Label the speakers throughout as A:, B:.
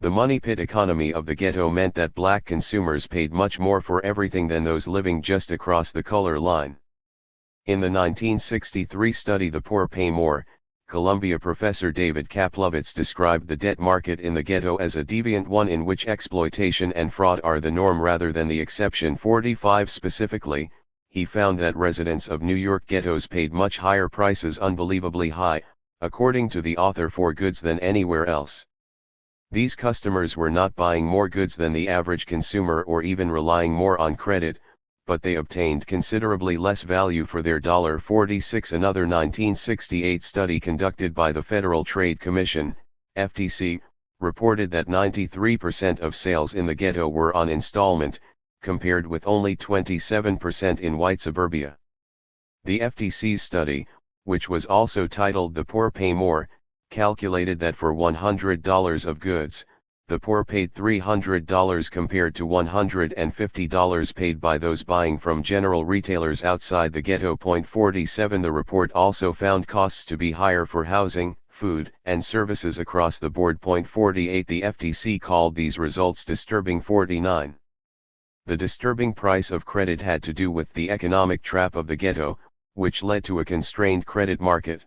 A: The money pit economy of the ghetto meant that black consumers paid much more for everything than those living just across the color line. In the 1963 study The Poor Pay More, Columbia professor David Kaplowitz described the debt market in the ghetto as a deviant one in which exploitation and fraud are the norm rather than the exception. 45 Specifically, he found that residents of New York ghettos paid much higher prices, unbelievably high, according to the author, for goods than anywhere else. These customers were not buying more goods than the average consumer or even relying more on credit, but they obtained considerably less value for their $46. Another 1968 study conducted by the Federal Trade Commission, FTC, reported that 93% of sales in the ghetto were on installment, compared with only 27% in white suburbia. The FTC's study, which was also titled The Poor Pay More, calculated that for $100 of goods, the poor paid $300 compared to $150 paid by those buying from general retailers outside the ghetto. 47 The report also found costs to be higher for housing, food, and services across the board. 48 The FTC called these results disturbing. 49 The disturbing price of credit had to do with the economic trap of the ghetto, which led to a constrained credit market.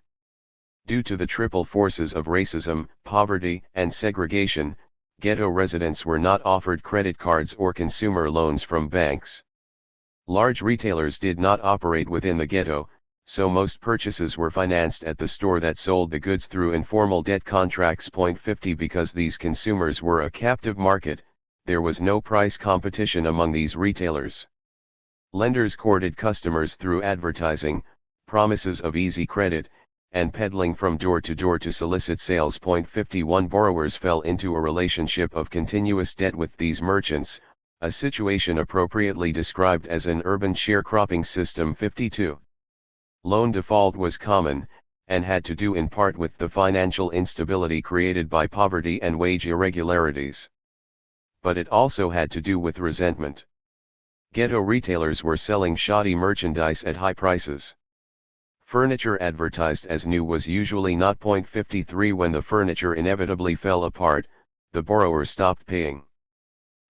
A: Due to the triple forces of racism, poverty, and segregation, ghetto residents were not offered credit cards or consumer loans from banks. Large retailers did not operate within the ghetto, so most purchases were financed at the store that sold the goods through informal debt contracts. 50 Because these consumers were a captive market, there was no price competition among these retailers. Lenders courted customers through advertising, promises of easy credit, and peddling from door to door to solicit sales. 51 Borrowers fell into a relationship of continuous debt with these merchants, a situation appropriately described as an urban sharecropping system. 52 Loan default was common, and had to do in part with the financial instability created by poverty and wage irregularities. But it also had to do with resentment. Ghetto retailers were selling shoddy merchandise at high prices. Furniture advertised as new was usually not. 53 When the furniture inevitably fell apart, the borrower stopped paying.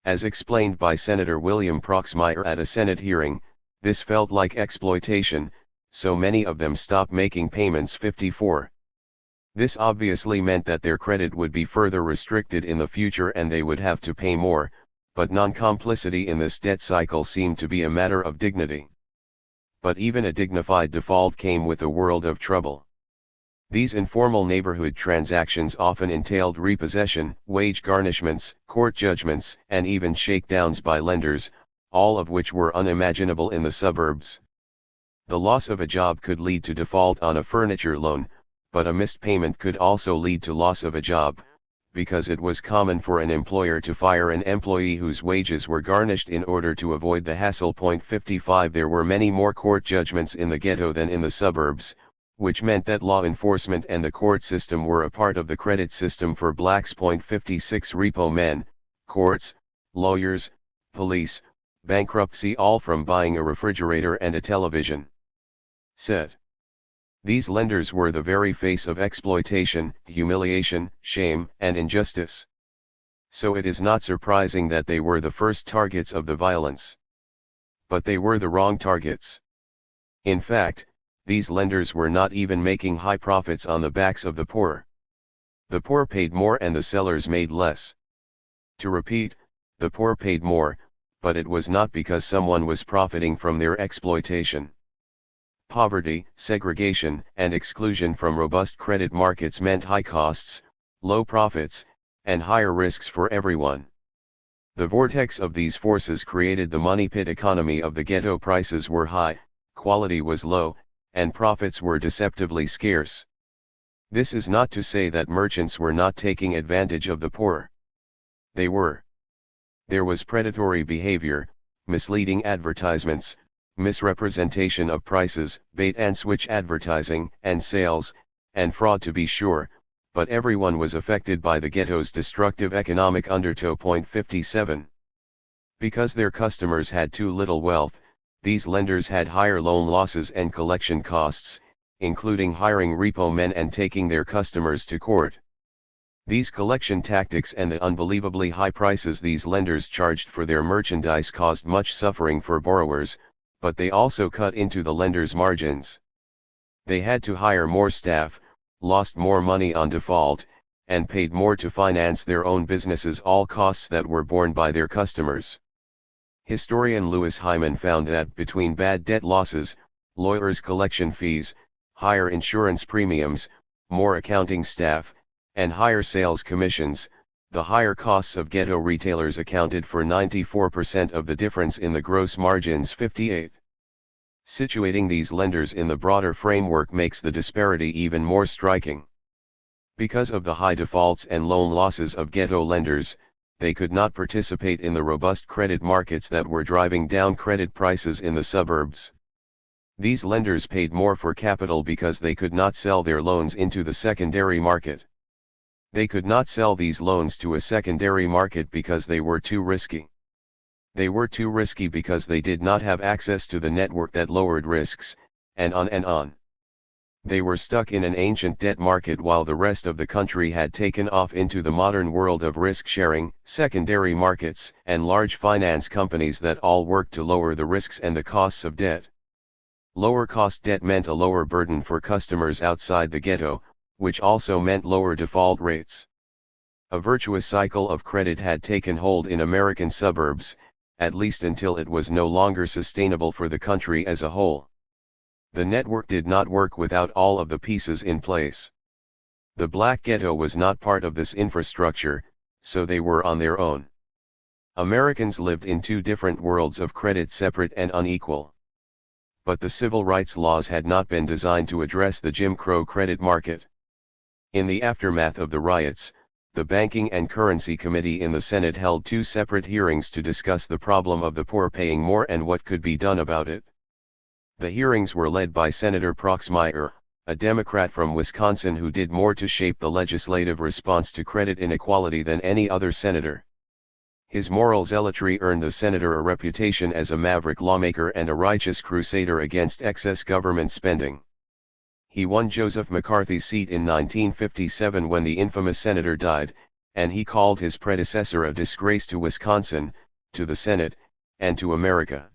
A: As explained by Senator William Proxmire at a Senate hearing, this felt like exploitation, so many of them stopped making payments. 54 This obviously meant that their credit would be further restricted in the future and they would have to pay more, but non-complicity in this debt cycle seemed to be a matter of dignity. But even a dignified default came with a world of trouble. These informal neighborhood transactions often entailed repossession, wage garnishments, court judgments, and even shakedowns by lenders, all of which were unimaginable in the suburbs. The loss of a job could lead to default on a furniture loan, but a missed payment could also lead to loss of a job, because it was common for an employer to fire an employee whose wages were garnished in order to avoid the hassle. 55 There were many more court judgments in the ghetto than in the suburbs, which meant that law enforcement and the court system were a part of the credit system for blacks. 56 Repo men, courts, lawyers, police, bankruptcy, all from buying a refrigerator and a television. Said. These lenders were the very face of exploitation, humiliation, shame, and injustice. So it is not surprising that they were the first targets of the violence. But they were the wrong targets. In fact, these lenders were not even making high profits on the backs of the poor. The poor paid more and the sellers made less. To repeat, the poor paid more, but it was not because someone was profiting from their exploitation. Poverty, segregation, and exclusion from robust credit markets meant high costs, low profits, and higher risks for everyone. The vortex of these forces created the money pit economy of the ghetto. Prices were high, quality was low, and profits were deceptively scarce. This is not to say that merchants were not taking advantage of the poor. They were. There was predatory behavior, misleading advertisements, misrepresentation of prices, bait-and-switch advertising and sales, and fraud to be sure, but everyone was affected by the ghetto's destructive economic undertow. 57 Because their customers had too little wealth, these lenders had higher loan losses and collection costs, including hiring repo men and taking their customers to court. These collection tactics and the unbelievably high prices these lenders charged for their merchandise caused much suffering for borrowers, but they also cut into the lenders' margins. They had to hire more staff, lost more money on default, and paid more to finance their own businesses, all costs that were borne by their customers. Historian Louis Hyman found that between bad debt losses, lawyers' collection fees, higher insurance premiums, more accounting staff, and higher sales commissions, the higher costs of ghetto retailers accounted for 94% of the difference in the gross margins. 58. Situating these lenders in the broader framework makes the disparity even more striking. Because of the high defaults and loan losses of ghetto lenders, they could not participate in the robust credit markets that were driving down credit prices in the suburbs. These lenders paid more for capital because they could not sell their loans into the secondary market. They could not sell these loans to a secondary market because they were too risky. They were too risky because they did not have access to the network that lowered risks, and on and on. They were stuck in an ancient debt market while the rest of the country had taken off into the modern world of risk-sharing, secondary markets, and large finance companies that all worked to lower the risks and the costs of debt. Lower cost debt meant a lower burden for customers outside the ghetto, which also meant lower default rates. A virtuous cycle of credit had taken hold in American suburbs, at least until it was no longer sustainable for the country as a whole. The network did not work without all of the pieces in place. The black ghetto was not part of this infrastructure, so they were on their own. Americans lived in two different worlds of credit, separate and unequal. But the civil rights laws had not been designed to address the Jim Crow credit market. In the aftermath of the riots, the Banking and Currency Committee in the Senate held two separate hearings to discuss the problem of the poor paying more and what could be done about it. The hearings were led by Senator Proxmire, a Democrat from Wisconsin who did more to shape the legislative response to credit inequality than any other senator. His moral zealotry earned the senator a reputation as a maverick lawmaker and a righteous crusader against excess government spending. He won Joseph McCarthy's seat in 1957 when the infamous senator died, and he called his predecessor a disgrace to Wisconsin, to the Senate, and to America.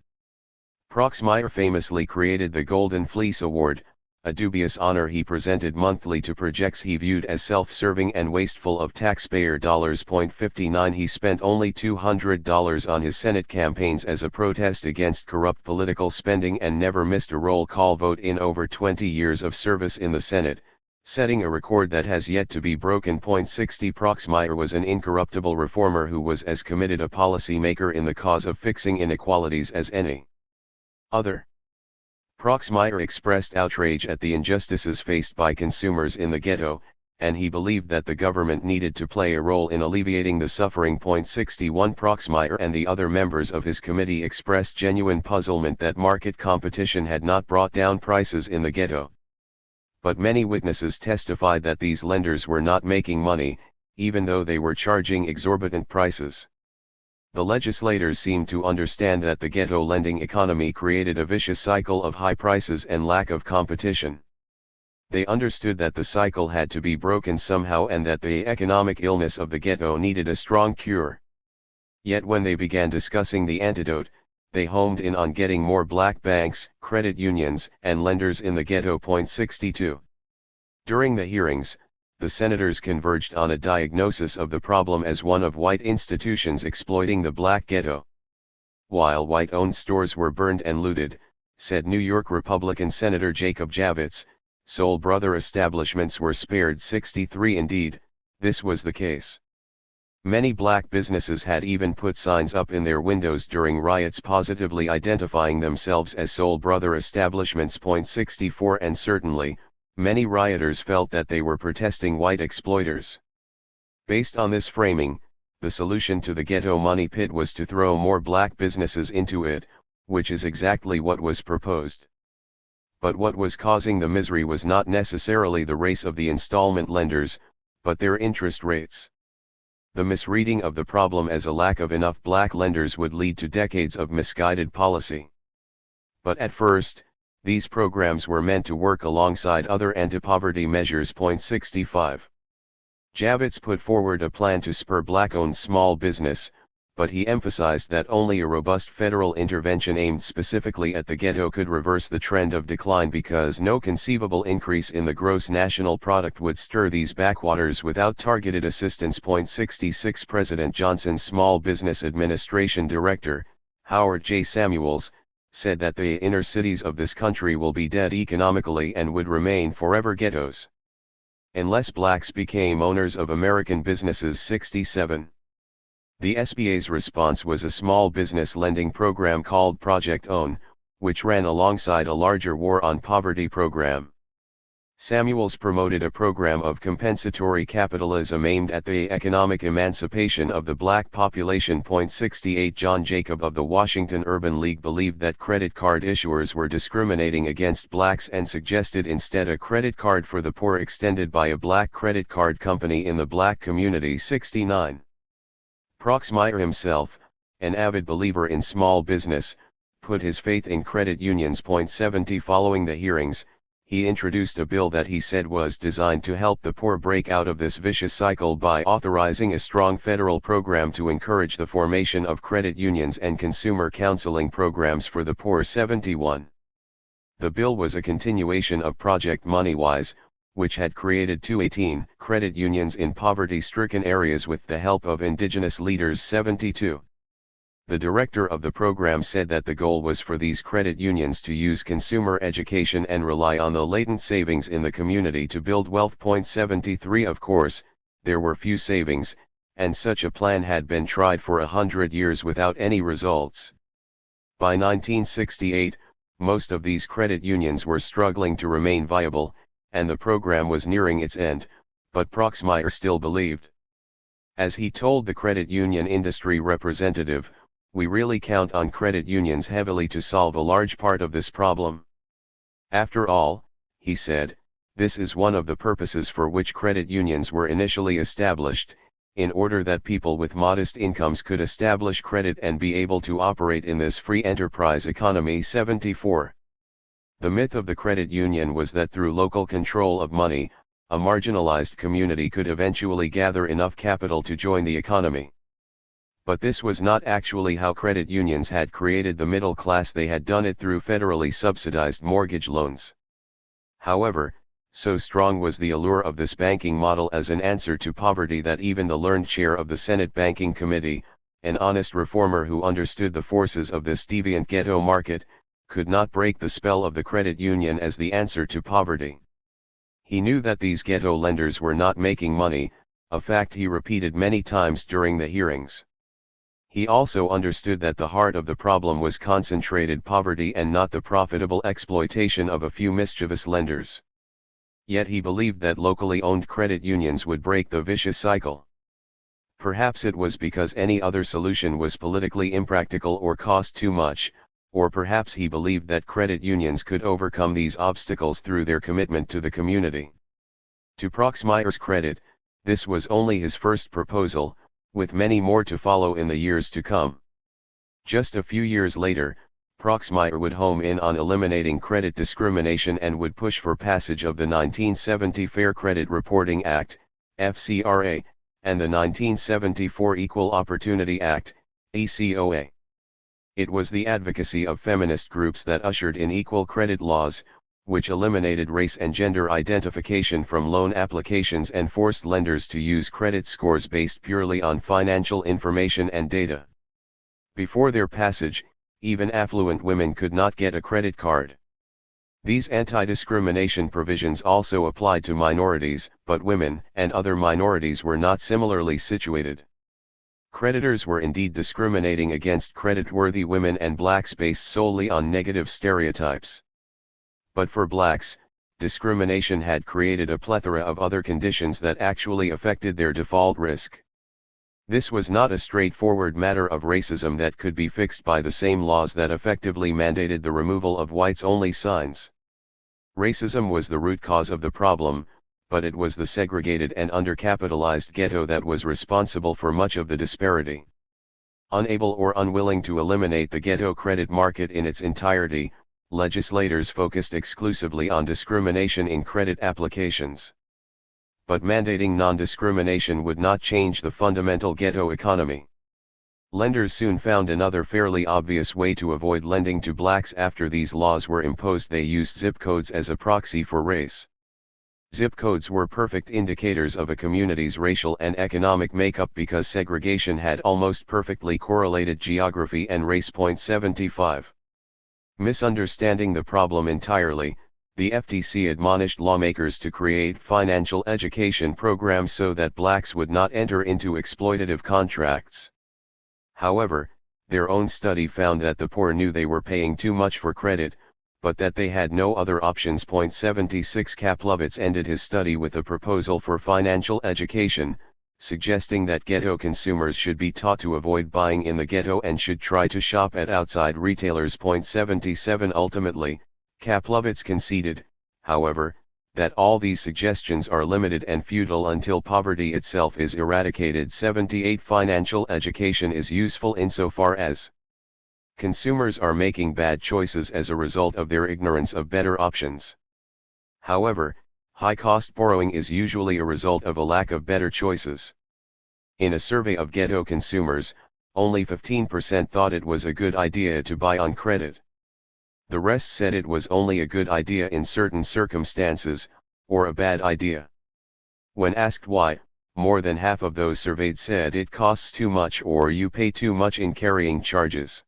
A: Proxmire famously created the Golden Fleece Award, a dubious honor he presented monthly to projects he viewed as self-serving and wasteful of taxpayer dollars. 59 He spent only $200 on his Senate campaigns as a protest against corrupt political spending and never missed a roll call vote in over 20 years of service in the Senate, setting a record that has yet to be broken. 60 Proxmire was an incorruptible reformer who was as committed a policymaker in the cause of fixing inequalities as any other. Proxmire expressed outrage at the injustices faced by consumers in the ghetto, and he believed that the government needed to play a role in alleviating the suffering. 61 Proxmire and the other members of his committee expressed genuine puzzlement that market competition had not brought down prices in the ghetto. But many witnesses testified that these lenders were not making money, even though they were charging exorbitant prices. The legislators seemed to understand that the ghetto lending economy created a vicious cycle of high prices and lack of competition. They understood that the cycle had to be broken somehow and that the economic illness of the ghetto needed a strong cure. Yet when they began discussing the antidote, they homed in on getting more black banks, credit unions, and lenders in the ghetto. 62. During the hearings, the senators converged on a diagnosis of the problem as one of white institutions exploiting the black ghetto. While white-owned stores were burned and looted, said New York Republican Senator Jacob Javits, Soul Brother establishments were spared. 63 Indeed, this was the case. Many black businesses had even put signs up in their windows during riots positively identifying themselves as Soul Brother establishments. 64 And certainly, many rioters felt that they were protesting white exploiters. Based on this framing, the solution to the ghetto money pit was to throw more black businesses into it, which is exactly what was proposed. But what was causing the misery was not necessarily the race of the installment lenders, but their interest rates. The misreading of the problem as a lack of enough black lenders would lead to decades of misguided policy. But at first, these programs were meant to work alongside other anti-poverty measures. 65. Javits put forward a plan to spur black-owned small business, but he emphasized that only a robust federal intervention aimed specifically at the ghetto could reverse the trend of decline because no conceivable increase in the gross national product would stir these backwaters without targeted assistance. 66 President Johnson's Small Business Administration Director, Howard J. Samuels, said that the inner cities of this country will be dead economically and would remain forever ghettos unless blacks became owners of American businesses. 67. The SBA's response was a small business lending program called Project Own, which ran alongside a larger war on poverty program. Samuels promoted a program of compensatory capitalism aimed at the economic emancipation of the black population. 68 John Jacob of the Washington Urban League believed that credit card issuers were discriminating against blacks and suggested instead a credit card for the poor extended by a black credit card company in the black community. 69. Proxmire himself, an avid believer in small business, put his faith in credit unions. 70 Following the hearings, he introduced a bill that he said was designed to help the poor break out of this vicious cycle by authorizing a strong federal program to encourage the formation of credit unions and consumer counseling programs for the poor. 71. The bill was a continuation of Project Moneywise, which had created 218 credit unions in poverty-stricken areas with the help of indigenous leaders. 72. The director of the program said that the goal was for these credit unions to use consumer education and rely on the latent savings in the community to build wealth. 73 Of course, there were few savings, and such a plan had been tried for 100 years without any results. By 1968, most of these credit unions were struggling to remain viable, and the program was nearing its end, but Proxmire still believed. As he told the credit union industry representative, "We really count on credit unions heavily to solve a large part of this problem. After all," he said, "this is one of the purposes for which credit unions were initially established, in order that people with modest incomes could establish credit and be able to operate in this free enterprise economy." 74. The myth of the credit union was that through local control of money, a marginalized community could eventually gather enough capital to join the economy. But this was not actually how credit unions had created the middle class. They had done it through federally subsidized mortgage loans. However, so strong was the allure of this banking model as an answer to poverty that even the learned chair of the Senate Banking Committee, an honest reformer who understood the forces of this deviant ghetto market, could not break the spell of the credit union as the answer to poverty. He knew that these ghetto lenders were not making money, a fact he repeated many times during the hearings. He also understood that the heart of the problem was concentrated poverty and not the profitable exploitation of a few mischievous lenders. Yet he believed that locally owned credit unions would break the vicious cycle. Perhaps it was because any other solution was politically impractical or cost too much, or perhaps he believed that credit unions could overcome these obstacles through their commitment to the community. To Proxmire's credit, this was only his first proposal, with many more to follow in the years to come. Just a few years later, Proxmire would home in on eliminating credit discrimination and would push for passage of the 1970 Fair Credit Reporting Act, FCRA, and the 1974 Equal Opportunity Act, ECOA. It was the advocacy of feminist groups that ushered in equal credit laws, which eliminated race and gender identification from loan applications and forced lenders to use credit scores based purely on financial information and data. Before their passage, even affluent women could not get a credit card. These anti-discrimination provisions also applied to minorities, but women and other minorities were not similarly situated. Creditors were indeed discriminating against credit-worthy women and blacks based solely on negative stereotypes. But for blacks, discrimination had created a plethora of other conditions that actually affected their default risk. This was not a straightforward matter of racism that could be fixed by the same laws that effectively mandated the removal of whites-only signs. Racism was the root cause of the problem, but it was the segregated and undercapitalized ghetto that was responsible for much of the disparity. Unable or unwilling to eliminate the ghetto credit market in its entirety, legislators focused exclusively on discrimination in credit applications. But mandating non-discrimination would not change the fundamental ghetto economy. Lenders soon found another fairly obvious way to avoid lending to blacks. After these laws were imposed, they used zip codes as a proxy for race. Zip codes were perfect indicators of a community's racial and economic makeup because segregation had almost perfectly correlated geography and race. 75. Misunderstanding the problem entirely, the FTC admonished lawmakers to create financial education programs so that blacks would not enter into exploitative contracts. However, their own study found that the poor knew they were paying too much for credit, but that they had no other options. 76. Kaplowitz ended his study with a proposal for financial education, suggesting that ghetto consumers should be taught to avoid buying in the ghetto and should try to shop at outside retailers. 77. Ultimately, Kaplowitz conceded, however, that all these suggestions are limited and futile until poverty itself is eradicated. 78. Financial education is useful insofar as consumers are making bad choices as a result of their ignorance of better options. However, high-cost borrowing is usually a result of a lack of better choices. In a survey of ghetto consumers, only 15% thought it was a good idea to buy on credit. The rest said it was only a good idea in certain circumstances, or a bad idea. When asked why, more than half of those surveyed said it costs too much or you pay too much in carrying charges.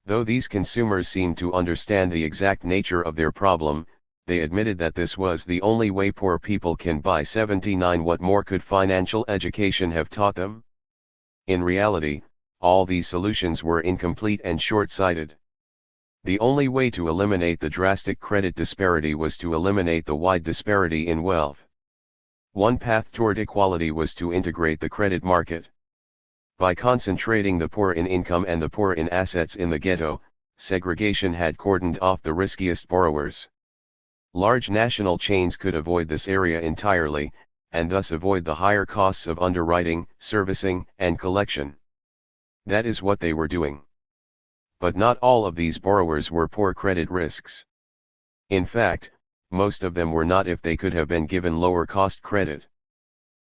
A: Though these consumers seemed to understand the exact nature of their problem, they admitted that this was the only way poor people can buy. 79. What more could financial education have taught them? In reality, all these solutions were incomplete and short-sighted. The only way to eliminate the drastic credit disparity was to eliminate the wide disparity in wealth. One path toward equality was to integrate the credit market. By concentrating the poor in income and the poor in assets in the ghetto, segregation had cordoned off the riskiest borrowers. Large national chains could avoid this area entirely, and thus avoid the higher costs of underwriting, servicing, and collection. That is what they were doing. But not all of these borrowers were poor credit risks. In fact, most of them were not if they could have been given lower cost credit.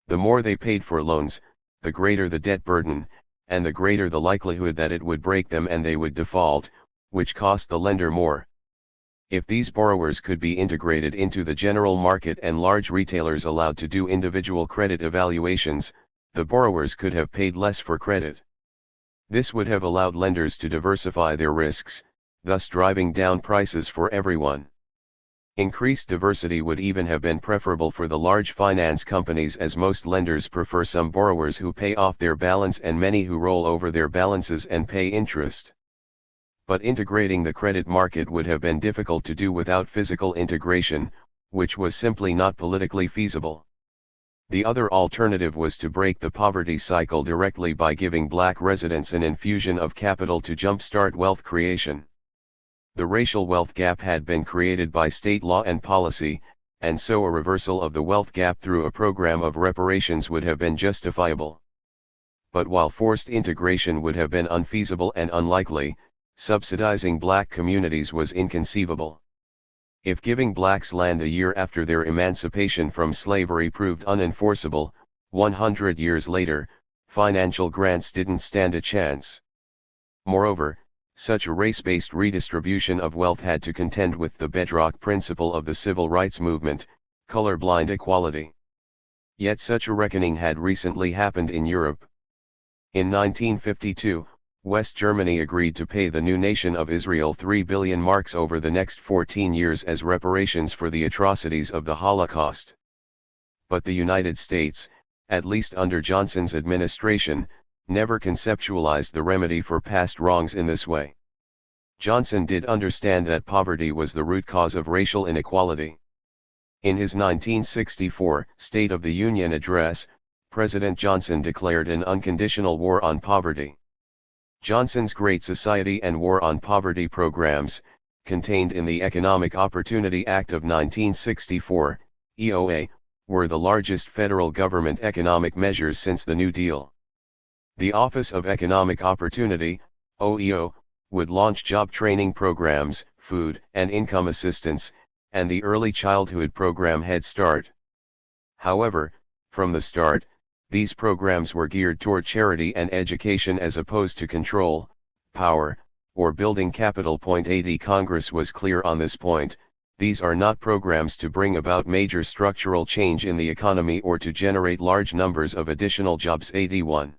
A: The more they paid for loans, the greater the debt burden, and the greater the likelihood that it would break them and they would default, which cost the lender more. If these borrowers could be integrated into the general market and large retailers allowed to do individual credit evaluations, the borrowers could have paid less for credit. This would have allowed lenders to diversify their risks, thus driving down prices for everyone. Increased diversity would even have been preferable for the large finance companies, as most lenders prefer some borrowers who pay off their balance and many who roll over their balances and pay interest. But integrating the credit market would have been difficult to do without physical integration, which was simply not politically feasible. The other alternative was to break the poverty cycle directly by giving black residents an infusion of capital to jumpstart wealth creation. The racial wealth gap had been created by state law and policy, and so a reversal of the wealth gap through a program of reparations would have been justifiable. But while forced integration would have been unfeasible and unlikely, subsidizing black communities was inconceivable. If giving blacks land a year after their emancipation from slavery proved unenforceable, 100 years later, financial grants didn't stand a chance. Moreover, such a race-based redistribution of wealth had to contend with the bedrock principle of the civil rights movement, colorblind equality. Yet such a reckoning had recently happened in Europe. In 1952, West Germany agreed to pay the new nation of Israel 3 billion marks over the next 14 years as reparations for the atrocities of the Holocaust. But the United States, at least under Johnson's administration, never conceptualized the remedy for past wrongs in this way. Johnson did understand that poverty was the root cause of racial inequality. In his 1964 State of the Union address, President Johnson declared an unconditional war on poverty. Johnson's Great Society and War on Poverty programs, contained in the Economic Opportunity Act of 1964, EOA, were the largest federal government economic measures since the New Deal. The Office of Economic Opportunity, OEO, would launch job training programs, food and income assistance, and the early childhood program Head Start. However, from the start, these programs were geared toward charity and education as opposed to control, power, or building capital. 80 Congress was clear on this point. These are not programs to bring about major structural change in the economy or to generate large numbers of additional jobs. 81.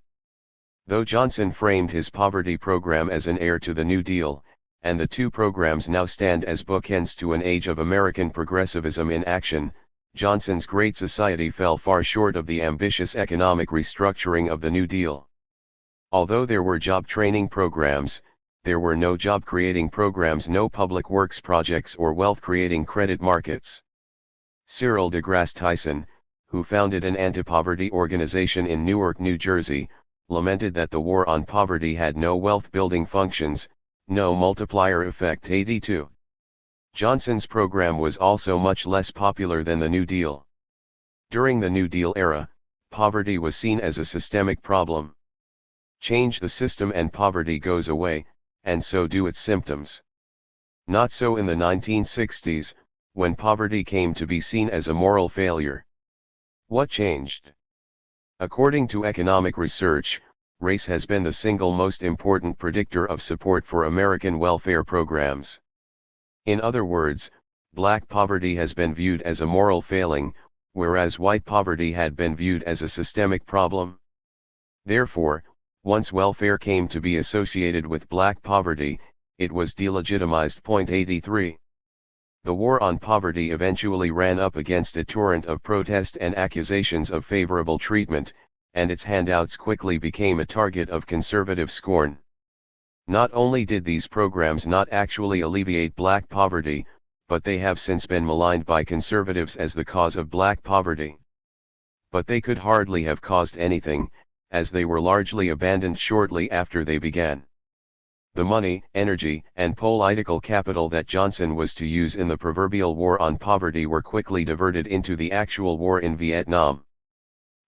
A: Though Johnson framed his poverty program as an heir to the New Deal, and the two programs now stand as bookends to an age of American progressivism in action, Johnson's Great Society fell far short of the ambitious economic restructuring of the New Deal. Although there were job training programs, there were no job-creating programs, no public works projects or wealth-creating credit markets. Cyril deGrasse Tyson, who founded an anti-poverty organization in Newark, New Jersey, lamented that the war on poverty had no wealth-building functions, no multiplier effect. 82. Johnson's program was also much less popular than the New Deal. During the New Deal era, poverty was seen as a systemic problem. Change the system and poverty goes away, and so do its symptoms. Not so in the 1960s, when poverty came to be seen as a moral failure. What changed? According to economic research, race has been the single most important predictor of support for American welfare programs. In other words, black poverty has been viewed as a moral failing, whereas white poverty had been viewed as a systemic problem. Therefore, once welfare came to be associated with black poverty, it was delegitimized. 83. The war on poverty eventually ran up against a torrent of protest and accusations of favorable treatment, and its handouts quickly became a target of conservative scorn. Not only did these programs not actually alleviate black poverty, but they have since been maligned by conservatives as the cause of black poverty. But they could hardly have caused anything, as they were largely abandoned shortly after they began. The money, energy, and political capital that Johnson was to use in the proverbial war on poverty were quickly diverted into the actual war in Vietnam.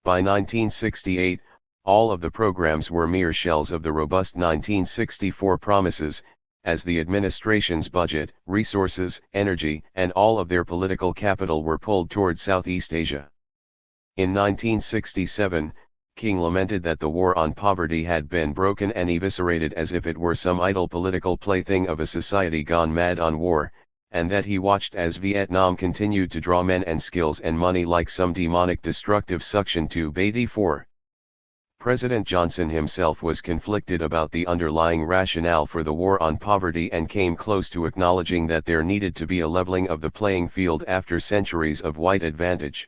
A: By 1968, all of the programs were mere shells of the robust 1964 promises, as the administration's budget, resources, energy, and all of their political capital were pulled toward Southeast Asia. In 1967, King lamented that the war on poverty had been broken and eviscerated as if it were some idle political plaything of a society gone mad on war, and that he watched as Vietnam continued to draw men and skills and money like some demonic destructive suction tube. 84. President Johnson himself was conflicted about the underlying rationale for the war on poverty and came close to acknowledging that there needed to be a leveling of the playing field after centuries of white advantage.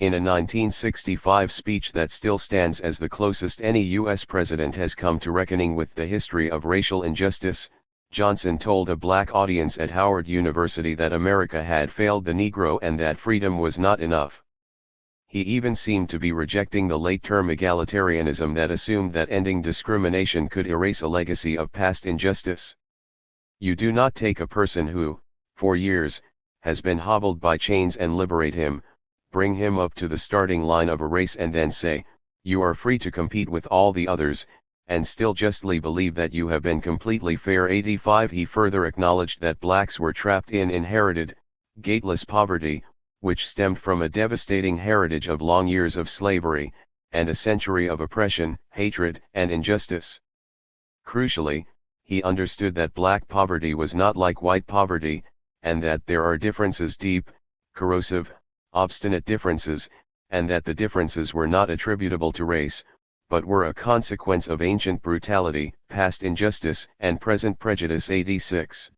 A: In a 1965 speech that still stands as the closest any U.S. president has come to reckoning with the history of racial injustice, Johnson told a black audience at Howard University that America had failed the Negro and that freedom was not enough. He even seemed to be rejecting the late-term egalitarianism that assumed that ending discrimination could erase a legacy of past injustice. You do not take a person who, for years, has been hobbled by chains and liberate him, bring him up to the starting line of a race and then say, you are free to compete with all the others, and still justly believe that you have been completely fair. 85. He further acknowledged that blacks were trapped in inherited, gateless poverty, which stemmed from a devastating heritage of long years of slavery, and a century of oppression, hatred, and injustice. Crucially, he understood that black poverty was not like white poverty, and that there are differences, deep, corrosive, obstinate differences, and that the differences were not attributable to race, but were a consequence of ancient brutality, past injustice, and present prejudice. 86.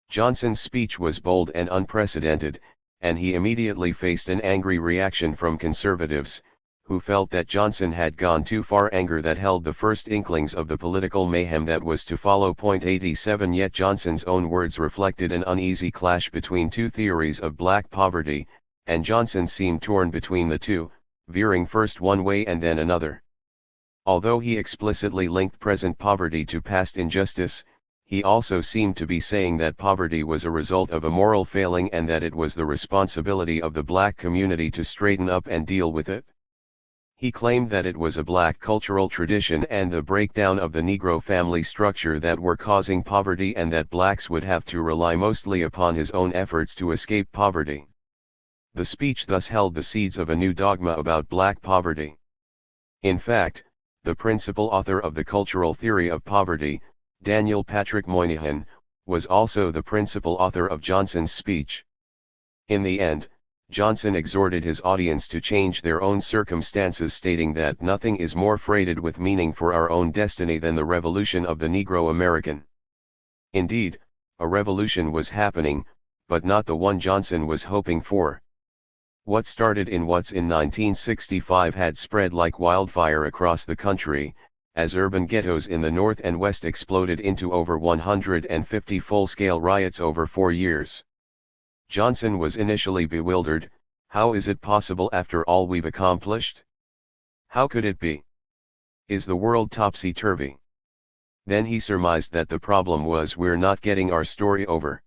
A: Johnson's speech was bold and unprecedented, and he immediately faced an angry reaction from conservatives, who felt that Johnson had gone too far. Anger that held the first inklings of the political mayhem that was to follow. 87. Yet Johnson's own words reflected an uneasy clash between two theories of black poverty, and Johnson seemed torn between the two, veering first one way and then another. Although he explicitly linked present poverty to past injustice, he also seemed to be saying that poverty was a result of a moral failing and that it was the responsibility of the black community to straighten up and deal with it. He claimed that it was a black cultural tradition and the breakdown of the Negro family structure that were causing poverty, and that blacks would have to rely mostly upon his own efforts to escape poverty. The speech thus held the seeds of a new dogma about black poverty. In fact, the principal author of the cultural theory of poverty, Daniel Patrick Moynihan, was also the principal author of Johnson's speech. In the end, Johnson exhorted his audience to change their own circumstances, stating that nothing is more freighted with meaning for our own destiny than the revolution of the Negro American. Indeed, a revolution was happening, but not the one Johnson was hoping for. What started in 1965 had spread like wildfire across the country, as urban ghettos in the North and West exploded into over 150 full-scale riots over 4 years. Johnson was initially bewildered. How is it possible after all we've accomplished? How could it be? Is the world topsy-turvy? Then he surmised that the problem was we're not getting our story over.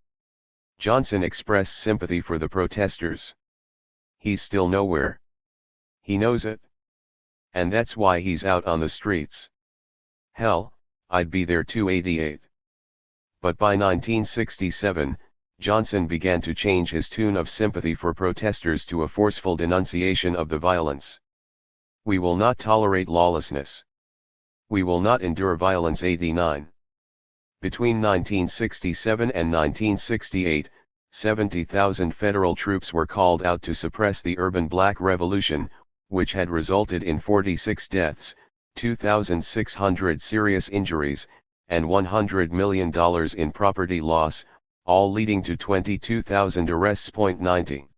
A: Johnson expressed sympathy for the protesters. He's still nowhere. He knows it. And that's why he's out on the streets. Hell, I'd be there too. 88. But by 1967, Johnson began to change his tune of sympathy for protesters to a forceful denunciation of the violence. We will not tolerate lawlessness. We will not endure violence. 89. Between 1967 and 1968, 70,000 federal troops were called out to suppress the urban black revolution, which had resulted in 46 deaths, 2,600 serious injuries, and $100 million in property loss, all leading to 22,000 arrests. 90.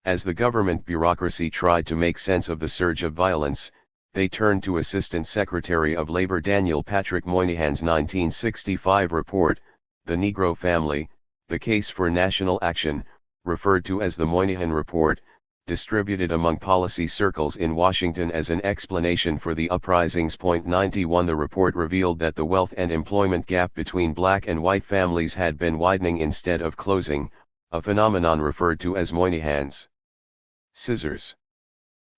A: As the government bureaucracy tried to make sense of the surge of violence, they turned to Assistant Secretary of Labor Daniel Patrick Moynihan's 1965 report, The Negro Family, The Case for National Action, referred to as the Moynihan Report, distributed among policy circles in Washington as an explanation for the uprisings. 91. The report revealed that the wealth and employment gap between black and white families had been widening instead of closing, a phenomenon referred to as Moynihan's scissors.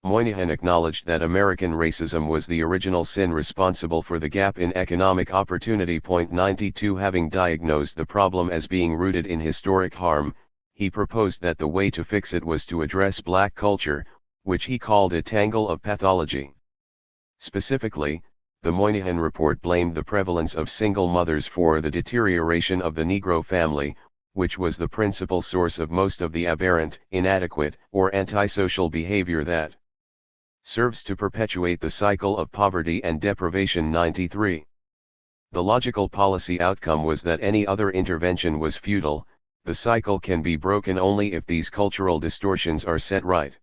A: Moynihan acknowledged that American racism was the original sin responsible for the gap in economic opportunity. 92. Having diagnosed the problem as being rooted in historic harm, he proposed that the way to fix it was to address black culture, which he called a tangle of pathology. Specifically, the Moynihan Report blamed the prevalence of single mothers for the deterioration of the Negro family, which was the principal source of most of the aberrant, inadequate, or antisocial behavior that serves to perpetuate the cycle of poverty and deprivation. 93. The logical policy outcome was that any other intervention was futile. The cycle can be broken only if these cultural distortions are set right.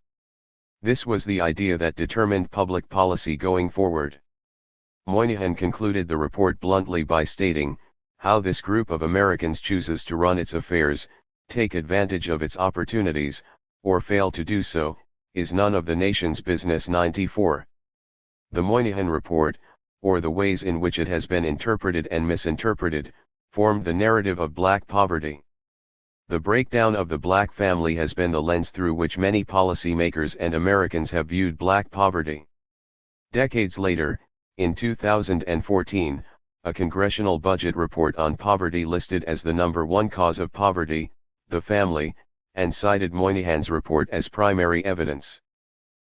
A: This was the idea that determined public policy going forward. Moynihan concluded the report bluntly by stating, how this group of Americans chooses to run its affairs, take advantage of its opportunities, or fail to do so, is none of the nation's business. 94. The Moynihan Report, or the ways in which it has been interpreted and misinterpreted, formed the narrative of black poverty. The breakdown of the black family has been the lens through which many policymakers and Americans have viewed black poverty. Decades later, in 2014, a congressional budget report on poverty listed as the #1 cause of poverty, the family, and cited Moynihan's report as primary evidence.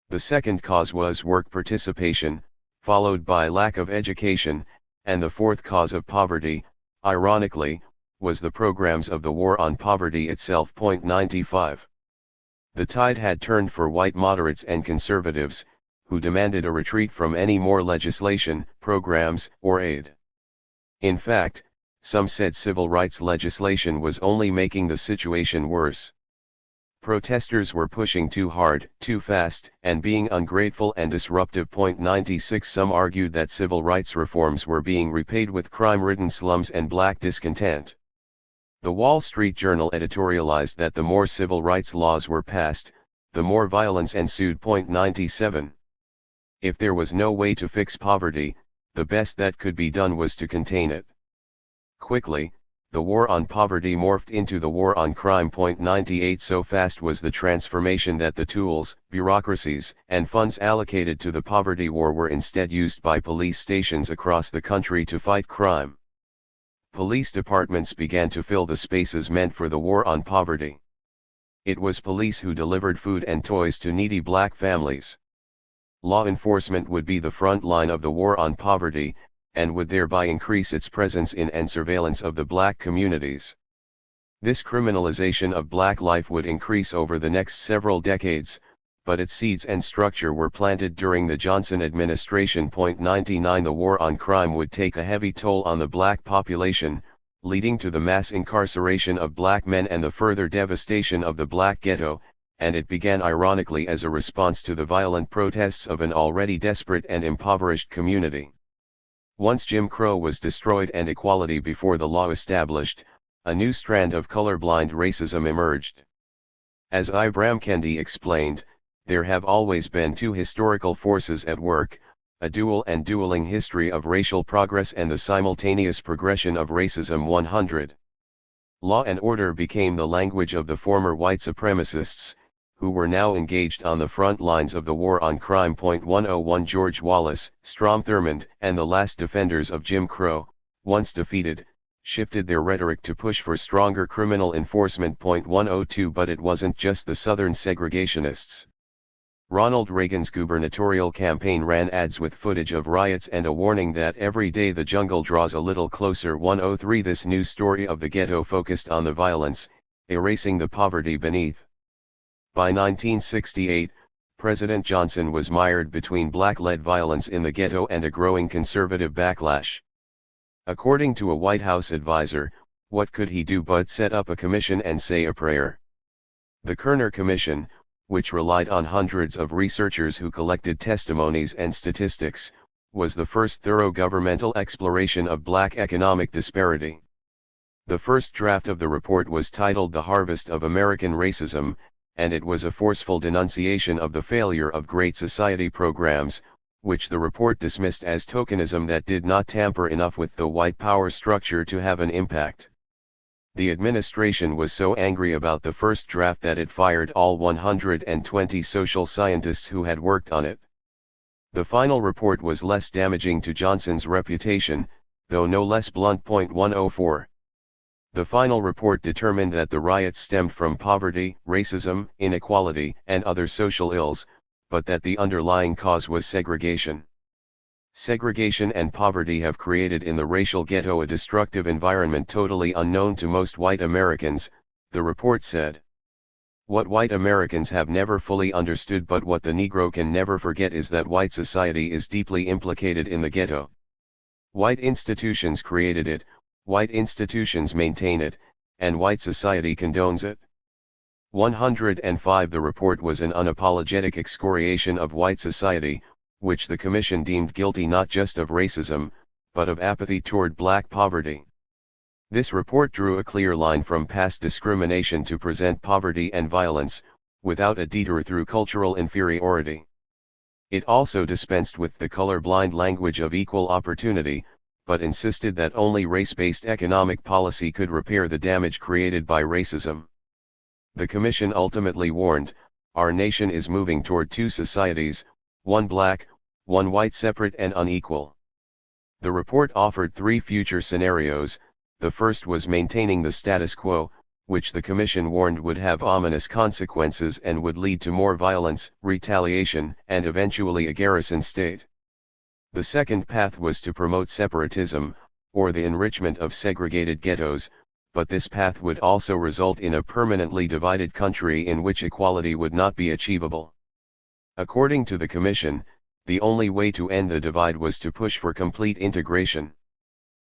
A: The second cause was work participation, followed by lack of education, and the fourth cause of poverty, ironically, was the programs of the War on Poverty itself. 95. The tide had turned for white moderates and conservatives, who demanded a retreat from any more legislation, programs, or aid. In fact, some said civil rights legislation was only making the situation worse. Protesters were pushing too hard, too fast, and being ungrateful and disruptive. 96. Some argued that civil rights reforms were being repaid with crime-ridden slums and black discontent. The Wall Street Journal editorialized that the more civil rights laws were passed, the more violence ensued. 97. If there was no way to fix poverty, the best that could be done was to contain it. Quickly, the war on poverty morphed into the war on crime. 98. So fast was the transformation that the tools, bureaucracies, and funds allocated to the poverty war were instead used by police stations across the country to fight crime. Police departments began to fill the spaces meant for the war on poverty. It was police who delivered food and toys to needy black families. Law enforcement would be the front line of the war on poverty, and would thereby increase its presence in and surveillance of the black communities. This criminalization of black life would increase over the next several decades, but its seeds and structure were planted during the Johnson administration. 99 The war on crime would take a heavy toll on the black population, leading to the mass incarceration of black men and the further devastation of the black ghetto, and it began ironically as a response to the violent protests of an already desperate and impoverished community. Once Jim Crow was destroyed and equality before the law established, a new strand of colorblind racism emerged. As Ibram Kendi explained, there have always been two historical forces at work, a dual and dueling history of racial progress and the simultaneous progression of racism. 100. Law and order became the language of the former white supremacists, who were now engaged on the front lines of the war on crime. 101 George Wallace, Strom Thurmond, and the last defenders of Jim Crow, once defeated, shifted their rhetoric to push for stronger criminal enforcement. 102 But it wasn't just the Southern segregationists. Ronald Reagan's gubernatorial campaign ran ads with footage of riots and a warning that every day the jungle draws a little closer. 103 This new story of the ghetto focused on the violence, erasing the poverty beneath. By 1968, President Johnson was mired between black-led violence in the ghetto and a growing conservative backlash. According to a White House advisor, what could he do but set up a commission and say a prayer? The Kerner Commission, which relied on hundreds of researchers who collected testimonies and statistics, was the first thorough governmental exploration of black economic disparity. The first draft of the report was titled The Harvest of American Racism, and it was a forceful denunciation of the failure of Great Society programs, which the report dismissed as tokenism that did not tamper enough with the white power structure to have an impact. The administration was so angry about the first draft that it fired all 120 social scientists who had worked on it. The final report was less damaging to Johnson's reputation, though no less blunt. 104. The final report determined that the riots stemmed from poverty, racism, inequality, and other social ills, but that the underlying cause was segregation. Segregation and poverty have created in the racial ghetto a destructive environment totally unknown to most white Americans, the report said. What white Americans have never fully understood but what the Negro can never forget is that white society is deeply implicated in the ghetto. White institutions created it, white institutions maintain it, and white society condones it. 105 The report was an unapologetic excoriation of white society, which the Commission deemed guilty not just of racism, but of apathy toward black poverty. This report drew a clear line from past discrimination to present poverty and violence, without a detour through cultural inferiority. It also dispensed with the colorblind language of equal opportunity, but insisted that only race-based economic policy could repair the damage created by racism. The Commission ultimately warned, our nation is moving toward two societies, one black, one white, separate and unequal. The report offered three future scenarios. The first was maintaining the status quo, which the Commission warned would have ominous consequences and would lead to more violence, retaliation, and eventually a garrison state. The second path was to promote separatism, or the enrichment of segregated ghettos, but this path would also result in a permanently divided country in which equality would not be achievable. According to the Commission, the only way to end the divide was to push for complete integration.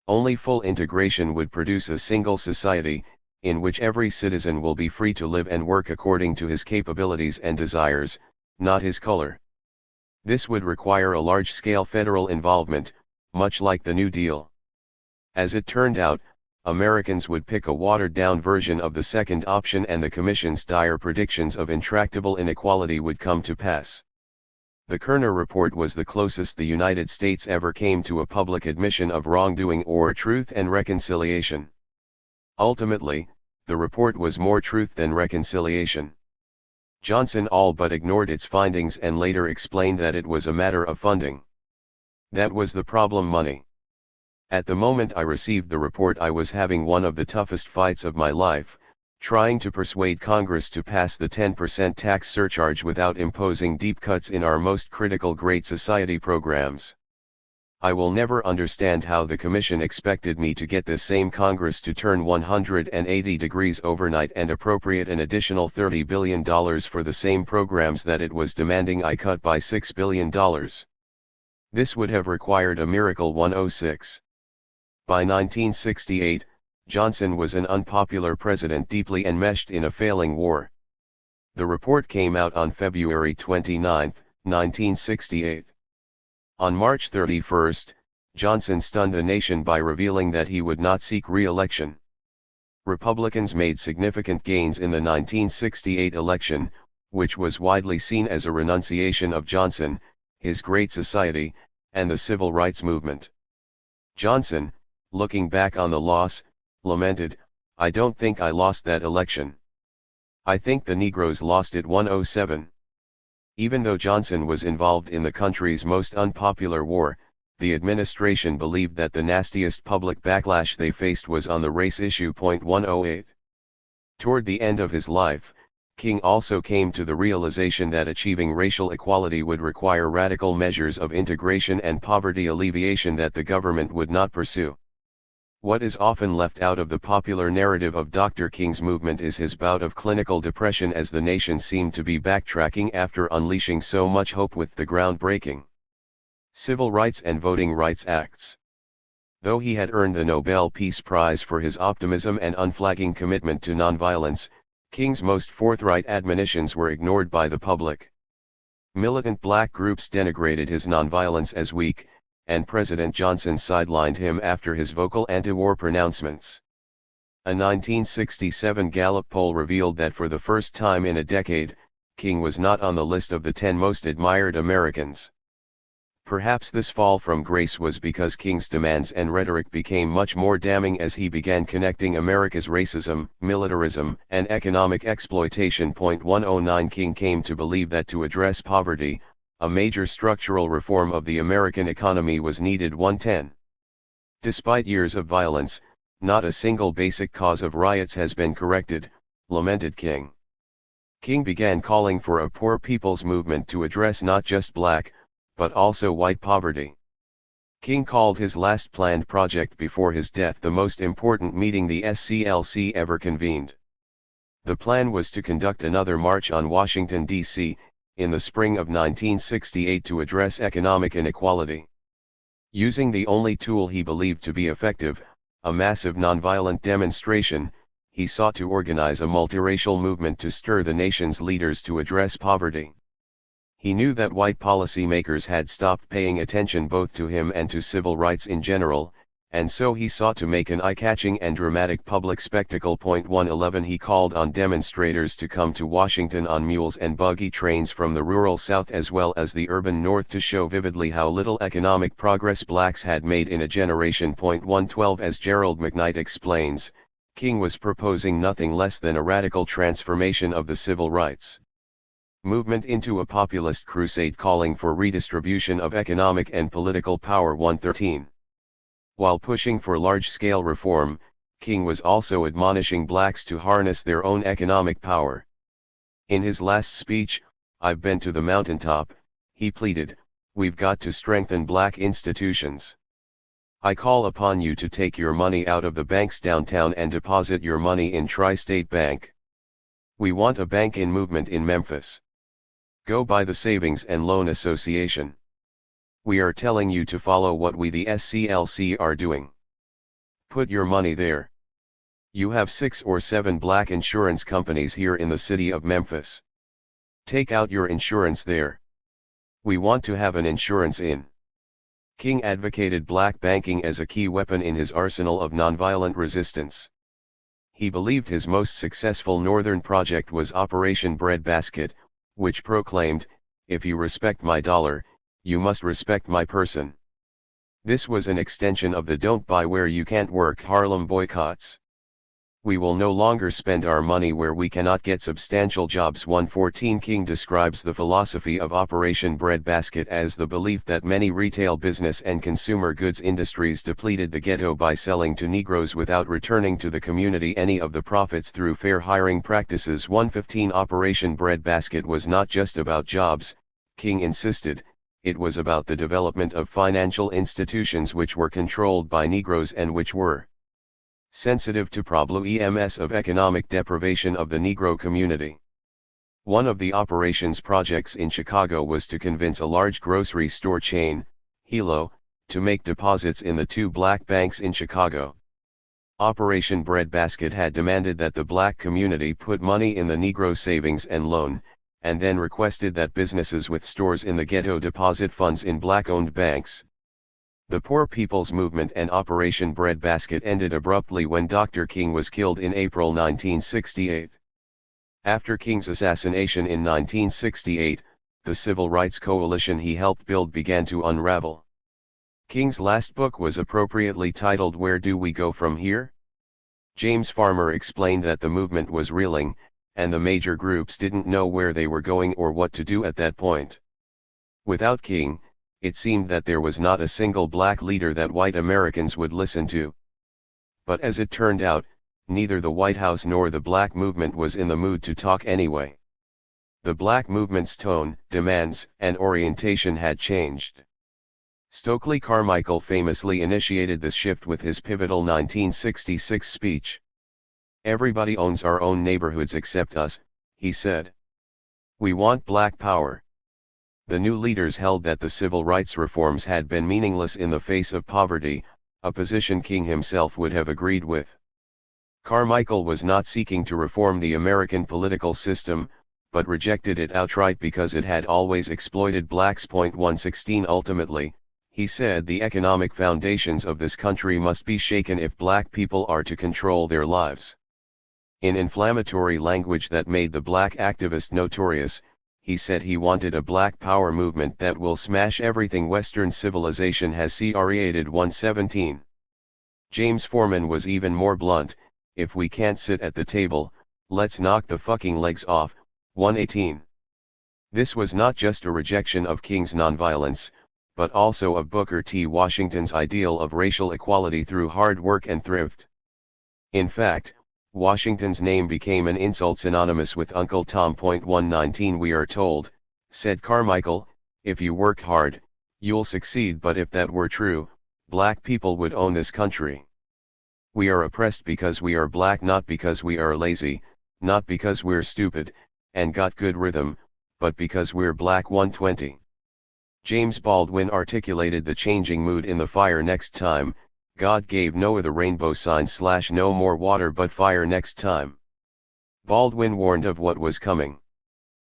A: Only full integration would produce a single society, in which every citizen will be free to live and work according to his capabilities and desires, not his color. This would require a large-scale federal involvement, much like the New Deal. As it turned out, Americans would pick a watered-down version of the second option and the Commission's dire predictions of intractable inequality would come to pass. The Kerner Report was the closest the United States ever came to a public admission of wrongdoing or truth and reconciliation. Ultimately, the report was more truth than reconciliation. Johnson all but ignored its findings and later explained that it was a matter of funding. That was the problem: money. At the moment I received the report I was having one of the toughest fights of my life, Trying to persuade Congress to pass the 10% tax surcharge without imposing deep cuts in our most critical Great Society programs. I will never understand how the Commission expected me to get this same Congress to turn 180 degrees overnight and appropriate an additional $30 billion for the same programs that it was demanding I cut by $6 billion. This would have required a miracle 106. By 1968, Johnson was an unpopular president deeply enmeshed in a failing war. The report came out on February 29, 1968. On March 31, Johnson stunned the nation by revealing that he would not seek re-election. Republicans made significant gains in the 1968 election, which was widely seen as a renunciation of Johnson, his Great Society, and the civil rights movement. Johnson, looking back on the loss, lamented, "I don't think I lost that election. I think the Negroes lost it 107. Even though Johnson was involved in the country's most unpopular war, the administration believed that the nastiest public backlash they faced was on the race issue. 108. Toward the end of his life, King also came to the realization that achieving racial equality would require radical measures of integration and poverty alleviation that the government would not pursue. What is often left out of the popular narrative of Dr. King's movement is his bout of clinical depression as the nation seemed to be backtracking after unleashing so much hope with the groundbreaking Civil Rights and Voting Rights Acts. Though he had earned the Nobel Peace Prize for his optimism and unflagging commitment to nonviolence, King's most forthright admonitions were ignored by the public. Militant black groups denigrated his nonviolence as weak, and President Johnson sidelined him after his vocal anti-war pronouncements. A 1967 Gallup poll revealed that for the first time in a decade, King was not on the list of the 10 most admired Americans. Perhaps this fall from grace was because King's demands and rhetoric became much more damning as he began connecting America's racism, militarism, and economic exploitation. 109 King came to believe that to address poverty, a major structural reform of the American economy was needed. 110. Despite years of violence, not a single basic cause of riots has been corrected, lamented King. King began calling for a poor people's movement to address not just black, but also white poverty. King called his last planned project before his death the most important meeting the SCLC ever convened. The plan was to conduct another march on Washington, D.C., in the spring of 1968 to address economic inequality. Using the only tool he believed to be effective, a massive nonviolent demonstration, he sought to organize a multiracial movement to stir the nation's leaders to address poverty. He knew that white policymakers had stopped paying attention both to him and to civil rights in general, and so he sought to make an eye-catching and dramatic public spectacle. 111 He called on demonstrators to come to Washington on mules and buggy trains from the rural South as well as the urban North to show vividly how little economic progress blacks had made in a generation. 112 As Gerald McKnight explains, King was proposing nothing less than a radical transformation of the civil rights movement into a populist crusade calling for redistribution of economic and political power. 113. While pushing for large-scale reform, King was also admonishing blacks to harness their own economic power. In his last speech, "I've been to the mountaintop," he pleaded, "we've got to strengthen black institutions. I call upon you to take your money out of the banks downtown and deposit your money in Tri-State Bank. We want a bank-in movement in Memphis. Go by the Savings and Loan Association. We are telling you to follow what we the SCLC are doing. Put your money there. You have 6 or 7 black insurance companies here in the city of Memphis. Take out your insurance there. We want to have an insurance in." King advocated black banking as a key weapon in his arsenal of nonviolent resistance. He believed his most successful Northern project was Operation Breadbasket, which proclaimed, "If you respect my dollar, you must respect my person." This was an extension of the Don't Buy Where You Can't Work Harlem boycotts. We will no longer spend our money where we cannot get substantial jobs. 114 King describes the philosophy of Operation Breadbasket as the belief that many retail business and consumer goods industries depleted the ghetto by selling to Negroes without returning to the community any of the profits through fair hiring practices. 115 Operation Breadbasket was not just about jobs, King insisted, it was about the development of financial institutions which were controlled by Negroes and which were sensitive to problems of economic deprivation of the Negro community. One of the operations projects in Chicago was to convince a large grocery store chain, Hilo, to make deposits in the two black banks in Chicago. Operation Breadbasket had demanded that the black community put money in the Negro savings and loan, and then requested that businesses with stores in the ghetto deposit funds in black-owned banks. The Poor People's Movement and Operation Breadbasket ended abruptly when Dr. King was killed in April 1968. After King's assassination in 1968, the civil rights coalition he helped build began to unravel. King's last book was appropriately titled Where Do We Go From Here? James Farmer explained that the movement was reeling, and the major groups didn't know where they were going or what to do at that point. Without King, it seemed that there was not a single black leader that white Americans would listen to. But as it turned out, neither the White House nor the black movement was in the mood to talk anyway. The black movement's tone, demands, and orientation had changed. Stokely Carmichael famously initiated this shift with his pivotal 1966 speech. "Everybody owns our own neighborhoods except us," he said. "We want black power." The new leaders held that the civil rights reforms had been meaningless in the face of poverty, a position King himself would have agreed with. Carmichael was not seeking to reform the American political system, but rejected it outright because it had always exploited blacks. 116 Ultimately, he said, the economic foundations of this country must be shaken if black people are to control their lives. In inflammatory language that made the black activist notorious, he said he wanted a black power movement that will smash everything Western civilization has created. 117. James Forman was even more blunt, "If we can't sit at the table, let's knock the fucking legs off." 118. This was not just a rejection of King's nonviolence, but also of Booker T. Washington's ideal of racial equality through hard work and thrift. In fact, Washington's name became an insult synonymous with Uncle Tom. 119 We are told, said Carmichael, "if you work hard, you'll succeed, but if that were true, black people would own this country. We are oppressed because we are black, not because we are lazy, not because we're stupid, and got good rhythm, but because we're black." 120. James Baldwin articulated the changing mood in The Fire Next Time, "God gave Noah the rainbow sign / no more water but fire next time." Baldwin warned of what was coming.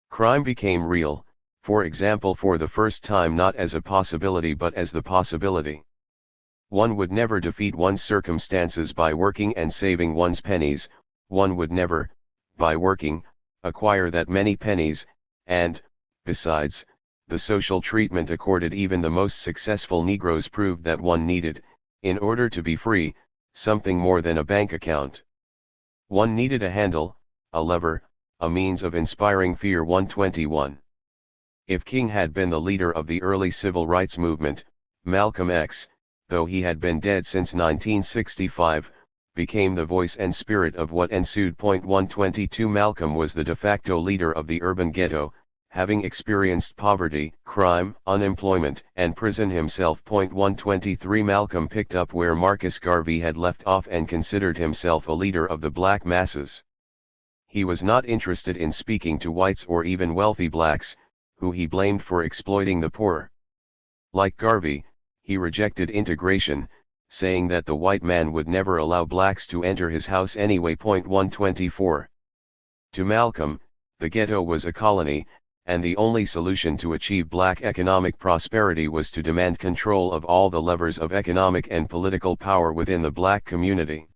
A: Crime became real, for example, for the first time not as a possibility but as the possibility. One would never defeat one's circumstances by working and saving one's pennies, one would never, by working, acquire that many pennies, and, besides, the social treatment accorded even the most successful Negroes proved that one needed, in order to be free, something more than a bank account. One needed a handle, a lever, a means of inspiring fear. 121. If King had been the leader of the early civil rights movement, Malcolm X, though he had been dead since 1965, became the voice and spirit of what ensued. 122 Malcolm was the de facto leader of the urban ghetto, having experienced poverty, crime, unemployment, and prison himself. 123 Malcolm picked up where Marcus Garvey had left off and considered himself a leader of the black masses. He was not interested in speaking to whites or even wealthy blacks, who he blamed for exploiting the poor. Like Garvey, he rejected integration, saying that the white man would never allow blacks to enter his house anyway. 124. To Malcolm, the ghetto was a colony, and the only solution to achieve black economic prosperity was to demand control of all the levers of economic and political power within the black community.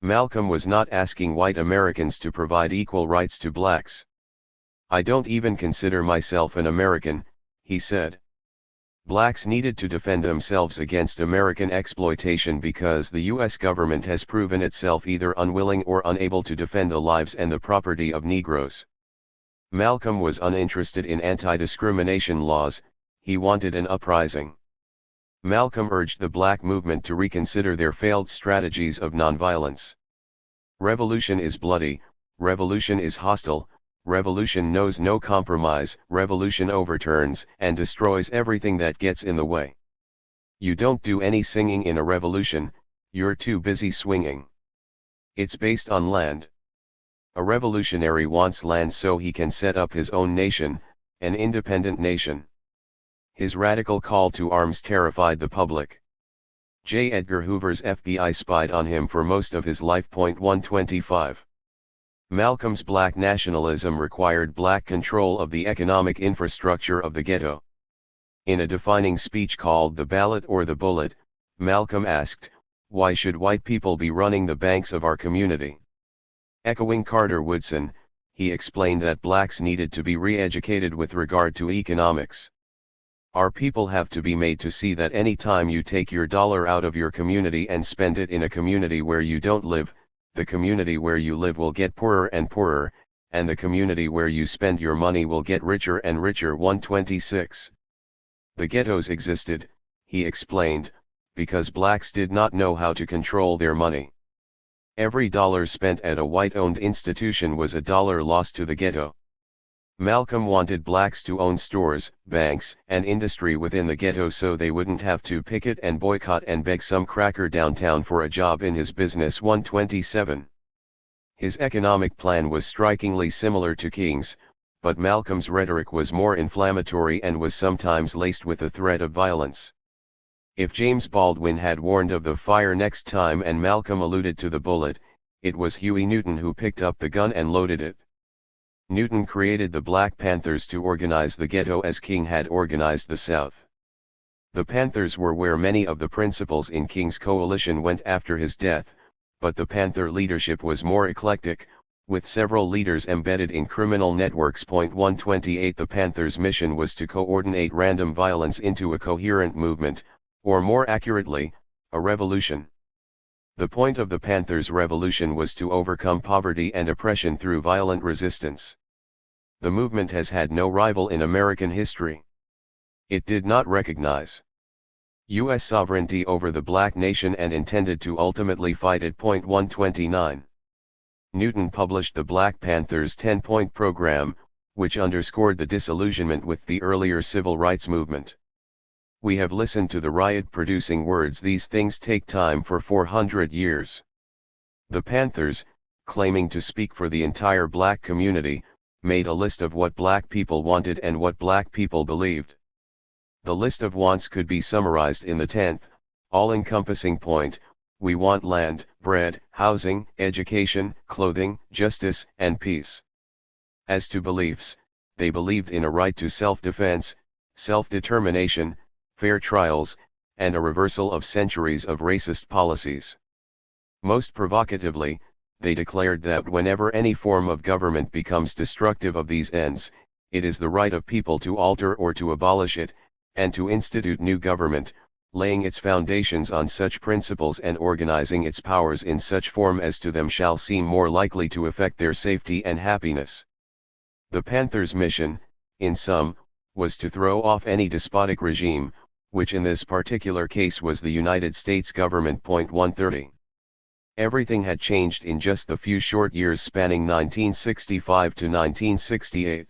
A: Malcolm was not asking white Americans to provide equal rights to blacks. "I don't even consider myself an American," he said. Blacks needed to defend themselves against American exploitation because the U.S. government has proven itself either unwilling or unable to defend the lives and the property of Negroes. Malcolm was uninterested in anti-discrimination laws, he wanted an uprising. Malcolm urged the black movement to reconsider their failed strategies of nonviolence. Revolution is bloody, revolution is hostile, revolution knows no compromise, revolution overturns and destroys everything that gets in the way. You don't do any singing in a revolution, you're too busy swinging. It's based on land. A revolutionary wants land so he can set up his own nation, an independent nation. His radical call to arms terrified the public. J. Edgar Hoover's FBI spied on him for most of his life. 125. Malcolm's black nationalism required black control of the economic infrastructure of the ghetto. In a defining speech called The Ballot or the Bullet, Malcolm asked, "Why should white people be running the banks of our community?" Echoing Carter Woodson, he explained that blacks needed to be re-educated with regard to economics. Our people have to be made to see that any time you take your dollar out of your community and spend it in a community where you don't live, the community where you live will get poorer and poorer, and the community where you spend your money will get richer and richer. 126. The ghettos existed, he explained, because blacks did not know how to control their money. Every dollar spent at a white-owned institution was a dollar lost to the ghetto. Malcolm wanted blacks to own stores, banks, and industry within the ghetto so they wouldn't have to picket and boycott and beg some cracker downtown for a job in his business. 127. His economic plan was strikingly similar to King's, but Malcolm's rhetoric was more inflammatory and was sometimes laced with the threat of violence. If James Baldwin had warned of the fire next time and Malcolm alluded to the bullet, it was Huey Newton who picked up the gun and loaded it. Newton created the Black Panthers to organize the ghetto as King had organized the South. The Panthers were where many of the principals in King's coalition went after his death, but the Panther leadership was more eclectic, with several leaders embedded in criminal networks. 128. The Panthers' mission was to coordinate random violence into a coherent movement, or more accurately, a revolution. The point of the Panthers' revolution was to overcome poverty and oppression through violent resistance. The movement has had no rival in American history. It did not recognize U.S. sovereignty over the black nation and intended to ultimately fight it. 129. Newton published the Black Panthers' 10-point program, which underscored the disillusionment with the earlier civil rights movement. We have listened to the riot-producing words, "These things take time," for 400 years. The Panthers, claiming to speak for the entire black community, made a list of what black people wanted and what black people believed. The list of wants could be summarized in the 10th, all-encompassing point: we want land, bread, housing, education, clothing, justice, and peace. As to beliefs, they believed in a right to self-defense, self-determination, fair trials, and a reversal of centuries of racist policies. Most provocatively, they declared that whenever any form of government becomes destructive of these ends, it is the right of people to alter or to abolish it, and to institute new government, laying its foundations on such principles and organizing its powers in such form as to them shall seem more likely to affect their safety and happiness. The Panthers' mission, in sum, was to throw off any despotic regime, which in this particular case was the United States government. 130. Everything had changed in just the few short years spanning 1965 to 1968.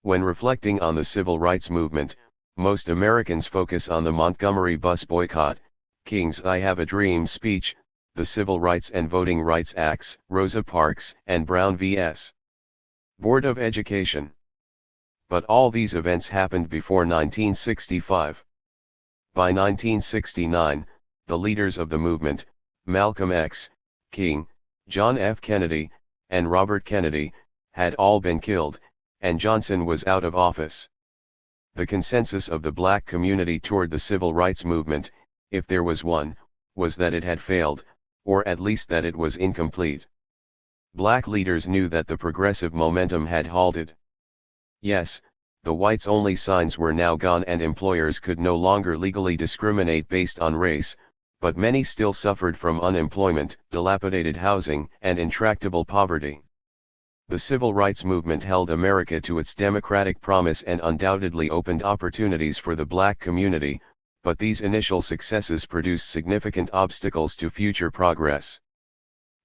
A: When reflecting on the civil rights movement, most Americans focus on the Montgomery bus boycott, King's "I Have a Dream" speech, the Civil Rights and Voting Rights Acts, Rosa Parks and Brown v.S. Board of Education. But all these events happened before 1965. By 1969, the leaders of the movement, Malcolm X, King, John F. Kennedy, and Robert Kennedy, had all been killed, and Johnson was out of office. The consensus of the black community toward the civil rights movement, if there was one, was that it had failed, or at least that it was incomplete. Black leaders knew that the progressive momentum had halted. Yes, The whites-only signs were now gone and employers could no longer legally discriminate based on race, but many still suffered from unemployment, dilapidated housing, and intractable poverty. The civil rights movement held America to its democratic promise and undoubtedly opened opportunities for the black community, but these initial successes produced significant obstacles to future progress.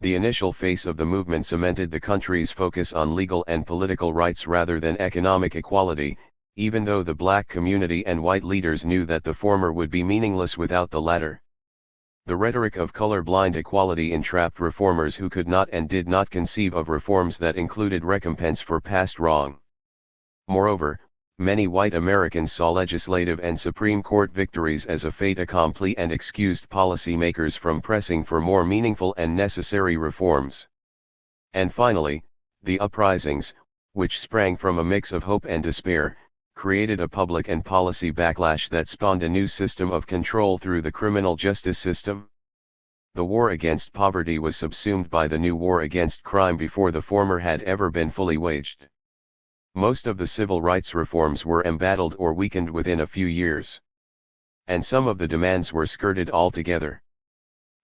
A: The initial phase of the movement cemented the country's focus on legal and political rights rather than economic equality, even though the black community and white leaders knew that the former would be meaningless without the latter. The rhetoric of color-blind equality entrapped reformers who could not and did not conceive of reforms that included recompense for past wrong. Moreover, many white Americans saw legislative and Supreme Court victories as a fait accompli and excused policymakers from pressing for more meaningful and necessary reforms. And finally, the uprisings, which sprang from a mix of hope and despair, created a public and policy backlash that spawned a new system of control through the criminal justice system. The war against poverty was subsumed by the new war against crime before the former had ever been fully waged. Most of the civil rights reforms were embattled or weakened within a few years. And some of the demands were skirted altogether.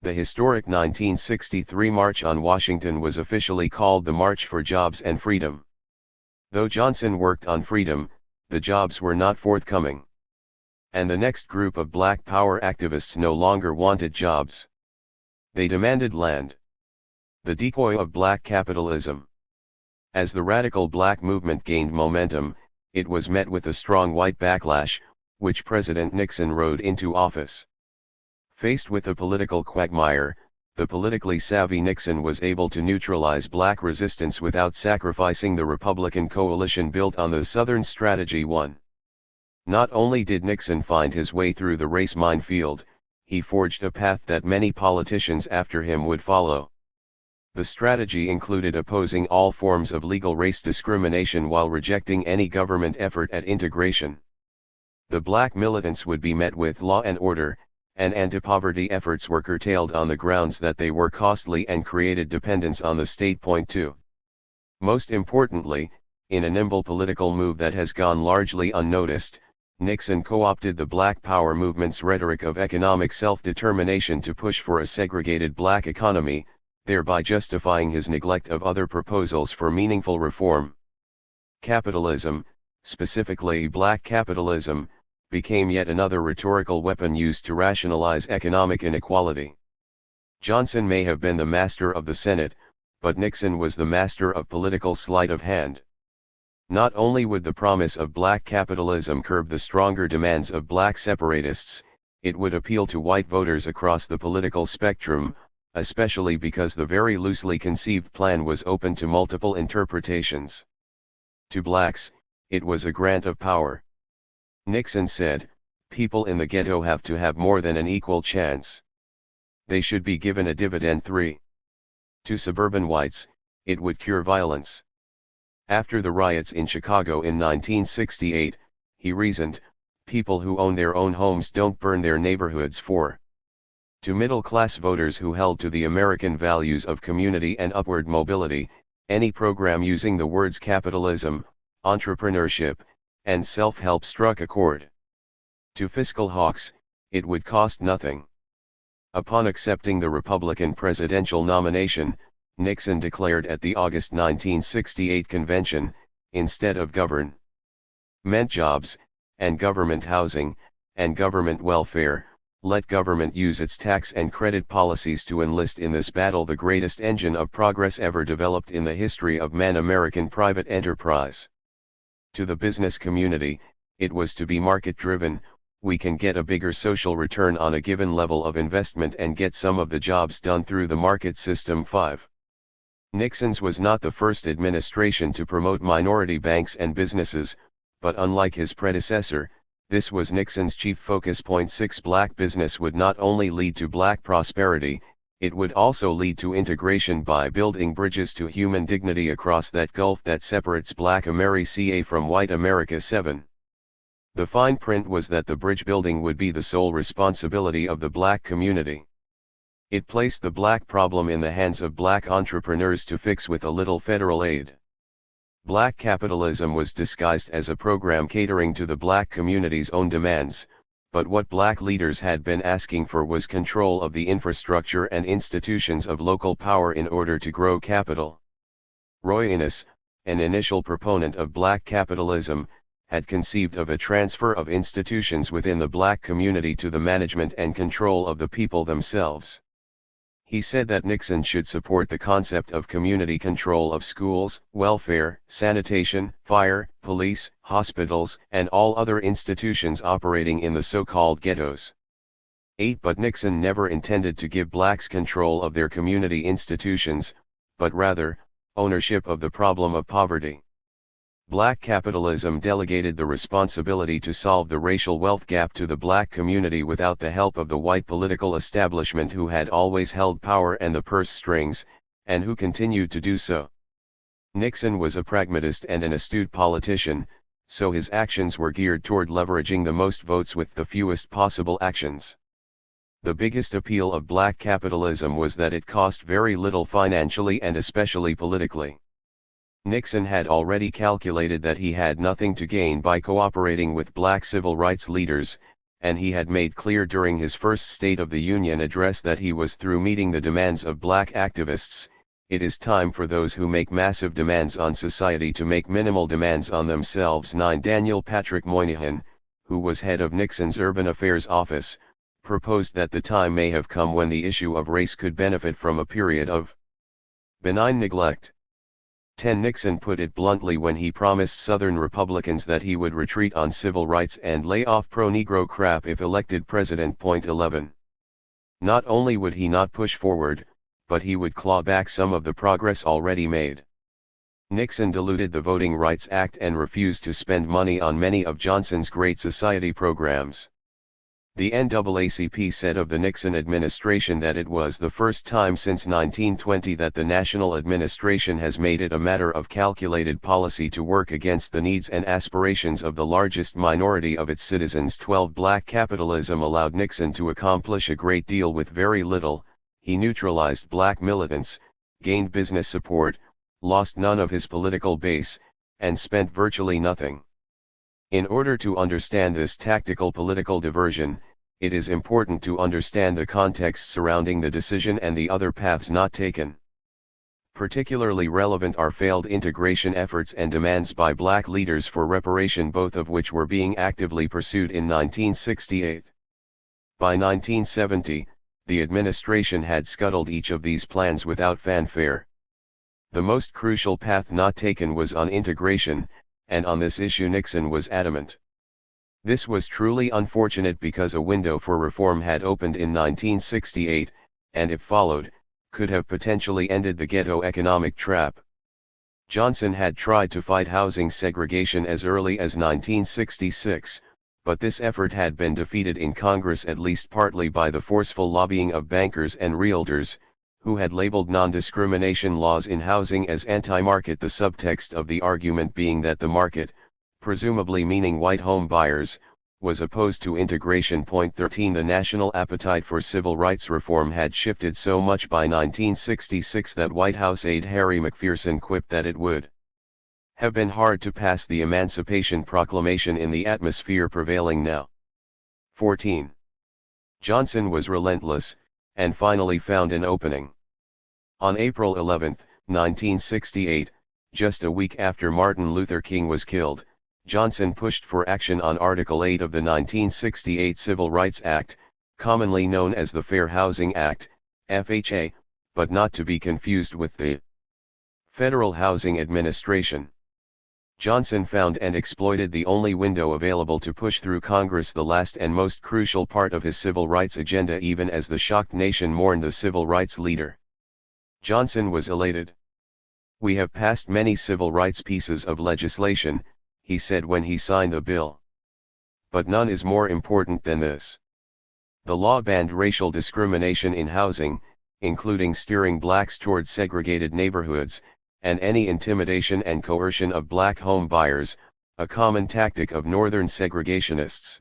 A: The historic 1963 March on Washington was officially called the March for Jobs and Freedom. Though Johnson worked on freedom, the jobs were not forthcoming. And the next group of black power activists no longer wanted jobs. They demanded land. The decoy of black capitalism. As the radical black movement gained momentum, it was met with a strong white backlash, which President Nixon rode into office. Faced with a political quagmire, the politically savvy Nixon was able to neutralize black resistance without sacrificing the Republican coalition built on the Southern Strategy 1. Not only did Nixon find his way through the race minefield, he forged a path that many politicians after him would follow. The strategy included opposing all forms of legal race discrimination while rejecting any government effort at integration. The black militants would be met with law and order, and anti-poverty efforts were curtailed on the grounds that they were costly and created dependence on the state. Point 2. Most importantly, in a nimble political move that has gone largely unnoticed, Nixon co-opted the Black Power movement's rhetoric of economic self-determination to push for a segregated black economy, thereby justifying his neglect of other proposals for meaningful reform. Capitalism, specifically black capitalism, became yet another rhetorical weapon used to rationalize economic inequality. Johnson may have been the master of the Senate, but Nixon was the master of political sleight of hand. Not only would the promise of black capitalism curb the stronger demands of black separatists, it would appeal to white voters across the political spectrum, especially because the very loosely conceived plan was open to multiple interpretations. To blacks, it was a grant of power. Nixon said, "People in the ghetto have to have more than an equal chance. They should be given a dividend 3. To suburban whites, it would cure violence." After the riots in Chicago in 1968, he reasoned, "People who own their own homes don't burn their neighborhoods 4. To middle-class voters who held to the American values of community and upward mobility, any program using the words capitalism, entrepreneurship, and self-help struck a chord. To fiscal hawks, it would cost nothing." Upon accepting the Republican presidential nomination, Nixon declared at the August 1968 convention, "Instead of govern meant jobs, and government housing, and government welfare, let government use its tax and credit policies to enlist in this battle the greatest engine of progress ever developed in the history of man, American private enterprise." To the business community, it was to be market-driven. "We can get a bigger social return on a given level of investment and get some of the jobs done through the market system." 5. Nixon's was not the first administration to promote minority banks and businesses, but unlike his predecessor, this was Nixon's chief focus. 6. Black business would not only lead to black prosperity, it would also lead to integration by building bridges to human dignity across that gulf that separates black America from white America. 7. The fine print was that the bridge building would be the sole responsibility of the black community. It placed the black problem in the hands of black entrepreneurs to fix with a little federal aid. Black capitalism was disguised as a program catering to the black community's own demands, but what black leaders had been asking for was control of the infrastructure and institutions of local power in order to grow capital. Roy Innis, an initial proponent of black capitalism, had conceived of a transfer of institutions within the black community to the management and control of the people themselves. He said that Nixon should support the concept of community control of schools, welfare, sanitation, fire, police, hospitals, and all other institutions operating in the so-called ghettos. 8. But Nixon never intended to give blacks control of their community institutions, but rather, ownership of the problem of poverty. Black capitalism delegated the responsibility to solve the racial wealth gap to the black community without the help of the white political establishment who had always held power and the purse strings, and who continued to do so. Nixon was a pragmatist and an astute politician, so his actions were geared toward leveraging the most votes with the fewest possible actions. The biggest appeal of black capitalism was that it cost very little financially and especially politically. Nixon had already calculated that he had nothing to gain by cooperating with black civil rights leaders, and he had made clear during his first State of the Union address that he was through meeting the demands of black activists. It is time for those who make massive demands on society to make minimal demands on themselves. 9. Daniel Patrick Moynihan, who was head of Nixon's Urban Affairs Office, proposed that the time may have come when the issue of race could benefit from a period of benign neglect. 10. Nixon put it bluntly when he promised Southern Republicans that he would retreat on civil rights and lay off pro-Negro crap if elected president. 11. Not only would he not push forward, but he would claw back some of the progress already made. Nixon diluted the Voting Rights Act and refused to spend money on many of Johnson's Great Society programs. The NAACP said of the Nixon administration that it was the first time since 1920 that the national administration has made it a matter of calculated policy to work against the needs and aspirations of the largest minority of its citizens. 12. Black capitalism allowed Nixon to accomplish a great deal with very little. He neutralized black militants, gained business support, lost none of his political base, and spent virtually nothing. In order to understand this tactical political diversion, it is important to understand the context surrounding the decision and the other paths not taken. Particularly relevant are failed integration efforts and demands by black leaders for reparation, both of which were being actively pursued in 1968. By 1970, the administration had scuttled each of these plans without fanfare. The most crucial path not taken was on integration, and on this issue Nixon was adamant. This was truly unfortunate because a window for reform had opened in 1968, and if followed, could have potentially ended the ghetto economic trap. Johnson had tried to fight housing segregation as early as 1966, but this effort had been defeated in Congress at least partly by the forceful lobbying of bankers and realtors, who had labeled non-discrimination laws in housing as anti-market, the subtext of the argument being that the market, presumably meaning white home buyers, was opposed to integration. 13. The national appetite for civil rights reform had shifted so much by 1966 that White House aide Harry McPherson quipped that it would have been hard to pass the Emancipation Proclamation in the atmosphere prevailing now. 14. Johnson was relentless, and finally found an opening. On April 11, 1968, just a week after Martin Luther King was killed, Johnson pushed for action on Article 8 of the 1968 Civil Rights Act, commonly known as the Fair Housing Act, FHA, but not to be confused with the Federal Housing Administration. Johnson found and exploited the only window available to push through Congress the last and most crucial part of his civil rights agenda, even as the shocked nation mourned the civil rights leader. Johnson was elated. "We have passed many civil rights pieces of legislation," he said when he signed the bill. "But none is more important than this. The law banned racial discrimination in housing, including steering blacks toward segregated neighborhoods, and any intimidation and coercion of black home buyers, a common tactic of Northern segregationists.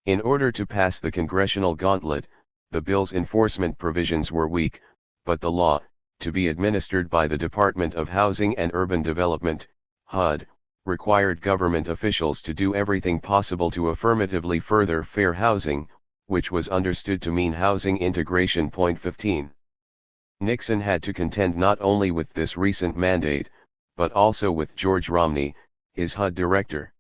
A: In order to pass the congressional gauntlet, the bill's enforcement provisions were weak, but the law, to be administered by the Department of Housing and Urban Development, HUD, required government officials to do everything possible to affirmatively further fair housing, which was understood to mean housing integration. 15. Nixon had to contend not only with this recent mandate, but also with George Romney, his HUD director.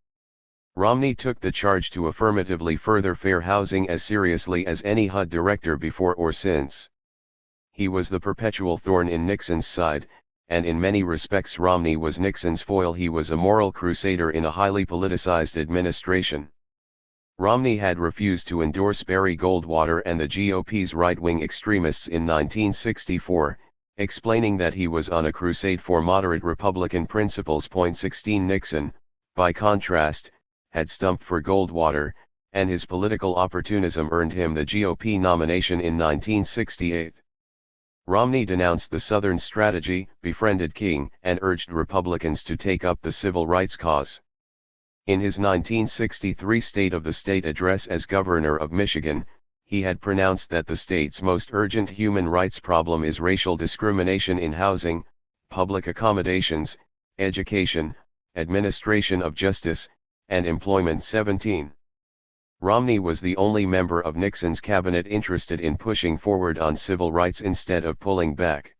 A: Romney took the charge to affirmatively further fair housing as seriously as any HUD director before or since. He was the perpetual thorn in Nixon's side, and in many respects Romney was Nixon's foil. He was a moral crusader in a highly politicized administration. Romney had refused to endorse Barry Goldwater and the GOP's right-wing extremists in 1964, explaining that he was on a crusade for moderate Republican principles. 16 Nixon, by contrast, had stumped for Goldwater, and his political opportunism earned him the GOP nomination in 1968. Romney denounced the Southern strategy, befriended King, and urged Republicans to take up the civil rights cause. In his 1963 State of the State address as governor of Michigan, he had pronounced that the state's most urgent human rights problem is racial discrimination in housing, public accommodations, education, administration of justice, and employment. 17. Romney was the only member of Nixon's cabinet interested in pushing forward on civil rights instead of pulling back.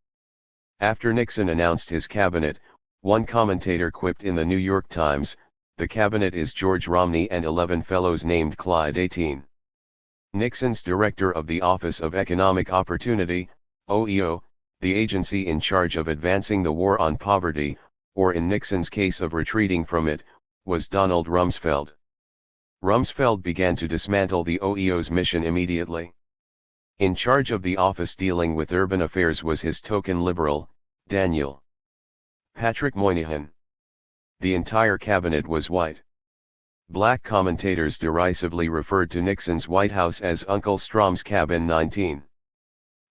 A: After Nixon announced his cabinet, one commentator quipped in the New York Times, "The cabinet is George Romney and 11 fellows named Clyde 18. Nixon's director of the Office of Economic Opportunity, OEO, the agency in charge of advancing the war on poverty, or in Nixon's case of retreating from it, was Donald Rumsfeld. Rumsfeld began to dismantle the OEO's mission immediately. In charge of the office dealing with urban affairs was his token liberal, Daniel Patrick Moynihan. The entire cabinet was white. Black commentators derisively referred to Nixon's White House as Uncle Strom's cabin 19.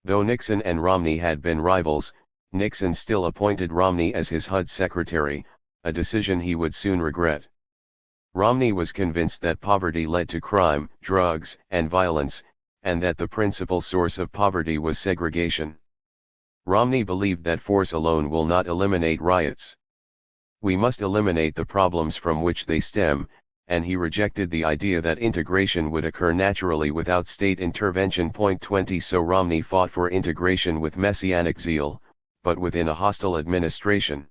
A: Though Nixon and Romney had been rivals, Nixon still appointed Romney as his HUD secretary, a decision he would soon regret. Romney was convinced that poverty led to crime, drugs, and violence, and that the principal source of poverty was segregation. Romney believed that force alone will not eliminate riots. We must eliminate the problems from which they stem, and he rejected the idea that integration would occur naturally without state intervention. 20 So Romney fought for integration with messianic zeal, but within a hostile administration.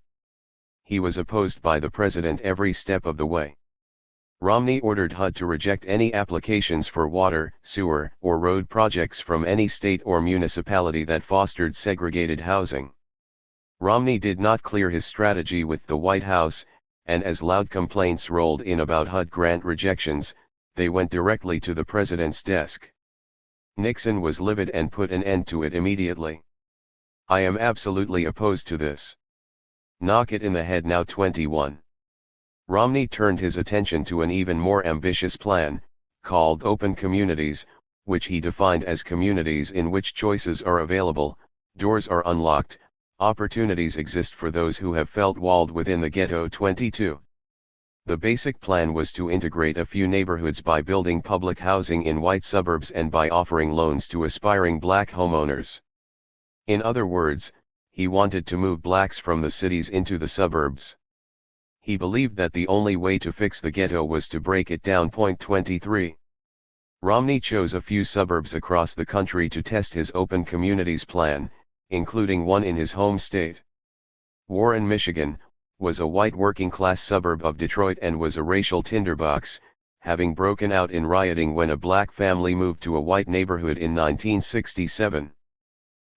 A: He was opposed by the president every step of the way. Romney ordered HUD to reject any applications for water, sewer, or road projects from any state or municipality that fostered segregated housing. Romney did not clear his strategy with the White House, and as loud complaints rolled in about HUD grant rejections, they went directly to the president's desk. Nixon was livid and put an end to it immediately. "I am absolutely opposed to this. Knock it in the head now." 21. Romney turned his attention to an even more ambitious plan, called Open Communities, which he defined as communities in which choices are available, doors are unlocked, opportunities exist for those who have felt walled within the ghetto. 22. The basic plan was to integrate a few neighborhoods by building public housing in white suburbs and by offering loans to aspiring black homeowners. In other words, he wanted to move blacks from the cities into the suburbs. He believed that the only way to fix the ghetto was to break it down. 23. Romney chose a few suburbs across the country to test his Open Communities plan, including one in his home state. Warren, Michigan, was a white working-class suburb of Detroit and was a racial tinderbox, having broken out in rioting when a black family moved to a white neighborhood in 1967.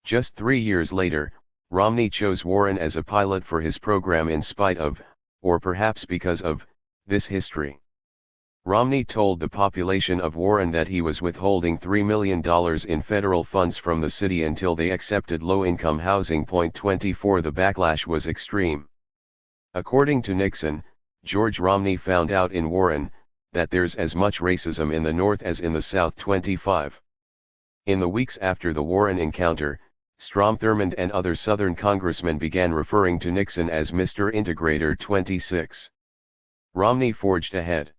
A: Just 3 years later, Romney chose Warren as a pilot for his program in spite of, or perhaps because of, this history. Romney told the population of Warren that he was withholding $3 million in federal funds from the city until they accepted low-income housing. 24 The backlash was extreme. According to Nixon, George Romney found out in Warren, that there's as much racism in the North as in the South. 25. In the weeks after the Warren encounter, Strom Thurmond and other Southern congressmen began referring to Nixon as Mr. Integrator. 26. Romney forged ahead.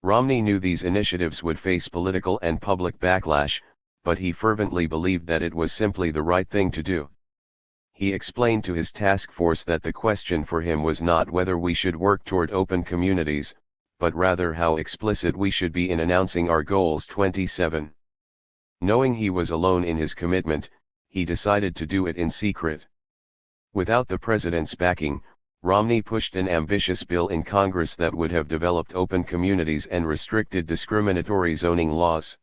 A: Romney knew these initiatives would face political and public backlash, but he fervently believed that it was simply the right thing to do. He explained to his task force that the question for him was not whether we should work toward open communities, but rather how explicit we should be in announcing our goals. 27. Knowing he was alone in his commitment, he decided to do it in secret. Without the president's backing, Romney pushed an ambitious bill in Congress that would have developed open communities and restricted discriminatory zoning laws.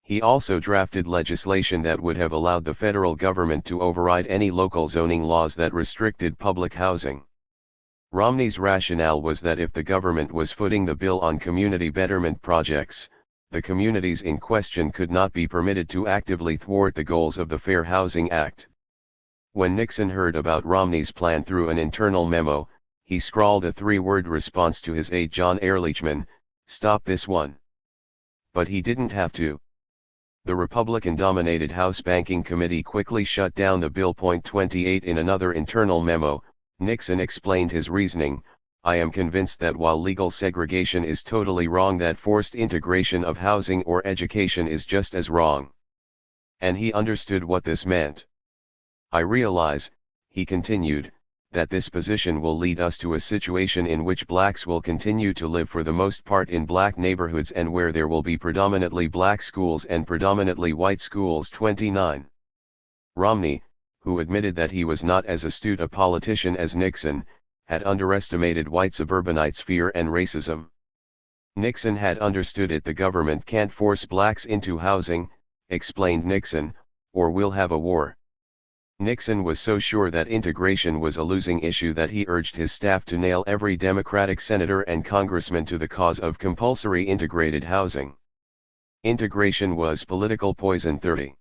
A: He also drafted legislation that would have allowed the federal government to override any local zoning laws that restricted public housing. Romney's rationale was that if the government was footing the bill on community betterment projects, the communities in question could not be permitted to actively thwart the goals of the Fair Housing Act. When Nixon heard about Romney's plan through an internal memo, he scrawled a 3-word response to his aide John Ehrlichman: "Stop this one." But he didn't have to. The Republican-dominated House Banking Committee quickly shut down the bill. 28. In another internal memo, Nixon explained his reasoning: "I am convinced that while legal segregation is totally wrong, that forced integration of housing or education is just as wrong." And he understood what this meant. "I realize," he continued, "that this position will lead us to a situation in which blacks will continue to live for the most part in black neighborhoods and where there will be predominantly black schools and predominantly white schools." 29. Romney, who admitted that he was not as astute a politician as Nixon, had underestimated white suburbanites' fear and racism. Nixon had understood it. "The government can't force blacks into housing," explained Nixon, "or we'll have a war." Nixon was so sure that integration was a losing issue that he urged his staff to nail every Democratic senator and congressman to the cause of compulsory integrated housing. Integration was political poison. 30.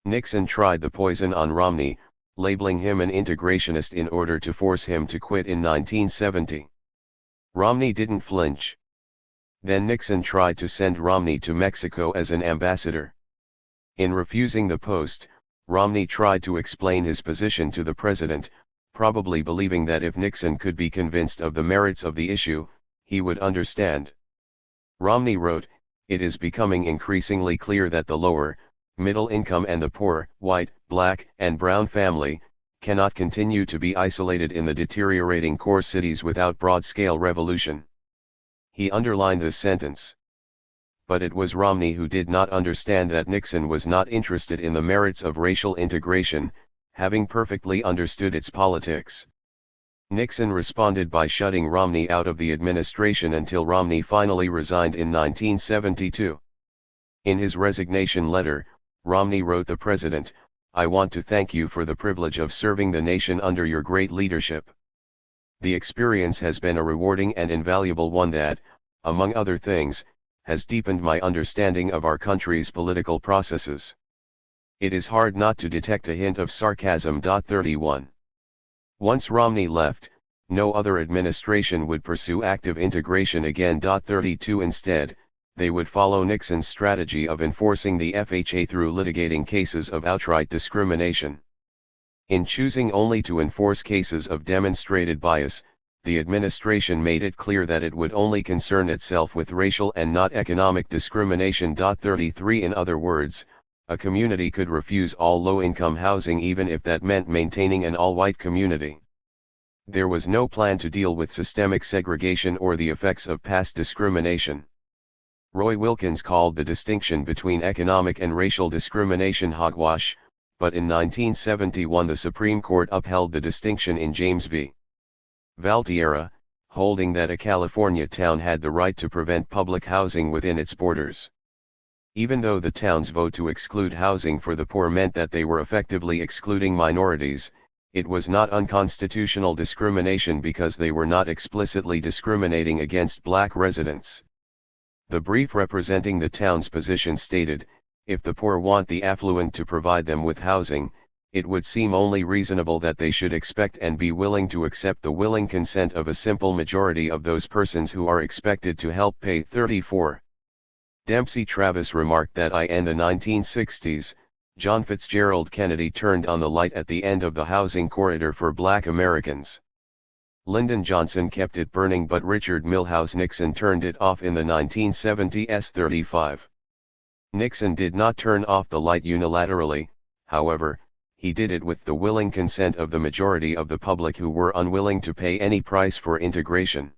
A: Nixon tried the poison on Romney, labeling him an integrationist in order to force him to quit in 1970. Romney didn't flinch. Then Nixon tried to send Romney to Mexico as an ambassador. In refusing the post, Romney tried to explain his position to the president, probably believing that if Nixon could be convinced of the merits of the issue, he would understand. Romney wrote, "It is becoming increasingly clear that the lower, middle income and the poor, white, black, and brown family, cannot continue to be isolated in the deteriorating core cities without broad-scale revolution." He underlined this sentence. But it was Romney who did not understand that Nixon was not interested in the merits of racial integration, having perfectly understood its politics. Nixon responded by shutting Romney out of the administration until Romney finally resigned in 1972. In his resignation letter, Romney wrote the president, "I want to thank you for the privilege of serving the nation under your great leadership. The experience has been a rewarding and invaluable one that, among other things, has deepened my understanding of our country's political processes." It is hard not to detect a hint of sarcasm. 31. Once Romney left, no other administration would pursue active integration again. 32. Instead, they would follow Nixon's strategy of enforcing the FHA through litigating cases of outright discrimination. In choosing only to enforce cases of demonstrated bias, the administration made it clear that it would only concern itself with racial and not economic discrimination. 33. In other words, a community could refuse all low-income housing even if that meant maintaining an all-white community. There was no plan to deal with systemic segregation or the effects of past discrimination. Roy Wilkins called the distinction between economic and racial discrimination hogwash, but in 1971 the Supreme Court upheld the distinction in James v. Valtierra, holding that a California town had the right to prevent public housing within its borders. Even though the town's vote to exclude housing for the poor meant that they were effectively excluding minorities, it was not unconstitutional discrimination because they were not explicitly discriminating against black residents. The brief representing the town's position stated, "If the poor want the affluent to provide them with housing, it would seem only reasonable that they should expect and be willing to accept the willing consent of a simple majority of those persons who are expected to help pay." 34. Dempsey Travis remarked that in the 1960s, John Fitzgerald Kennedy turned on the light at the end of the housing corridor for black Americans. Lyndon Johnson kept it burning, but Richard Milhous Nixon turned it off in the 1970s. 35. Nixon did not turn off the light unilaterally, however. he did it with the willing consent of the majority of the public who were unwilling to pay any price for integration.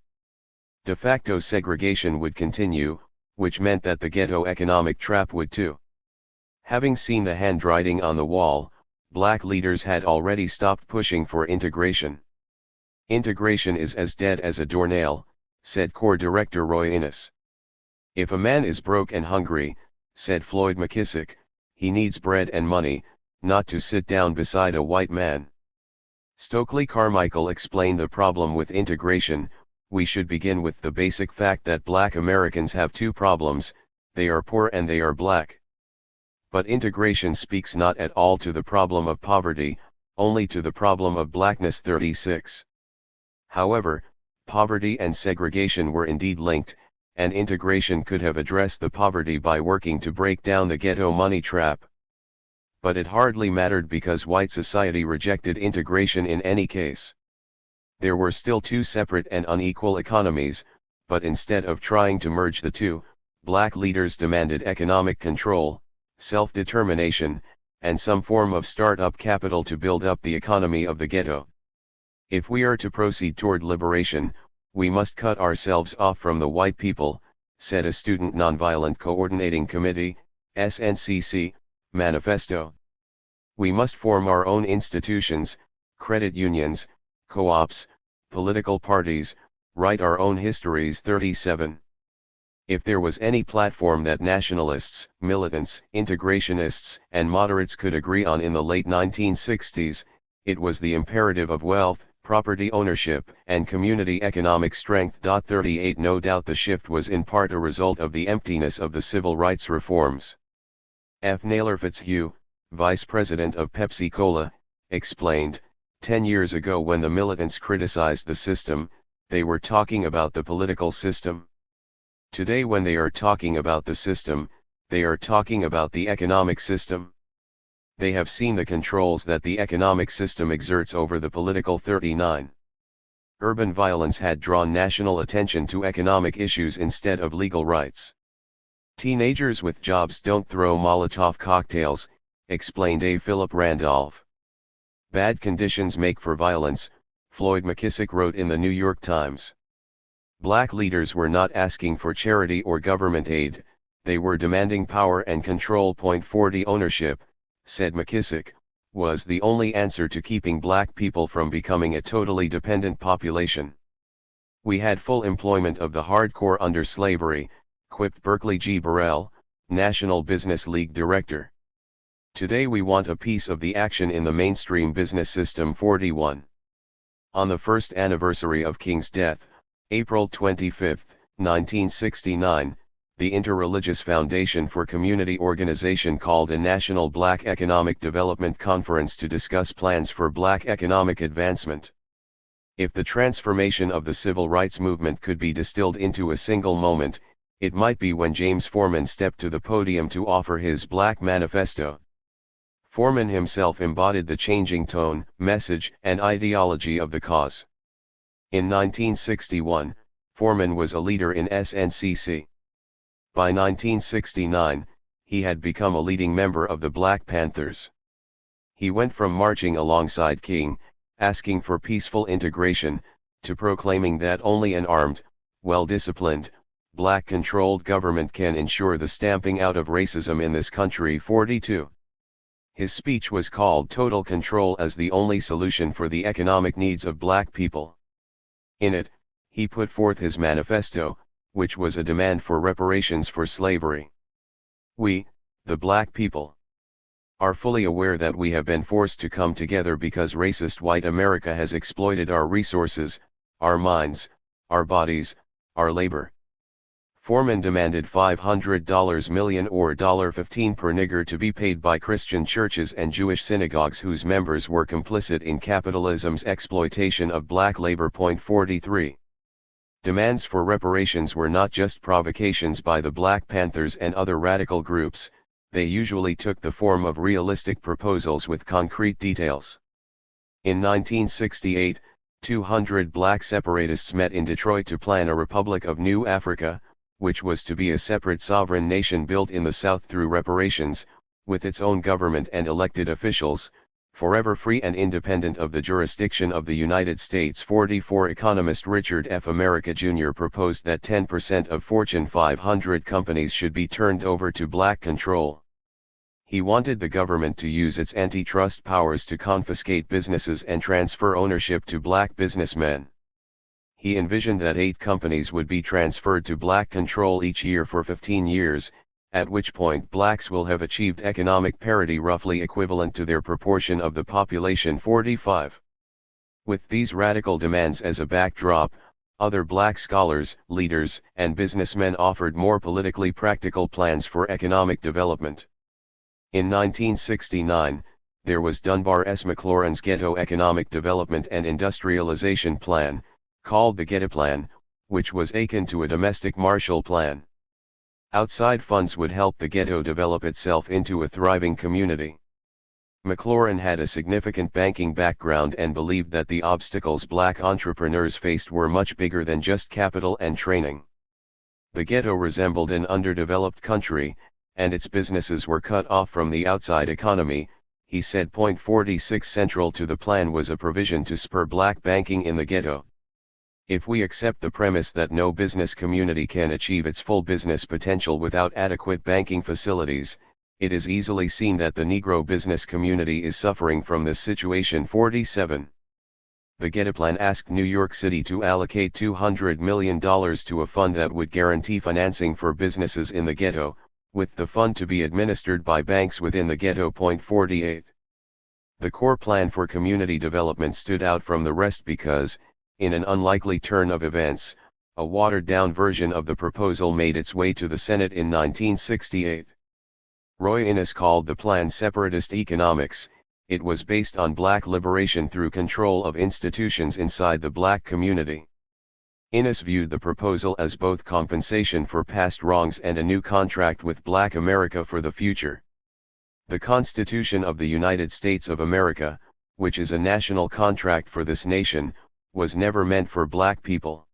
A: De facto segregation would continue, which meant that the ghetto economic trap would too. Having seen the handwriting on the wall, black leaders had already stopped pushing for integration. Integration is as dead as a doornail, said Corps Director Roy Innes. If a man is broke and hungry, said Floyd McKissick, he needs bread and money, not to sit down beside a white man. Stokely Carmichael explained the problem with integration. We should begin with the basic fact that black Americans have two problems, they are poor and they are black. But integration speaks not at all to the problem of poverty, only to the problem of blackness. 36. However, poverty and segregation were indeed linked, and integration could have addressed the poverty by working to break down the ghetto money trap. But it hardly mattered because white society rejected integration in any case. There were still two separate and unequal economies, but instead of trying to merge the two, black leaders demanded economic control, self-determination, and some form of start-up capital to build up the economy of the ghetto. If we are to proceed toward liberation, we must cut ourselves off from the white people, said a Student Nonviolent Coordinating Committee, SNCC, manifesto. We must form our own institutions, credit unions, co-ops, political parties, write our own histories. 37. If there was any platform that nationalists, militants, integrationists, and moderates could agree on in the late 1960s, it was the imperative of wealth, property ownership, and community economic strength. 38. No doubt the shift was in part a result of the emptiness of the civil rights reforms. F. Naylor Fitzhugh, vice president of Pepsi Cola, explained, 10 years ago when the militants criticized the system, they were talking about the political system. Today when they are talking about the system, they are talking about the economic system. They have seen the controls that the economic system exerts over the political. 39. Urban violence had drawn national attention to economic issues instead of legal rights. Teenagers with jobs don't throw Molotov cocktails, explained A. Philip Randolph. Bad conditions make for violence, Floyd McKissick wrote in the New York Times. Black leaders were not asking for charity or government aid, they were demanding power and control. 40. Ownership, said McKissick, was the only answer to keeping black people from becoming a totally dependent population. We had full employment of the hardcore under slavery, quipped Berkeley G. Burrell, National Business League director. Today we want a piece of the action in the mainstream business system. 41. On the first anniversary of King's death, April 25, 1969, the Interreligious Foundation for Community Organization called a National Black Economic Development Conference to discuss plans for black economic advancement. If the transformation of the civil rights movement could be distilled into a single moment, it might be when James Forman stepped to the podium to offer his Black Manifesto. Forman himself embodied the changing tone, message, and ideology of the cause. In 1961, Forman was a leader in SNCC. By 1969, he had become a leading member of the Black Panthers. He went from marching alongside King, asking for peaceful integration, to proclaiming that only an armed, well-disciplined, black-controlled government can ensure the stamping out of racism in this country. 42. His speech was called Total Control as the only solution for the economic needs of black people. In it, he put forth his manifesto, which was a demand for reparations for slavery. We, the black people, are fully aware that we have been forced to come together because racist white America has exploited our resources, our minds, our bodies, our labor. Forman demanded $500 million or $15 per nigger to be paid by Christian churches and Jewish synagogues whose members were complicit in capitalism's exploitation of black labor. 43. Demands for reparations were not just provocations by the Black Panthers and other radical groups, they usually took the form of realistic proposals with concrete details. In 1968, 200 black separatists met in Detroit to plan a Republic of New Africa, which was to be a separate sovereign nation built in the South through reparations, with its own government and elected officials, Forever free and independent of the jurisdiction of the United States. 44 Economist Richard F. America Jr. proposed that 10% of Fortune 500 companies should be turned over to black control. He wanted the government to use its antitrust powers to confiscate businesses and transfer ownership to black businessmen. He envisioned that 8 companies would be transferred to black control each year for 15 years, at which point blacks will have achieved economic parity roughly equivalent to their proportion of the population. 45. With these radical demands as a backdrop, other black scholars, leaders, and businessmen offered more politically practical plans for economic development. In 1969, there was Dunbar S. McLaurin's Ghetto Economic Development and Industrialization Plan, called the Ghetto Plan, which was akin to a domestic Marshall Plan. Outside funds would help the ghetto develop itself into a thriving community. McLaurin had a significant banking background and believed that the obstacles black entrepreneurs faced were much bigger than just capital and training. The ghetto resembled an underdeveloped country, and its businesses were cut off from the outside economy, he said. 46 Central to the plan was a provision to spur black banking in the ghetto. If we accept the premise that no business community can achieve its full business potential without adequate banking facilities, it is easily seen that the Negro business community is suffering from this situation. 47. The Ghetto Plan asked New York City to allocate $200 million to a fund that would guarantee financing for businesses in the ghetto, with the fund to be administered by banks within the ghetto. 48. The core plan for community development stood out from the rest because, in an unlikely turn of events, a watered-down version of the proposal made its way to the Senate in 1968. Roy Innis called the plan separatist economics. It was based on black liberation through control of institutions inside the black community. Innis viewed the proposal as both compensation for past wrongs and a new contract with black America for the future. The Constitution of the United States of America, which is a national contract for this nation, was never meant for black people.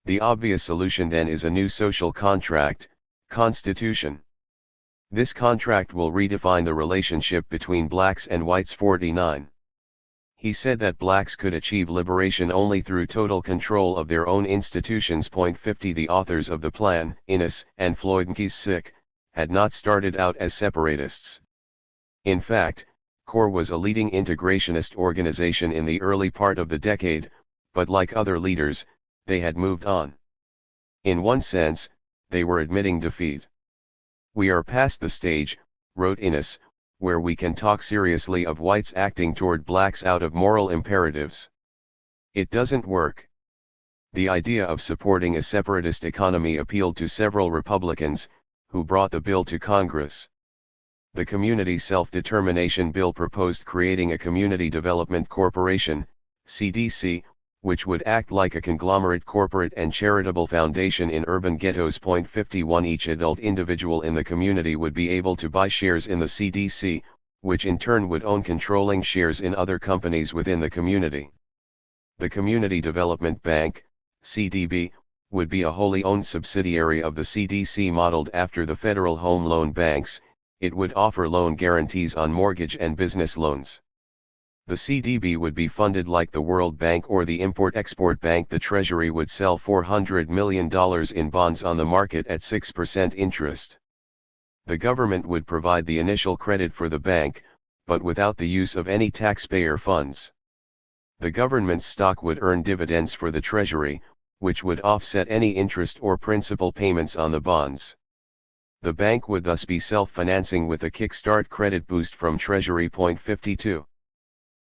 A: The obvious solution then is a new social contract, Constitution. This contract will redefine the relationship between blacks and whites. 49. He said that blacks could achieve liberation only through total control of their own institutions. 50 The authors of the plan, Innis and Floyd McKissick, had not started out as separatists. In fact, CORE was a leading integrationist organization in the early part of the decade, but like other leaders, they had moved on. In one sense, they were admitting defeat. "We are past the stage," wrote Innis, "where we can talk seriously of whites acting toward blacks out of moral imperatives. It doesn't work." The idea of supporting a separatist economy appealed to several Republicans, who brought the bill to Congress. The Community Self-Determination Bill proposed creating a Community Development Corporation, CDC, which would act like a conglomerate corporate and charitable foundation in urban ghettos. 51 Each adult individual in the community would be able to buy shares in the CDC, which in turn would own controlling shares in other companies within the community. The Community Development Bank, CDB, would be a wholly owned subsidiary of the CDC modeled after the Federal Home Loan Banks. It would offer loan guarantees on mortgage and business loans. The CDB would be funded like the World Bank or the Import-Export Bank. The Treasury would sell $400 million in bonds on the market at 6% interest. The government would provide the initial credit for the bank, but without the use of any taxpayer funds. The government's stock would earn dividends for the Treasury, which would offset any interest or principal payments on the bonds. The bank would thus be self-financing with a kickstart credit boost from Treasury. 52.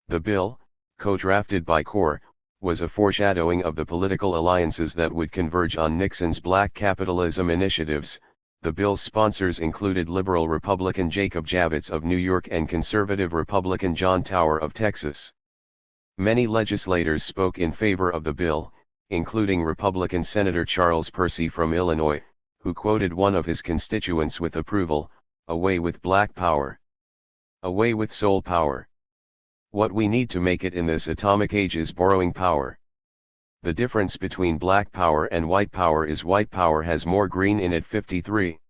A: The bill, co-drafted by CORE, was a foreshadowing of the political alliances that would converge on Nixon's black capitalism initiatives. The bill's sponsors included liberal Republican Jacob Javits of New York and conservative Republican John Tower of Texas. Many legislators spoke in favor of the bill, including Republican Senator Charles Percy from Illinois, who quoted one of his constituents with approval, "Away with black power. Away with soul power. What we need to make it in this atomic age is borrowing power. The difference between black power and white power is white power has more green in it." 53.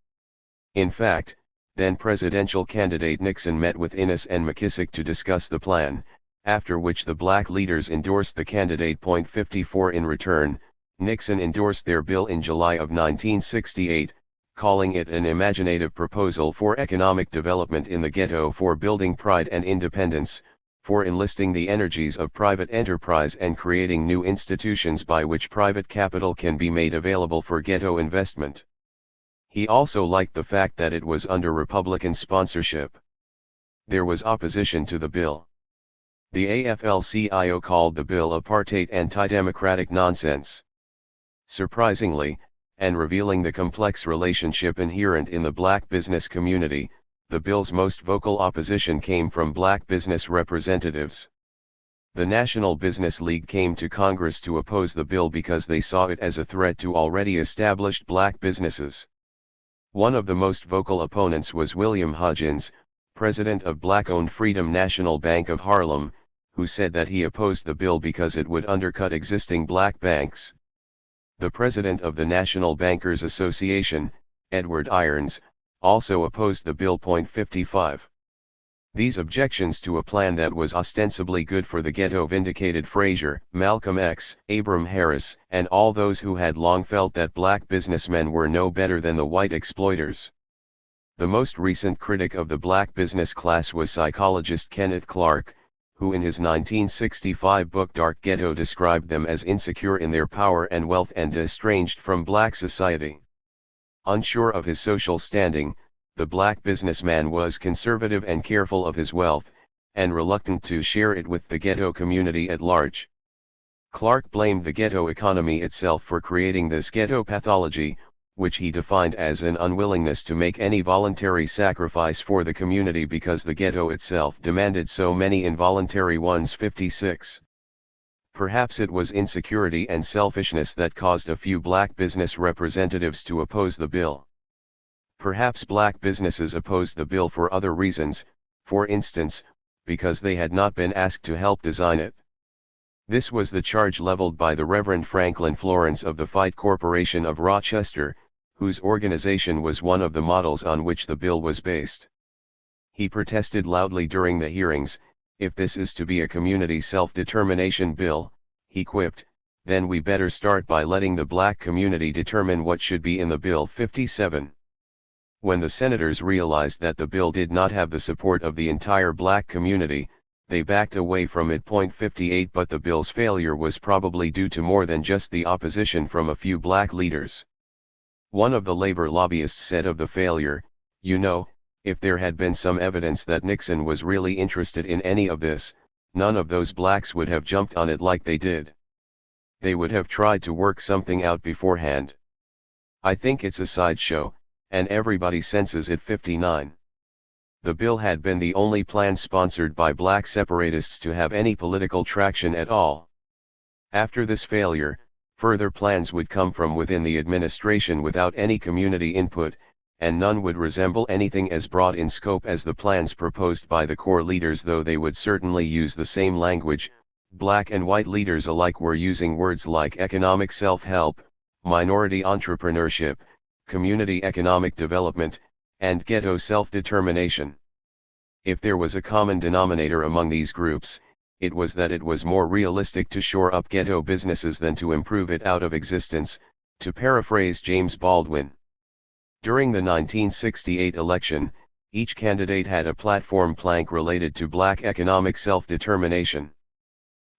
A: In fact, Then presidential candidate Nixon met with Innes and McKissick to discuss the plan, after which the black leaders endorsed the candidate. 54 In return, Nixon endorsed their bill in July of 1968, calling it an imaginative proposal for economic development in the ghetto, for building pride and independence, for enlisting the energies of private enterprise and creating new institutions by which private capital can be made available for ghetto investment. He also liked the fact that it was under Republican sponsorship. There was opposition to the bill. The AFL-CIO called the bill apartheid anti-democratic nonsense. Surprisingly, and revealing the complex relationship inherent in the black business community, the bill's most vocal opposition came from black business representatives. The National Business League came to Congress to oppose the bill because they saw it as a threat to already established black businesses. One of the most vocal opponents was William Hodgins, president of black-owned Freedom National Bank of Harlem, who said that he opposed the bill because it would undercut existing black banks. The president of the National Bankers Association, Edward Irons, also opposed the bill. 55. These objections to a plan that was ostensibly good for the ghetto vindicated Frazier, Malcolm X, Abram Harris, and all those who had long felt that black businessmen were no better than the white exploiters. The most recent critic of the black business class was psychologist Kenneth Clark, who in his 1965 book Dark Ghetto described them as insecure in their power and wealth and estranged from black society. Unsure of his social standing, the black businessman was conservative and careful of his wealth, and reluctant to share it with the ghetto community at large. Clark blamed the ghetto economy itself for creating this ghetto pathology, which he defined as an unwillingness to make any voluntary sacrifice for the community because the ghetto itself demanded so many involuntary ones. 56. Perhaps it was insecurity and selfishness that caused a few black business representatives to oppose the bill. Perhaps black businesses opposed the bill for other reasons, for instance, because they had not been asked to help design it. This was the charge leveled by the Reverend Franklin Florence of the Fight Corporation of Rochester, whose organization was one of the models on which the bill was based. He protested loudly during the hearings, "If this is to be a community self-determination bill," he quipped, "then we better start by letting the black community determine what should be in the bill." 57. When the senators realized that the bill did not have the support of the entire black community, they backed away from it. 58. But the bill's failure was probably due to more than just the opposition from a few black leaders. One of the labor lobbyists said of the failure, "You know, if there had been some evidence that Nixon was really interested in any of this, none of those blacks would have jumped on it like they did. They would have tried to work something out beforehand. I think it's a sideshow, and everybody senses it." 59. The bill had been the only plan sponsored by black separatists to have any political traction at all. After this failure, further plans would come from within the administration without any community input, and none would resemble anything as broad in scope as the plans proposed by the core leaders, though they would certainly use the same language. Black and white leaders alike were using words like economic self-help, minority entrepreneurship, community economic development, and ghetto self-determination. If there was a common denominator among these groups, it was that it was more realistic to shore up ghetto businesses than to improve it out of existence, to paraphrase James Baldwin. During the 1968 election, each candidate had a platform plank related to black economic self-determination.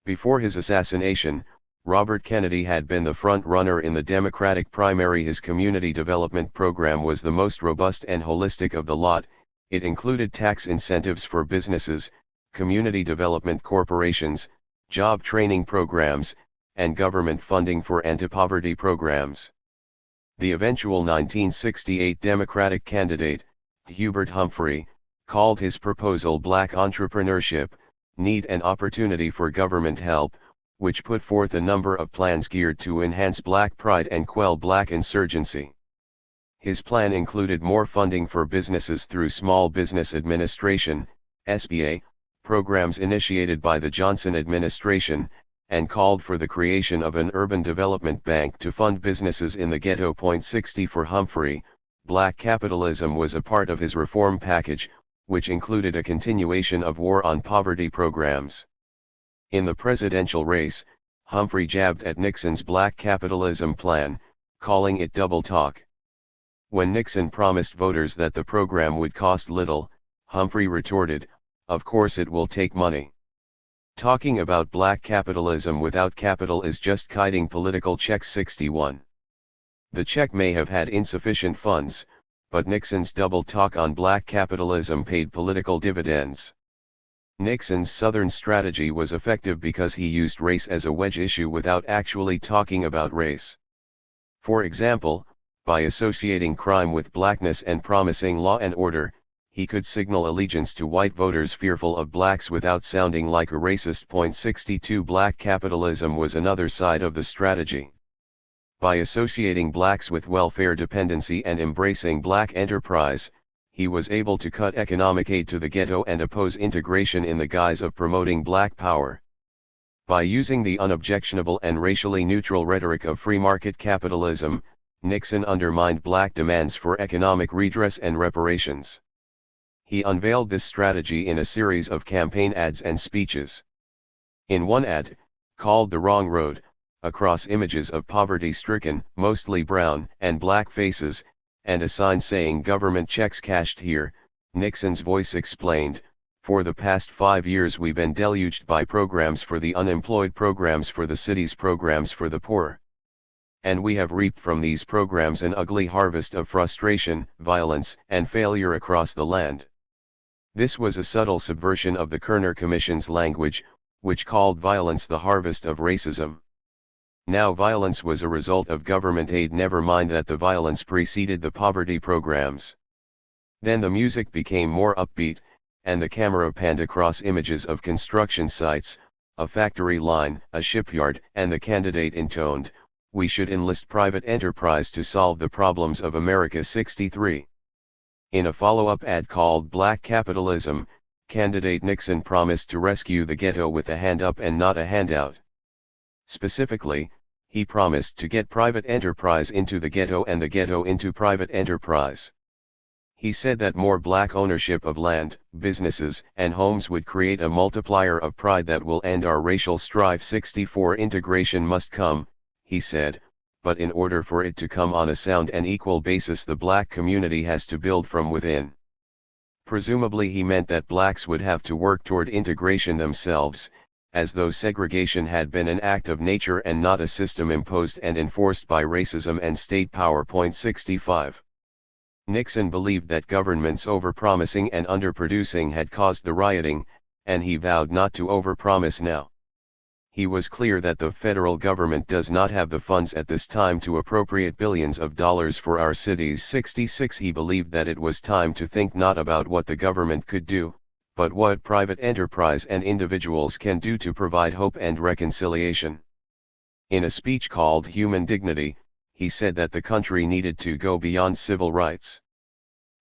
A: Before his assassination, Robert Kennedy had been the front-runner in the Democratic primary. His community development program was the most robust and holistic of the lot. It included tax incentives for businesses, community development corporations, job training programs, and government funding for anti-poverty programs. The eventual 1968 Democratic candidate, Hubert Humphrey, called his proposal Black Entrepreneurship, Need and Opportunity for Government Help, which put forth a number of plans geared to enhance black pride and quell black insurgency. His plan included more funding for businesses through Small Business Administration, SBA, programs initiated by the Johnson administration, and called for the creation of an urban development bank to fund businesses in the ghetto. 60 For Humphrey, black capitalism was a part of his reform package, which included a continuation of war on poverty programs. In the presidential race, Humphrey jabbed at Nixon's black capitalism plan, calling it double talk. When Nixon promised voters that the program would cost little, Humphrey retorted, "Of course it will take money. Talking about black capitalism without capital is just kiting political checks." 61. The check may have had insufficient funds, but Nixon's double talk on black capitalism paid political dividends. Nixon's Southern strategy was effective because he used race as a wedge issue without actually talking about race. For example, by associating crime with blackness and promising law and order, he could signal allegiance to white voters fearful of blacks without sounding like a racist. 62 Black capitalism was another side of the strategy. By associating blacks with welfare dependency and embracing black enterprise, he was able to cut economic aid to the ghetto and oppose integration in the guise of promoting black power. By using the unobjectionable and racially neutral rhetoric of free market capitalism, Nixon undermined black demands for economic redress and reparations. He unveiled this strategy in a series of campaign ads and speeches. In one ad, called The Wrong Road, across images of poverty-stricken, mostly brown and black faces, and a sign saying "Government checks cashed here," Nixon's voice explained, "For the past 5 years we've been deluged by programs for the unemployed, programs for the cities, programs for the poor. And we have reaped from these programs an ugly harvest of frustration, violence, and failure across the land." This was a subtle subversion of the Kerner Commission's language, which called violence the harvest of racism. Now violence was a result of government aid, never mind that the violence preceded the poverty programs. Then the music became more upbeat, and the camera panned across images of construction sites, a factory line, a shipyard, and the candidate intoned, "We should enlist private enterprise to solve the problems of America." 63. In a follow-up ad called Black Capitalism, candidate Nixon promised to rescue the ghetto with a hand up and not a handout. Specifically, he promised to get private enterprise into the ghetto and the ghetto into private enterprise. He said that more black ownership of land, businesses, and homes would create a multiplier of pride that will end our racial strife. 64. Integration must come, he said, but in order for it to come on a sound and equal basis, the black community has to build from within. Presumably he meant that blacks would have to work toward integration themselves, as though segregation had been an act of nature and not a system imposed and enforced by racism and state power. 65. Nixon believed that government's overpromising and underproducing had caused the rioting, and he vowed not to overpromise now. He was clear that the federal government does not have the funds at this time to appropriate billions of dollars for our cities. 66. He believed that it was time to think not about what the government could do, but what private enterprise and individuals can do to provide hope and reconciliation. In a speech called Human Dignity, he said that the country needed to go beyond civil rights.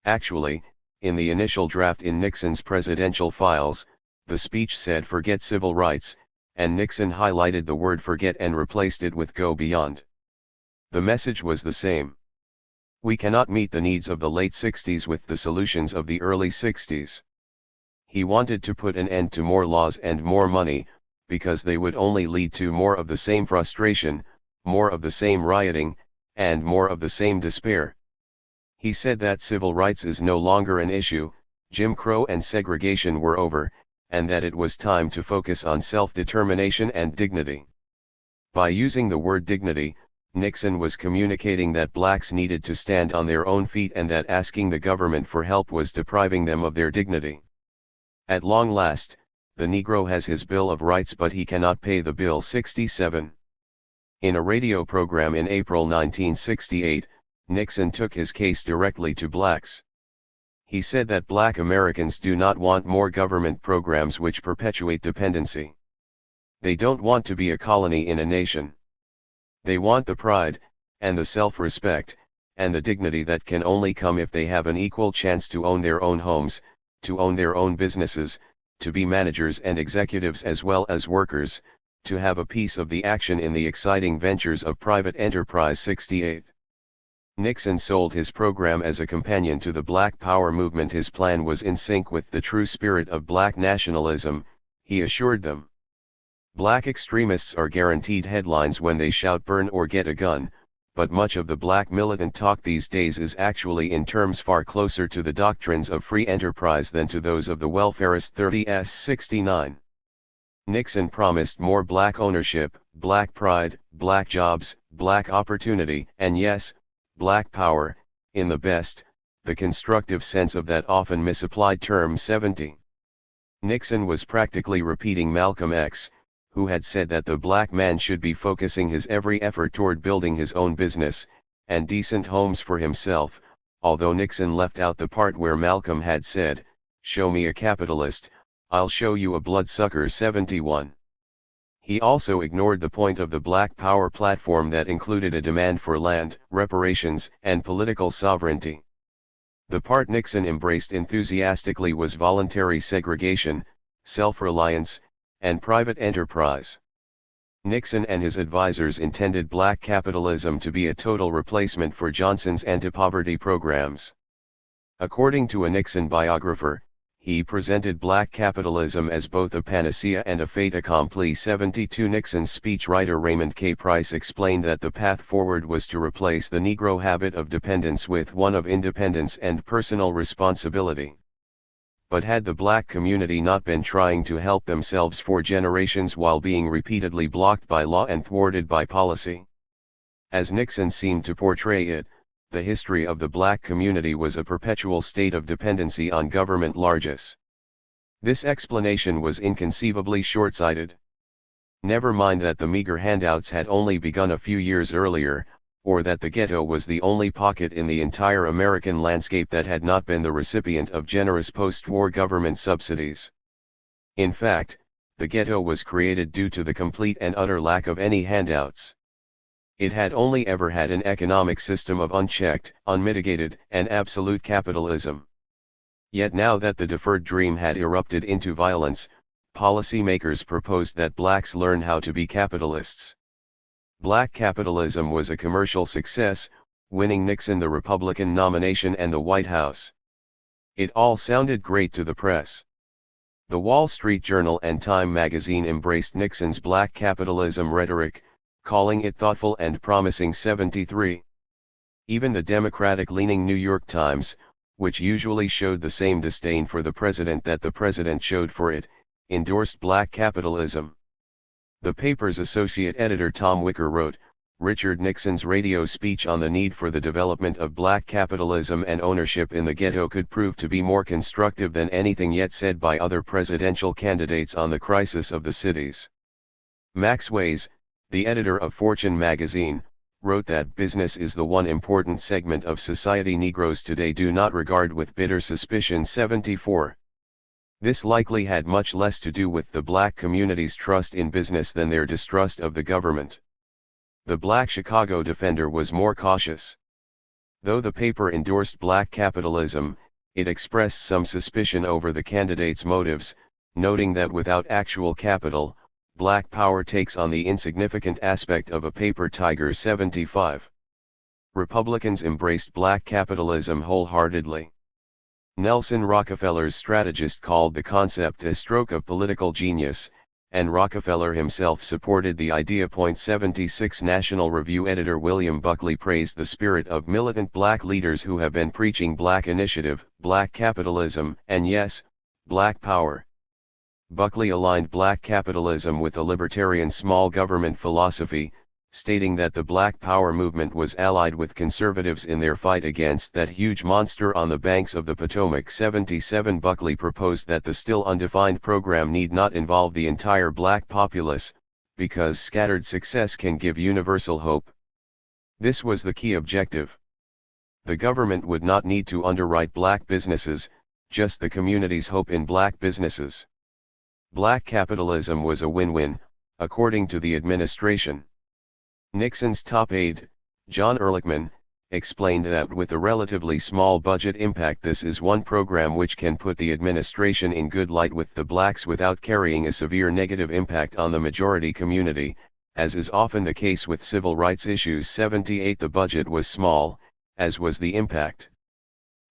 A: Actually, in the initial draft in Nixon's presidential files, the speech said "forget civil rights," and Nixon highlighted the word "forget" and replaced it with "go beyond." The message was the same. We cannot meet the needs of the late 60s with the solutions of the early 60s. He wanted to put an end to more laws and more money, because they would only lead to more of the same frustration, more of the same rioting, and more of the same despair. He said that civil rights is no longer an issue, Jim Crow and segregation were over, and that it was time to focus on self-determination and dignity. By using the word dignity, Nixon was communicating that blacks needed to stand on their own feet and that asking the government for help was depriving them of their dignity. At long last, the Negro has his Bill of Rights, but he cannot pay the bill. 67. In a radio program in April 1968, Nixon took his case directly to blacks. He said that black Americans do not want more government programs which perpetuate dependency. They don't want to be a colony in a nation. They want the pride, and the self-respect, and the dignity that can only come if they have an equal chance to own their own homes, to own their own businesses, to be managers and executives as well as workers, to have a piece of the action in the exciting ventures of private enterprise. 68. Nixon sold his program as a companion to the Black Power movement. His plan was in sync with the true spirit of black nationalism, he assured them. Black extremists are guaranteed headlines when they shout burn or get a gun, but much of the black militant talk these days is actually in terms far closer to the doctrines of free enterprise than to those of the welfarist 30s-69. Nixon promised more black ownership, black pride, black jobs, black opportunity, and yes, black power, in the best, the constructive sense of that often misapplied term 70. Nixon was practically repeating Malcolm X, who had said that the black man should be focusing his every effort toward building his own business, and decent homes for himself, although Nixon left out the part where Malcolm had said, "Show me a capitalist, I'll show you a bloodsucker." 71. He also ignored the point of the Black Power platform that included a demand for land, reparations, and political sovereignty. The part Nixon embraced enthusiastically was voluntary segregation, self-reliance, and private enterprise. Nixon and his advisors intended black capitalism to be a total replacement for Johnson's anti-poverty programs. According to a Nixon biographer, he presented black capitalism as both a panacea and a fait accompli. 72. Nixon's speechwriter Raymond K. Price explained that the path forward was to replace the Negro habit of dependence with one of independence and personal responsibility. But had the black community not been trying to help themselves for generations while being repeatedly blocked by law and thwarted by policy? As Nixon seemed to portray it, the history of the black community was a perpetual state of dependency on government largesse. This explanation was inconceivably short-sighted. Never mind that the meager handouts had only begun a few years earlier, or that the ghetto was the only pocket in the entire American landscape that had not been the recipient of generous post-war government subsidies. In fact, the ghetto was created due to the complete and utter lack of any handouts. It had only ever had an economic system of unchecked, unmitigated, and absolute capitalism. Yet now that the deferred dream had erupted into violence, policymakers proposed that blacks learn how to be capitalists. Black capitalism was a commercial success, winning Nixon the Republican nomination and the White House. It all sounded great to the press. The Wall Street Journal and Time magazine embraced Nixon's black capitalism rhetoric, calling it thoughtful and promising. 73. Even the Democratic-leaning New York Times, which usually showed the same disdain for the president that the president showed for it, endorsed black capitalism. The paper's associate editor Tom Wicker wrote, "Richard Nixon's radio speech on the need for the development of black capitalism and ownership in the ghetto could prove to be more constructive than anything yet said by other presidential candidates on the crisis of the cities." Max Weiss, the editor of Fortune magazine, wrote that business is the one important segment of society Negroes today do not regard with bitter suspicion. 74. This likely had much less to do with the black community's trust in business than their distrust of the government. The Black Chicago Defender was more cautious. Though the paper endorsed black capitalism, it expressed some suspicion over the candidate's motives, noting that without actual capital, black power takes on the insignificant aspect of a paper tiger. 75. Republicans embraced black capitalism wholeheartedly. Nelson Rockefeller's strategist called the concept a stroke of political genius, and Rockefeller himself supported the idea. 76. National Review editor William Buckley praised the spirit of militant black leaders who have been preaching black initiative, black capitalism, and yes, black power. Buckley aligned black capitalism with a libertarian small government philosophy, stating that the Black Power movement was allied with conservatives in their fight against that huge monster on the banks of the Potomac. 77. Buckley proposed that the still undefined program need not involve the entire black populace, because scattered success can give universal hope. This was the key objective. The government would not need to underwrite black businesses, just the community's hope in black businesses. Black capitalism was a win-win, according to the administration. Nixon's top aide, John Ehrlichman, explained that with a relatively small budget impact, this is one program which can put the administration in good light with the blacks without carrying a severe negative impact on the majority community, as is often the case with civil rights issues. 78. The budget was small, as was the impact.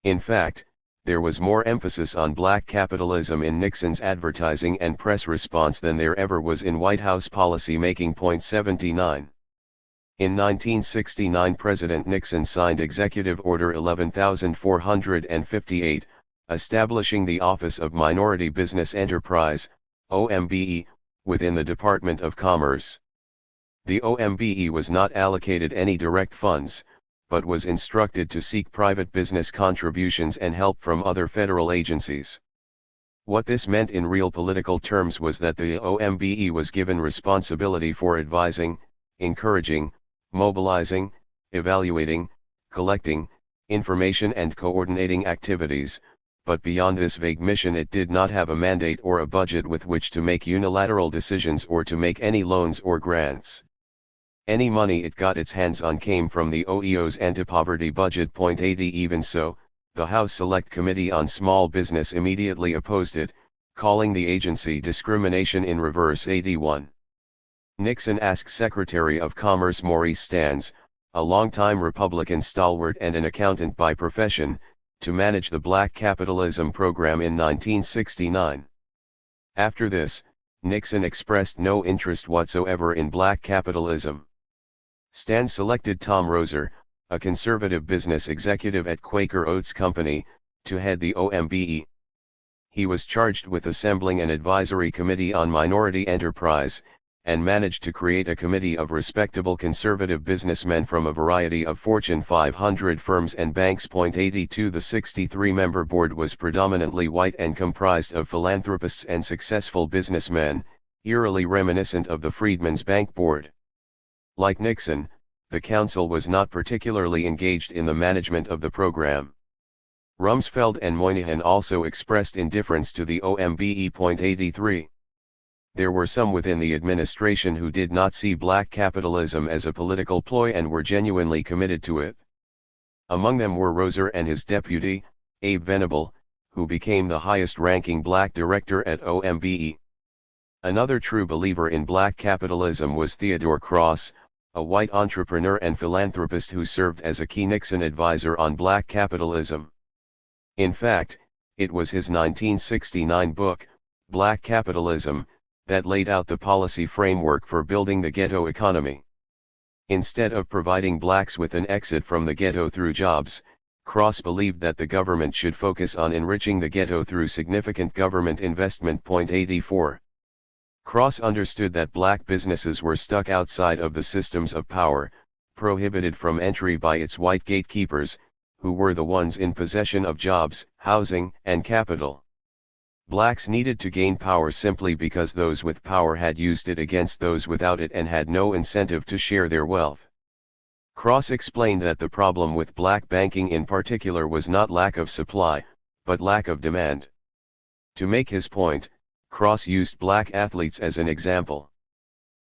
A: In fact, there was more emphasis on black capitalism in Nixon's advertising and press response than there ever was in White House policy making. 79. In 1969, President Nixon signed Executive Order 11458, establishing the Office of Minority Business Enterprise, OMBE, within the Department of Commerce. The OMBE was not allocated any direct funds, but was instructed to seek private business contributions and help from other federal agencies. What this meant in real political terms was that the OMBE was given responsibility for advising, encouraging, mobilizing, evaluating, collecting information and coordinating activities, but beyond this vague mission it did not have a mandate or a budget with which to make unilateral decisions or to make any loans or grants. Any money it got its hands on came from the OEO's anti-poverty budget. 80 Even so, the House Select Committee on Small Business immediately opposed it, calling the agency discrimination in reverse. 81. Nixon asked Secretary of Commerce Maurice Stans, a longtime Republican stalwart and an accountant by profession, to manage the black capitalism program in 1969. After this, Nixon expressed no interest whatsoever in black capitalism. Stans selected Tom Roser, a conservative business executive at Quaker Oats Company, to head the OMBE. He was charged with assembling an advisory committee on minority enterprise, and managed to create a committee of respectable conservative businessmen from a variety of Fortune 500 firms and banks. 82 The 63-member board was predominantly white and comprised of philanthropists and successful businessmen, eerily reminiscent of the Freedmen's Bank Board. Like Nixon, the council was not particularly engaged in the management of the program. Rumsfeld and Moynihan also expressed indifference to the OMBE. 83. There were some within the administration who did not see black capitalism as a political ploy and were genuinely committed to it. Among them were Roser and his deputy, Abe Venable, who became the highest-ranking black director at OMBE. Another true believer in black capitalism was Theodore Cross, a white entrepreneur and philanthropist who served as a key Nixon advisor on black capitalism. In fact, it was his 1969 book, Black Capitalism, that laid out the policy framework for building the ghetto economy. Instead of providing blacks with an exit from the ghetto through jobs, Cross believed that the government should focus on enriching the ghetto through significant government investment. 84. Cross understood that black businesses were stuck outside of the systems of power, prohibited from entry by its white gatekeepers, who were the ones in possession of jobs, housing, and capital. Blacks needed to gain power simply because those with power had used it against those without it and had no incentive to share their wealth. Cross explained that the problem with black banking in particular was not lack of supply, but lack of demand. To make his point, Cross used black athletes as an example.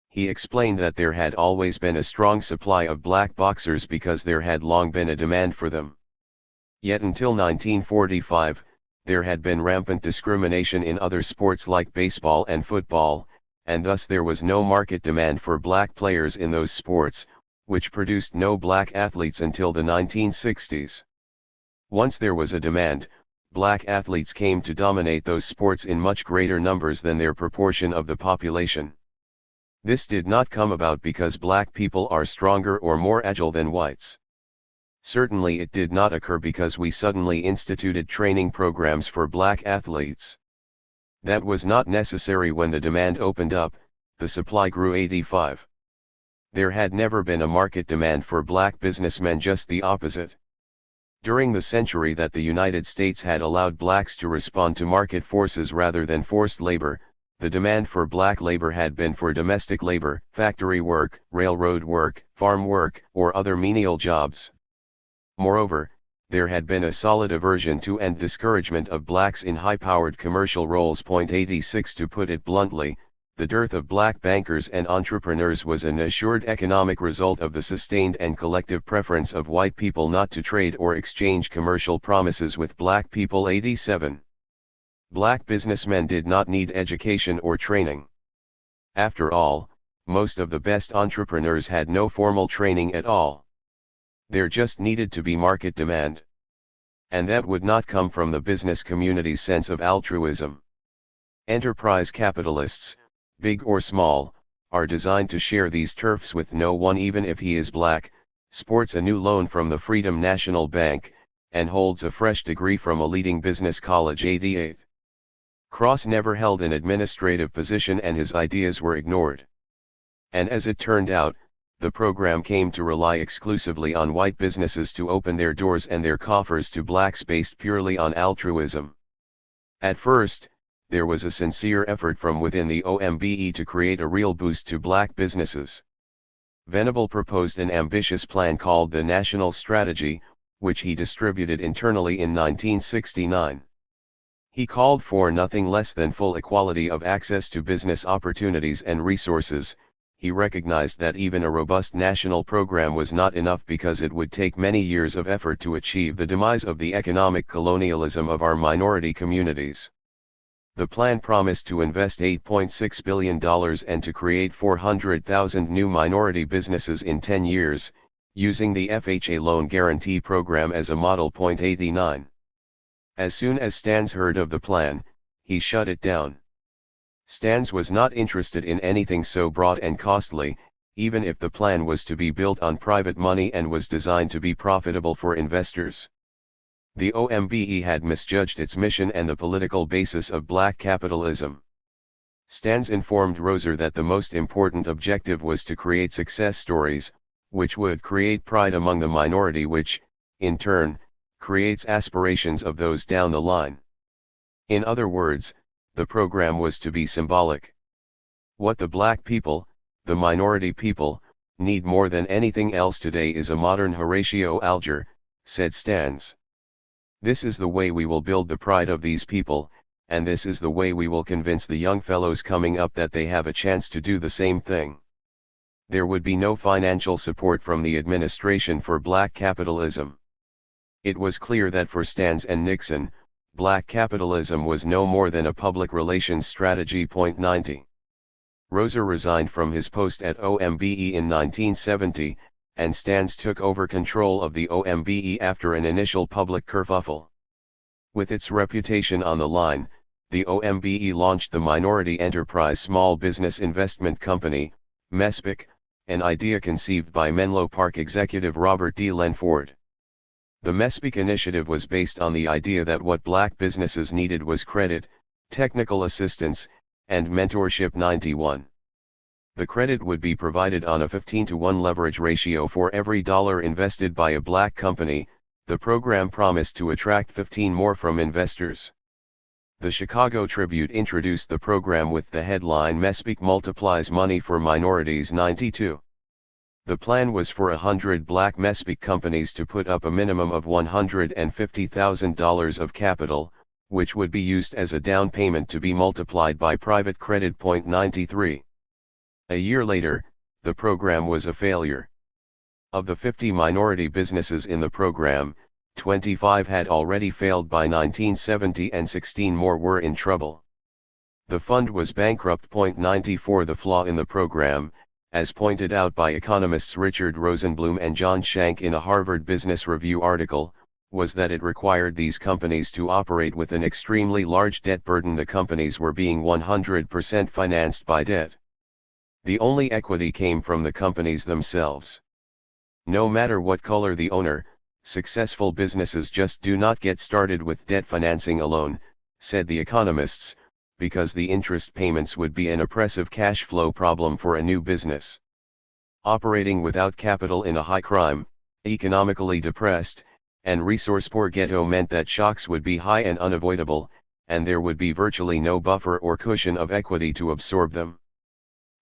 A: He explained that there had always been a strong supply of black boxers because there had long been a demand for them. Yet until 1945, there had been rampant discrimination in other sports like baseball and football, and thus there was no market demand for black players in those sports, which produced no black athletes until the 1960s. Once there was a demand, black athletes came to dominate those sports in much greater numbers than their proportion of the population. This did not come about because black people are stronger or more agile than whites. Certainly it did not occur because we suddenly instituted training programs for black athletes. That was not necessary when the demand opened up, the supply grew. 85. There had never been a market demand for black businessmen, just the opposite. During the century that the United States had allowed blacks to respond to market forces rather than forced labor, the demand for black labor had been for domestic labor, factory work, railroad work, farm work, or other menial jobs. Moreover, there had been a solid aversion to and discouragement of blacks in high-powered commercial roles. 86 To put it bluntly, the dearth of black bankers and entrepreneurs was an assured economic result of the sustained and collective preference of white people not to trade or exchange commercial promises with black people. 87. Black businessmen did not need education or training. After all, most of the best entrepreneurs had no formal training at all. There just needed to be market demand. And that would not come from the business community's sense of altruism. Enterprise capitalists, big or small, are designed to share these turfs with no one even if he is black, sports a new loan from the Freedom National Bank, and holds a fresh degree from a leading business college. 88. Cross never held an administrative position and his ideas were ignored. And as it turned out, the program came to rely exclusively on white businesses to open their doors and their coffers to blacks based purely on altruism. At first, there was a sincere effort from within the OMBE to create a real boost to black businesses. Venable proposed an ambitious plan called the National Strategy, which he distributed internally in 1969. He called for nothing less than full equality of access to business opportunities and resources. He recognized that even a robust national program was not enough because it would take many years of effort to achieve the demise of the economic colonialism of our minority communities. The plan promised to invest $8.6 billion and to create 400,000 new minority businesses in 10 years, using the FHA loan guarantee program as a model. 89. As soon as Stans heard of the plan, he shut it down. Stans was not interested in anything so broad and costly, even if the plan was to be built on private money and was designed to be profitable for investors. The OMBE had misjudged its mission and the political basis of black capitalism. Stans informed Roser that the most important objective was to create success stories, which would create pride among the minority, which, in turn, creates aspirations of those down the line. In other words, the program was to be symbolic. What the black people, the minority people, need more than anything else today is a modern Horatio Alger, said Stans. This is the way we will build the pride of these people, and this is the way we will convince the young fellows coming up that they have a chance to do the same thing. There would be no financial support from the administration for black capitalism. It was clear that for Stans and Nixon, black capitalism was no more than a public relations strategy. 90. Roser resigned from his post at OMBE in 1970, and Stans took over control of the OMBE after an initial public kerfuffle. With its reputation on the line, the OMBE launched the Minority Enterprise Small Business Investment Company, MESPIC, an idea conceived by Menlo Park executive Robert D. Lenford. The MESPIC initiative was based on the idea that what black businesses needed was credit, technical assistance, and mentorship. 91. The credit would be provided on a 15-to-1 leverage ratio for every dollar invested by a black company. The program promised to attract 15 more from investors. The Chicago Tribune introduced the program with the headline MESPIC multiplies money for minorities. 92. The plan was for 100 black MESPIC companies to put up a minimum of $150,000 of capital, which would be used as a down payment to be multiplied by private credit. 93. A year later, the program was a failure. Of the 50 minority businesses in the program, 25 had already failed by 1970 and 16 more were in trouble. The fund was bankrupt. 94. The flaw in the program, as pointed out by economists Richard Rosenblum and John Shank in a Harvard Business Review article, was that it required these companies to operate with an extremely large debt burden. The companies were being 100% financed by debt. The only equity came from the companies themselves. No matter what color the owner, successful businesses just do not get started with debt financing alone, said the economists, because the interest payments would be an oppressive cash flow problem for a new business. Operating without capital in a high-crime, economically depressed, and resource-poor ghetto meant that shocks would be high and unavoidable, and there would be virtually no buffer or cushion of equity to absorb them.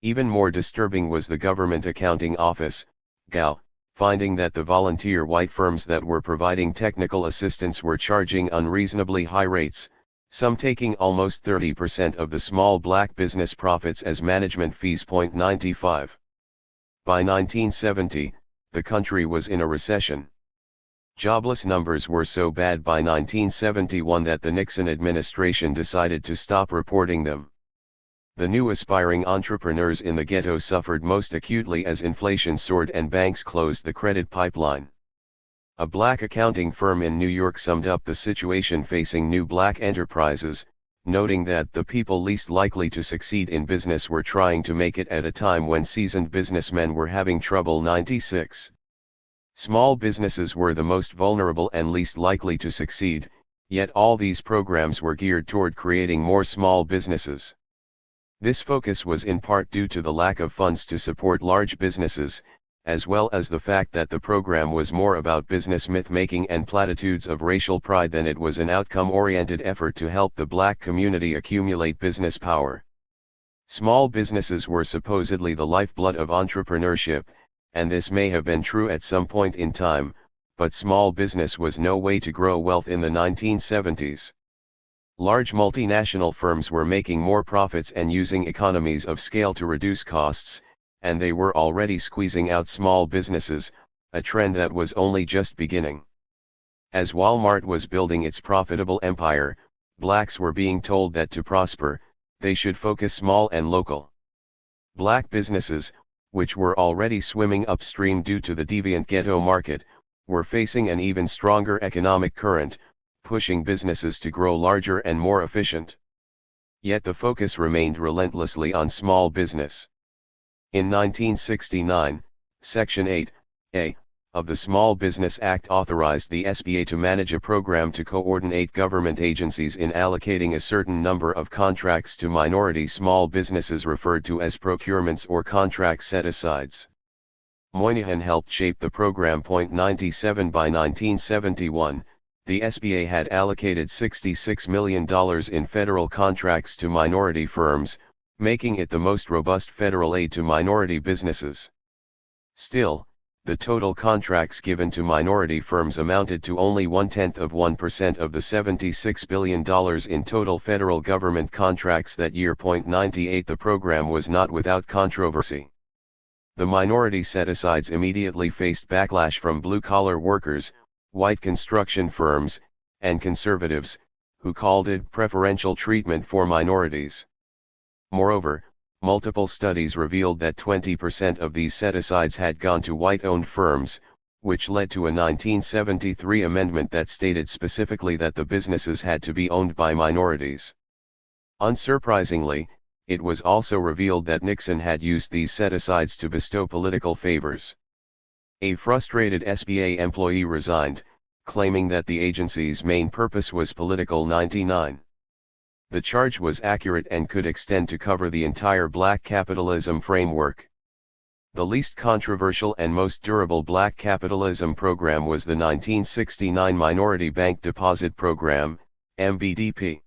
A: Even more disturbing was the Government Accounting Office, GAO, finding that the volunteer white firms that were providing technical assistance were charging unreasonably high rates, some taking almost 30% of the small black business profits as management fees. 95. By 1970, the country was in a recession. Jobless numbers were so bad by 1971 that the Nixon administration decided to stop reporting them. The new aspiring entrepreneurs in the ghetto suffered most acutely as inflation soared and banks closed the credit pipeline. A black accounting firm in New York summed up the situation facing new black enterprises, noting that the people least likely to succeed in business were trying to make it at a time when seasoned businessmen were having trouble. 96. Small businesses were the most vulnerable and least likely to succeed, yet all these programs were geared toward creating more small businesses. This focus was in part due to the lack of funds to support large businesses, as well as the fact that the program was more about business myth-making and platitudes of racial pride than it was an outcome-oriented effort to help the black community accumulate business power. Small businesses were supposedly the lifeblood of entrepreneurship, and this may have been true at some point in time, but small business was no way to grow wealth in the 1970s. Large multinational firms were making more profits and using economies of scale to reduce costs, and they were already squeezing out small businesses, a trend that was only just beginning. As Walmart was building its profitable empire, blacks were being told that to prosper, they should focus small and local. Black businesses, which were already swimming upstream due to the deviant ghetto market, were facing an even stronger economic current, pushing businesses to grow larger and more efficient. Yet the focus remained relentlessly on small business. In 1969, Section 8A of the Small Business Act authorized the SBA to manage a program to coordinate government agencies in allocating a certain number of contracts to minority small businesses referred to as procurements or contract set-asides. Moynihan helped shape the program. 97 By 1971, the SBA had allocated $66 million in federal contracts to minority firms, making it the most robust federal aid to minority businesses. Still, the total contracts given to minority firms amounted to only 0.1% of the $76 billion in total federal government contracts that year. 98 The program was not without controversy. The minority set-asides immediately faced backlash from blue-collar workers, white construction firms, and conservatives, who called it preferential treatment for minorities. Moreover, multiple studies revealed that 20% of these set-asides had gone to white-owned firms, which led to a 1973 amendment that stated specifically that the businesses had to be owned by minorities. Unsurprisingly, it was also revealed that Nixon had used these set-asides to bestow political favors. A frustrated SBA employee resigned, claiming that the agency's main purpose was political. 99. The charge was accurate and could extend to cover the entire black capitalism framework. The least controversial and most durable black capitalism program was the 1969 Minority Bank Deposit Program, MBDP.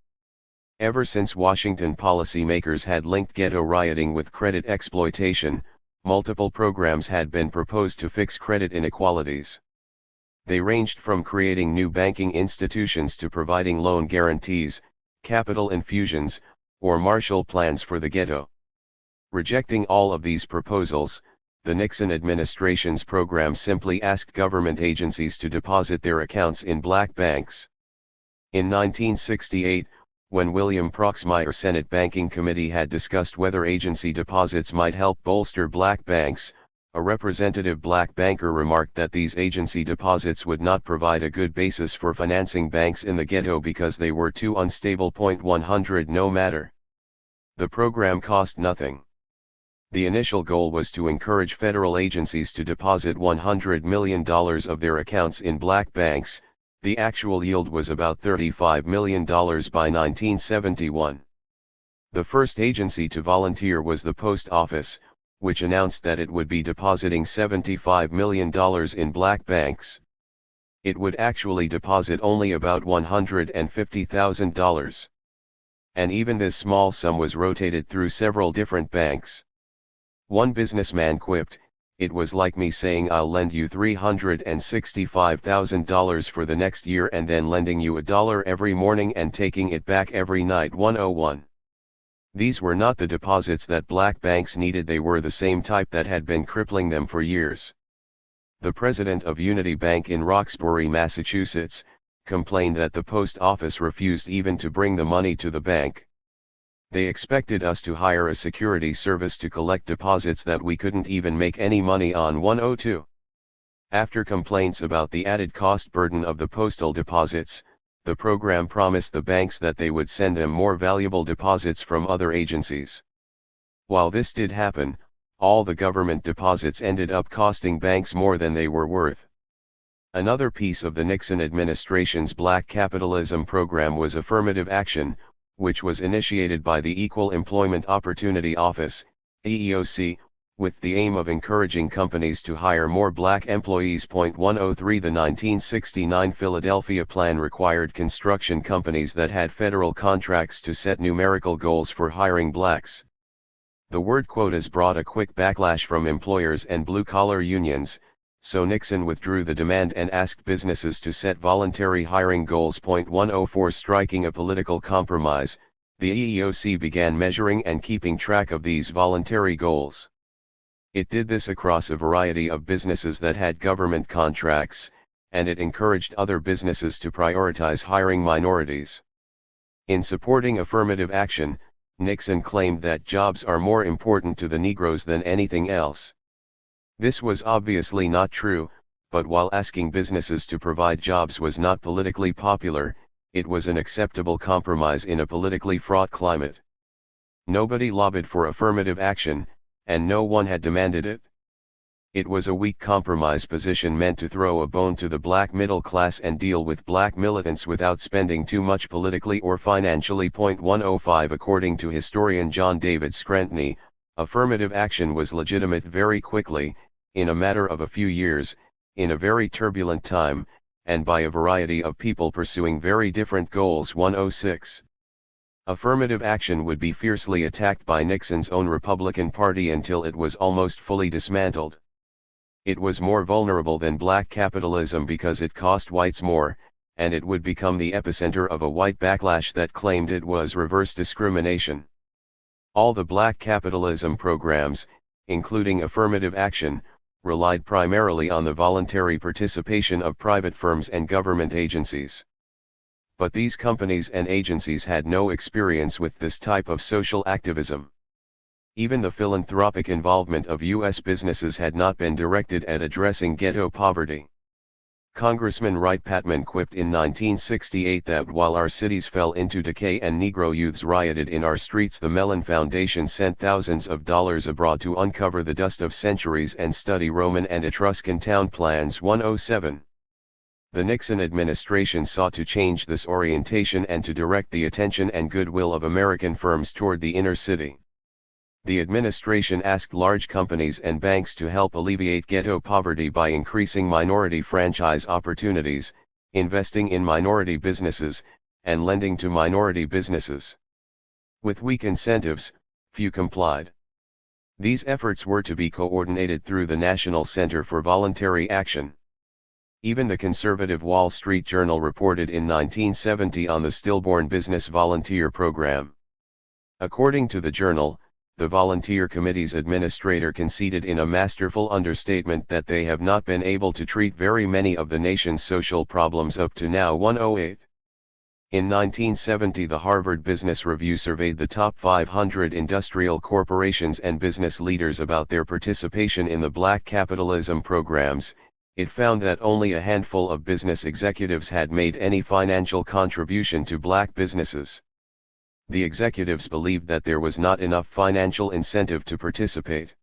A: Ever since Washington policymakers had linked ghetto rioting with credit exploitation, multiple programs had been proposed to fix credit inequalities. They ranged from creating new banking institutions to providing loan guarantees, capital infusions, or Marshall Plans for the ghetto. Rejecting all of these proposals, the Nixon administration's program simply asked government agencies to deposit their accounts in black banks. In 1968, when William Proxmire's Senate Banking Committee had discussed whether agency deposits might help bolster black banks, a representative black banker remarked that these agency deposits would not provide a good basis for financing banks in the ghetto because they were too unstable. 100 No matter. The program cost nothing. The initial goal was to encourage federal agencies to deposit $100 million of their accounts in black banks. The actual yield was about $35 million by 1971. The first agency to volunteer was the Post Office, which announced that it would be depositing $75 million in black banks. It would actually deposit only about $150,000. And even this small sum was rotated through several different banks. One businessman quipped, "It was like me saying I'll lend you $365,000 for the next year and then lending you $1 every morning and taking it back every night." 101. These were not the deposits that black banks needed, they were the same type that had been crippling them for years. The president of Unity Bank in Roxbury, Massachusetts, complained that the post office refused even to bring the money to the bank. "They expected us to hire a security service to collect deposits that we couldn't even make any money on." 102. After complaints about the added cost burden of the postal deposits, the program promised the banks that they would send them more valuable deposits from other agencies. While this did happen, all the government deposits ended up costing banks more than they were worth. Another piece of the Nixon administration's black capitalism program was affirmative action, which was initiated by the Equal Employment Opportunity Office, EEOC, with the aim of encouraging companies to hire more black employees. 103 The 1969 Philadelphia Plan required construction companies that had federal contracts to set numerical goals for hiring blacks. The word quotas brought a quick backlash from employers and blue-collar unions, so Nixon withdrew the demand and asked businesses to set voluntary hiring goals. 104 Striking a political compromise, the EEOC began measuring and keeping track of these voluntary goals. It did this across a variety of businesses that had government contracts, and it encouraged other businesses to prioritize hiring minorities. In supporting affirmative action, Nixon claimed that jobs are more important to the Negroes than anything else. This was obviously not true, but while asking businesses to provide jobs was not politically popular, it was an acceptable compromise in a politically fraught climate. Nobody lobbied for affirmative action, and no one had demanded it. It was a weak compromise position meant to throw a bone to the black middle class and deal with black militants without spending too much politically or financially. 105 According to historian John David Screntny, affirmative action was legitimate very quickly, in a matter of a few years, in a very turbulent time, and by a variety of people pursuing very different goals. 106. Affirmative action would be fiercely attacked by Nixon's own Republican Party until it was almost fully dismantled. It was more vulnerable than black capitalism because it cost whites more, and it would become the epicenter of a white backlash that claimed it was reverse discrimination. All the black capitalism programs, including affirmative action, relied primarily on the voluntary participation of private firms and government agencies. But these companies and agencies had no experience with this type of social activism. Even the philanthropic involvement of U.S. businesses had not been directed at addressing ghetto poverty. Congressman Wright Patman quipped in 1968 that while our cities fell into decay and Negro youths rioted in our streets, the Mellon Foundation sent thousands of dollars abroad to uncover the dust of centuries and study Roman and Etruscan town plans. 107. The Nixon administration sought to change this orientation and to direct the attention and goodwill of American firms toward the inner city. The administration asked large companies and banks to help alleviate ghetto poverty by increasing minority franchise opportunities, investing in minority businesses, and lending to minority businesses. With weak incentives, few complied. These efforts were to be coordinated through the National Center for Voluntary Action. Even the conservative Wall Street Journal reported in 1970 on the stillborn business volunteer program. According to the journal, the Volunteer Committee's administrator conceded in a masterful understatement that they have not been able to treat very many of the nation's social problems up to now. 108. In 1970, the Harvard Business Review surveyed the top 500 industrial corporations and business leaders about their participation in the black capitalism programs. It found that only a handful of business executives had made any financial contribution to black businesses. The executives believed that there was not enough financial incentive to participate.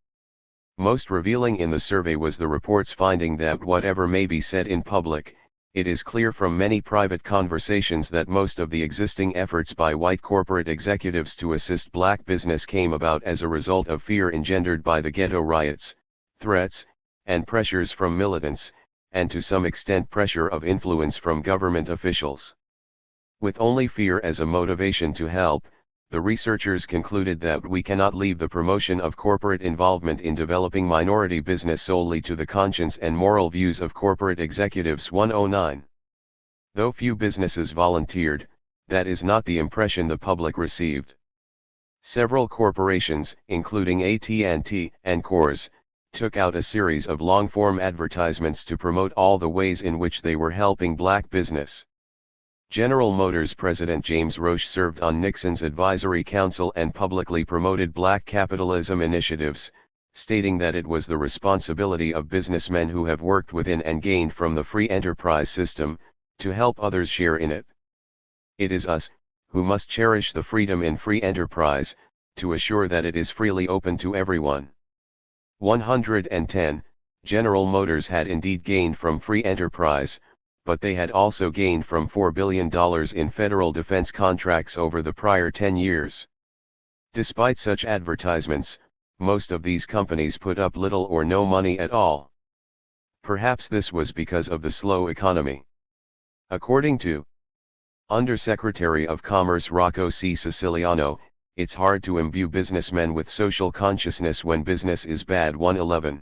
A: Most revealing in the survey was the report's finding that whatever may be said in public, it is clear from many private conversations that most of the existing efforts by white corporate executives to assist black business came about as a result of fear engendered by the ghetto riots, threats, and pressures from militants, and to some extent pressure of influence from government officials. With only fear as a motivation to help, the researchers concluded that we cannot leave the promotion of corporate involvement in developing minority business solely to the conscience and moral views of corporate executives. 109. Though few businesses volunteered, that is not the impression the public received. Several corporations, including AT&T and Coors, took out a series of long-form advertisements to promote all the ways in which they were helping black business. General Motors President James Roche served on Nixon's advisory council and publicly promoted black capitalism initiatives, stating that it was the responsibility of businessmen who have worked within and gained from the free enterprise system, to help others share in it. It is us, who must cherish the freedom in free enterprise, to assure that it is freely open to everyone. 110. General Motors had indeed gained from free enterprise, but they had also gained from $4 billion in federal defense contracts over the prior 10 years. Despite such advertisements, most of these companies put up little or no money at all. Perhaps this was because of the slow economy. According to Undersecretary of Commerce Rocco C. Siciliano, it's hard to imbue businessmen with social consciousness when business is bad. 111.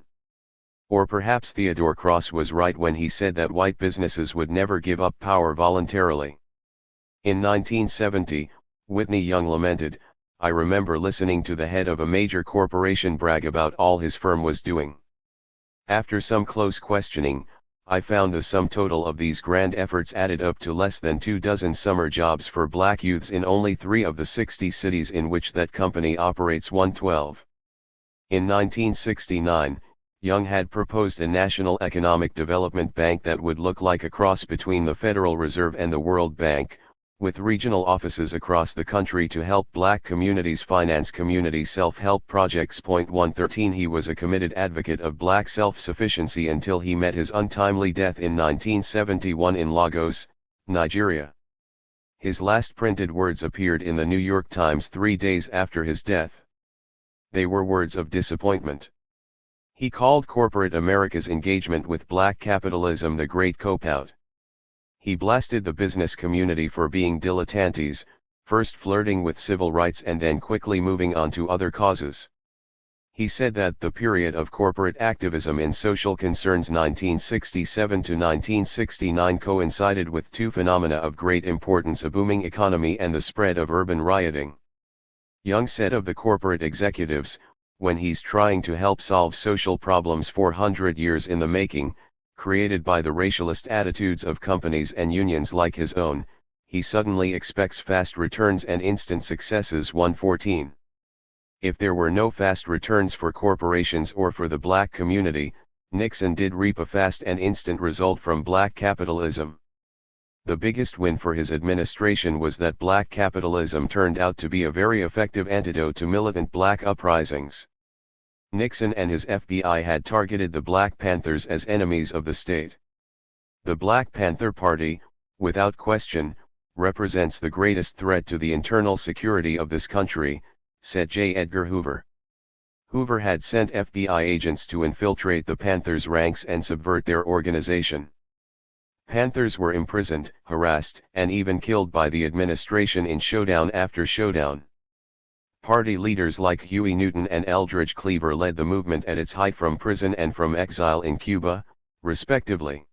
A: Or perhaps Theodore Cross was right when he said that white businesses would never give up power voluntarily. In 1970, Whitney Young lamented, "I remember listening to the head of a major corporation brag about all his firm was doing. After some close questioning, I found the sum total of these grand efforts added up to less than 24 summer jobs for black youths in only 3 of the 60 cities in which that company operates." 112. In 1969, Young had proposed a national economic development bank that would look like a cross between the Federal Reserve and the World Bank, with regional offices across the country to help black communities finance community self-help projects. 113. He was a committed advocate of black self-sufficiency until he met his untimely death in 1971 in Lagos, Nigeria. His last printed words appeared in the New York Times 3 days after his death. They were words of disappointment. He called corporate America's engagement with black capitalism the great cop-out. He blasted the business community for being dilettantes, first flirting with civil rights and then quickly moving on to other causes. He said that the period of corporate activism in social concerns 1967 to 1969 coincided with 2 phenomena of great importance: a booming economy and the spread of urban rioting. Young said of the corporate executives, "When he's trying to help solve social problems 400 years in the making, created by the racialist attitudes of companies and unions like his own, he suddenly expects fast returns and instant successes." 114. If there were no fast returns for corporations or for the black community, Nixon did reap a fast and instant result from black capitalism. The biggest win for his administration was that black capitalism turned out to be a very effective antidote to militant black uprisings. Nixon and his FBI had targeted the Black Panthers as enemies of the state. The Black Panther Party, without question, represents the greatest threat to the internal security of this country, said J. Edgar Hoover. Hoover had sent FBI agents to infiltrate the Panthers' ranks and subvert their organization. Panthers were imprisoned, harassed, and even killed by the administration in showdown after showdown. Party leaders like Huey Newton and Eldridge Cleaver led the movement at its height from prison and from exile in Cuba, respectively.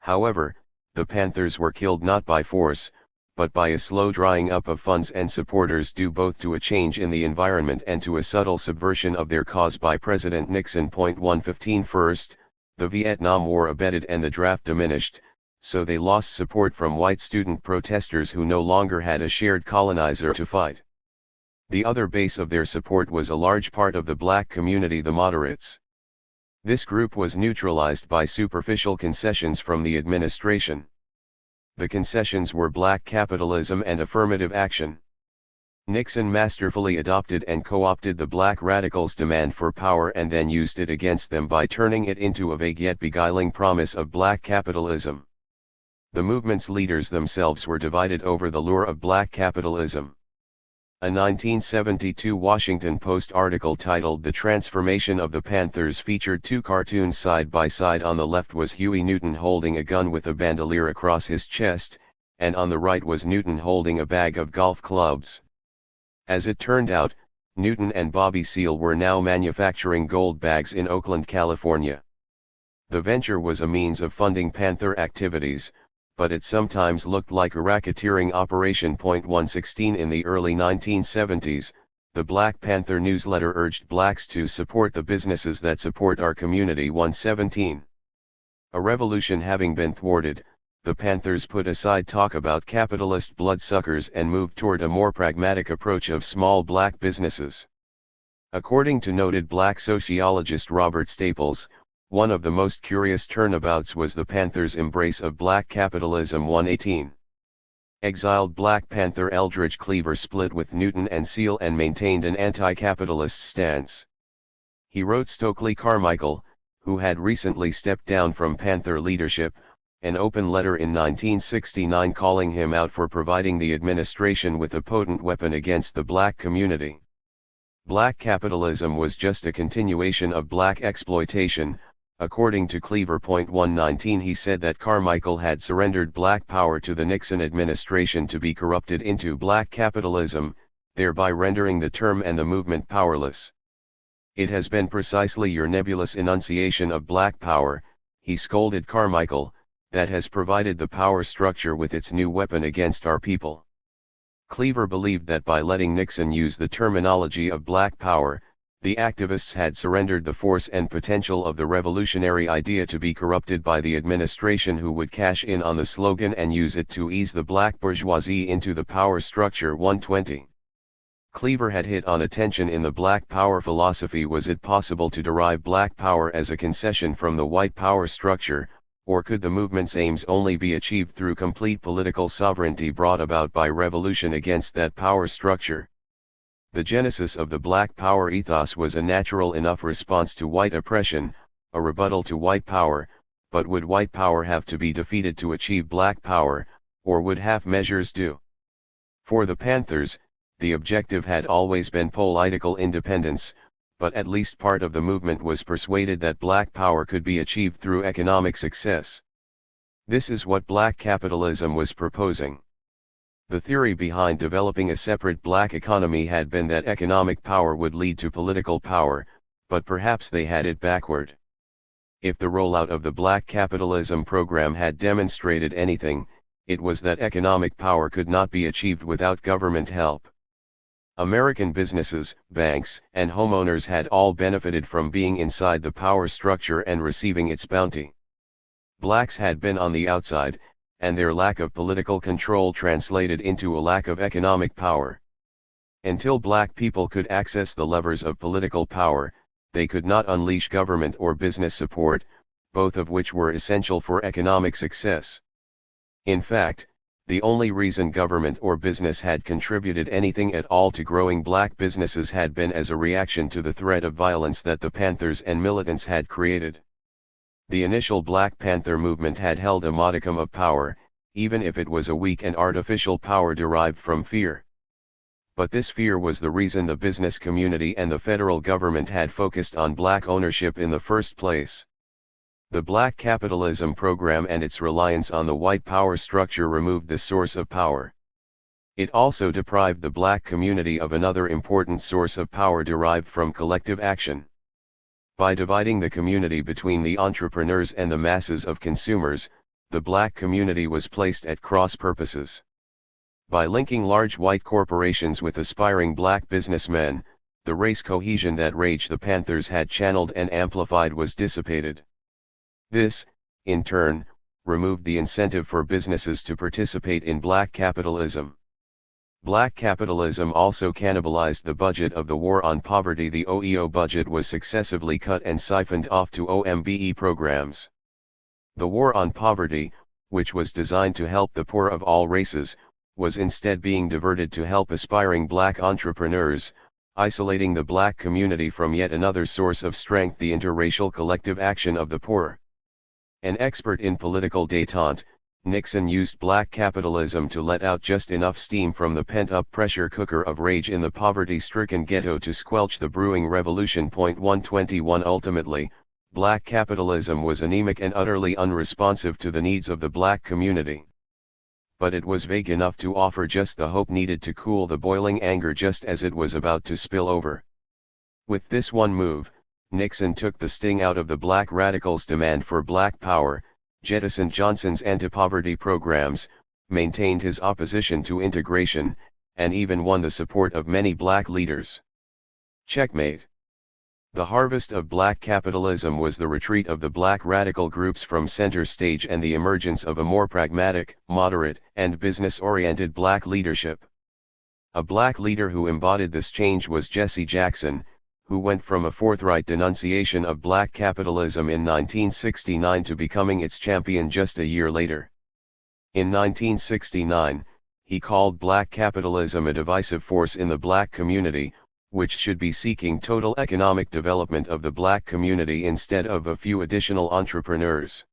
A: However, the Panthers were killed not by force, but by a slow drying up of funds and supporters due both to a change in the environment and to a subtle subversion of their cause by President Nixon. 115. First, the Vietnam War abated and the draft diminished, so they lost support from white student protesters who no longer had a shared colonizer to fight. The other base of their support was a large part of the black community, the moderates. This group was neutralized by superficial concessions from the administration. The concessions were black capitalism and affirmative action. Nixon masterfully adopted and co-opted the black radicals' demand for power and then used it against them by turning it into a vague yet beguiling promise of black capitalism. The movement's leaders themselves were divided over the lure of black capitalism. A 1972 Washington Post article titled "The Transformation of the Panthers" featured 2 cartoons side by side. On the left was Huey Newton holding a gun with a bandolier across his chest, and on the right was Newton holding a bag of golf clubs. As it turned out, Newton and Bobby Seale were now manufacturing gold bags in Oakland, California. The venture was a means of funding Panther activities, but it sometimes looked like a racketeering operation. 116. In the early 1970s, the Black Panther newsletter urged blacks to support the businesses that support our community. 117. A revolution having been thwarted, the Panthers put aside talk about capitalist bloodsuckers and moved toward a more pragmatic approach of small black businesses. According to noted black sociologist Robert Staples, one of the most curious turnabouts was the Panthers' embrace of black capitalism. 118. Exiled Black Panther Eldridge Cleaver split with Newton and Seal and maintained an anti-capitalist stance. He wrote Stokely Carmichael, who had recently stepped down from Panther leadership, an open letter in 1969 calling him out for providing the administration with a potent weapon against the black community. Black capitalism was just a continuation of black exploitation. According to Cleaver. 119, he said that Carmichael had surrendered black power to the Nixon administration to be corrupted into black capitalism, thereby rendering the term and the movement powerless. It has been precisely your nebulous enunciation of black power, he scolded Carmichael, that has provided the power structure with its new weapon against our people. Cleaver believed that by letting Nixon use the terminology of black power, the activists had surrendered the force and potential of the revolutionary idea to be corrupted by the administration, who would cash in on the slogan and use it to ease the black bourgeoisie into the power structure. 120. Cleaver had hit on a tension in the black power philosophy. Was it possible to derive black power as a concession from the white power structure, or could the movement's aims only be achieved through complete political sovereignty brought about by revolution against that power structure? The genesis of the black power ethos was a natural enough response to white oppression, a rebuttal to white power, but would white power have to be defeated to achieve black power, or would half measures do? For the Panthers, the objective had always been political independence, but at least part of the movement was persuaded that black power could be achieved through economic success. This is what black capitalism was proposing. The theory behind developing a separate black economy had been that economic power would lead to political power, but perhaps they had it backward. If the rollout of the black capitalism program had demonstrated anything, it was that economic power could not be achieved without government help. American businesses, banks, and homeowners had all benefited from being inside the power structure and receiving its bounty. Blacks had been on the outside, and their lack of political control translated into a lack of economic power. Until black people could access the levers of political power, they could not unleash government or business support, both of which were essential for economic success. In fact, the only reason government or business had contributed anything at all to growing black businesses had been as a reaction to the threat of violence that the Panthers and militants had created. The initial Black Panther movement had held a modicum of power, even if it was a weak and artificial power derived from fear. But this fear was the reason the business community and the federal government had focused on black ownership in the first place. The black capitalism program and its reliance on the white power structure removed this source of power. It also deprived the black community of another important source of power derived from collective action. By dividing the community between the entrepreneurs and the masses of consumers, the black community was placed at cross purposes. By linking large white corporations with aspiring black businessmen, the race cohesion that rage the Panthers had channeled and amplified was dissipated. This, in turn, removed the incentive for businesses to participate in black capitalism. Black capitalism also cannibalized the budget of the War on Poverty. The OEO budget was successively cut and siphoned off to OMBE programs. The War on Poverty, which was designed to help the poor of all races, was instead being diverted to help aspiring black entrepreneurs, isolating the black community from yet another source of strength: the interracial collective action of the poor. An expert in political détente, Nixon used black capitalism to let out just enough steam from the pent-up pressure cooker of rage in the poverty-stricken ghetto to squelch the brewing revolution. 121 Ultimately, black capitalism was anemic and utterly unresponsive to the needs of the black community. But it was vague enough to offer just the hope needed to cool the boiling anger just as it was about to spill over. With this one move, Nixon took the sting out of the black radicals' demand for black power, jettisoned Johnson's anti-poverty programs, maintained his opposition to integration, and even won the support of many black leaders. Checkmate. The harvest of black capitalism was the retreat of the black radical groups from center stage and the emergence of a more pragmatic, moderate, and business-oriented black leadership. A black leader who embodied this change was Jesse Jackson, who went from a forthright denunciation of black capitalism in 1969 to becoming its champion just a year later. In 1969, he called black capitalism a divisive force in the black community, which should be seeking total economic development of the black community instead of a few additional entrepreneurs.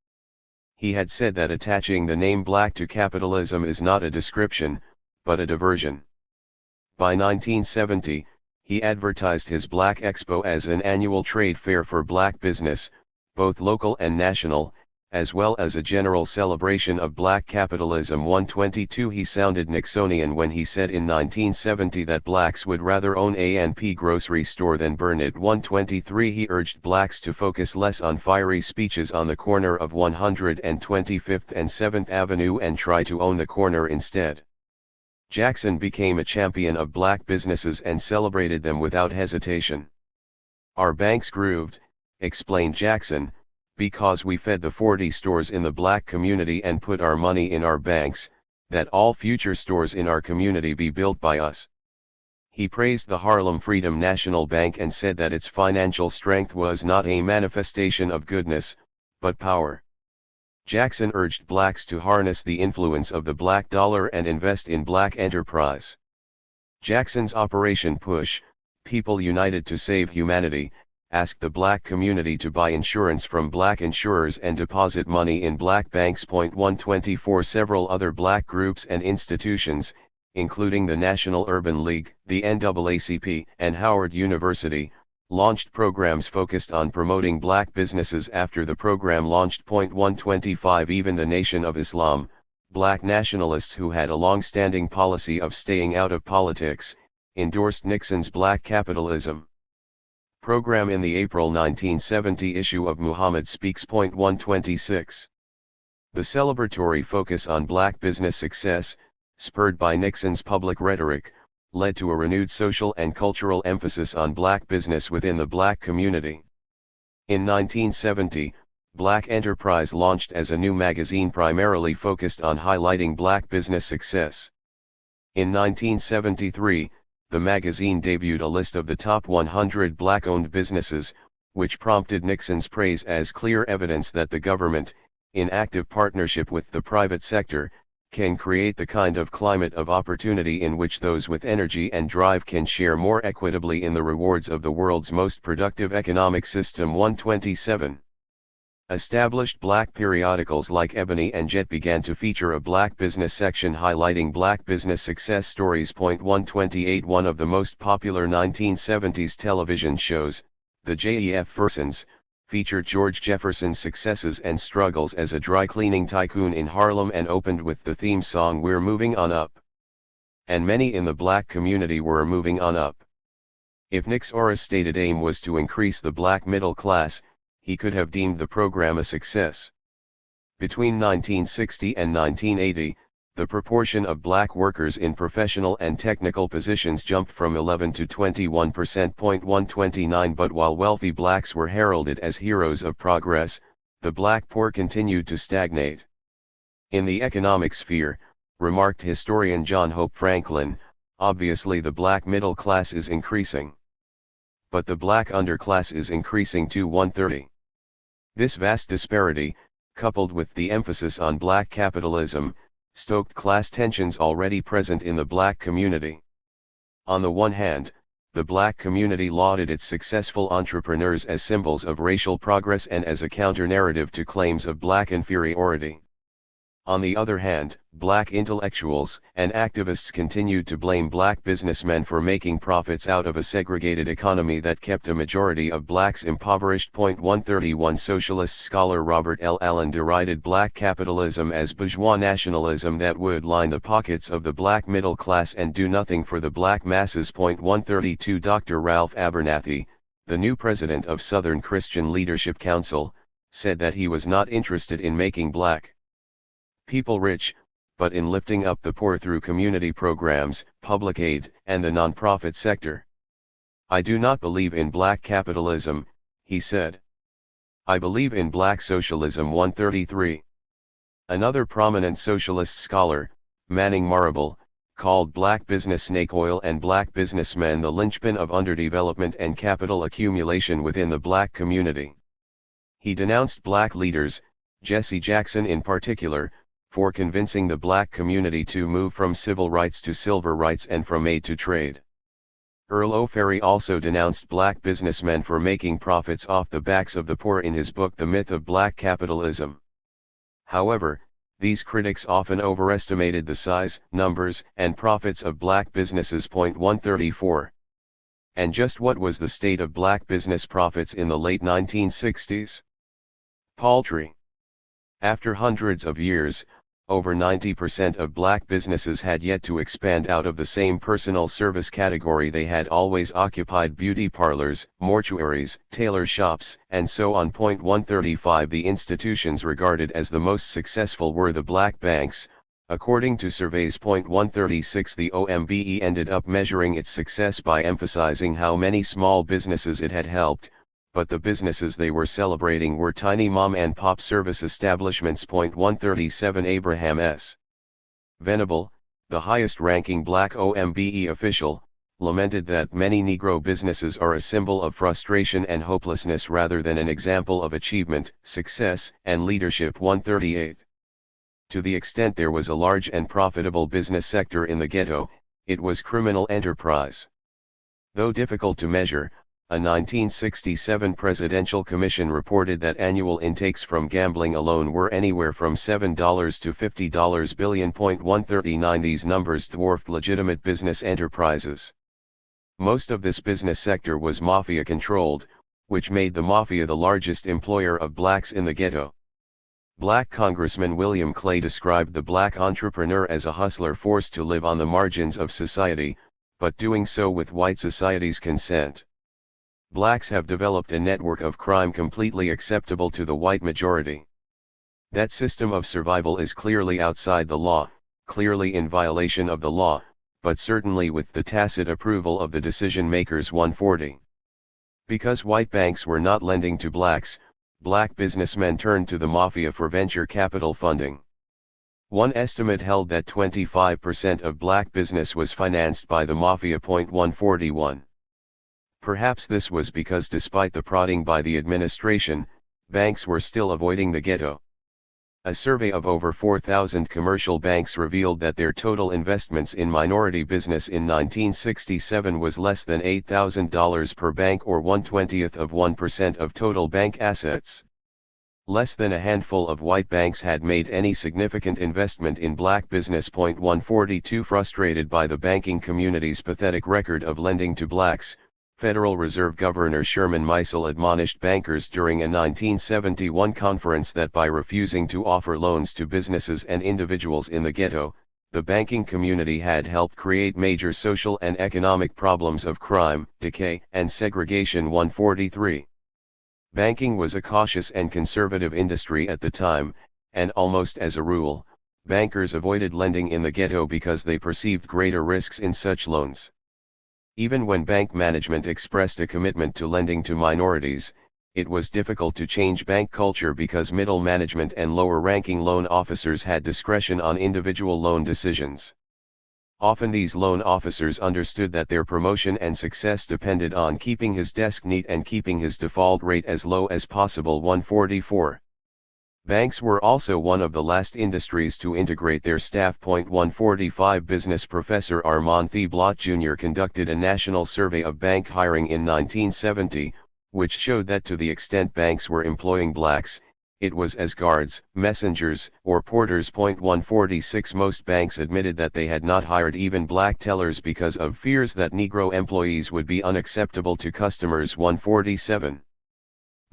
A: He had said that attaching the name black to capitalism is not a description, but a diversion. By 1970, he advertised his Black Expo as an annual trade fair for black business, both local and national, as well as a general celebration of black capitalism. 122 He sounded Nixonian when he said in 1970 that blacks would rather own A&P grocery store than burn it. 123 He urged blacks to focus less on fiery speeches on the corner of 125th and 7th Avenue and try to own the corner instead. Jackson became a champion of black businesses and celebrated them without hesitation. Our banks grooved, explained Jackson, because we fed the 40 stores in the black community and put our money in our banks, that all future stores in our community be built by us. He praised the Harlem Freedom National Bank and said that its financial strength was not a manifestation of goodness, but power. Jackson urged blacks to harness the influence of the black dollar and invest in black enterprise. Jackson's Operation Push, People United to Save Humanity, asked the black community to buy insurance from black insurers and deposit money in black banks. 124 Several other black groups and institutions, including the National Urban League, the NAACP, and Howard University, launched programs focused on promoting black businesses. After the program launched. 125 Even the Nation of Islam, black nationalists who had a long-standing policy of staying out of politics, endorsed Nixon's black capitalism program in the April 1970 issue of Muhammad Speaks. 126 The celebratory focus on black business success, spurred by Nixon's public rhetoric, led to a renewed social and cultural emphasis on black business within the black community. In 1970, Black Enterprise launched as a new magazine primarily focused on highlighting black business success. In 1973, the magazine debuted a list of the top 100 black-owned businesses, which prompted Nixon's praise as clear evidence that the government, in active partnership with the private sector, can create the kind of climate of opportunity in which those with energy and drive can share more equitably in the rewards of the world's most productive economic system. 127 Established black periodicals like Ebony and Jet began to feature a black business section highlighting black business success stories. 128 One of the most popular 1970s television shows, the Jeffersons, featured George Jefferson's successes and struggles as a dry cleaning tycoon in Harlem and opened with the theme song We're Moving On Up. And many in the black community were moving on up. If Nixon's stated aim was to increase the black middle class, he could have deemed the program a success. Between 1960 and 1980, the proportion of black workers in professional and technical positions jumped from 11 to 21%. 129 But while wealthy blacks were heralded as heroes of progress, the black poor continued to stagnate. In the economic sphere, remarked historian John Hope Franklin, obviously the black middle class is increasing. But the black underclass is increasing too. 130 This vast disparity, coupled with the emphasis on black capitalism, stoked class tensions already present in the black community. On the one hand, the black community lauded its successful entrepreneurs as symbols of racial progress and as a counter-narrative to claims of black inferiority. On the other hand, black intellectuals and activists continued to blame black businessmen for making profits out of a segregated economy that kept a majority of blacks impoverished. 131 Socialist scholar Robert L. Allen derided black capitalism as bourgeois nationalism that would line the pockets of the black middle class and do nothing for the black masses. 132 Dr. Ralph Abernathy, the new president of Southern Christian Leadership Council, said that he was not interested in making black people rich, but in lifting up the poor through community programs, public aid, and the nonprofit sector. I do not believe in black capitalism, he said. I believe in black socialism. 133 Another prominent socialist scholar, Manning Marable, called black business snake oil and black businessmen the linchpin of underdevelopment and capital accumulation within the black community. He denounced black leaders, Jesse Jackson in particular, for convincing the black community to move from civil rights to silver rights and from aid to trade. Earl O'Ferry also denounced black businessmen for making profits off the backs of the poor in his book The Myth of Black Capitalism. However, these critics often overestimated the size, numbers, and profits of black businesses. 134. And just what was the state of black business profits in the late 1960s? Paltry. After hundreds of years, over 90% of black businesses had yet to expand out of the same personal service category they had always occupied: beauty parlors, mortuaries, tailor shops, and so on. 135 The institutions regarded as the most successful were the black banks. According to surveys. 136 The OMBE ended up measuring its success by emphasizing how many small businesses it had helped, but the businesses they were celebrating were tiny mom-and-pop service establishments. 137 Abraham S. Venable, the highest-ranking black OMBE official, lamented that many Negro businesses are a symbol of frustration and hopelessness rather than an example of achievement, success, and leadership. 138 To the extent there was a large and profitable business sector in the ghetto, it was criminal enterprise. Though difficult to measure, a 1967 Presidential Commission reported that annual intakes from gambling alone were anywhere from $7 to $50 billion. 139 These numbers dwarfed legitimate business enterprises. Most of this business sector was mafia-controlled, which made the mafia the largest employer of blacks in the ghetto. Black Congressman William Clay described the black entrepreneur as a hustler forced to live on the margins of society, but doing so with white society's consent. Blacks have developed a network of crime completely acceptable to the white majority. That system of survival is clearly outside the law, clearly in violation of the law, but certainly with the tacit approval of the decision makers. 140. Because white banks were not lending to blacks, black businessmen turned to the mafia for venture capital funding. One estimate held that 25% of black business was financed by the mafia. 141. Perhaps this was because despite the prodding by the administration, banks were still avoiding the ghetto. A survey of over 4,000 commercial banks revealed that their total investments in minority business in 1967 was less than $8,000 per bank, or 1/20% of total bank assets. Less than a handful of white banks had made any significant investment in black business. 142 Frustrated by the banking community's pathetic record of lending to blacks, Federal Reserve Governor Sherman Meisel admonished bankers during a 1971 conference that by refusing to offer loans to businesses and individuals in the ghetto, the banking community had helped create major social and economic problems of crime, decay, and segregation. 143. Banking was a cautious and conservative industry at the time, and almost as a rule, bankers avoided lending in the ghetto because they perceived greater risks in such loans. Even when bank management expressed a commitment to lending to minorities, it was difficult to change bank culture because middle management and lower-ranking loan officers had discretion on individual loan decisions. Often these loan officers understood that their promotion and success depended on keeping his desk neat and keeping his default rate as low as possible. 144. Banks were also one of the last industries to integrate their staff. 145 Business professor Armand Thiblot Jr. conducted a national survey of bank hiring in 1970, which showed that to the extent banks were employing blacks, it was as guards, messengers, or porters. 146 Most banks admitted that they had not hired even black tellers because of fears that Negro employees would be unacceptable to customers. 147.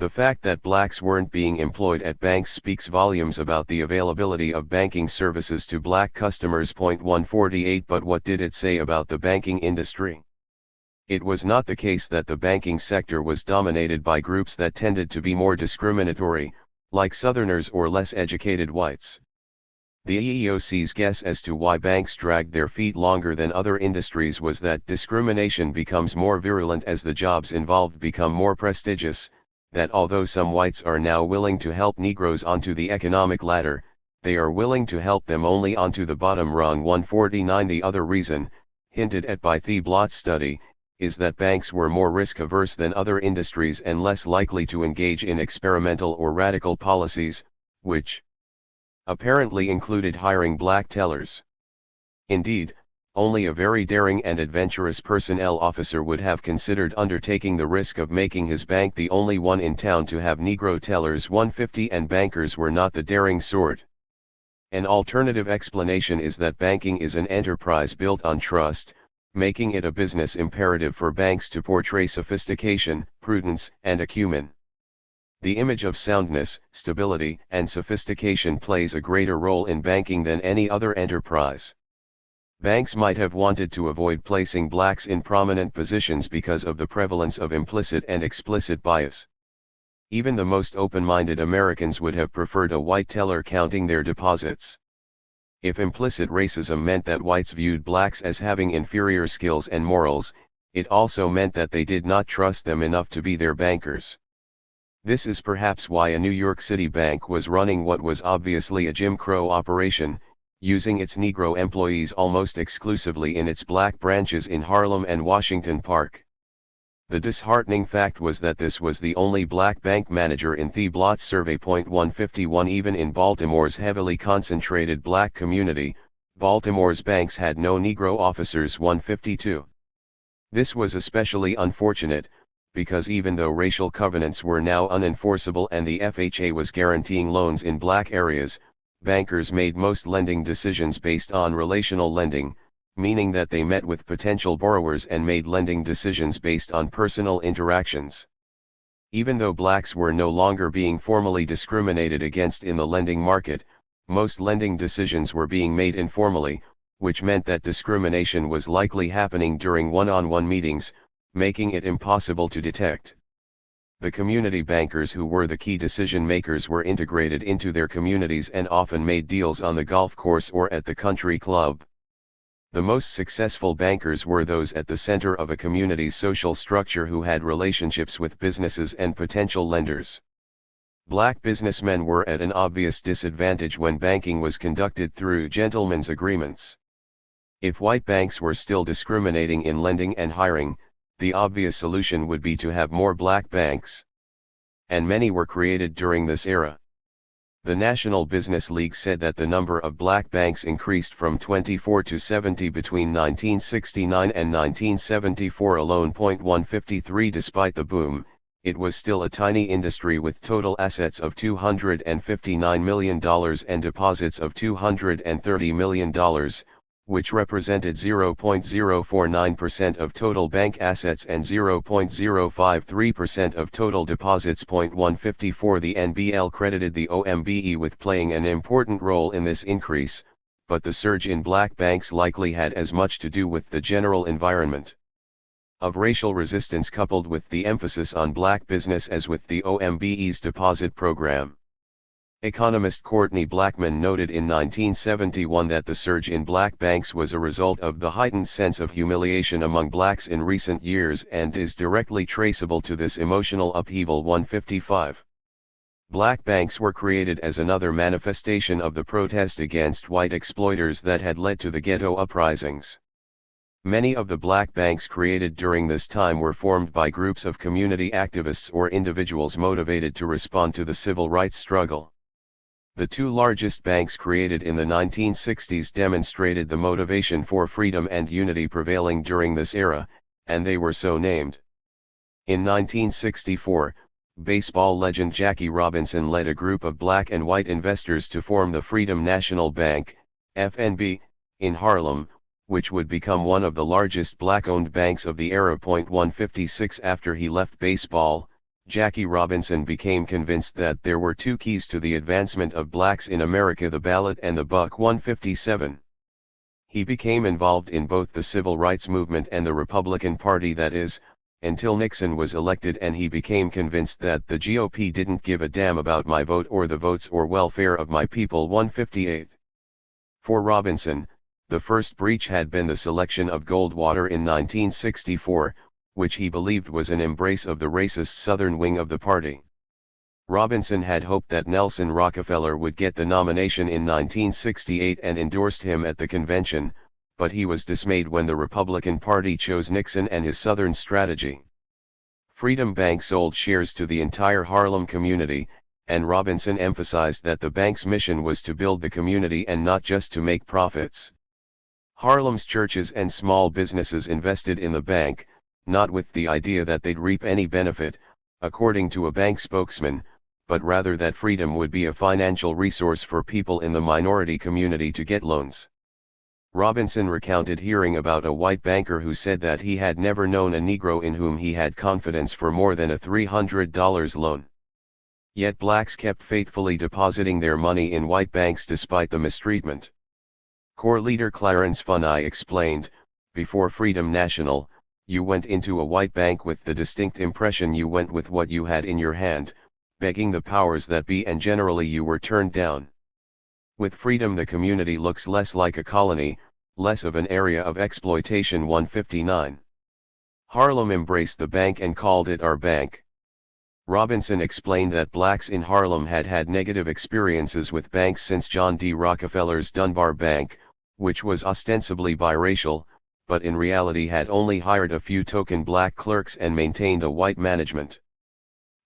A: The fact that blacks weren't being employed at banks speaks volumes about the availability of banking services to black customers. 148 But what did it say about the banking industry? It was not the case that the banking sector was dominated by groups that tended to be more discriminatory, like Southerners or less educated whites. The EEOC's guess as to why banks dragged their feet longer than other industries was that discrimination becomes more virulent as the jobs involved become more prestigious, that although some whites are now willing to help Negroes onto the economic ladder, they are willing to help them only onto the bottom rung. 149. The other reason, hinted at by the Blot study, is that banks were more risk-averse than other industries and less likely to engage in experimental or radical policies, which apparently included hiring black tellers. Indeed, only a very daring and adventurous personnel officer would have considered undertaking the risk of making his bank the only one in town to have Negro tellers. 150. And bankers were not the daring sort. An alternative explanation is that banking is an enterprise built on trust, making it a business imperative for banks to portray sophistication, prudence, and acumen. The image of soundness, stability, and sophistication plays a greater role in banking than any other enterprise. Banks might have wanted to avoid placing blacks in prominent positions because of the prevalence of implicit and explicit bias. Even the most open-minded Americans would have preferred a white teller counting their deposits. If implicit racism meant that whites viewed blacks as having inferior skills and morals, it also meant that they did not trust them enough to be their bankers. This is perhaps why a New York City bank was running what was obviously a Jim Crow operation, using its Negro employees almost exclusively in its black branches in Harlem and Washington Park. The disheartening fact was that this was the only black bank manager in the Blot survey. 151. Even in Baltimore's heavily concentrated black community, Baltimore's banks had no Negro officers. 152. This was especially unfortunate, because even though racial covenants were now unenforceable and the FHA was guaranteeing loans in black areas, bankers made most lending decisions based on relational lending, meaning that they met with potential borrowers and made lending decisions based on personal interactions. Even though blacks were no longer being formally discriminated against in the lending market, most lending decisions were being made informally, which meant that discrimination was likely happening during one-on-one meetings, making it impossible to detect. The community bankers who were the key decision makers were integrated into their communities and often made deals on the golf course or at the country club. The most successful bankers were those at the center of a community's social structure who had relationships with businesses and potential lenders. Black businessmen were at an obvious disadvantage when banking was conducted through gentlemen's agreements. If white banks were still discriminating in lending and hiring, the obvious solution would be to have more black banks. And many were created during this era. The National Business League said that the number of black banks increased from 24 to 70 between 1969 and 1974 alone. 153. Despite the boom, it was still a tiny industry with total assets of $259 million and deposits of $230 million, which represented 0.049% of total bank assets and 0.053% of total deposits. 154. The NBL credited the OMBE with playing an important role in this increase, but the surge in black banks likely had as much to do with the general environment of racial resistance coupled with the emphasis on black business as with the OMBE's deposit program. Economist Courtney Blackman noted in 1971 that the surge in black banks was a result of the heightened sense of humiliation among blacks in recent years and is directly traceable to this emotional upheaval. 155. Black banks were created as another manifestation of the protest against white exploiters that had led to the ghetto uprisings. Many of the black banks created during this time were formed by groups of community activists or individuals motivated to respond to the civil rights struggle. The two largest banks created in the 1960s demonstrated the motivation for freedom and unity prevailing during this era, and they were so named. In 1964, baseball legend Jackie Robinson led a group of black and white investors to form the Freedom National Bank, FNB, in Harlem, which would become one of the largest black-owned banks of the era. 156. After he left baseball, Jackie Robinson became convinced that there were two keys to the advancement of blacks in America: the ballot and the buck. 157. He became involved in both the civil rights movement and the Republican Party, that is, until Nixon was elected, and he became convinced that the GOP didn't give a damn about my vote or the votes or welfare of my people. 158. For Robinson, the first breach had been the selection of Goldwater in 1964, which he believed was an embrace of the racist Southern wing of the party. Robinson had hoped that Nelson Rockefeller would get the nomination in 1968 and endorsed him at the convention, but he was dismayed when the Republican Party chose Nixon and his Southern strategy. Freedom Bank sold shares to the entire Harlem community, and Robinson emphasized that the bank's mission was to build the community and not just to make profits. Harlem's churches and small businesses invested in the bank, not with the idea that they'd reap any benefit, according to a bank spokesman, but rather that freedom would be a financial resource for people in the minority community to get loans. Robinson recounted hearing about a white banker who said that he had never known a Negro in whom he had confidence for more than a $300 loan. Yet blacks kept faithfully depositing their money in white banks despite the mistreatment. Core leader Clarence Funai explained, "Before Freedom National, you went into a white bank with the distinct impression you went with what you had in your hand, begging the powers that be, and generally you were turned down. With freedom the community looks less like a colony, less of an area of exploitation." 159. Harlem embraced the bank and called it our bank. Robinson explained that blacks in Harlem had had negative experiences with banks since John D. Rockefeller's Dunbar Bank, which was ostensibly biracial, but in reality had only hired a few token black clerks and maintained a white management.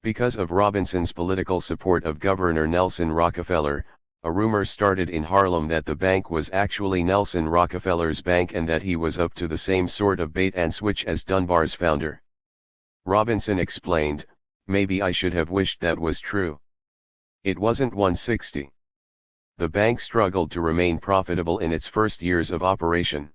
A: Because of Robinson's political support of Governor Nelson Rockefeller, a rumor started in Harlem that the bank was actually Nelson Rockefeller's bank and that he was up to the same sort of bait and switch as Dunbar's founder. Robinson explained, "Maybe I should have wished that was true. It wasn't." 160. The bank struggled to remain profitable in its first years of operation.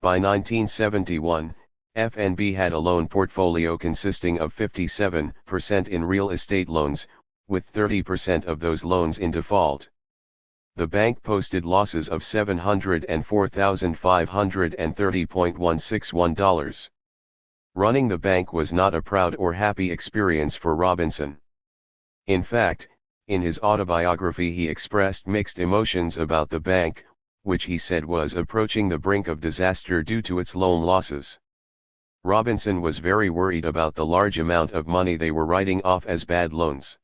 A: By 1971, FNB had a loan portfolio consisting of 57% in real estate loans, with 30% of those loans in default. The bank posted losses of $704,530.161. Running the bank was not a proud or happy experience for Robinson. In fact, in his autobiography he expressed mixed emotions about the bank, which he said was approaching the brink of disaster due to its loan losses. Robinson was very worried about the large amount of money they were writing off as bad loans.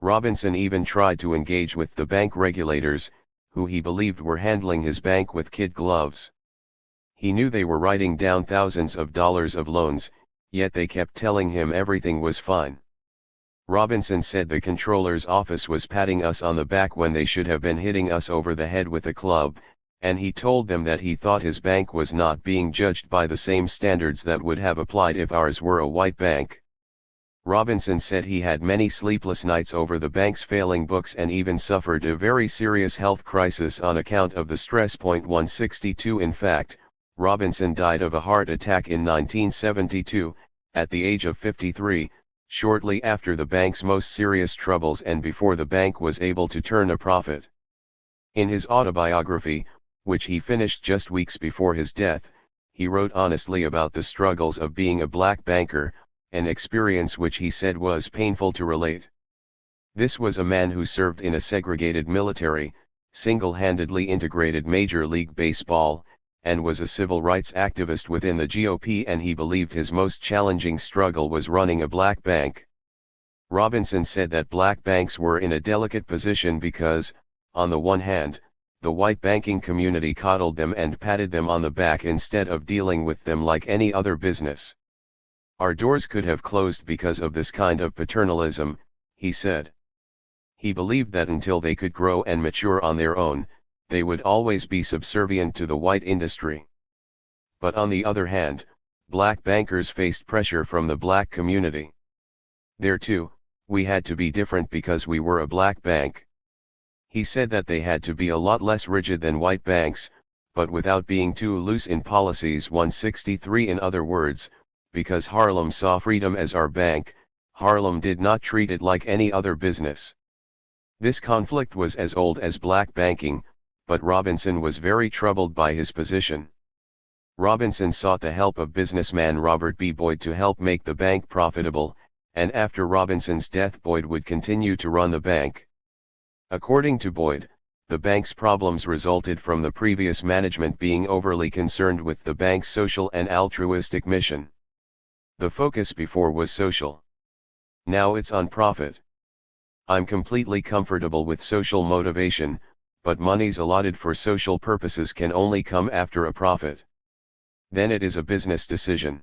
A: Robinson even tried to engage with the bank regulators, who he believed were handling his bank with kid gloves. He knew they were writing down thousands of dollars of loans, yet they kept telling him everything was fine. Robinson said the controller's office was patting us on the back when they should have been hitting us over the head with a club, and he told them that he thought his bank was not being judged by the same standards that would have applied if ours were a white bank. Robinson said he had many sleepless nights over the bank's failing books and even suffered a very serious health crisis on account of the stress. 162. In fact, Robinson died of a heart attack in 1972, at the age of 53, shortly after the bank's most serious troubles and before the bank was able to turn a profit. In his autobiography, which he finished just weeks before his death, he wrote honestly about the struggles of being a black banker, an experience which he said was painful to relate. This was a man who served in a segregated military, single-handedly integrated Major League Baseball, and was a civil rights activist within the GOP, and he believed his most challenging struggle was running a black bank. Robinson said that black banks were in a delicate position because, on the one hand, the white banking community coddled them and patted them on the back instead of dealing with them like any other business. "Our doors could have closed because of this kind of paternalism," he said. He believed that until they could grow and mature on their own, they would always be subservient to the white industry. But on the other hand, black bankers faced pressure from the black community. There too, we had to be different because we were a black bank. He said that they had to be a lot less rigid than white banks, but without being too loose in policies. 163. In other words, because Harlem saw freedom as our bank, Harlem did not treat it like any other business. This conflict was as old as black banking, but Robinson was very troubled by his position. Robinson sought the help of businessman Robert B. Boyd to help make the bank profitable, and after Robinson's death Boyd would continue to run the bank. According to Boyd, the bank's problems resulted from the previous management being overly concerned with the bank's social and altruistic mission. The focus before was social. Now it's on profit. I'm completely comfortable with social motivation, but monies allotted for social purposes can only come after a profit. Then it is a business decision.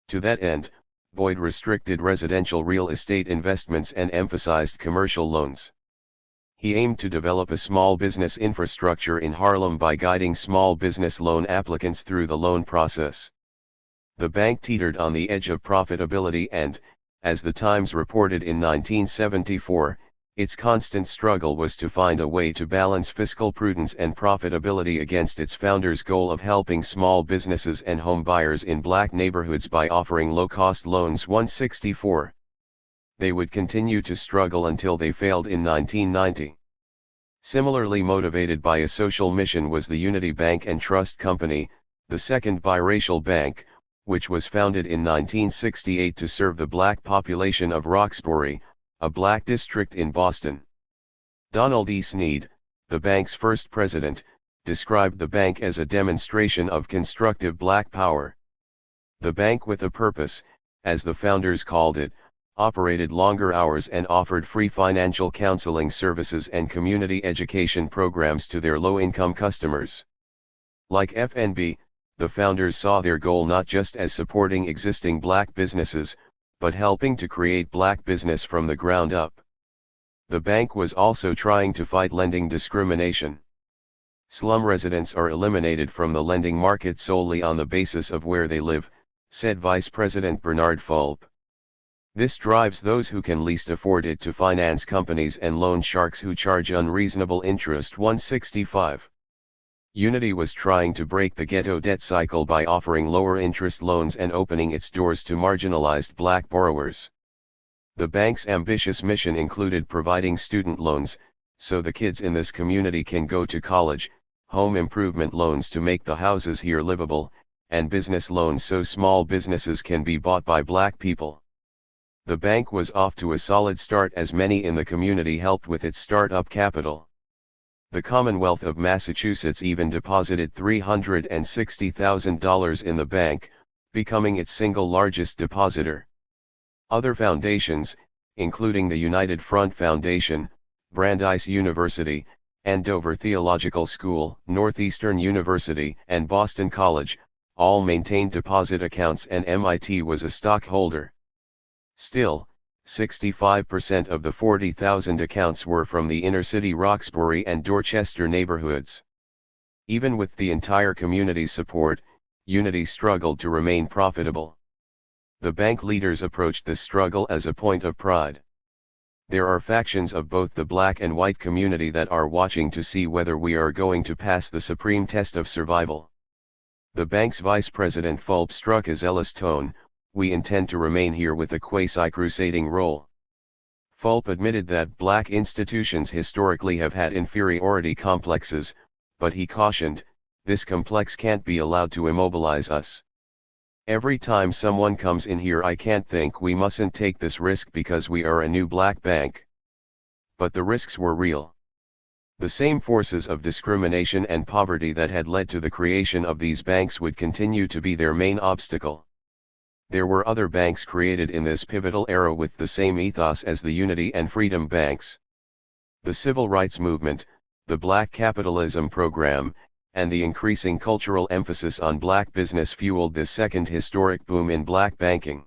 A: To that end, Boyd restricted residential real estate investments and emphasized commercial loans. He aimed to develop a small business infrastructure in Harlem by guiding small business loan applicants through the loan process. The bank teetered on the edge of profitability and, as the Times reported in 1974, its constant struggle was to find a way to balance fiscal prudence and profitability against its founder's goal of helping small businesses and home buyers in black neighborhoods by offering low-cost loans. 164. They would continue to struggle until they failed in 1990. Similarly motivated by a social mission was the Unity Bank and Trust Company, the second biracial bank, which was founded in 1968 to serve the black population of Roxbury, a black district in Boston. Donald E. Sneed, the bank's first president, described the bank as a demonstration of constructive black power. The bank with a purpose, as the founders called it, operated longer hours and offered free financial counseling services and community education programs to their low-income customers. Like FNB, the founders saw their goal not just as supporting existing black businesses, but helping to create black business from the ground up. The bank was also trying to fight lending discrimination. Slum residents are eliminated from the lending market solely on the basis of where they live, said Vice President Bernard Fulp. This drives those who can least afford it to finance companies and loan sharks who charge unreasonable interest. 165. Unity was trying to break the ghetto debt cycle by offering lower interest loans and opening its doors to marginalized black borrowers. The bank's ambitious mission included providing student loans, so the kids in this community can go to college, home improvement loans to make the houses here livable, and business loans so small businesses can be bought by black people. The bank was off to a solid start as many in the community helped with its start-up capital. The Commonwealth of Massachusetts even deposited $360,000 in the bank, becoming its single largest depositor. Other foundations, including the United Front Foundation, Brandeis University, Andover Theological School, Northeastern University, and Boston College, all maintained deposit accounts, and MIT was a stockholder. Still, 65% of the 40,000 accounts were from the inner-city Roxbury and Dorchester neighborhoods. Even with the entire community's support, Unity struggled to remain profitable. The bank leaders approached the struggle as a point of pride. There are factions of both the black and white community that are watching to see whether we are going to pass the supreme test of survival. The bank's vice president Fulp struck a zealous tone. We intend to remain here with a quasi-crusading role. Fulp admitted that black institutions historically have had inferiority complexes, but he cautioned, this complex can't be allowed to immobilize us. Every time someone comes in here I can't think we mustn't take this risk because we are a new black bank. But the risks were real. The same forces of discrimination and poverty that had led to the creation of these banks would continue to be their main obstacle. There were other banks created in this pivotal era with the same ethos as the Unity and Freedom Banks. The civil rights movement, the black capitalism program, and the increasing cultural emphasis on black business fueled this second historic boom in black banking.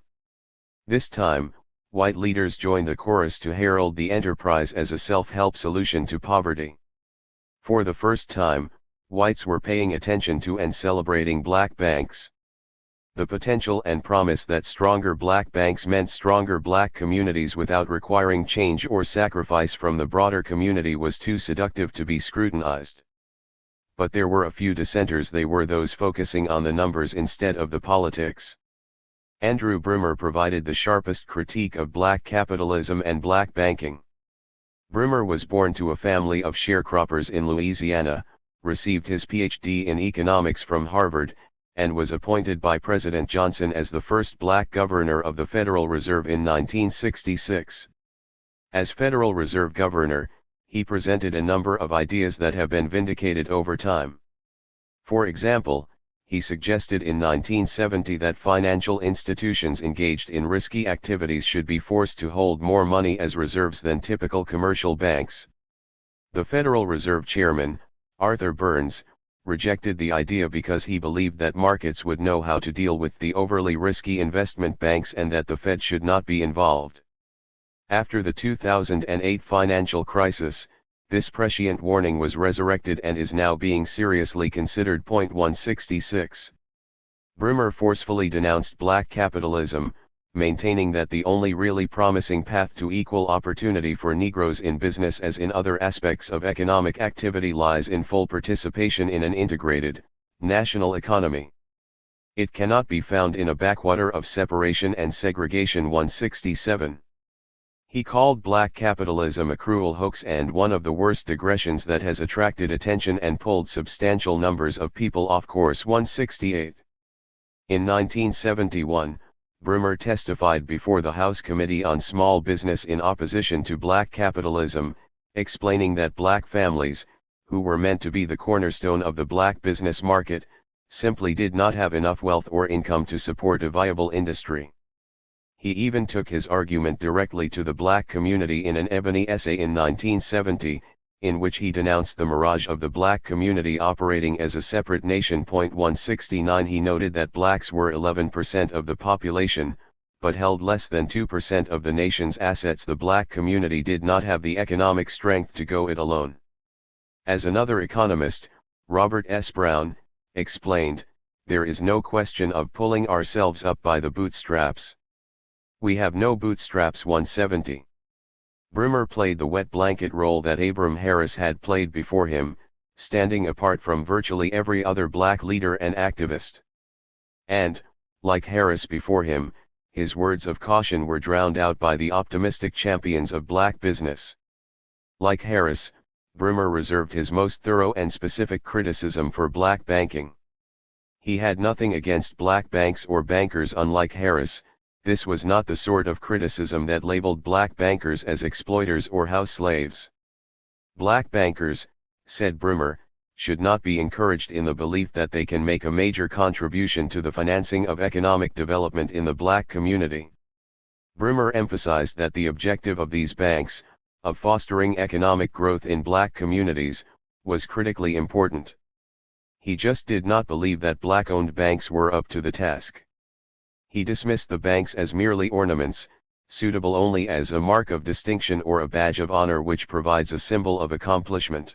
A: This time, white leaders joined the chorus to herald the enterprise as a self-help solution to poverty. For the first time, whites were paying attention to and celebrating black banks. The potential and promise that stronger black banks meant stronger black communities without requiring change or sacrifice from the broader community was too seductive to be scrutinized. But there were a few dissenters. They were those focusing on the numbers instead of the politics. Andrew Brimmer provided the sharpest critique of black capitalism and black banking. Brimmer was born to a family of sharecroppers in Louisiana, received his PhD in economics from Harvard, and was appointed by President Johnson as the first black governor of the Federal Reserve in 1966. As Federal Reserve Governor, he presented a number of ideas that have been vindicated over time. For example, he suggested in 1970 that financial institutions engaged in risky activities should be forced to hold more money as reserves than typical commercial banks. The Federal Reserve Chairman, Arthur Burns, rejected the idea because he believed that markets would know how to deal with the overly risky investment banks and that the Fed should not be involved. After the 2008 financial crisis, this prescient warning was resurrected and is now being seriously considered. 166. Brummer forcefully denounced black capitalism, maintaining that the only really promising path to equal opportunity for Negroes in business as in other aspects of economic activity lies in full participation in an integrated, national economy. It cannot be found in a backwater of separation and segregation. 167. He called black capitalism a cruel hoax and one of the worst digressions that has attracted attention and pulled substantial numbers of people off course. 168. In 1971, Brummer testified before the House Committee on Small Business in opposition to black capitalism, explaining that black families, who were meant to be the cornerstone of the black business market, simply did not have enough wealth or income to support a viable industry. He even took his argument directly to the black community in an ebony essay in 1970, in which he denounced the mirage of the black community operating as a separate nation. 169. He noted that blacks were 11% of the population, but held less than 2% of the nation's assets. The black community did not have the economic strength to go it alone. As another economist, Robert S. Brown, explained, there is no question of pulling ourselves up by the bootstraps. We have no bootstraps. 170. Brummer played the wet blanket role that Abram Harris had played before him, standing apart from virtually every other black leader and activist. And, like Harris before him, his words of caution were drowned out by the optimistic champions of black business. Like Harris, Brummer reserved his most thorough and specific criticism for black banking. He had nothing against black banks or bankers. Unlike Harris, this was not the sort of criticism that labeled black bankers as exploiters or house slaves. Black bankers, said Brummer, should not be encouraged in the belief that they can make a major contribution to the financing of economic development in the black community. Brummer emphasized that the objective of these banks, of fostering economic growth in black communities, was critically important. He just did not believe that black-owned banks were up to the task. He dismissed the banks as merely ornaments, suitable only as a mark of distinction or a badge of honor which provides a symbol of accomplishment.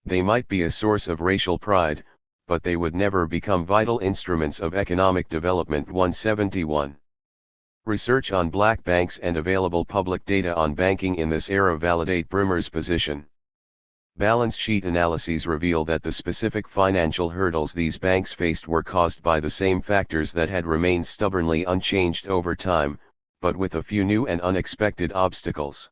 A: They might be a source of racial pride, but they would never become vital instruments of economic development. 171. Research on black banks and available public data on banking in this era validate Brummer's position. Balance sheet analyses reveal that the specific financial hurdles these banks faced were caused by the same factors that had remained stubbornly unchanged over time, but with a few new and unexpected obstacles.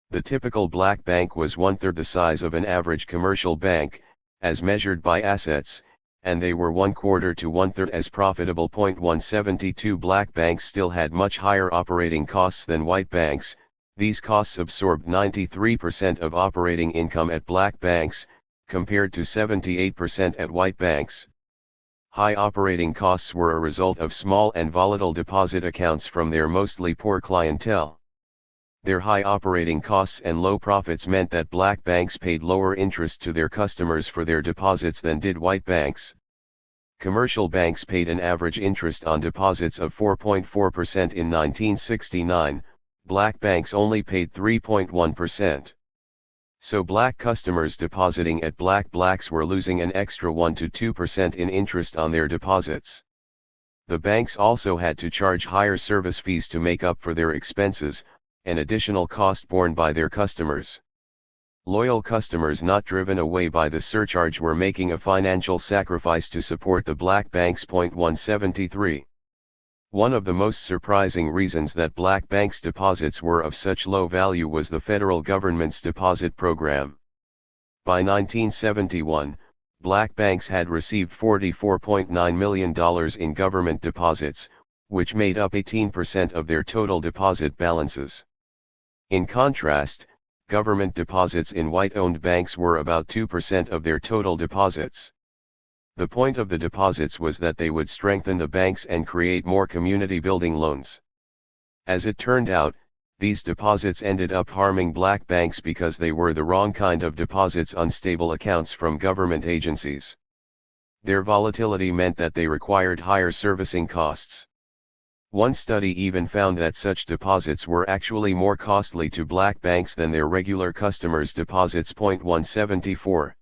A: The typical black bank was one-third the size of an average commercial bank, as measured by assets, and they were one-quarter to one-third as profitable. 172. Black banks still had much higher operating costs than white banks. These costs absorbed 93% of operating income at black banks, compared to 78% at white banks. High operating costs were a result of small and volatile deposit accounts from their mostly poor clientele. Their high operating costs and low profits meant that black banks paid lower interest to their customers for their deposits than did white banks. Commercial banks paid an average interest on deposits of 4.4% in 1969. Black banks only paid 3.1%. So black customers depositing at blacks were losing an extra 1 to 2% in interest on their deposits. The banks also had to charge higher service fees to make up for their expenses, an additional cost borne by their customers. Loyal customers not driven away by the surcharge were making a financial sacrifice to support the black banks. 173. One of the most surprising reasons that black banks' deposits were of such low value was the federal government's deposit program. By 1971, black banks had received $44.9 million in government deposits, which made up 18% of their total deposit balances. In contrast, government deposits in white-owned banks were about 2% of their total deposits. The point of the deposits was that they would strengthen the banks and create more community building loans. As it turned out, these deposits ended up harming black banks because they were the wrong kind of deposits, unstable accounts from government agencies. Their volatility meant that they required higher servicing costs. One study even found that such deposits were actually more costly to black banks than their regular customers' deposits. 174.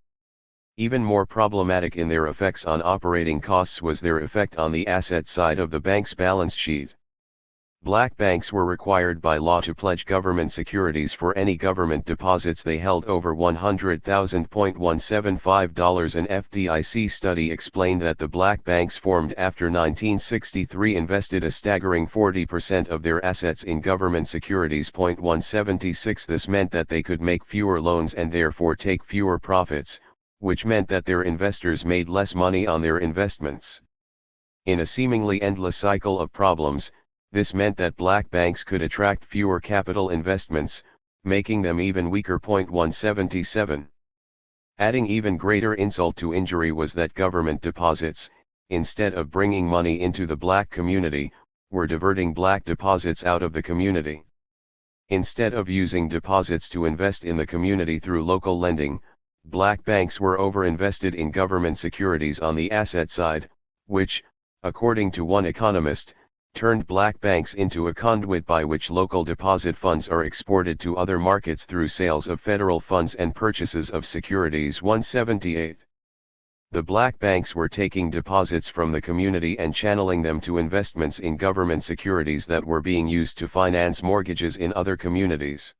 A: Even more problematic in their effects on operating costs was their effect on the asset side of the bank's balance sheet. Black banks were required by law to pledge government securities for any government deposits they held over $100,000.175. An FDIC study explained that the black banks formed after 1963 invested a staggering 40% of their assets in government securities. 176. This meant that they could make fewer loans and therefore take fewer profits, which meant that their investors made less money on their investments. In a seemingly endless cycle of problems, this meant that black banks could attract fewer capital investments, making them even weaker. 177. Adding even greater insult to injury was that government deposits, instead of bringing money into the black community, were diverting black deposits out of the community. Instead of using deposits to invest in the community through local lending, black banks were overinvested in government securities on the asset side, which, according to one economist, turned black banks into a conduit by which local deposit funds are exported to other markets through sales of federal funds and purchases of securities. 178. The black banks were taking deposits from the community and channeling them to investments in government securities that were being used to finance mortgages in other communities.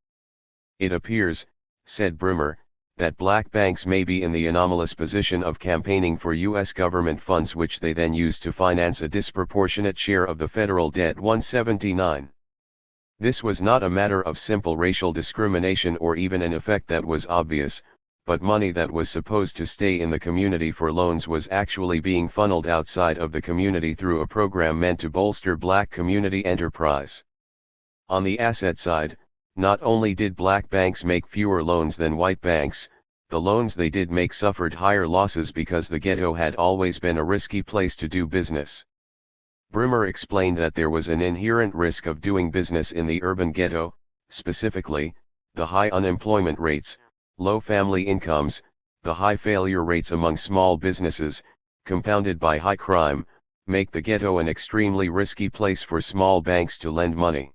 A: It appears, said Brimmer, that black banks may be in the anomalous position of campaigning for U.S. government funds which they then use to finance a disproportionate share of the federal debt. 179. This was not a matter of simple racial discrimination or even an effect that was obvious, but money that was supposed to stay in the community for loans was actually being funneled outside of the community through a program meant to bolster black community enterprise. On the asset side, not only did black banks make fewer loans than white banks, the loans they did make suffered higher losses because the ghetto had always been a risky place to do business. Brimmer explained that there was an inherent risk of doing business in the urban ghetto, specifically, the high unemployment rates, low family incomes, the high failure rates among small businesses, compounded by high crime, make the ghetto an extremely risky place for small banks to lend money.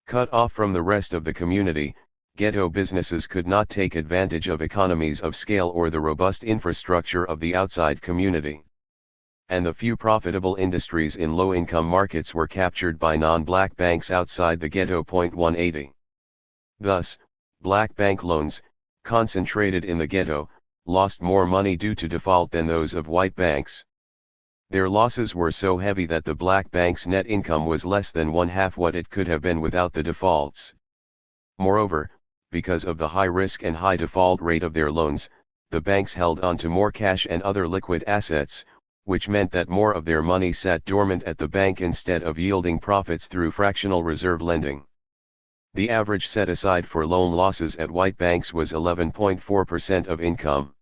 A: Cut off from the rest of the community, ghetto businesses could not take advantage of economies of scale or the robust infrastructure of the outside community. And the few profitable industries in low-income markets were captured by non-black banks outside the ghetto. 180. Thus, black bank loans, concentrated in the ghetto, lost more money due to default than those of white banks. Their losses were so heavy that the black bank's net income was less than one-half what it could have been without the defaults. Moreover, because of the high risk and high default rate of their loans, the banks held on to more cash and other liquid assets, which meant that more of their money sat dormant at the bank instead of yielding profits through fractional reserve lending. The average set aside for loan losses at white banks was 11.4% of income.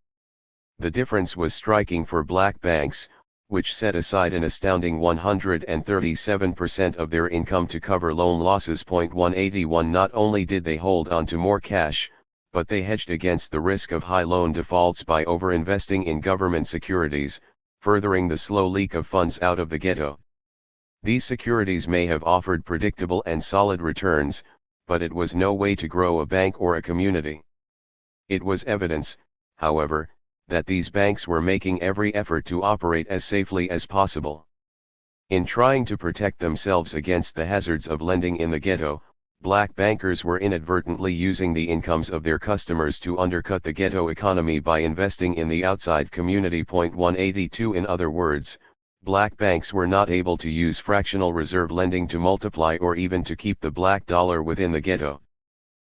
A: The difference was striking for black banks, which set aside an astounding 137% of their income to cover loan losses. 181. Not only did they hold on to more cash, but they hedged against the risk of high loan defaults by overinvesting in government securities, furthering the slow leak of funds out of the ghetto. These securities may have offered predictable and solid returns, but it was no way to grow a bank or a community. It was evidence, however, that these banks were making every effort to operate as safely as possible. In trying to protect themselves against the hazards of lending in the ghetto, black bankers were inadvertently using the incomes of their customers to undercut the ghetto economy by investing in the outside community. 182. In other words, black banks were not able to use fractional reserve lending to multiply or even to keep the black dollar within the ghetto.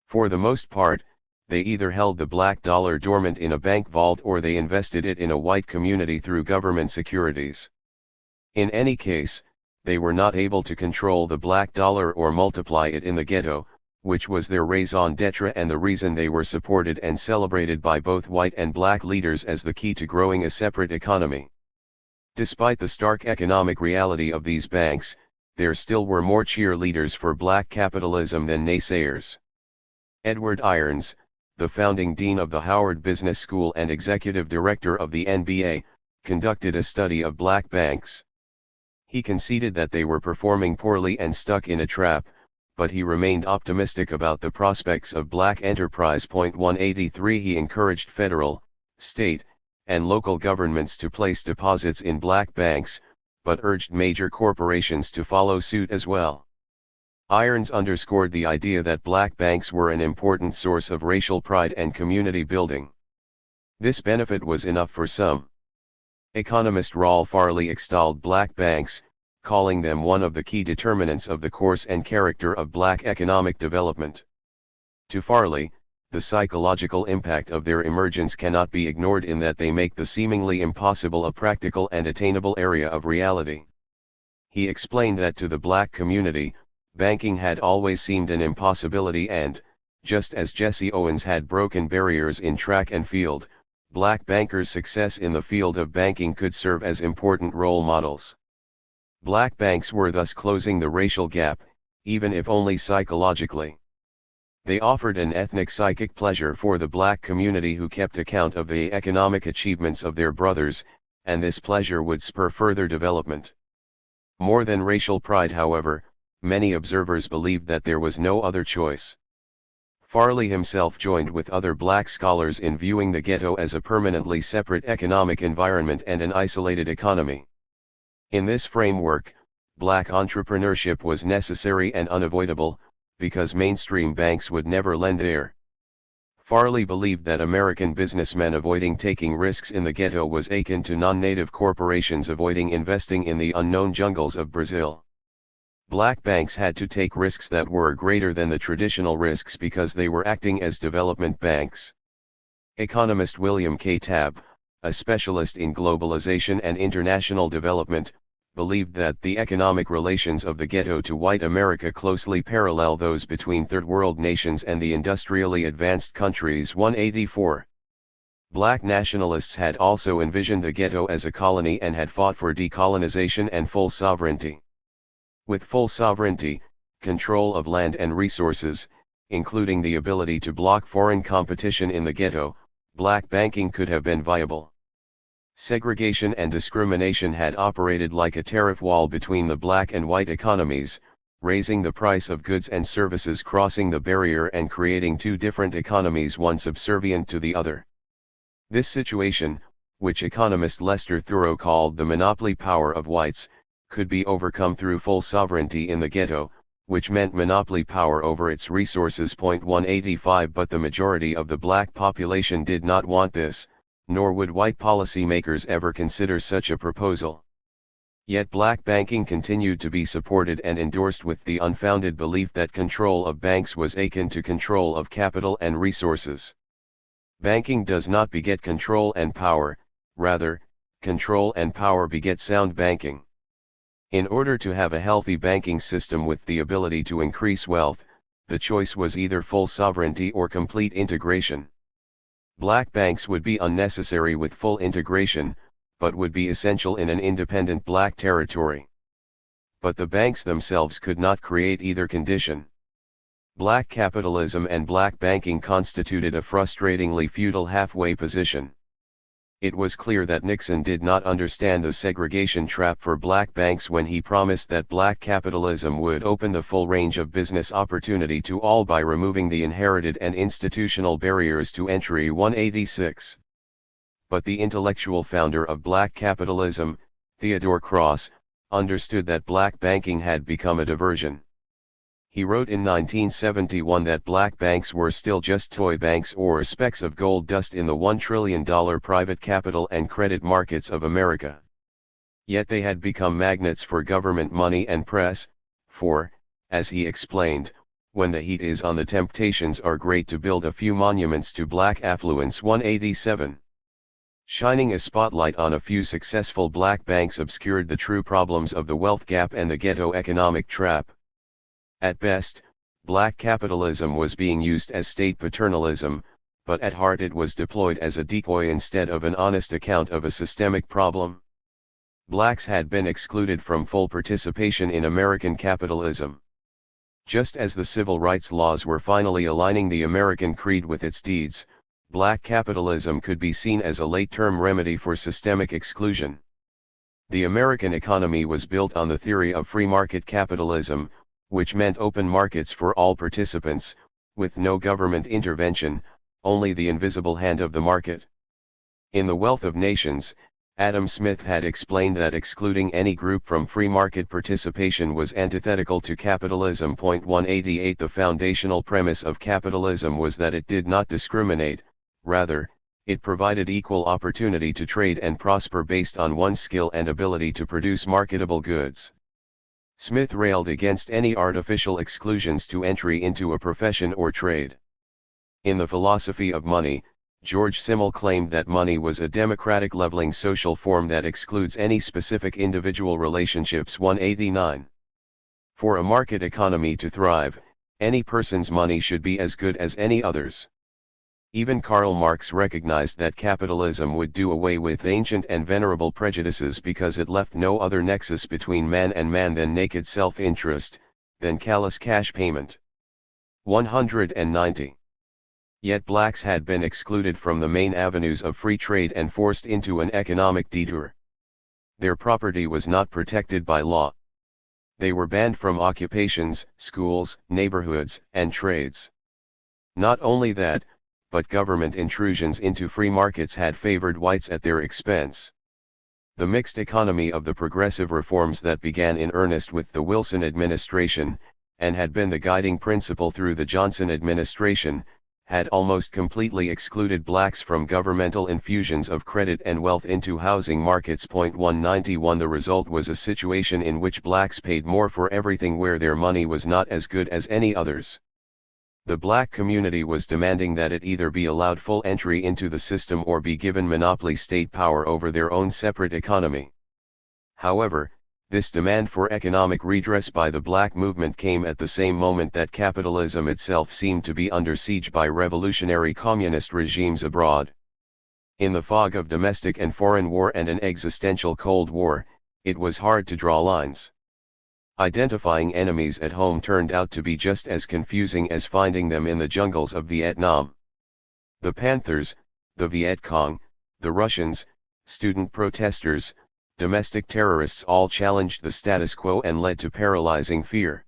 A: For the most part, they either held the black dollar dormant in a bank vault or they invested it in a white community through government securities. In any case, they were not able to control the black dollar or multiply it in the ghetto, which was their raison d'etre and the reason they were supported and celebrated by both white and black leaders as the key to growing a separate economy. Despite the stark economic reality of these banks, there still were more cheerleaders for black capitalism than naysayers. Edward Irons, the founding dean of the Howard Business School and executive director of the NBA, conducted a study of black banks. He conceded that they were performing poorly and stuck in a trap, but he remained optimistic about the prospects of black enterprise. 183 He encouraged federal, state, and local governments to place deposits in black banks, but urged major corporations to follow suit as well. Irons underscored the idea that black banks were an important source of racial pride and community building. This benefit was enough for some. Economist Raul Farley extolled black banks, calling them one of the key determinants of the course and character of black economic development. To Farley, the psychological impact of their emergence cannot be ignored in that they make the seemingly impossible a practical and attainable area of reality. He explained that to the black community, banking had always seemed an impossibility and, just as Jesse Owens had broken barriers in track and field, black bankers' success in the field of banking could serve as important role models. Black banks were thus closing the racial gap, even if only psychologically. They offered an ethnic psychic pleasure for the black community who kept account of the economic achievements of their brothers, and this pleasure would spur further development. More than racial pride, however, many observers believed that there was no other choice. Farley himself joined with other black scholars in viewing the ghetto as a permanently separate economic environment and an isolated economy. In this framework, black entrepreneurship was necessary and unavoidable, because mainstream banks would never lend there. Farley believed that American businessmen avoiding taking risks in the ghetto was akin to non-native corporations avoiding investing in the unknown jungles of Brazil. Black banks had to take risks that were greater than the traditional risks because they were acting as development banks. Economist William K. Tabb, a specialist in globalization and international development, believed that the economic relations of the ghetto to white America closely parallel those between third world nations and the industrially advanced countries. 184. Black nationalists had also envisioned the ghetto as a colony and had fought for decolonization and full sovereignty. With full sovereignty, control of land and resources, including the ability to block foreign competition in the ghetto, black banking could have been viable. Segregation and discrimination had operated like a tariff wall between the black and white economies, raising the price of goods and services, crossing the barrier and creating two different economies, one subservient to the other. This situation, which economist Lester Thurow called the monopoly power of whites, could be overcome through full sovereignty in the ghetto, which meant monopoly power over its resources. 185 But the majority of the black population did not want this, nor would white policymakers ever consider such a proposal. Yet black banking continued to be supported and endorsed with the unfounded belief that control of banks was akin to control of capital and resources. Banking does not beget control and power, rather, control and power beget sound banking. In order to have a healthy banking system with the ability to increase wealth, the choice was either full sovereignty or complete integration. Black banks would be unnecessary with full integration, but would be essential in an independent black territory. But the banks themselves could not create either condition. Black capitalism and black banking constituted a frustratingly feudal halfway position. It was clear that Nixon did not understand the segregation trap for black banks when he promised that black capitalism would open the full range of business opportunity to all by removing the inherited and institutional barriers to entry. 186. But the intellectual founder of black capitalism, Theodore Cross, understood that black banking had become a diversion. He wrote in 1971 that black banks were still just toy banks or specks of gold dust in the $1 trillion private capital and credit markets of America. Yet they had become magnets for government money and press, for, as he explained, when the heat is on, the temptations are great to build a few monuments to black affluence. 187. Shining a spotlight on a few successful black banks obscured the true problems of the wealth gap and the ghetto economic trap. At best, Black capitalism was being used as state paternalism, but at heart it was deployed as a decoy instead of an honest account of a systemic problem. Blacks had been excluded from full participation in American capitalism. Just as the civil rights laws were finally aligning the American creed with its deeds, black capitalism could be seen as a late-term remedy for systemic exclusion. The American economy was built on the theory of free market capitalism, which meant open markets for all participants, with no government intervention, only the invisible hand of the market. In The Wealth of Nations, Adam Smith had explained that excluding any group from free market participation was antithetical to capitalism. 188 The foundational premise of capitalism was that it did not discriminate, rather, it provided equal opportunity to trade and prosper based on one's skill and ability to produce marketable goods. Smith railed against any artificial exclusions to entry into a profession or trade. In The Philosophy of Money, George Simmel claimed that money was a democratic leveling social form that excludes any specific individual relationships. 189. For a market economy to thrive, any person's money should be as good as any other's. Even Karl Marx recognized that capitalism would do away with ancient and venerable prejudices because it left no other nexus between man and man than naked self-interest, than callous cash payment. 190. Yet blacks had been excluded from the main avenues of free trade and forced into an economic detour. Their property was not protected by law. They were banned from occupations, schools, neighborhoods, and trades. Not only that, but government intrusions into free markets had favored whites at their expense. The mixed economy of the progressive reforms that began in earnest with the Wilson administration, and had been the guiding principle through the Johnson administration, had almost completely excluded blacks from governmental infusions of credit and wealth into housing markets. 191 The result was a situation in which blacks paid more for everything where their money was not as good as any others. The black community was demanding that it either be allowed full entry into the system or be given monopoly state power over their own separate economy. However, this demand for economic redress by the black movement came at the same moment that capitalism itself seemed to be under siege by revolutionary communist regimes abroad. In the fog of domestic and foreign war and an existential Cold War, it was hard to draw lines. Identifying enemies at home turned out to be just as confusing as finding them in the jungles of Vietnam. The Panthers, the Viet Cong, the Russians, student protesters, domestic terrorists all challenged the status quo and led to paralyzing fear.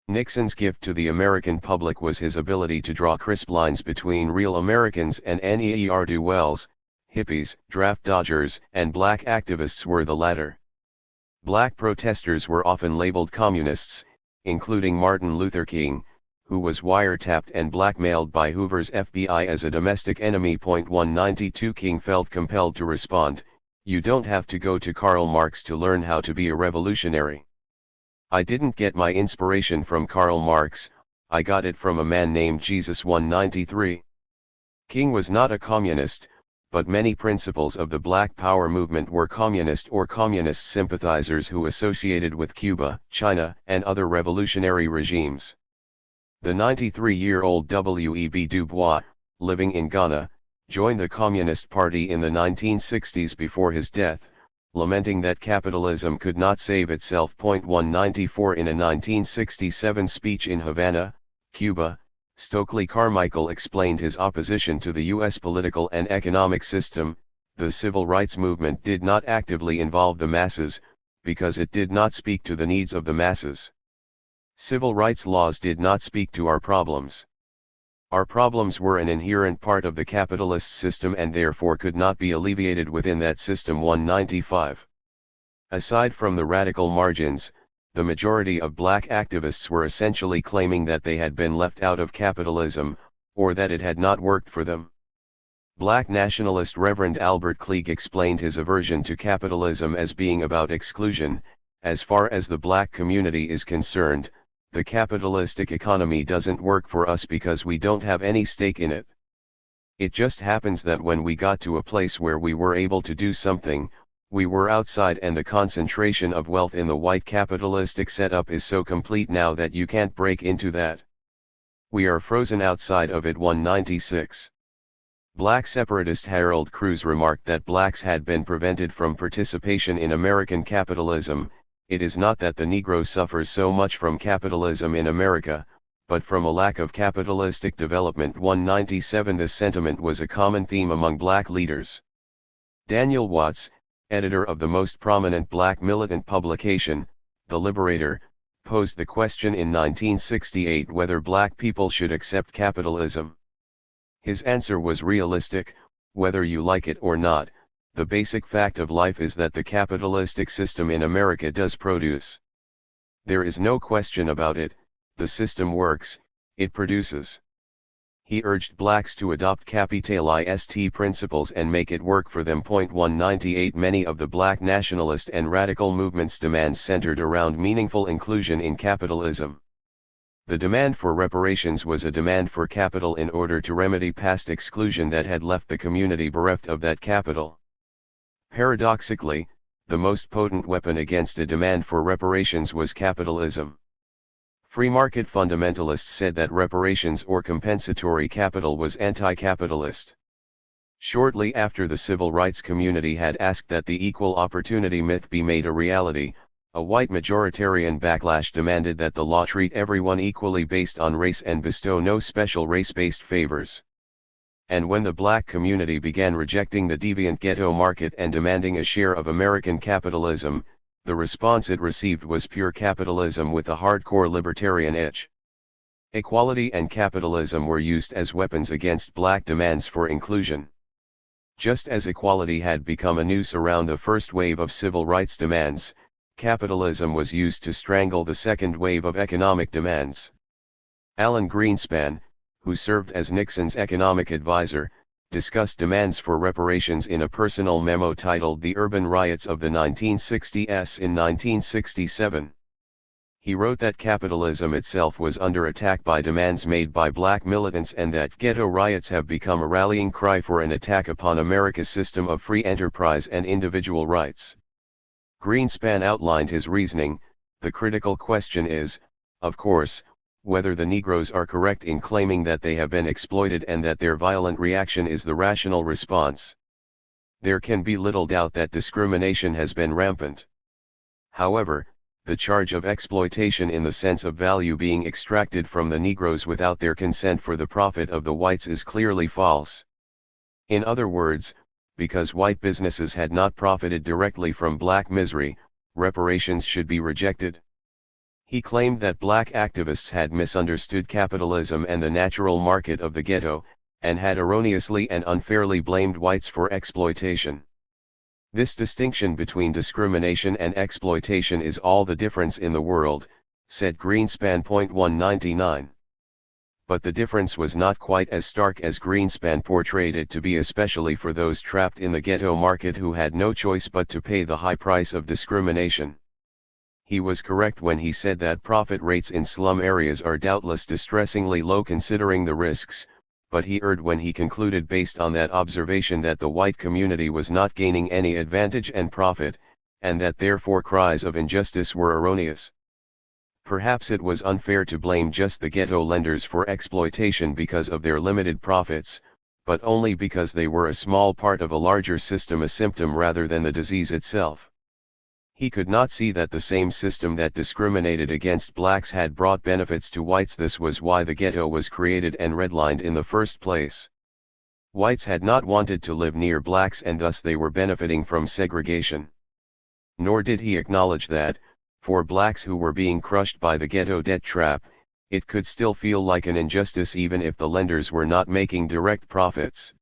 A: Nixon's gift to the American public was his ability to draw crisp lines between real Americans and ne'er-do-wells, hippies, draft dodgers, and black activists were the latter. Black protesters were often labeled communists, including Martin Luther King, who was wiretapped and blackmailed by Hoover's FBI as a domestic enemy. 192 King felt compelled to respond, "You don't have to go to Karl Marx to learn how to be a revolutionary. I didn't get my inspiration from Karl Marx, I got it from a man named Jesus." 193. King was not a communist, but many principles of the Black Power movement were communist or communist sympathizers who associated with Cuba, China, and other revolutionary regimes. The 93-year-old W.E.B. Du Bois, living in Ghana, joined the Communist Party in the 1960s before his death, lamenting that capitalism could not save itself. 194 In a 1967 speech in Havana, Cuba, Stokely Carmichael explained his opposition to the U.S. political and economic system. The civil rights movement did not actively involve the masses, because it did not speak to the needs of the masses. Civil rights laws did not speak to our problems. Our problems were an inherent part of the capitalist system and therefore could not be alleviated within that system. 195. Aside from the radical margins, the majority of black activists were essentially claiming that they had been left out of capitalism, or that it had not worked for them. Black nationalist Reverend Albert Cleage explained his aversion to capitalism as being about exclusion. As far as the black community is concerned, the capitalistic economy doesn't work for us because we don't have any stake in it. It just happens that when we got to a place where we were able to do something, we were outside, and the concentration of wealth in the white capitalistic setup is so complete now that you can't break into that. We are frozen outside of it. 196. Black separatist Harold Cruz remarked that blacks had been prevented from participation in American capitalism. It is not that the Negro suffers so much from capitalism in America, but from a lack of capitalistic development. 197. This sentiment was a common theme among black leaders. Daniel Watts, editor of the most prominent black militant publication, The Liberator, posed the question in 1968 whether black people should accept capitalism. His answer was realistic: whether you like it or not, the basic fact of life is that the capitalistic system in America does produce. There is no question about it, the system works, it produces. He urged blacks to adopt capitalist principles and make it work for them. 198. Many of the black nationalist and radical movements' demands centered around meaningful inclusion in capitalism. The demand for reparations was a demand for capital in order to remedy past exclusion that had left the community bereft of that capital. Paradoxically, the most potent weapon against a demand for reparations was capitalism. Free market fundamentalists said that reparations or compensatory capital was anti-capitalist. Shortly after the civil rights community had asked that the equal opportunity myth be made a reality, a white majoritarian backlash demanded that the law treat everyone equally based on race and bestow no special race-based favors. And when the black community began rejecting the deviant ghetto market and demanding a share of American capitalism, the response it received was pure capitalism with a hardcore libertarian edge. Equality and capitalism were used as weapons against black demands for inclusion. Just as equality had become a noose around the first wave of civil rights demands, capitalism was used to strangle the second wave of economic demands. Alan Greenspan, who served as Nixon's economic advisor, discussed demands for reparations in a personal memo titled The Urban Riots of the 1960s in 1967. He wrote that capitalism itself was under attack by demands made by black militants and that ghetto riots have become a rallying cry for an attack upon America's system of free enterprise and individual rights. Greenspan outlined his reasoning. The critical question is, of course, whether the Negroes are correct in claiming that they have been exploited and that their violent reaction is the rational response. There can be little doubt that discrimination has been rampant. However, the charge of exploitation in the sense of value being extracted from the Negroes without their consent for the profit of the whites is clearly false. In other words, because white businesses had not profited directly from black misery, reparations should be rejected. He claimed that black activists had misunderstood capitalism and the natural market of the ghetto, and had erroneously and unfairly blamed whites for exploitation. This distinction between discrimination and exploitation is all the difference in the world, said Greenspan. 199. But the difference was not quite as stark as Greenspan portrayed it to be, especially for those trapped in the ghetto market who had no choice but to pay the high price of discrimination. He was correct when he said that profit rates in slum areas are doubtless distressingly low considering the risks, but he erred when he concluded based on that observation that the white community was not gaining any advantage and profit, and that therefore cries of injustice were erroneous. Perhaps it was unfair to blame just the ghetto lenders for exploitation because of their limited profits, but only because they were a small part of a larger system, a symptom rather than the disease itself. He could not see that the same system that discriminated against blacks had brought benefits to whites. This was why the ghetto was created and redlined in the first place. Whites had not wanted to live near blacks and thus they were benefiting from segregation. Nor did he acknowledge that, for blacks who were being crushed by the ghetto debt trap, it could still feel like an injustice even if the lenders were not making direct profits.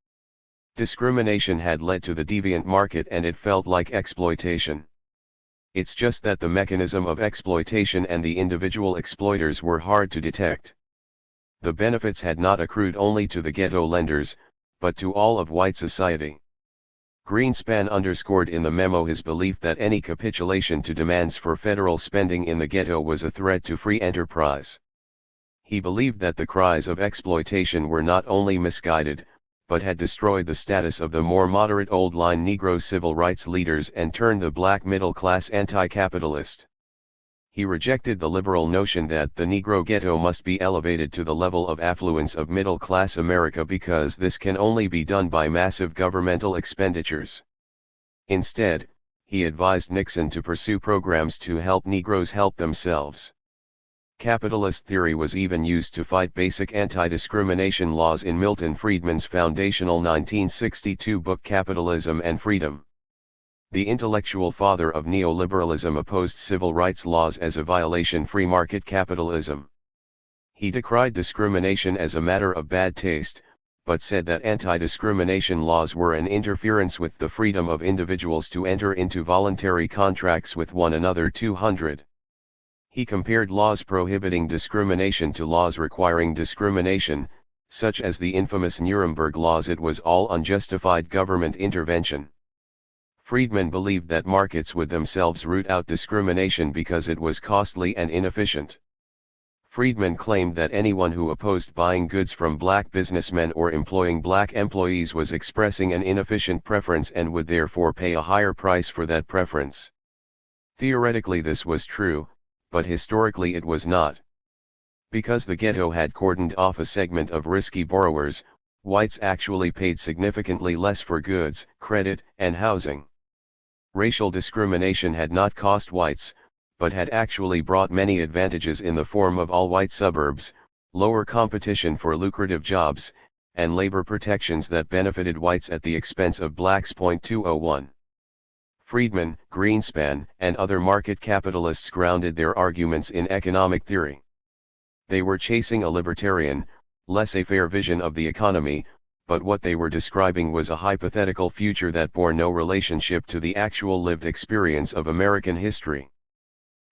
A: Discrimination had led to the deviant market and it felt like exploitation. It's just that the mechanism of exploitation and the individual exploiters were hard to detect. The benefits had not accrued only to the ghetto lenders, but to all of white society. Greenspan underscored in the memo his belief that any capitulation to demands for federal spending in the ghetto was a threat to free enterprise. He believed that the cries of exploitation were not only misguided, but had destroyed the status of the more moderate old-line Negro civil rights leaders and turned the black middle class anti-capitalist. He rejected the liberal notion that the Negro ghetto must be elevated to the level of affluence of middle-class America because this can only be done by massive governmental expenditures. Instead, he advised Nixon to pursue programs to help Negroes help themselves. Capitalist theory was even used to fight basic anti-discrimination laws in Milton Friedman's foundational 1962 book Capitalism and Freedom. The intellectual father of neoliberalism opposed civil rights laws as a violation of free market capitalism. He decried discrimination as a matter of bad taste, but said that anti-discrimination laws were an interference with the freedom of individuals to enter into voluntary contracts with one another. 200. He compared laws prohibiting discrimination to laws requiring discrimination, such as the infamous Nuremberg laws. It was all unjustified government intervention. Friedman believed that markets would themselves root out discrimination because it was costly and inefficient. Friedman claimed that anyone who opposed buying goods from black businessmen or employing black employees was expressing an inefficient preference and would therefore pay a higher price for that preference. Theoretically this was true, but historically it was not. Because the ghetto had cordoned off a segment of risky borrowers, whites actually paid significantly less for goods, credit, and housing. Racial discrimination had not cost whites, but had actually brought many advantages in the form of all-white suburbs, lower competition for lucrative jobs, and labor protections that benefited whites at the expense of blacks. 201. Friedman, Greenspan, and other market capitalists grounded their arguments in economic theory. They were chasing a libertarian, laissez-faire vision of the economy, but what they were describing was a hypothetical future that bore no relationship to the actual lived experience of American history.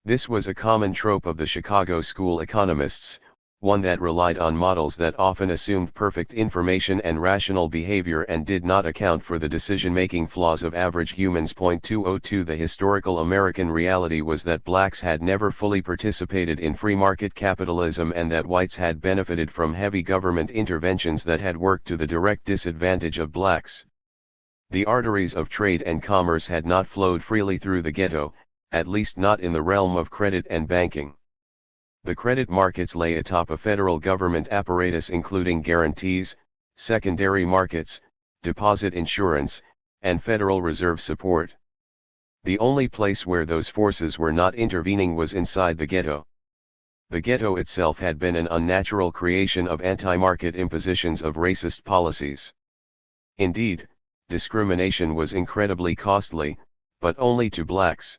A: This was a common trope of the Chicago school economists, one that relied on models that often assumed perfect information and rational behavior and did not account for the decision-making flaws of average humans. 202 The historical American reality was that blacks had never fully participated in free market capitalism and that whites had benefited from heavy government interventions that had worked to the direct disadvantage of blacks. The arteries of trade and commerce had not flowed freely through the ghetto, at least not in the realm of credit and banking. The credit markets lay atop a federal government apparatus including guarantees, secondary markets, deposit insurance, and Federal Reserve support. The only place where those forces were not intervening was inside the ghetto. The ghetto itself had been an unnatural creation of anti-market impositions of racist policies. Indeed, discrimination was incredibly costly, but only to blacks.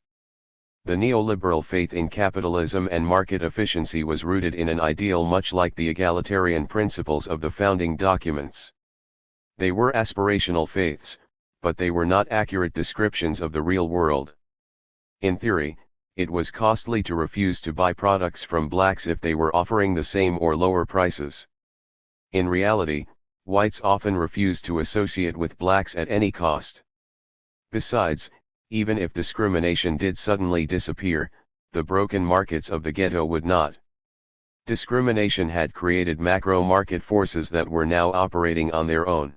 A: The neoliberal faith in capitalism and market efficiency was rooted in an ideal much like the egalitarian principles of the founding documents. They were aspirational faiths, but they were not accurate descriptions of the real world. In theory, it was costly to refuse to buy products from blacks if they were offering the same or lower prices. In reality, whites often refused to associate with blacks at any cost. Besides, even if discrimination did suddenly disappear, the broken markets of the ghetto would not. Discrimination had created macro market forces that were now operating on their own.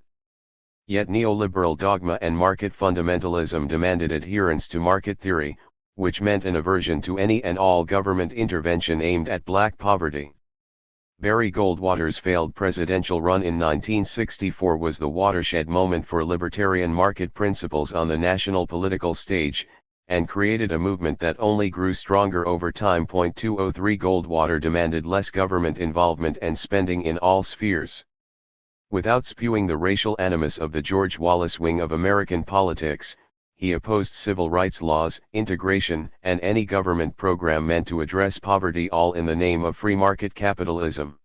A: Yet neoliberal dogma and market fundamentalism demanded adherence to market theory, which meant an aversion to any and all government intervention aimed at black poverty. Barry Goldwater's failed presidential run in 1964 was the watershed moment for libertarian market principles on the national political stage, and created a movement that only grew stronger over time. 203 Goldwater demanded less government involvement and spending in all spheres. Without spewing the racial animus of the George Wallace wing of American politics, he opposed civil rights laws, integration, and any government program meant to address poverty, all in the name of free market capitalism.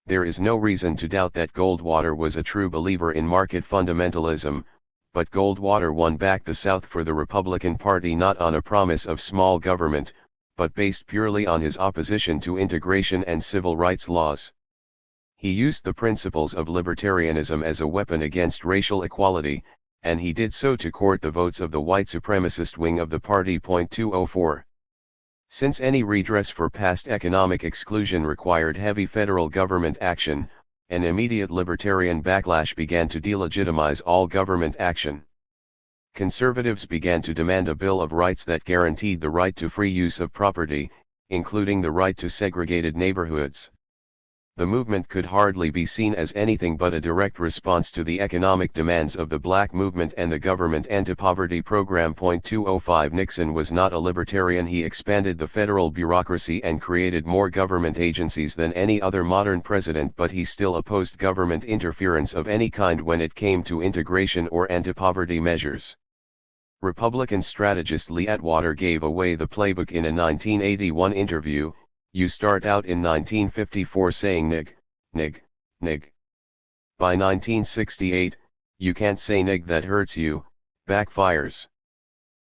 A: There is no reason to doubt that Goldwater was a true believer in market fundamentalism, but Goldwater won back the South for the Republican Party not on a promise of small government, but based purely on his opposition to integration and civil rights laws. He used the principles of libertarianism as a weapon against racial equality, and he did so to court the votes of the white supremacist wing of the party. 204. Since any redress for past economic exclusion required heavy federal government action, an immediate libertarian backlash began to delegitimize all government action. Conservatives began to demand a Bill of Rights that guaranteed the right to free use of property, including the right to segregated neighborhoods. The movement could hardly be seen as anything but a direct response to the economic demands of the black movement and the government anti-poverty program. 205 Nixon was not a libertarian. He expanded the federal bureaucracy and created more government agencies than any other modern president, but he still opposed government interference of any kind when it came to integration or anti-poverty measures. Republican strategist Lee Atwater gave away the playbook in a 1981 interview. You start out in 1954 saying nig, nig, nig. By 1968, you can't say nig, that hurts you, backfires.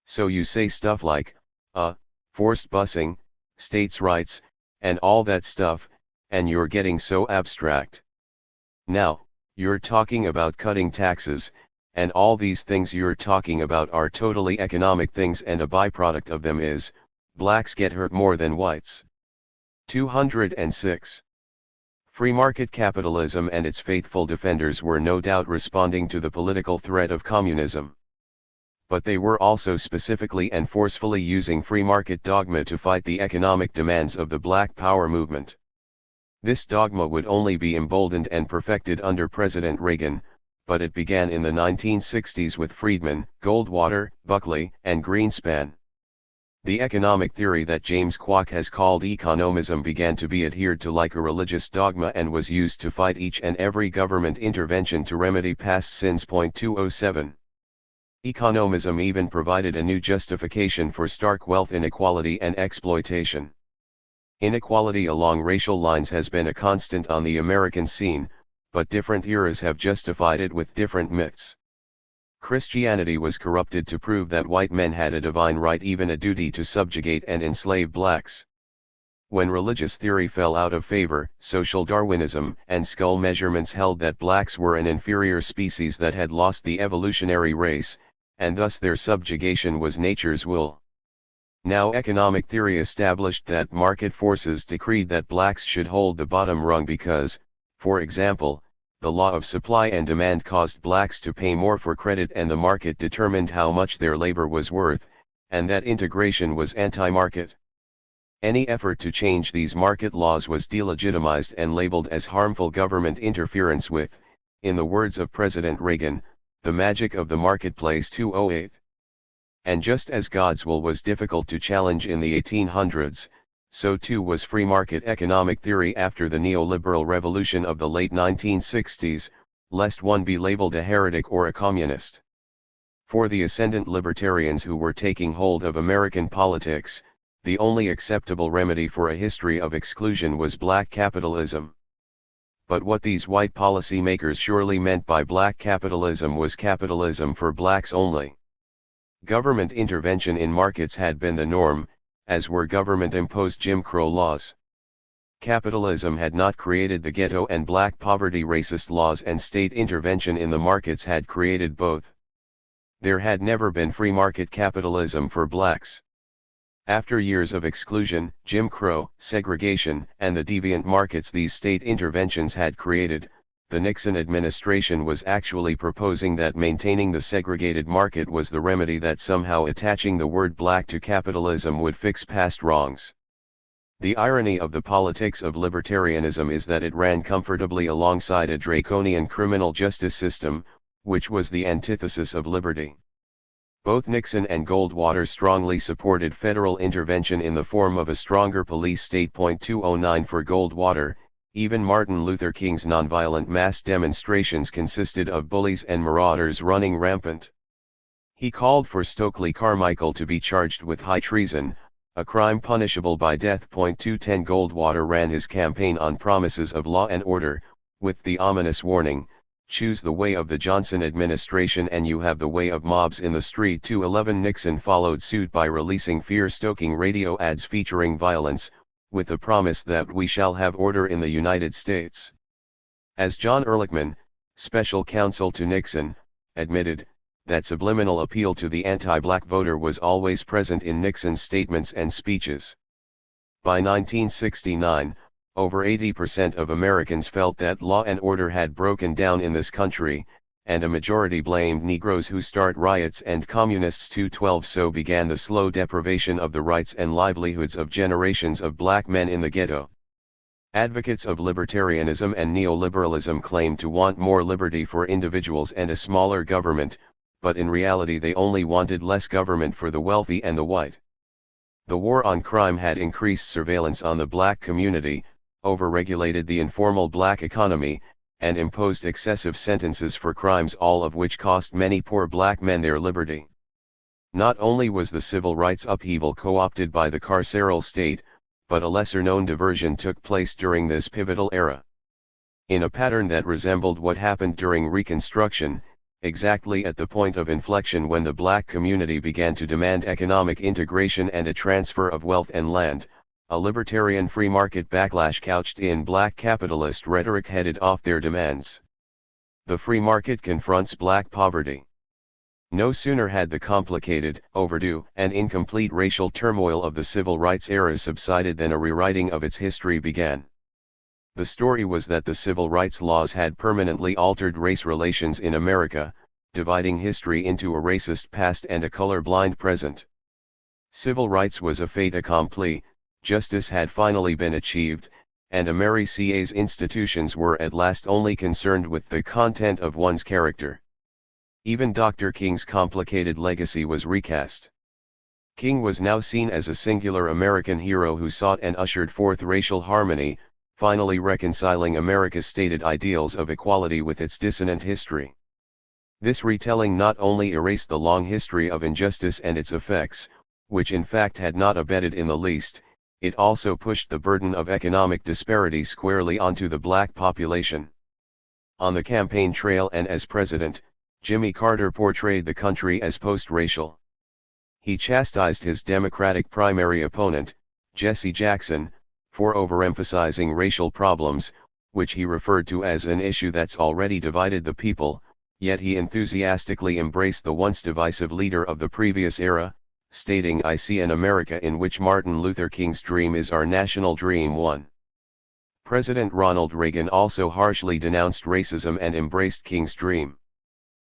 A: So you say stuff like, forced busing, states' rights, and all that stuff, and you're getting so abstract. Now, you're talking about cutting taxes, and all these things you're talking about are totally economic things, and a byproduct of them is, blacks get hurt more than whites. 206. Free market capitalism and its faithful defenders were no doubt responding to the political threat of communism. But they were also specifically and forcefully using free market dogma to fight the economic demands of the Black Power movement. This dogma would only be emboldened and perfected under President Reagan, but it began in the 1960s with Friedman, Goldwater, Buckley, and Greenspan. The economic theory that James Kwok has called economism began to be adhered to like a religious dogma and was used to fight each and every government intervention to remedy past sins. 207. Economism even provided a new justification for stark wealth inequality and exploitation. Inequality along racial lines has been a constant on the American scene, but different eras have justified it with different myths. Christianity was corrupted to prove that white men had a divine right, even a duty, to subjugate and enslave blacks. When religious theory fell out of favor, social Darwinism and skull measurements held that blacks were an inferior species that had lost the evolutionary race, and thus their subjugation was nature's will. Now economic theory established that market forces decreed that blacks should hold the bottom rung because, for example, the law of supply and demand caused blacks to pay more for credit, and the market determined how much their labor was worth, and that integration was anti-market. Any effort to change these market laws was delegitimized and labeled as harmful government interference with, in the words of President Reagan, the magic of the marketplace. 208. And just as God's will was difficult to challenge in the 1800s, so too was free market economic theory after the neoliberal revolution of the late 1960s, lest one be labeled a heretic or a communist. For the ascendant libertarians who were taking hold of American politics, the only acceptable remedy for a history of exclusion was black capitalism. But what these white policymakers surely meant by black capitalism was capitalism for blacks only. Government intervention in markets had been the norm, as were government-imposed Jim Crow laws. Capitalism had not created the ghetto and black poverty. Racist laws and state intervention in the markets had created both. There had never been free market capitalism for blacks. After years of exclusion, Jim Crow, segregation, and the deviant markets these state interventions had created, the Nixon administration was actually proposing that maintaining the segregated market was the remedy, that somehow attaching the word black to capitalism would fix past wrongs. The irony of the politics of libertarianism is that it ran comfortably alongside a draconian criminal justice system, which was the antithesis of liberty. Both Nixon and Goldwater strongly supported federal intervention in the form of a stronger police state. 209 For Goldwater, even Martin Luther King's nonviolent mass demonstrations consisted of bullies and marauders running rampant. He called for Stokely Carmichael to be charged with high treason, a crime punishable by death. 210 Goldwater ran his campaign on promises of law and order, with the ominous warning, choose the way of the Johnson administration and you have the way of mobs in the street. 211 Nixon followed suit by releasing fear-stoking radio ads featuring violence, with the promise that we shall have order in the United States. As John Ehrlichman, special counsel to Nixon, admitted, that subliminal appeal to the anti-black voter was always present in Nixon's statements and speeches. By 1969, over 80% of Americans felt that law and order had broken down in this country, and a majority blamed Negroes who start riots and Communists 212. So began the slow deprivation of the rights and livelihoods of generations of black men in the ghetto. Advocates of libertarianism and neoliberalism claim to want more liberty for individuals and a smaller government, but in reality they only wanted less government for the wealthy and the white. The war on crime had increased surveillance on the black community, overregulated the informal black economy, and imposed excessive sentences for crimes, all of which cost many poor black men their liberty. Not only was the civil rights upheaval co-opted by the carceral state, but a lesser-known diversion took place during this pivotal era. In a pattern that resembled what happened during Reconstruction, exactly at the point of inflection when the black community began to demand economic integration and a transfer of wealth and land, a libertarian free market backlash couched in black capitalist rhetoric headed off their demands. The free market confronts black poverty. No sooner had the complicated, overdue, and incomplete racial turmoil of the civil rights era subsided than a rewriting of its history began. The story was that the civil rights laws had permanently altered race relations in America, dividing history into a racist past and a color-blind present. Civil rights was a fait accompli, justice had finally been achieved, and America's institutions were at last only concerned with the content of one's character. Even Dr. King's complicated legacy was recast. King was now seen as a singular American hero who sought and ushered forth racial harmony, finally reconciling America's stated ideals of equality with its dissonant history. This retelling not only erased the long history of injustice and its effects, which in fact had not abated in the least, it also pushed the burden of economic disparity squarely onto the black population. On the campaign trail and as president, Jimmy Carter portrayed the country as post-racial. He chastised his Democratic primary opponent, Jesse Jackson, for overemphasizing racial problems, which he referred to as an issue that's already divided the people, yet he enthusiastically embraced the once divisive leader of the previous era, stating, "I see an America in which Martin Luther King's dream is our national dream." 1. President Ronald Reagan also harshly denounced racism and embraced King's dream.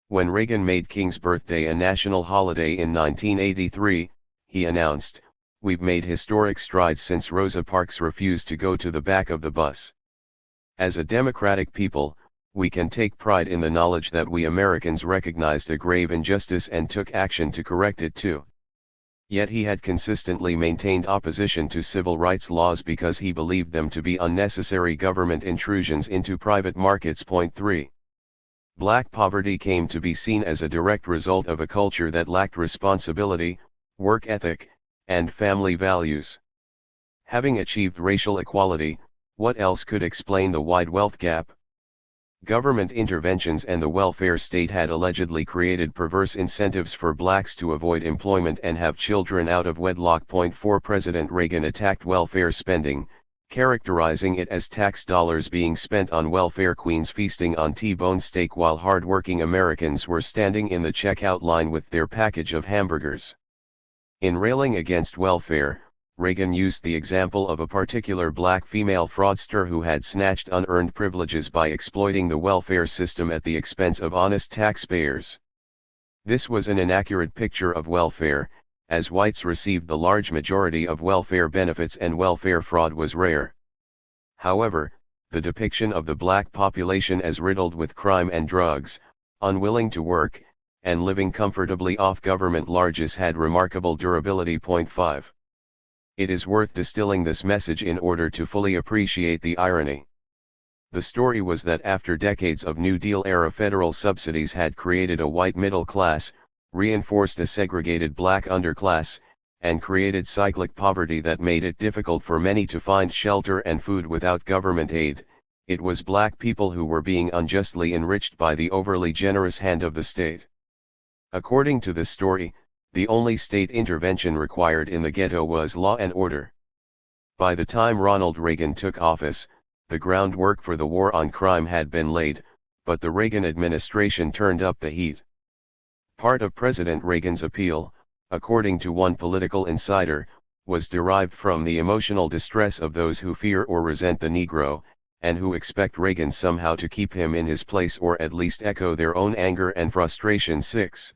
A: When Reagan made King's birthday a national holiday in 1983, he announced, "We've made historic strides since Rosa Parks refused to go to the back of the bus. As a democratic people, we can take pride in the knowledge that we Americans recognized a grave injustice and took action to correct it too." Yet he had consistently maintained opposition to civil rights laws because he believed them to be unnecessary government intrusions into private markets. 3. Black poverty came to be seen as a direct result of a culture that lacked responsibility, work ethic, and family values. Having achieved racial equality, what else could explain the wide wealth gap? Government interventions and the welfare state had allegedly created perverse incentives for blacks to avoid employment and have children out of wedlock. 4. President Reagan attacked welfare spending, characterizing it as tax dollars being spent on welfare queens feasting on T-bone steak while hard-working Americans were standing in the checkout line with their package of hamburgers. In railing against welfare, Reagan used the example of a particular black female fraudster who had snatched unearned privileges by exploiting the welfare system at the expense of honest taxpayers. This was an inaccurate picture of welfare, as whites received the large majority of welfare benefits and welfare fraud was rare. However, the depiction of the black population as riddled with crime and drugs, unwilling to work, and living comfortably off government largesse had remarkable durability. 5. It is worth distilling this message in order to fully appreciate the irony. The story was that after decades of New Deal-era federal subsidies had created a white middle class, reinforced a segregated black underclass, and created cyclic poverty that made it difficult for many to find shelter and food without government aid, it was black people who were being unjustly enriched by the overly generous hand of the state. According to this story, the only state intervention required in the ghetto was law and order. By the time Ronald Reagan took office, the groundwork for the war on crime had been laid, but the Reagan administration turned up the heat. Part of President Reagan's appeal, according to one political insider, was derived from the emotional distress of those who fear or resent the Negro, and who expect Reagan somehow to keep him in his place or at least echo their own anger and frustration. 6.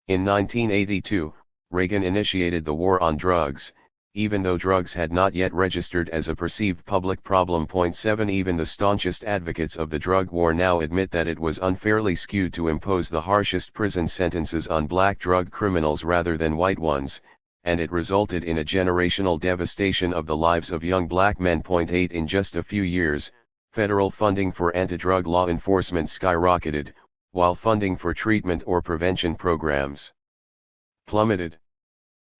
A: In 1982, Reagan initiated the war on drugs, even though drugs had not yet registered as a perceived public problem. 7. Even the staunchest advocates of the drug war now admit that it was unfairly skewed to impose the harshest prison sentences on black drug criminals rather than white ones, and it resulted in a generational devastation of the lives of young black men. 8. In just a few years, federal funding for anti-drug law enforcement skyrocketed, while funding for treatment or prevention programs plummeted.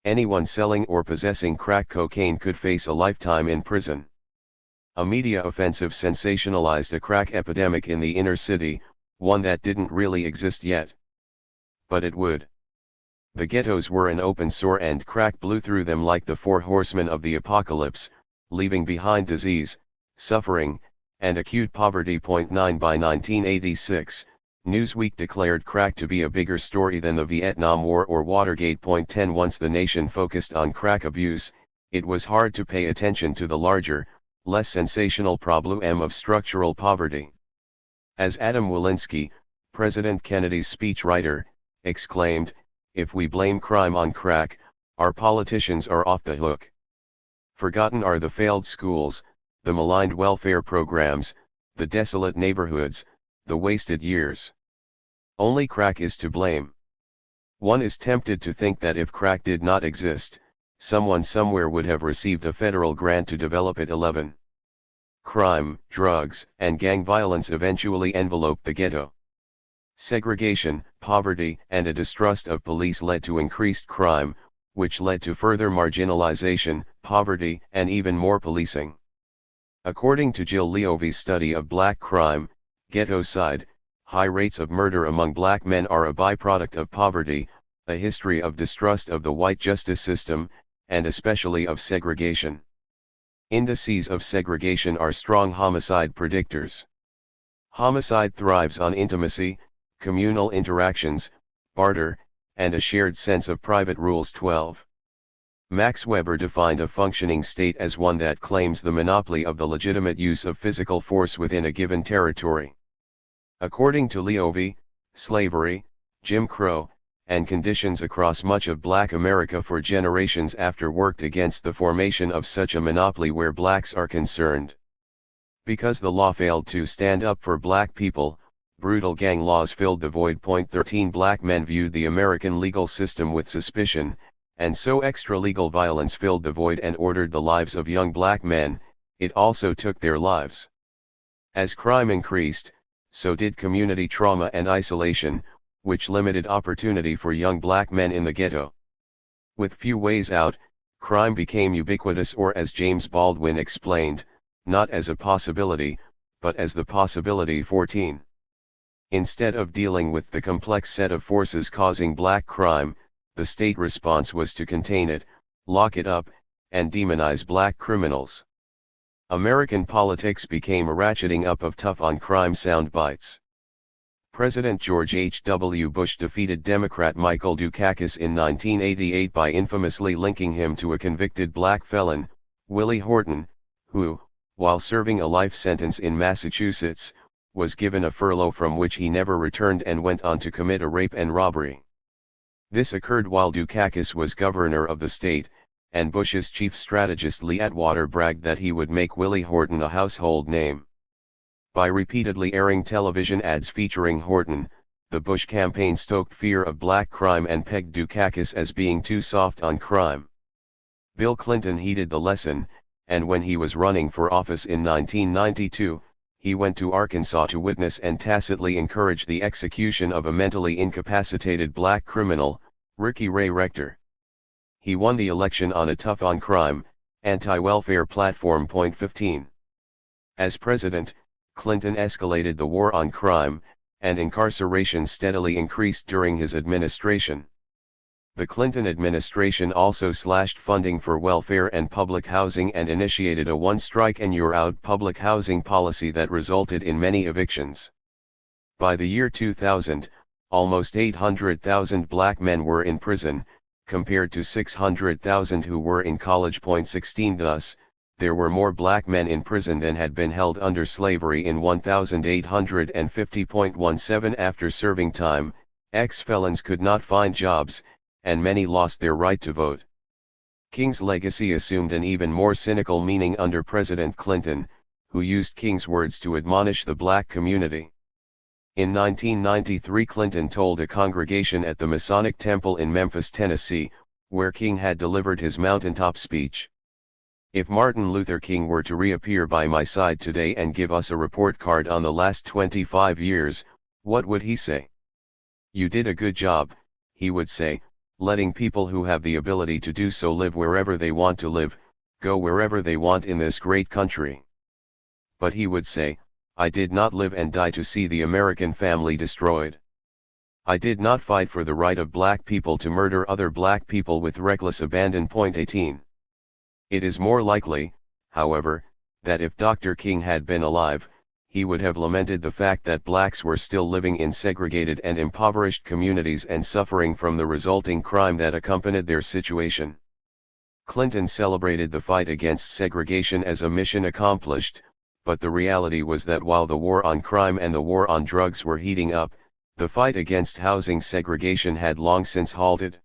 A: Anyone selling or possessing crack cocaine could face a lifetime in prison. A media offensive sensationalized a crack epidemic in the inner city, one that didn't really exist yet. But it would. The ghettos were an open sore and crack blew through them like the four horsemen of the apocalypse, leaving behind disease, suffering, and acute poverty. 9. By 1986, Newsweek declared crack to be a bigger story than the Vietnam War or Watergate. 10. Once the nation focused on crack abuse, it was hard to pay attention to the larger, less sensational problem of structural poverty. As Adam Walensky, President Kennedy's speechwriter, exclaimed, "If we blame crime on crack, our politicians are off the hook. Forgotten are the failed schools, the maligned welfare programs, the desolate neighborhoods, the wasted years. Only crack is to blame." One is tempted to think that if crack did not exist, someone somewhere would have received a federal grant to develop it. 11. Crime, drugs, and gang violence eventually enveloped the ghetto. Segregation, poverty, and a distrust of police led to increased crime, which led to further marginalization, poverty, and even more policing. According to Jill Leovy's study of black crime, ghetto-side, high rates of murder among black men are a byproduct of poverty, a history of distrust of the white justice system, and especially of segregation. Indices of segregation are strong homicide predictors. Homicide thrives on intimacy, communal interactions, barter, and a shared sense of private rules. 12. Max Weber defined a functioning state as one that claims the monopoly of the legitimate use of physical force within a given territory. According to Leovy, slavery, Jim Crow, and conditions across much of black America for generations after worked against the formation of such a monopoly where blacks are concerned. Because the law failed to stand up for black people, brutal gang laws filled the void. 13. Black men viewed the American legal system with suspicion, and so extra-legal violence filled the void and ordered the lives of young black men. It also took their lives. As crime increased, so did community trauma and isolation, which limited opportunity for young black men in the ghetto. With few ways out, crime became ubiquitous, or as James Baldwin explained, not as a possibility, but as the possibility. 14. Instead of dealing with the complex set of forces causing black crime, the state response was to contain it, lock it up, and demonize black criminals. American politics became a ratcheting up of tough-on-crime sound bites. President George H.W. Bush defeated Democrat Michael Dukakis in 1988 by infamously linking him to a convicted black felon, Willie Horton, who, while serving a life sentence in Massachusetts, was given a furlough from which he never returned and went on to commit a rape and robbery. This occurred while Dukakis was governor of the state, and Bush's chief strategist Lee Atwater bragged that he would make Willie Horton a household name. By repeatedly airing television ads featuring Horton, the Bush campaign stoked fear of black crime and pegged Dukakis as being too soft on crime. Bill Clinton heeded the lesson, and when he was running for office in 1992, he went to Arkansas to witness and tacitly encourage the execution of a mentally incapacitated black criminal, Ricky Ray Rector. He won the election on a tough-on-crime, anti-welfare platform. 15. As president, Clinton escalated the war on crime, and incarceration steadily increased during his administration. The Clinton administration also slashed funding for welfare and public housing and initiated a one-strike-and-you're-out public housing policy that resulted in many evictions. By the year 2000, almost 800,000 black men were in prison, compared to 600,000 who were in college. 16. Thus, there were more black men in prison than had been held under slavery in 1850.17 after serving time. Ex-felons could not find jobs, and many lost their right to vote. King's legacy assumed an even more cynical meaning under President Clinton, who used King's words to admonish the black community. In 1993, Clinton told a congregation at the Masonic Temple in Memphis, Tennessee, where King had delivered his mountaintop speech, "If Martin Luther King were to reappear by my side today and give us a report card on the last 25 years, what would he say? You did a good job," he would say, "letting people who have the ability to do so live wherever they want to live, go wherever they want in this great country." But he would say, "I did not live and die to see the American family destroyed. I did not fight for the right of black people to murder other black people with reckless abandon." 18. It is more likely, however, that if Dr. King had been alive, he would have lamented the fact that blacks were still living in segregated and impoverished communities and suffering from the resulting crime that accompanied their situation. Clinton celebrated the fight against segregation as a mission accomplished, but the reality was that while the war on crime and the war on drugs were heating up, the fight against housing segregation had long since halted.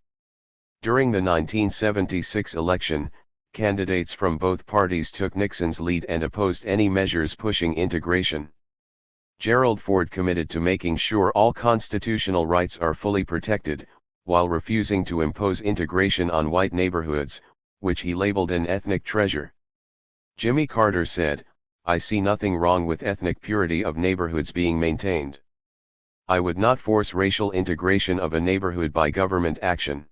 A: During the 1976 election, candidates from both parties took Nixon's lead and opposed any measures pushing integration. Gerald Ford committed to making sure all constitutional rights are fully protected, while refusing to impose integration on white neighborhoods, which he labeled an ethnic treasure. Jimmy Carter said, "I see nothing wrong with ethnic purity of neighborhoods being maintained. I would not force racial integration of a neighborhood by government action."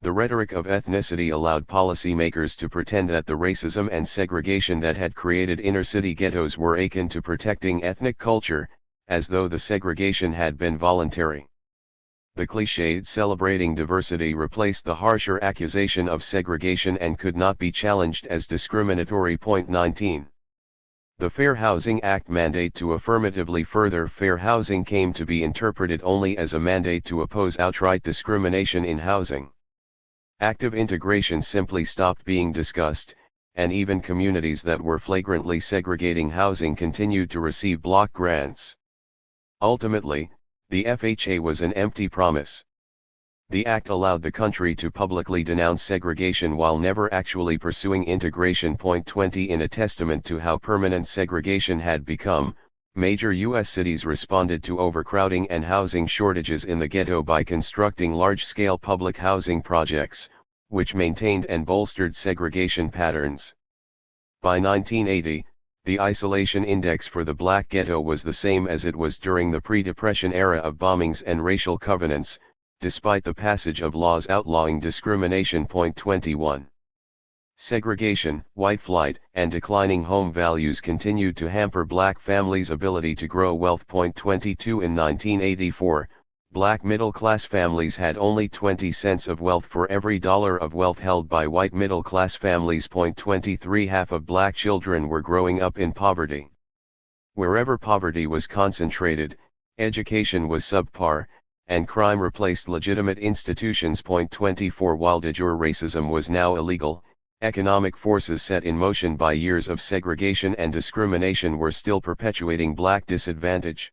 A: The rhetoric of ethnicity allowed policymakers to pretend that the racism and segregation that had created inner-city ghettos were akin to protecting ethnic culture, as though the segregation had been voluntary. The cliché celebrating diversity replaced the harsher accusation of segregation and could not be challenged as discriminatory. 19. The Fair Housing Act mandate to affirmatively further fair housing came to be interpreted only as a mandate to oppose outright discrimination in housing. Active integration simply stopped being discussed, and even communities that were flagrantly segregating housing continued to receive block grants. Ultimately, the FHA was an empty promise. The act allowed the country to publicly denounce segregation while never actually pursuing integration. 20. In a testament to how permanent segregation had become, major U.S. cities responded to overcrowding and housing shortages in the ghetto by constructing large-scale public housing projects, which maintained and bolstered segregation patterns. By 1980, the isolation index for the black ghetto was the same as it was during the pre-Depression era of bombings and racial covenants, despite the passage of laws outlawing discrimination. 21. Segregation, white flight, and declining home values continued to hamper black families' ability to grow wealth. 22. In 1984, black middle-class families had only 20 cents of wealth for every dollar of wealth held by white middle-class families. 23. Half of black children were growing up in poverty. Wherever poverty was concentrated, education was subpar, and crime replaced legitimate institutions. 24. While de jure racism was now illegal, economic forces set in motion by years of segregation and discrimination were still perpetuating black disadvantage.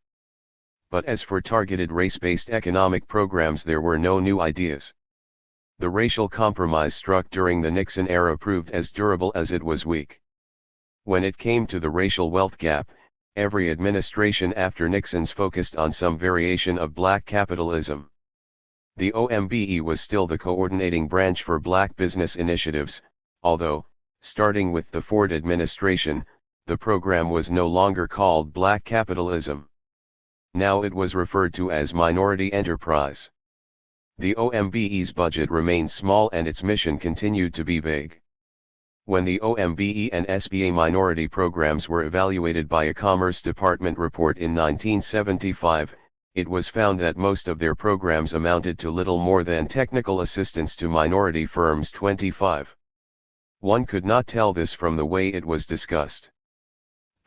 A: But as for targeted race-based economic programs, there were no new ideas. The racial compromise struck during the Nixon era proved as durable as it was weak. When it came to the racial wealth gap, every administration after Nixon's focused on some variation of black capitalism. The OMBE was still the coordinating branch for black business initiatives, although, starting with the Ford administration, the program was no longer called black capitalism. Now it was referred to as minority enterprise. The OMBE's budget remained small and its mission continued to be vague. When the OMBE and SBA minority programs were evaluated by a Commerce Department report in 1975, it was found that most of their programs amounted to little more than technical assistance to minority firms. 25. One could not tell this from the way it was discussed.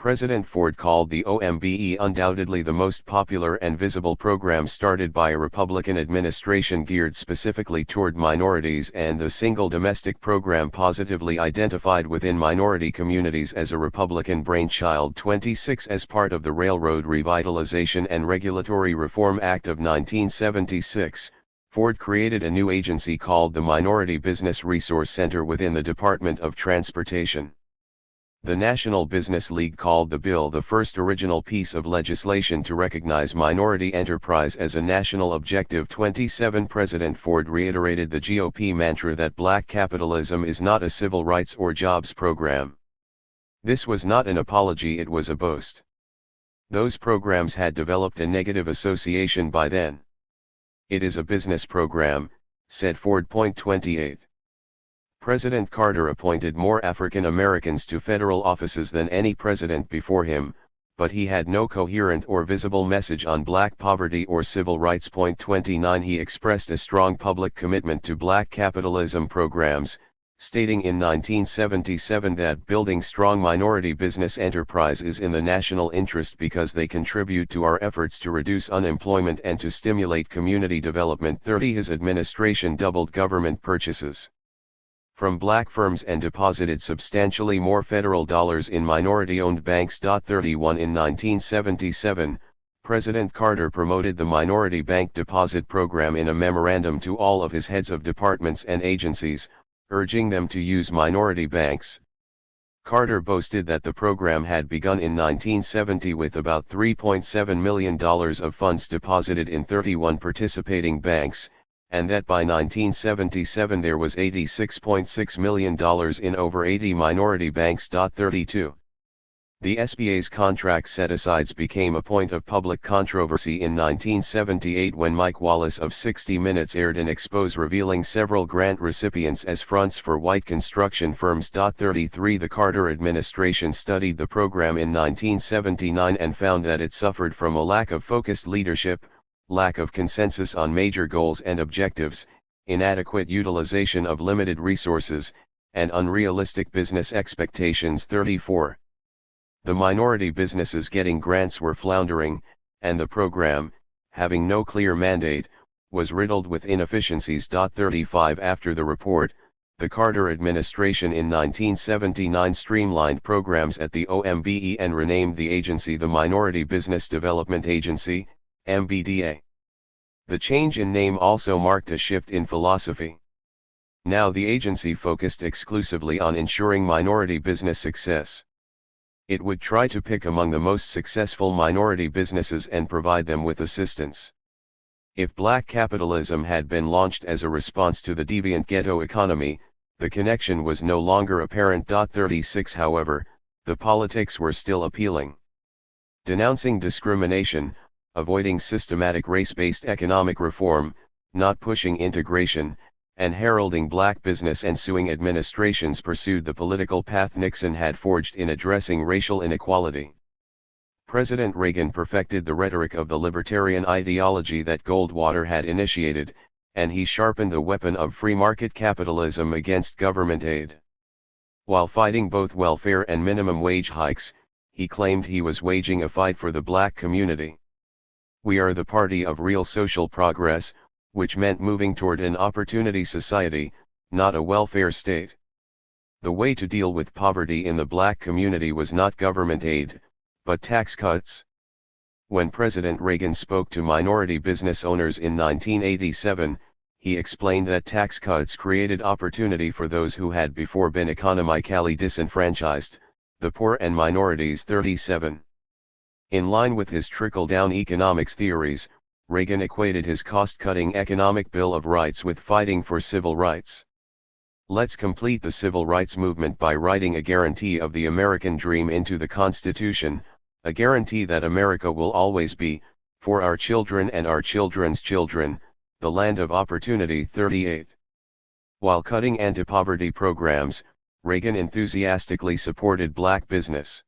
A: President Ford called the OMBE undoubtedly the most popular and visible program started by a Republican administration geared specifically toward minorities and the single domestic program positively identified within minority communities as a Republican brainchild. 26 As part of the Railroad Revitalization and Regulatory Reform Act of 1976, Ford created a new agency called the Minority Business Resource Center within the Department of Transportation. The National Business League called the bill the first original piece of legislation to recognize minority enterprise as a national objective. 27 President Ford reiterated the GOP mantra that black capitalism is not a civil rights or jobs program. This was not an apology, it was a boast. Those programs had developed a negative association by then. It is a business program, said Ford. 28. President Carter appointed more African Americans to federal offices than any president before him, but he had no coherent or visible message on black poverty or civil rights. 29 He expressed a strong public commitment to black capitalism programs, stating in 1977 that building strong minority business enterprise is in the national interest because they contribute to our efforts to reduce unemployment and to stimulate community development. 30 His administration doubled government purchases from black firms and deposited substantially more federal dollars in minority-owned banks. 31 In 1977, President Carter promoted the Minority Bank Deposit Program in a memorandum to all of his heads of departments and agencies, urging them to use minority banks. Carter boasted that the program had begun in 1970 with about $3.7 million of funds deposited in 31 participating banks, and that by 1977 there was $86.6 million in over 80 minority banks. 32. The SBA's contract set-asides became a point of public controversy in 1978 when Mike Wallace of 60 Minutes aired an expose revealing several grant recipients as fronts for white construction firms. 33 The Carter administration studied the program in 1979 and found that it suffered from a lack of focused leadership, lack of consensus on major goals and objectives, inadequate utilization of limited resources, and unrealistic business expectations. 34. The minority businesses getting grants were floundering, and the program, having no clear mandate, was riddled with inefficiencies. 35 After the report, the Carter administration in 1979 streamlined programs at the OMBE and renamed the agency the Minority Business Development Agency, MBDA. The change in name also marked a shift in philosophy. Now the agency focused exclusively on ensuring minority business success. It would try to pick among the most successful minority businesses and provide them with assistance. If black capitalism had been launched as a response to the deviant ghetto economy, the connection was no longer apparent. 36 However, the politics were still appealing. Denouncing discrimination, avoiding systematic race-based economic reform, not pushing integration, and heralding black business and suing administrations pursued the political path Nixon had forged in addressing racial inequality. President Reagan perfected the rhetoric of the libertarian ideology that Goldwater had initiated, and he sharpened the weapon of free market capitalism against government aid. While fighting both welfare and minimum wage hikes, he claimed he was waging a fight for the black community. We are the party of real social progress, which meant moving toward an opportunity society, not a welfare state. The way to deal with poverty in the black community was not government aid, but tax cuts. When President Reagan spoke to minority business owners in 1987, he explained that tax cuts created opportunity for those who had before been economically disenfranchised, the poor and minorities. 37. In line with his trickle-down economics theories, Reagan equated his cost-cutting economic Bill of Rights with fighting for civil rights. Let's complete the civil rights movement by writing a guarantee of the American dream into the Constitution, a guarantee that America will always be, for our children and our children's children, the land of opportunity. 38. While cutting anti-poverty programs, Reagan enthusiastically supported black business.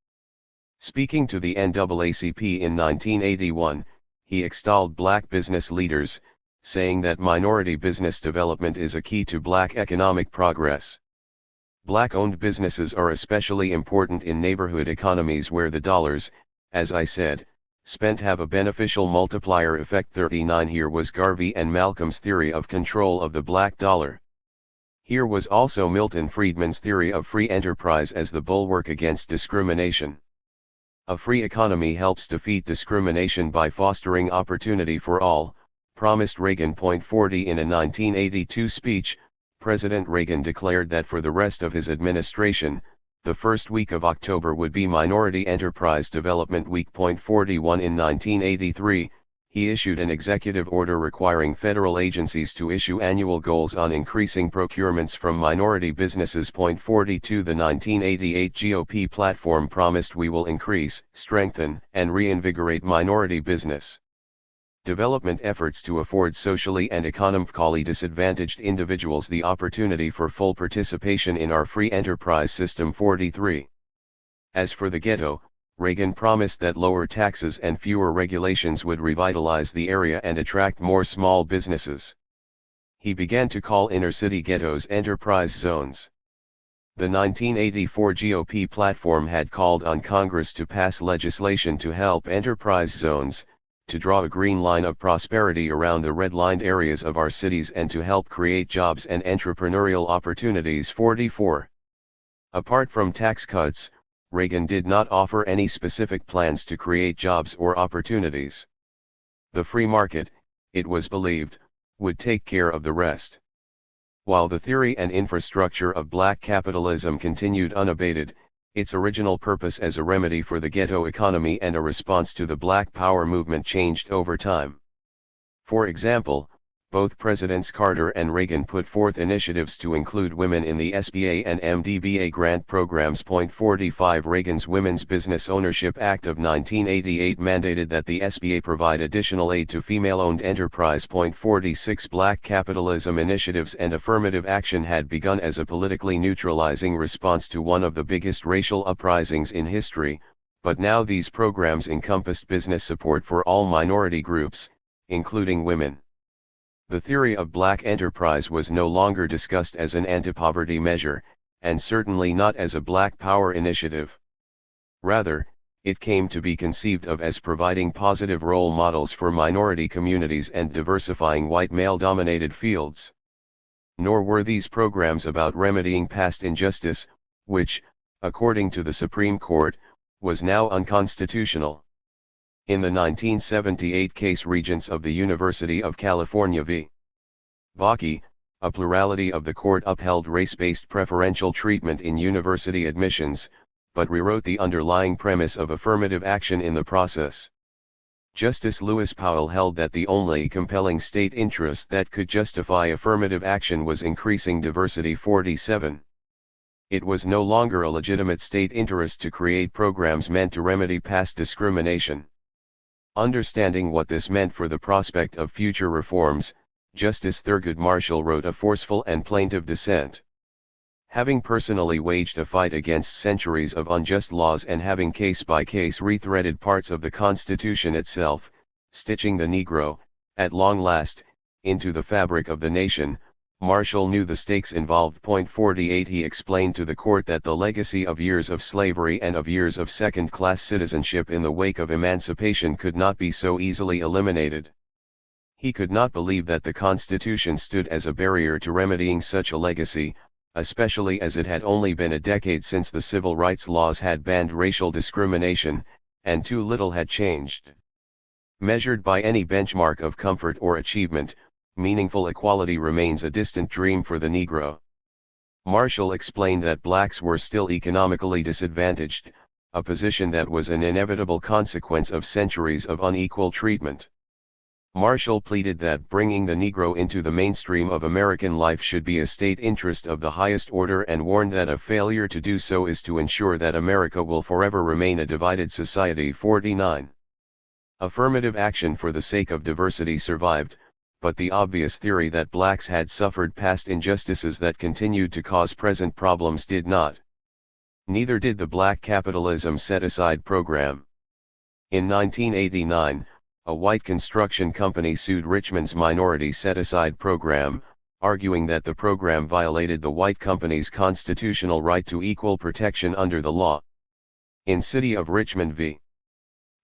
A: Speaking to the NAACP in 1981, he extolled black business leaders, saying that minority business development is a key to black economic progress. Black-owned businesses are especially important in neighborhood economies where the dollars, as I said, spent have a beneficial multiplier effect. 39 Here was Garvey and Malcolm's theory of control of the black dollar. Here was also Milton Friedman's theory of free enterprise as the bulwark against discrimination. A free economy helps defeat discrimination by fostering opportunity for all, promised Reagan. 40 In a 1982 speech, President Reagan declared that for the rest of his administration, the first week of October would be Minority Enterprise Development Week. 41 In 1983, he issued an executive order requiring federal agencies to issue annual goals on increasing procurements from minority businesses. 42 The 1988 GOP platform promised we will increase, strengthen, and reinvigorate minority business development efforts to afford socially and economically disadvantaged individuals the opportunity for full participation in our free enterprise system. 43. As for the ghetto, Reagan promised that lower taxes and fewer regulations would revitalize the area and attract more small businesses. He began to call inner-city ghettos enterprise zones. The 1984 GOP platform had called on Congress to pass legislation to help enterprise zones, to draw a green line of prosperity around the red-lined areas of our cities and to help create jobs and entrepreneurial opportunities. 44. Apart from tax cuts, Reagan did not offer any specific plans to create jobs or opportunities. The free market, it was believed, would take care of the rest. While the theory and infrastructure of black capitalism continued unabated, its original purpose as a remedy for the ghetto economy and a response to the Black Power movement changed over time. For example, both Presidents Carter and Reagan put forth initiatives to include women in the SBA and MDBA grant programs. 45 Reagan's Women's Business Ownership Act of 1988 mandated that the SBA provide additional aid to female-owned enterprise. 46 Black capitalism initiatives and affirmative action had begun as a politically neutralizing response to one of the biggest racial uprisings in history, but now these programs encompassed business support for all minority groups, including women. The theory of black enterprise was no longer discussed as an anti-poverty measure, and certainly not as a black power initiative. Rather, it came to be conceived of as providing positive role models for minority communities and diversifying white male-dominated fields. Nor were these programs about remedying past injustice, which, according to the Supreme Court, was now unconstitutional. In the 1978 case Regents of the University of California v. Bakke, a plurality of the court upheld race-based preferential treatment in university admissions, but rewrote the underlying premise of affirmative action in the process. Justice Lewis Powell held that the only compelling state interest that could justify affirmative action was increasing diversity. 47. It was no longer a legitimate state interest to create programs meant to remedy past discrimination. Understanding what this meant for the prospect of future reforms, Justice Thurgood Marshall wrote a forceful and plaintive dissent. Having personally waged a fight against centuries of unjust laws and having case-by-case rethreaded parts of the Constitution itself, stitching the Negro, at long last, into the fabric of the nation, Marshall knew the stakes involved. 48 He explained to the court that the legacy of years of slavery and of years of second-class citizenship in the wake of emancipation could not be so easily eliminated. He could not believe that the Constitution stood as a barrier to remedying such a legacy, especially as it had only been a decade since the civil rights laws had banned racial discrimination, and too little had changed. Measured by any benchmark of comfort or achievement, meaningful equality remains a distant dream for the Negro. Marshall explained that blacks were still economically disadvantaged, a position that was an inevitable consequence of centuries of unequal treatment. Marshall pleaded that bringing the Negro into the mainstream of American life should be a state interest of the highest order and warned that a failure to do so is to ensure that America will forever remain a divided society. 49. Affirmative action for the sake of diversity survived, but the obvious theory that blacks had suffered past injustices that continued to cause present problems did not. Neither did the Black Capitalism Set-Aside program. In 1989, a white construction company sued Richmond's Minority Set-Aside program, arguing that the program violated the white company's constitutional right to equal protection under the law. In City of Richmond v.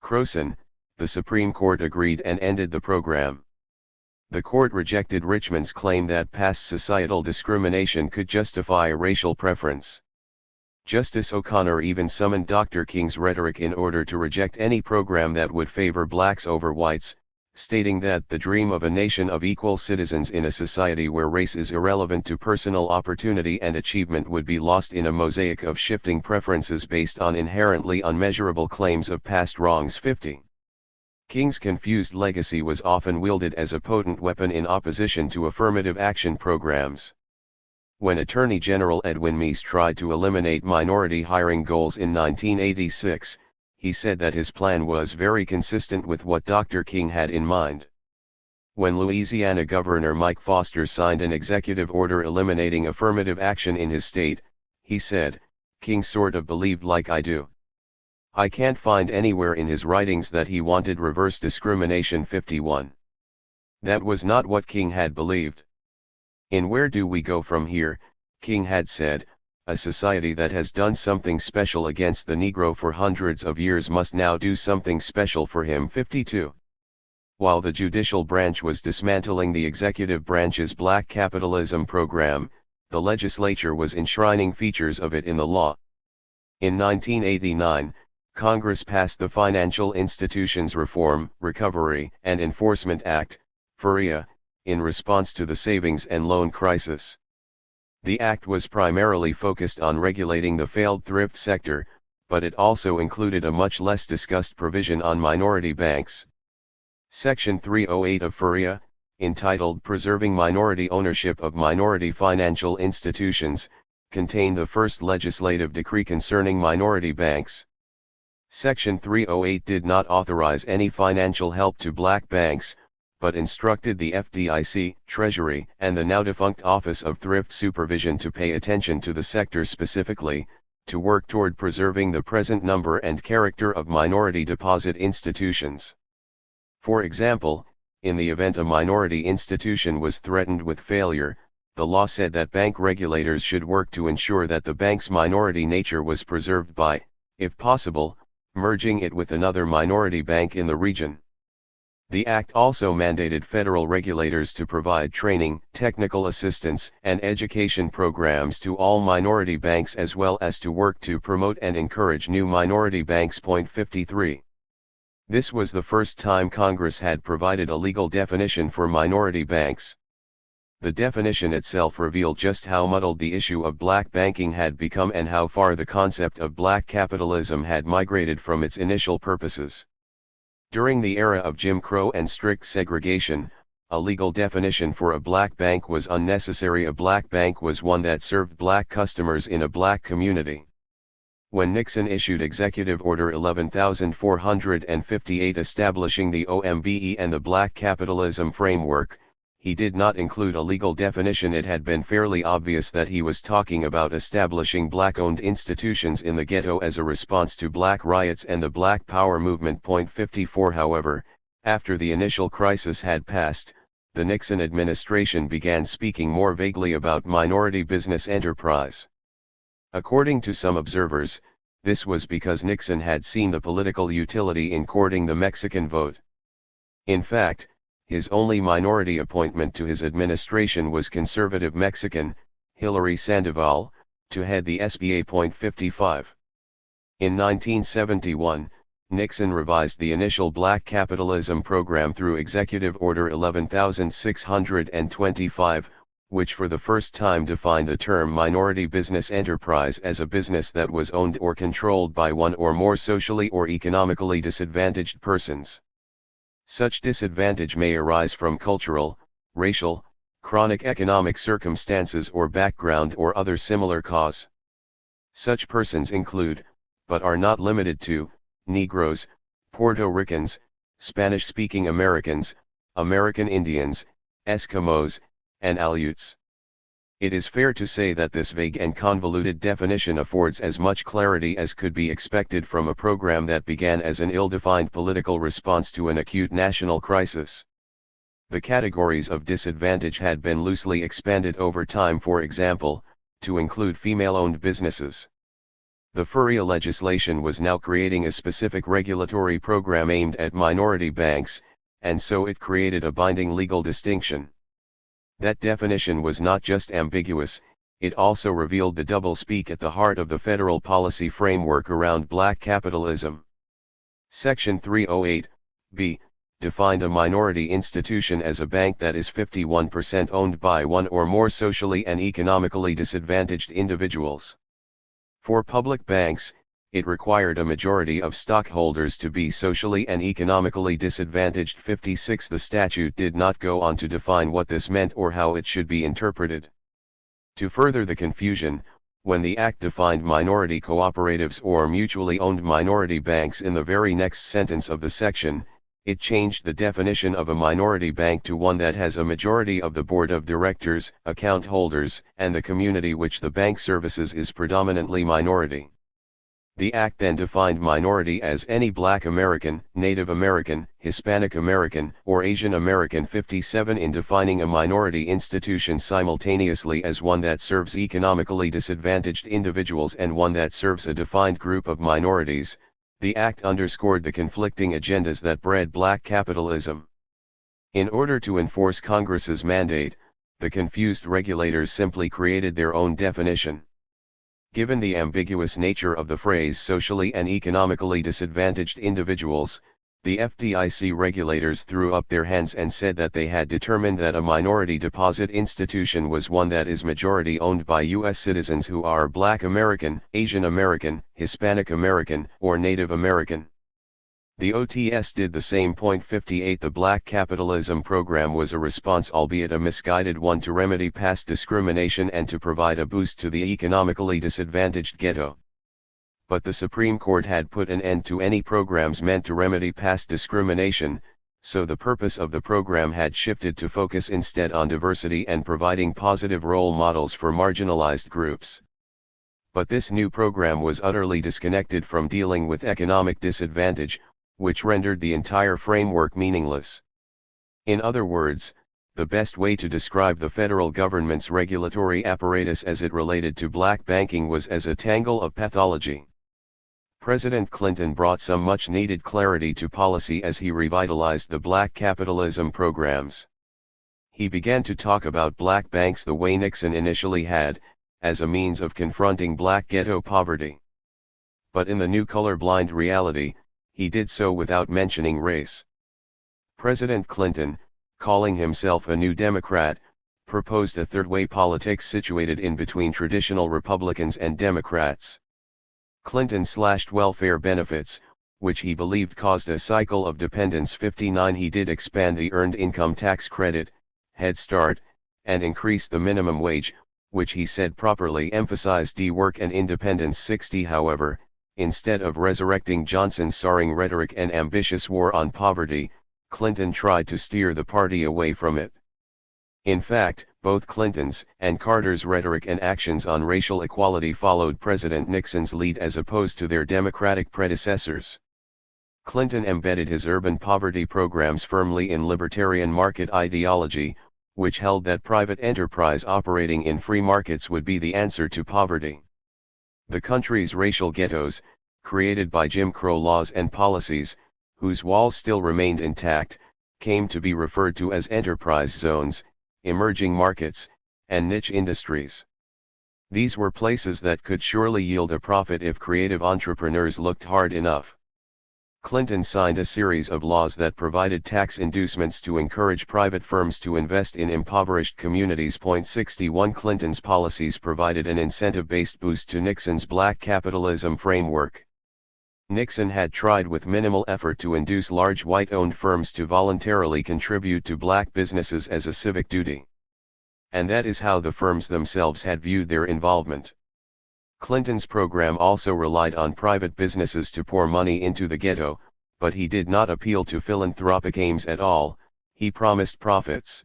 A: Croson, the Supreme Court agreed and ended the program. The court rejected Richmond's claim that past societal discrimination could justify a racial preference. Justice O'Connor even summoned Dr. King's rhetoric in order to reject any program that would favor blacks over whites, stating that the dream of a nation of equal citizens in a society where race is irrelevant to personal opportunity and achievement would be lost in a mosaic of shifting preferences based on inherently unmeasurable claims of past wrongs. 50. King's confused legacy was often wielded as a potent weapon in opposition to affirmative action programs. When Attorney General Edwin Meese tried to eliminate minority hiring goals in 1986, he said that his plan was very consistent with what Dr. King had in mind. When Louisiana Governor Mike Foster signed an executive order eliminating affirmative action in his state, he said, "King sort of believed like I do. I can't find anywhere in his writings that he wanted reverse discrimination." 51. That was not what King had believed. In Where Do We Go From Here, King had said, "A society that has done something special against the Negro for hundreds of years must now do something special for him." 52. While the judicial branch was dismantling the executive branch's black capitalism program, the legislature was enshrining features of it in the law. In 1989, Congress passed the Financial Institutions Reform, Recovery, and Enforcement Act, FIREA, in response to the savings and loan crisis. The act was primarily focused on regulating the failed thrift sector, but it also included a much less discussed provision on minority banks. Section 308 of FIREA, entitled Preserving Minority Ownership of Minority Financial Institutions, contained the first legislative decree concerning minority banks. Section 308 did not authorize any financial help to black banks, but instructed the FDIC, Treasury, and the now-defunct Office of Thrift Supervision to pay attention to the sector specifically, to work toward preserving the present number and character of minority deposit institutions. For example, in the event a minority institution was threatened with failure, the law said that bank regulators should work to ensure that the bank's minority nature was preserved by, if possible, merging it with another minority bank in the region. The act also mandated federal regulators to provide training, technical assistance, and education programs to all minority banks as well as to work to promote and encourage new minority banks. 53. This was the first time Congress had provided a legal definition for minority banks. The definition itself revealed just how muddled the issue of black banking had become and how far the concept of black capitalism had migrated from its initial purposes. During the era of Jim Crow and strict segregation, a legal definition for a black bank was unnecessary. A black bank was one that served black customers in a black community. When Nixon issued Executive Order 11458 establishing the OMBE and the Black Capitalism Framework, he did not include a legal definition. It had been fairly obvious that he was talking about establishing black-owned institutions in the ghetto as a response to black riots and the Black Power movement. 54. However, after the initial crisis had passed, the Nixon administration began speaking more vaguely about minority business enterprise. According to some observers, this was because Nixon had seen the political utility in courting the Mexican vote. In fact, his only minority appointment to his administration was conservative Mexican, Hilary Sandoval, to head the SBA. 55. In 1971, Nixon revised the initial black capitalism program through Executive Order 11625, which for the first time defined the term minority business enterprise as a business that was owned or controlled by one or more socially or economically disadvantaged persons. Such disadvantage may arise from cultural, racial, chronic economic circumstances or background or other similar cause. Such persons include, but are not limited to, Negroes, Puerto Ricans, Spanish-speaking Americans, American Indians, Eskimos, and Aleuts. It is fair to say that this vague and convoluted definition affords as much clarity as could be expected from a program that began as an ill-defined political response to an acute national crisis. The categories of disadvantage had been loosely expanded over time, for example, to include female-owned businesses. The FURIA legislation was now creating a specific regulatory program aimed at minority banks, and so it created a binding legal distinction. That definition was not just ambiguous, it also revealed the doublespeak at the heart of the federal policy framework around black capitalism. Section 308(b) defined a minority institution as a bank that is 51% owned by one or more socially and economically disadvantaged individuals. For public banks, it required a majority of stockholders to be socially and economically disadvantaged. 56. The statute did not go on to define what this meant or how it should be interpreted. To further the confusion, when the Act defined minority cooperatives or mutually owned minority banks in the very next sentence of the section, it changed the definition of a minority bank to one that has a majority of the board of directors, account holders, and the community which the bank services is predominantly minority. The Act then defined minority as any Black American, Native American, Hispanic American, or Asian American. 57. In defining a minority institution simultaneously as one that serves economically disadvantaged individuals and one that serves a defined group of minorities, the Act underscored the conflicting agendas that bred black capitalism. In order to enforce Congress's mandate, the confused regulators simply created their own definition. Given the ambiguous nature of the phrase socially and economically disadvantaged individuals, the FDIC regulators threw up their hands and said that they had determined that a minority deposit institution was one that is majority owned by U.S. citizens who are Black American, Asian American, Hispanic American, or Native American. The OTS did the same. 58. The Black Capitalism Program was a response, albeit a misguided one, to remedy past discrimination and to provide a boost to the economically disadvantaged ghetto. But the Supreme Court had put an end to any programs meant to remedy past discrimination, so the purpose of the program had shifted to focus instead on diversity and providing positive role models for marginalized groups. But this new program was utterly disconnected from dealing with economic disadvantage, which rendered the entire framework meaningless. In other words, the best way to describe the federal government's regulatory apparatus as it related to black banking was as a tangle of pathology. President Clinton brought some much-needed clarity to policy as he revitalized the black capitalism programs. He began to talk about black banks the way Nixon initially had, as a means of confronting black ghetto poverty. But in the new colorblind reality, he did so without mentioning race. President Clinton, calling himself a New Democrat, proposed a third-way politics situated in between traditional Republicans and Democrats. Clinton slashed welfare benefits, which he believed caused a cycle of dependence. 59. He did expand the Earned Income Tax Credit, Head Start, and increase the minimum wage, which he said properly emphasized work and independence. 60. However, instead of resurrecting Johnson's soaring rhetoric and ambitious war on poverty, Clinton tried to steer the party away from it. In fact, both Clinton's and Carter's rhetoric and actions on racial equality followed President Nixon's lead as opposed to their Democratic predecessors. Clinton embedded his urban poverty programs firmly in libertarian market ideology, which held that private enterprise operating in free markets would be the answer to poverty. The country's racial ghettos, created by Jim Crow laws and policies, whose walls still remained intact, came to be referred to as enterprise zones, emerging markets, and niche industries. These were places that could surely yield a profit if creative entrepreneurs looked hard enough. Clinton signed a series of laws that provided tax inducements to encourage private firms to invest in impoverished communities. 61. Clinton's policies provided an incentive-based boost to Nixon's black capitalism framework. Nixon had tried with minimal effort to induce large white-owned firms to voluntarily contribute to black businesses as a civic duty. And that is how the firms themselves had viewed their involvement. Clinton's program also relied on private businesses to pour money into the ghetto, but he did not appeal to philanthropic aims at all, he promised profits.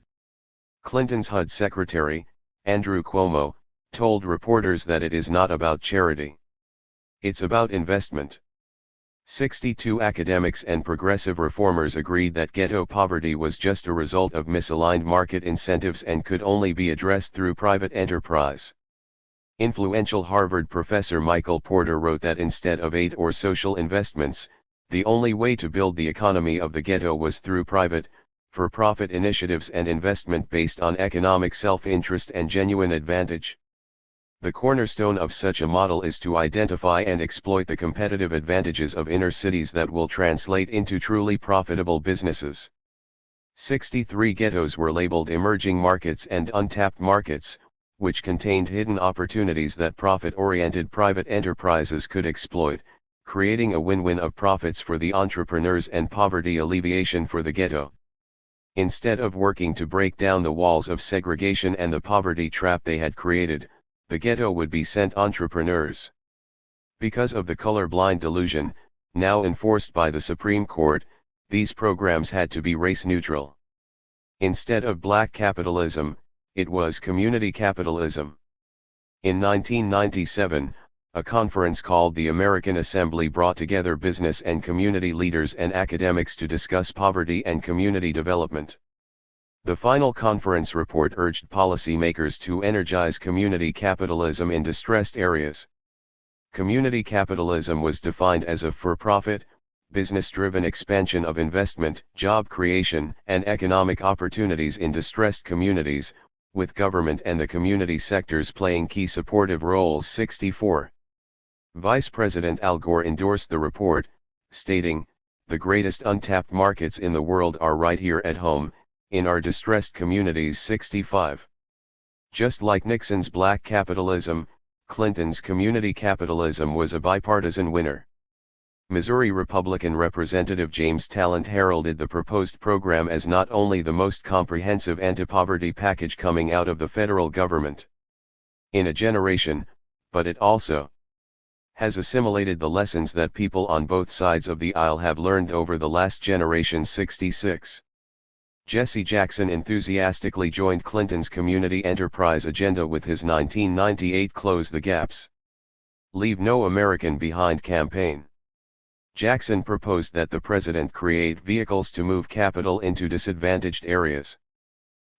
A: Clinton's HUD secretary, Andrew Cuomo, told reporters that it is not about charity. It's about investment. 62 academics and progressive reformers agreed that ghetto poverty was just a result of misaligned market incentives and could only be addressed through private enterprise. Influential Harvard professor Michael Porter wrote that instead of aid or social investments, the only way to build the economy of the ghetto was through private, for-profit initiatives and investment based on economic self-interest and genuine advantage. The cornerstone of such a model is to identify and exploit the competitive advantages of inner cities that will translate into truly profitable businesses. 63 ghettos were labeled emerging markets and untapped markets, which contained hidden opportunities that profit-oriented private enterprises could exploit, creating a win-win of profits for the entrepreneurs and poverty alleviation for the ghetto. Instead of working to break down the walls of segregation and the poverty trap they had created, the ghetto would be sent entrepreneurs. Because of the color-blind delusion, now enforced by the Supreme Court, these programs had to be race-neutral. Instead of black capitalism, it was community capitalism. In 1997, a conference called the American Assembly brought together business and community leaders and academics to discuss poverty and community development. The final conference report urged policymakers to energize community capitalism in distressed areas. Community capitalism was defined as a for-profit, business-driven expansion of investment, job creation, and economic opportunities in distressed communities, with government and the community sectors playing key supportive roles. 64. Vice President Al Gore endorsed the report, stating, "The greatest untapped markets in the world are right here at home, in our distressed communities." 65. Just like Nixon's black capitalism, Clinton's community capitalism was a bipartisan winner. Missouri Republican Representative James Talent heralded the proposed program as not only the most comprehensive anti-poverty package coming out of the federal government in a generation, but it also has assimilated the lessons that people on both sides of the aisle have learned over the last generation. 66. Jesse Jackson enthusiastically joined Clinton's community enterprise agenda with his 1998 Close the Gaps, Leave No American Behind campaign. Jackson proposed that the president create vehicles to move capital into disadvantaged areas.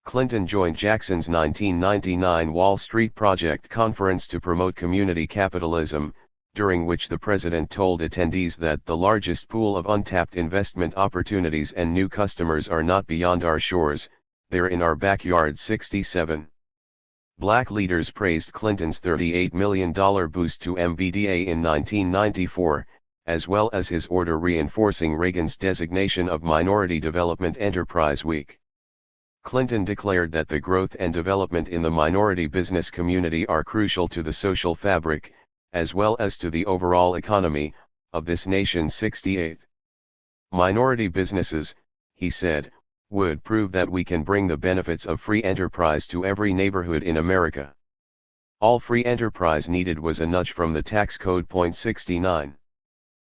A: Clinton joined Jackson's 1999 Wall Street Project conference to promote community capitalism, during which the president told attendees that the largest pool of untapped investment opportunities and new customers are not beyond our shores, they're in our backyard. 67. Black leaders praised Clinton's $38 million boost to MBDA in 1994, as well as his order reinforcing Reagan's designation of Minority Development Enterprise Week. Clinton declared that the growth and development in the minority business community are crucial to the social fabric, as well as to the overall economy, of this nation. 68. Minority businesses, he said, would prove that we can bring the benefits of free enterprise to every neighborhood in America. All free enterprise needed was a nudge from the tax code. 69.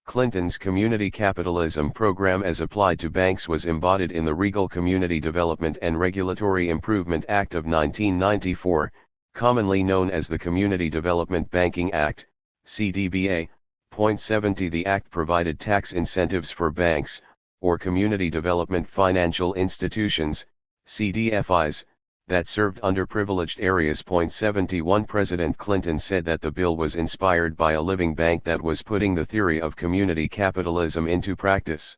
A: Clinton's community capitalism program as applied to banks was embodied in the Regal Community Development and Regulatory Improvement Act of 1994, commonly known as the Community Development Banking Act, CDBA. 70. The act provided tax incentives for banks, or community development financial institutions, CDFIs, that served underprivileged areas. 71. President Clinton said that the bill was inspired by a living bank that was putting the theory of community capitalism into practice.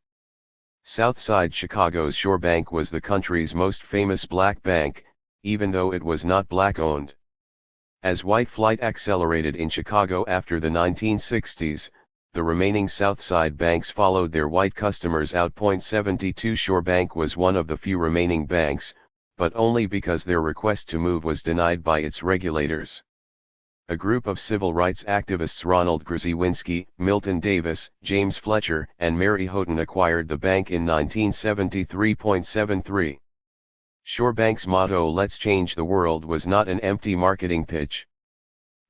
A: Southside Chicago's Shore Bank was the country's most famous black bank, even though it was not black-owned. As white flight accelerated in Chicago after the 1960s, the remaining Southside banks followed their white customers out. 72. Shore Bank was one of the few remaining banks, but only because their request to move was denied by its regulators. A group of civil rights activists, Ronald Grzywiński, Milton Davis, James Fletcher, and Mary Houghton, acquired the bank in 1973. 73. Shore Bank's motto, "Let's change the world," was not an empty marketing pitch.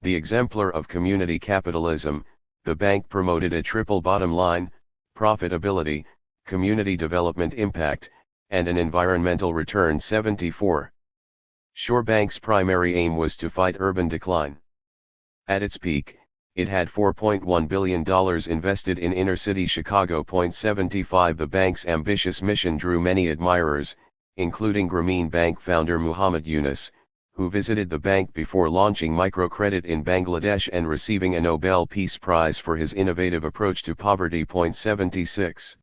A: The exemplar of community capitalism, the bank promoted a triple bottom line: profitability, community development impact, and an environmental return. 74. Shore Bank's primary aim was to fight urban decline. At its peak, it had $4.1 billion invested in inner-city Chicago. 75 The bank's ambitious mission drew many admirers, including Grameen Bank founder Muhammad Yunus, who visited the bank before launching microcredit in Bangladesh and receiving a Nobel Peace Prize for his innovative approach to poverty. 76.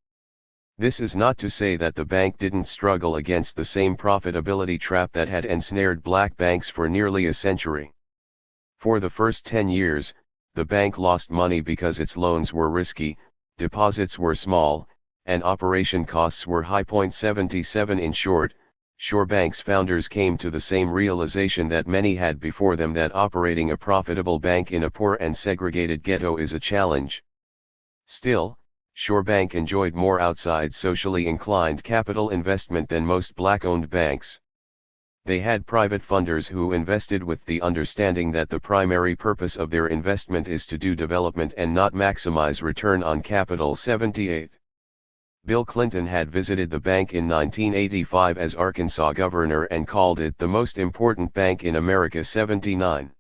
A: This is not to say that the bank didn't struggle against the same profitability trap that had ensnared black banks for nearly a century. For the first 10 years, the bank lost money because its loans were risky, deposits were small, and operation costs were high. 77 In short, Shore Bank's founders came to the same realization that many had before them, that operating a profitable bank in a poor and segregated ghetto is a challenge. Still, Shore Bank enjoyed more outside socially inclined capital investment than most black-owned banks. They had private funders who invested with the understanding that the primary purpose of their investment is to do development and not maximize return on capital. 78. Bill Clinton had visited the bank in 1985 as Arkansas governor and called it the most important bank in America. 79.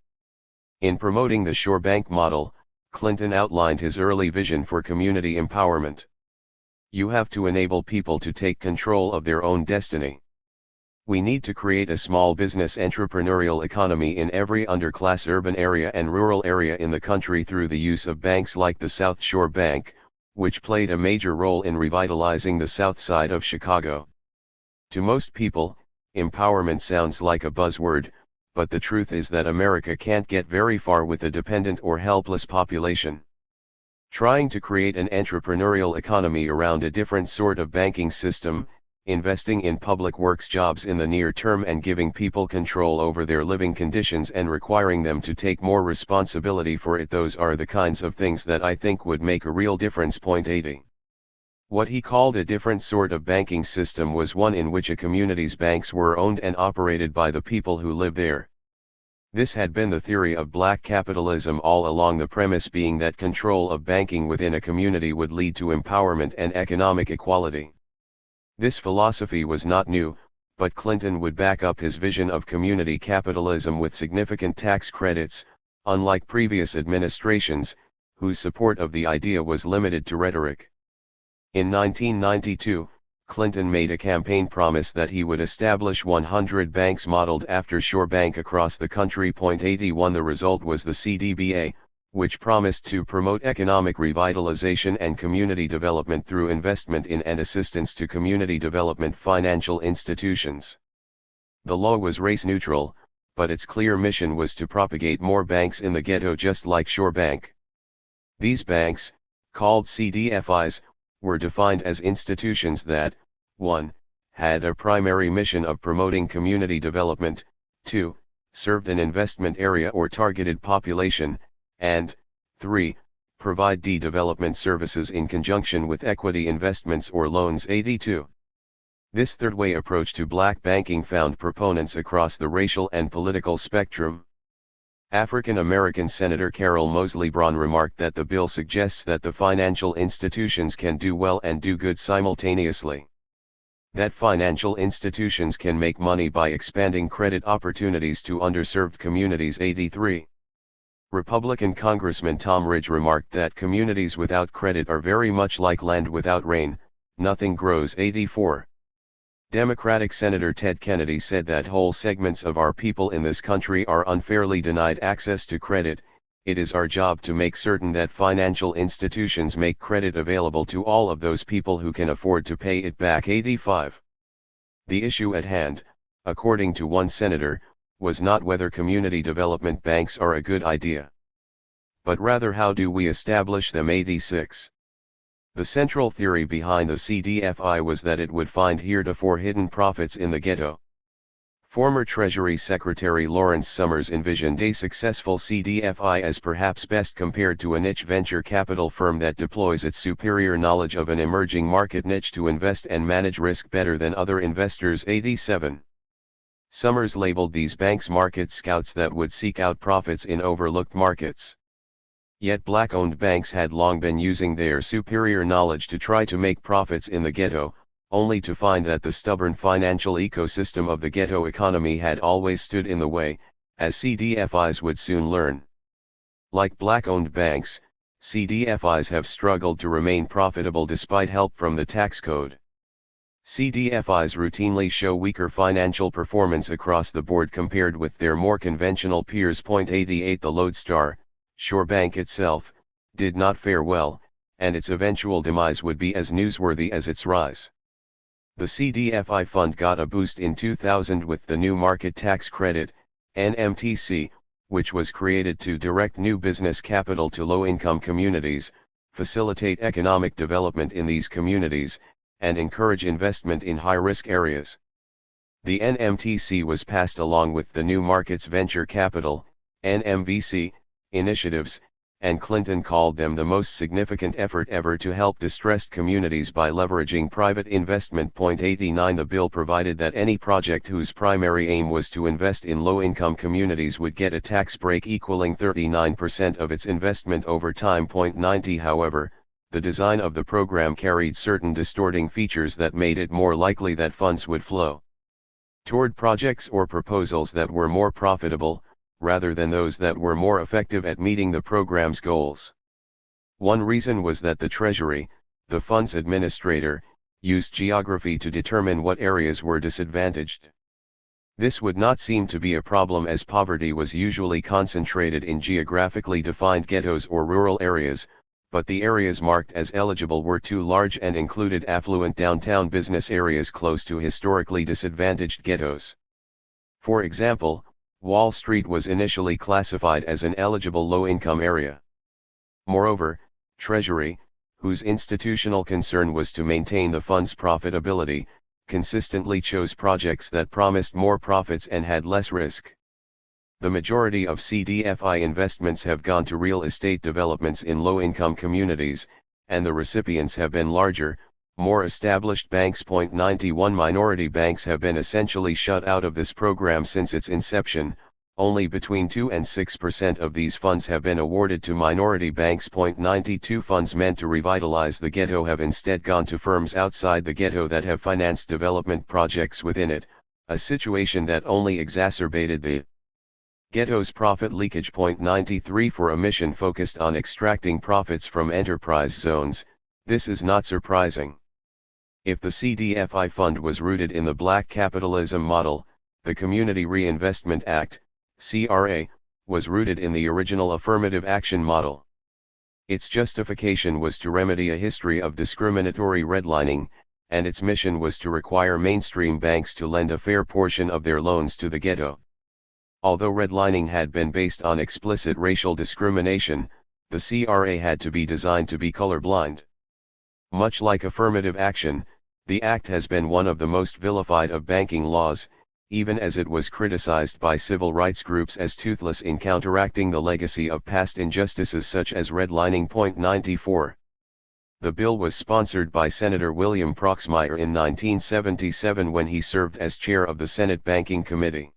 A: In promoting the Shore Bank model, Clinton outlined his early vision for community empowerment. You have to enable people to take control of their own destiny. We need to create a small business entrepreneurial economy in every underclass urban area and rural area in the country through the use of banks like the South Shore Bank, which played a major role in revitalizing the South Side of Chicago. To most people, empowerment sounds like a buzzword, but the truth is that America can't get very far with a dependent or helpless population. Trying to create an entrepreneurial economy around a different sort of banking system, investing in public works jobs in the near term and giving people control over their living conditions and requiring them to take more responsibility for it, those are the kinds of things that I think would make a real difference. 80. What he called a different sort of banking system was one in which a community's banks were owned and operated by the people who live there. This had been the theory of black capitalism all along, the premise being that control of banking within a community would lead to empowerment and economic equality. This philosophy was not new, but Clinton would back up his vision of community capitalism with significant tax credits, unlike previous administrations, whose support of the idea was limited to rhetoric. In 1992, Clinton made a campaign promise that he would establish 100 banks modeled after Shore Bank across the country. 81 The result was the CDBA, which promised to promote economic revitalization and community development through investment in and assistance to community development financial institutions. The law was race neutral, but its clear mission was to propagate more banks in the ghetto just like Shore Bank. These banks, called CDFIs, were defined as institutions that, 1. had a primary mission of promoting community development, 2. served an investment area or targeted population, and 3. provide development services in conjunction with equity investments or loans. 82. This third-way approach to black banking found proponents across the racial and political spectrum. African-American Senator Carol Moseley Braun remarked that the bill suggests that the financial institutions can do well and do good simultaneously. That financial institutions can make money by expanding credit opportunities to underserved communities. 83. Republican Congressman Tom Ridge remarked that communities without credit are very much like land without rain, nothing grows. 84. Democratic Senator Ted Kennedy said that whole segments of our people in this country are unfairly denied access to credit. It is our job to make certain that financial institutions make credit available to all of those people who can afford to pay it back. 85. The issue at hand, according to one senator, was not whether community development banks are a good idea, but rather how do we establish them. 86. The central theory behind the CDFI was that it would find heretofore hidden profits in the ghetto. Former Treasury Secretary Lawrence Summers envisioned a successful CDFI as perhaps best compared to a niche venture capital firm that deploys its superior knowledge of an emerging market niche to invest and manage risk better than other investors. 87. Summers labeled these banks market scouts that would seek out profits in overlooked markets. Yet black-owned banks had long been using their superior knowledge to try to make profits in the ghetto, only to find that the stubborn financial ecosystem of the ghetto economy had always stood in the way, as CDFIs would soon learn. Like black-owned banks, CDFIs have struggled to remain profitable despite help from the tax code. CDFIs routinely show weaker financial performance across the board compared with their more conventional peers. 88 The Lodestar, Shore Bank itself, did not fare well, and its eventual demise would be as newsworthy as its rise. The CDFI fund got a boost in 2000 with the New Market Tax Credit, NMTC, which was created to direct new business capital to low-income communities, facilitate economic development in these communities, and encourage investment in high-risk areas. The NMTC was passed along with the New Markets Venture Capital, NMVC, initiatives, and Clinton called them the most significant effort ever to help distressed communities by leveraging private investment. 89 The bill provided that any project whose primary aim was to invest in low-income communities would get a tax break equaling 39% of its investment over time. 90 However, the design of the program carried certain distorting features that made it more likely that funds would flow toward projects or proposals that were more profitable, rather than those that were more effective at meeting the program's goals. One reason was that the Treasury, the fund's administrator, used geography to determine what areas were disadvantaged. This would not seem to be a problem as poverty was usually concentrated in geographically defined ghettos or rural areas, but the areas marked as eligible were too large and included affluent downtown business areas close to historically disadvantaged ghettos. For example, Wall Street was initially classified as an eligible low-income area. Moreover, Treasury, whose institutional concern was to maintain the fund's profitability, consistently chose projects that promised more profits and had less risk. The majority of CDFI investments have gone to real estate developments in low-income communities, and the recipients have been larger, more established banks. 91 Minority banks have been essentially shut out of this program since its inception. Only between 2 and 6% of these funds have been awarded to minority banks. 92 Funds meant to revitalize the ghetto have instead gone to firms outside the ghetto that have financed development projects within it, a situation that only exacerbated the ghetto's profit leakage. 93 For a mission focused on extracting profits from enterprise zones, this is not surprising. If the CDFI fund was rooted in the black capitalism model, the Community Reinvestment Act, CRA, was rooted in the original affirmative action model. Its justification was to remedy a history of discriminatory redlining, and its mission was to require mainstream banks to lend a fair portion of their loans to the ghetto. Although redlining had been based on explicit racial discrimination, the CRA had to be designed to be colorblind. Much like affirmative action, the act has been one of the most vilified of banking laws, even as it was criticized by civil rights groups as toothless in counteracting the legacy of past injustices such as redlining. 94. The bill was sponsored by Senator William Proxmire in 1977 when he served as chair of the Senate Banking Committee.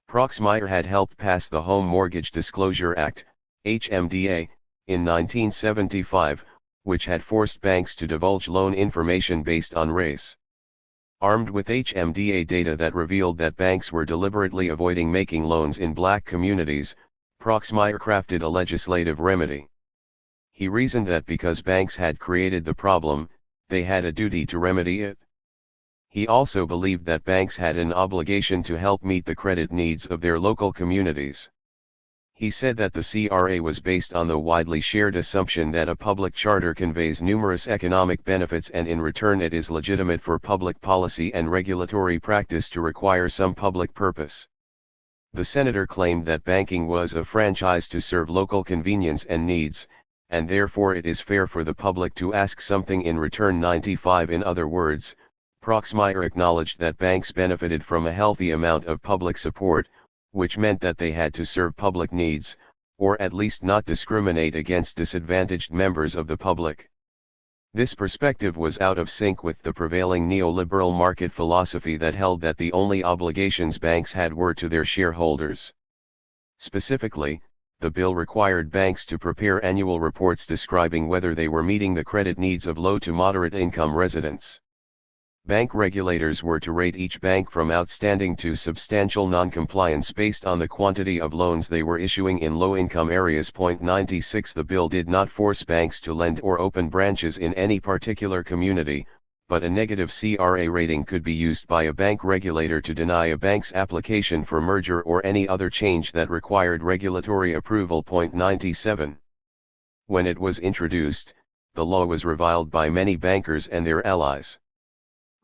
A: Proxmire had helped pass the Home Mortgage Disclosure Act, HMDA, in 1975, which had forced banks to divulge loan information based on race. Armed with HMDA data that revealed that banks were deliberately avoiding making loans in black communities, Proxmire crafted a legislative remedy. He reasoned that because banks had created the problem, they had a duty to remedy it. He also believed that banks had an obligation to help meet the credit needs of their local communities. He said that the CRA was based on the widely shared assumption that a public charter conveys numerous economic benefits and in return it is legitimate for public policy and regulatory practice to require some public purpose. The senator claimed that banking was a franchise to serve local convenience and needs, and therefore it is fair for the public to ask something in return. 95 In other words, Proxmire acknowledged that banks benefited from a healthy amount of public support, which meant that they had to serve public needs, or at least not discriminate against disadvantaged members of the public. This perspective was out of sync with the prevailing neoliberal market philosophy that held that the only obligations banks had were to their shareholders. Specifically, the bill required banks to prepare annual reports describing whether they were meeting the credit needs of low to moderate income residents. Bank regulators were to rate each bank from outstanding to substantial non-compliance based on the quantity of loans they were issuing in low-income areas. 96 The bill did not force banks to lend or open branches in any particular community, but a negative CRA rating could be used by a bank regulator to deny a bank's application for merger or any other change that required regulatory approval. 97 When it was introduced, the law was reviled by many bankers and their allies.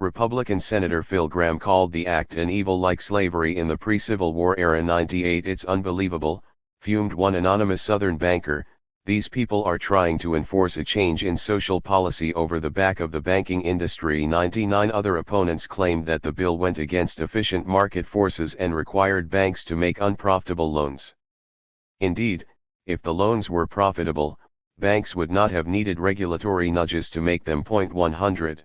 A: Republican Senator Phil Gramm called the act an evil like slavery in the pre-Civil War era. 98 It's unbelievable, fumed one anonymous Southern banker, these people are trying to enforce a change in social policy over the back of the banking industry. 99 Other opponents claimed that the bill went against efficient market forces and required banks to make unprofitable loans. Indeed, if the loans were profitable, banks would not have needed regulatory nudges to make them. 100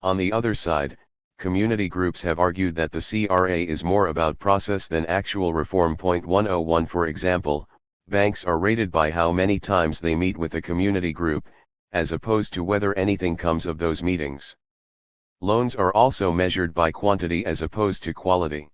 A: On the other side, community groups have argued that the CRA is more about process than actual reform. 101 For example, banks are rated by how many times they meet with a community group, as opposed to whether anything comes of those meetings. Loans are also measured by quantity as opposed to quality.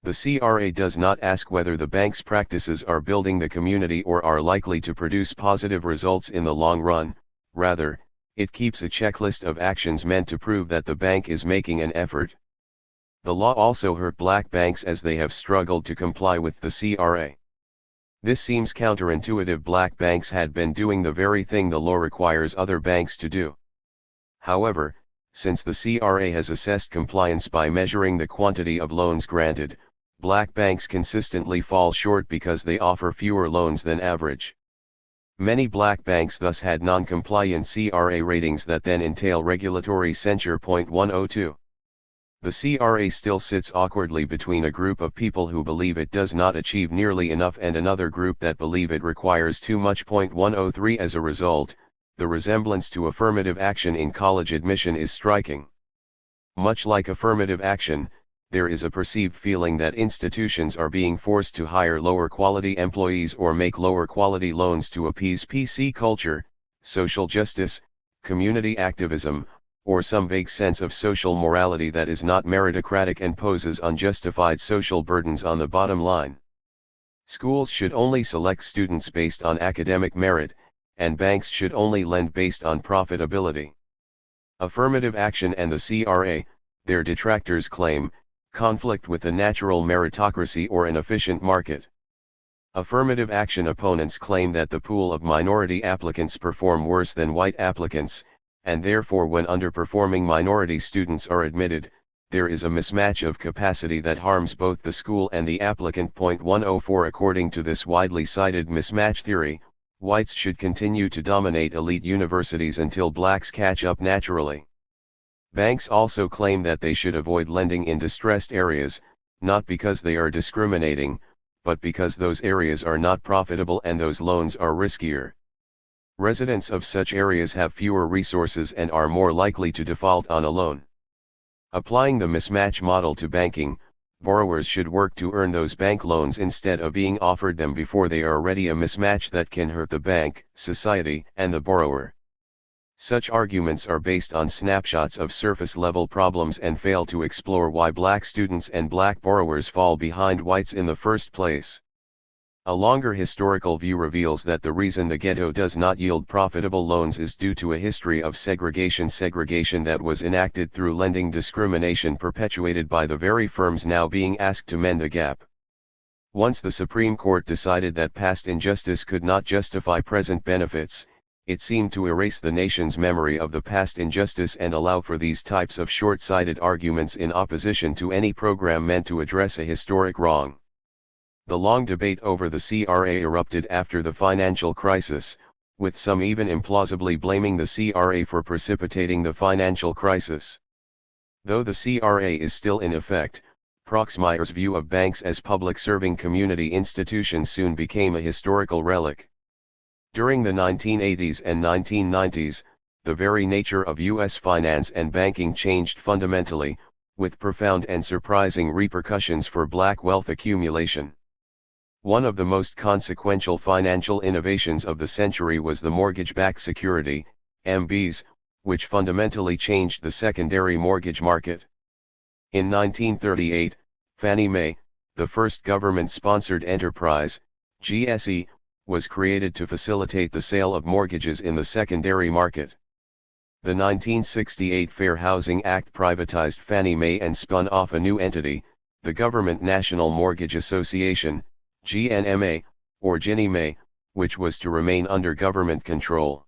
A: The CRA does not ask whether the bank's practices are building the community or are likely to produce positive results in the long run, rather, it keeps a checklist of actions meant to prove that the bank is making an effort. The law also hurt black banks as they have struggled to comply with the CRA. This seems counterintuitive. Black banks had been doing the very thing the law requires other banks to do. However, since the CRA has assessed compliance by measuring the quantity of loans granted, black banks consistently fall short because they offer fewer loans than average. Many black banks thus had non-compliant CRA ratings that then entail regulatory censure. 102 The CRA still sits awkwardly between a group of people who believe it does not achieve nearly enough and another group that believe it requires too much. 103 As a result, the resemblance to affirmative action in college admission is striking. Much like affirmative action, there is a perceived feeling that institutions are being forced to hire lower quality employees or make lower quality loans to appease PC culture, social justice, community activism, or some vague sense of social morality that is not meritocratic and poses unjustified social burdens on the bottom line. Schools should only select students based on academic merit, and banks should only lend based on profitability. Affirmative action and the CRA, their detractors claim, conflict with a natural meritocracy or an efficient market. Affirmative action opponents claim that the pool of minority applicants perform worse than white applicants, and therefore when underperforming minority students are admitted, there is a mismatch of capacity that harms both the school and the applicant. 104 According to this widely cited mismatch theory, whites should continue to dominate elite universities until blacks catch up naturally. Banks also claim that they should avoid lending in distressed areas, not because they are discriminating, but because those areas are not profitable and those loans are riskier. Residents of such areas have fewer resources and are more likely to default on a loan. Applying the mismatch model to banking, borrowers should work to earn those bank loans instead of being offered them before they are ready, a mismatch that can hurt the bank, society, and the borrower. Such arguments are based on snapshots of surface-level problems and fail to explore why black students and black borrowers fall behind whites in the first place. A longer historical view reveals that the reason the ghetto does not yield profitable loans is due to a history of segregation that was enacted through lending discrimination perpetuated by the very firms now being asked to mend the gap. Once the Supreme Court decided that past injustice could not justify present benefits, it seemed to erase the nation's memory of the past injustice and allow for these types of short-sighted arguments in opposition to any program meant to address a historic wrong. The long debate over the CRA erupted after the financial crisis, with some even implausibly blaming the CRA for precipitating the financial crisis. Though the CRA is still in effect, Proxmire's view of banks as public-serving community institutions soon became a historical relic. During the 1980s and 1990s, the very nature of U.S. finance and banking changed fundamentally, with profound and surprising repercussions for black wealth accumulation. One of the most consequential financial innovations of the century was the mortgage-backed security, MBS, which fundamentally changed the secondary mortgage market. In 1938, Fannie Mae, the first government-sponsored enterprise, GSE, was created to facilitate the sale of mortgages in the secondary market. The 1968 Fair Housing Act privatized Fannie Mae and spun off a new entity, the Government National Mortgage Association, GNMA, or Ginnie Mae, which was to remain under government control.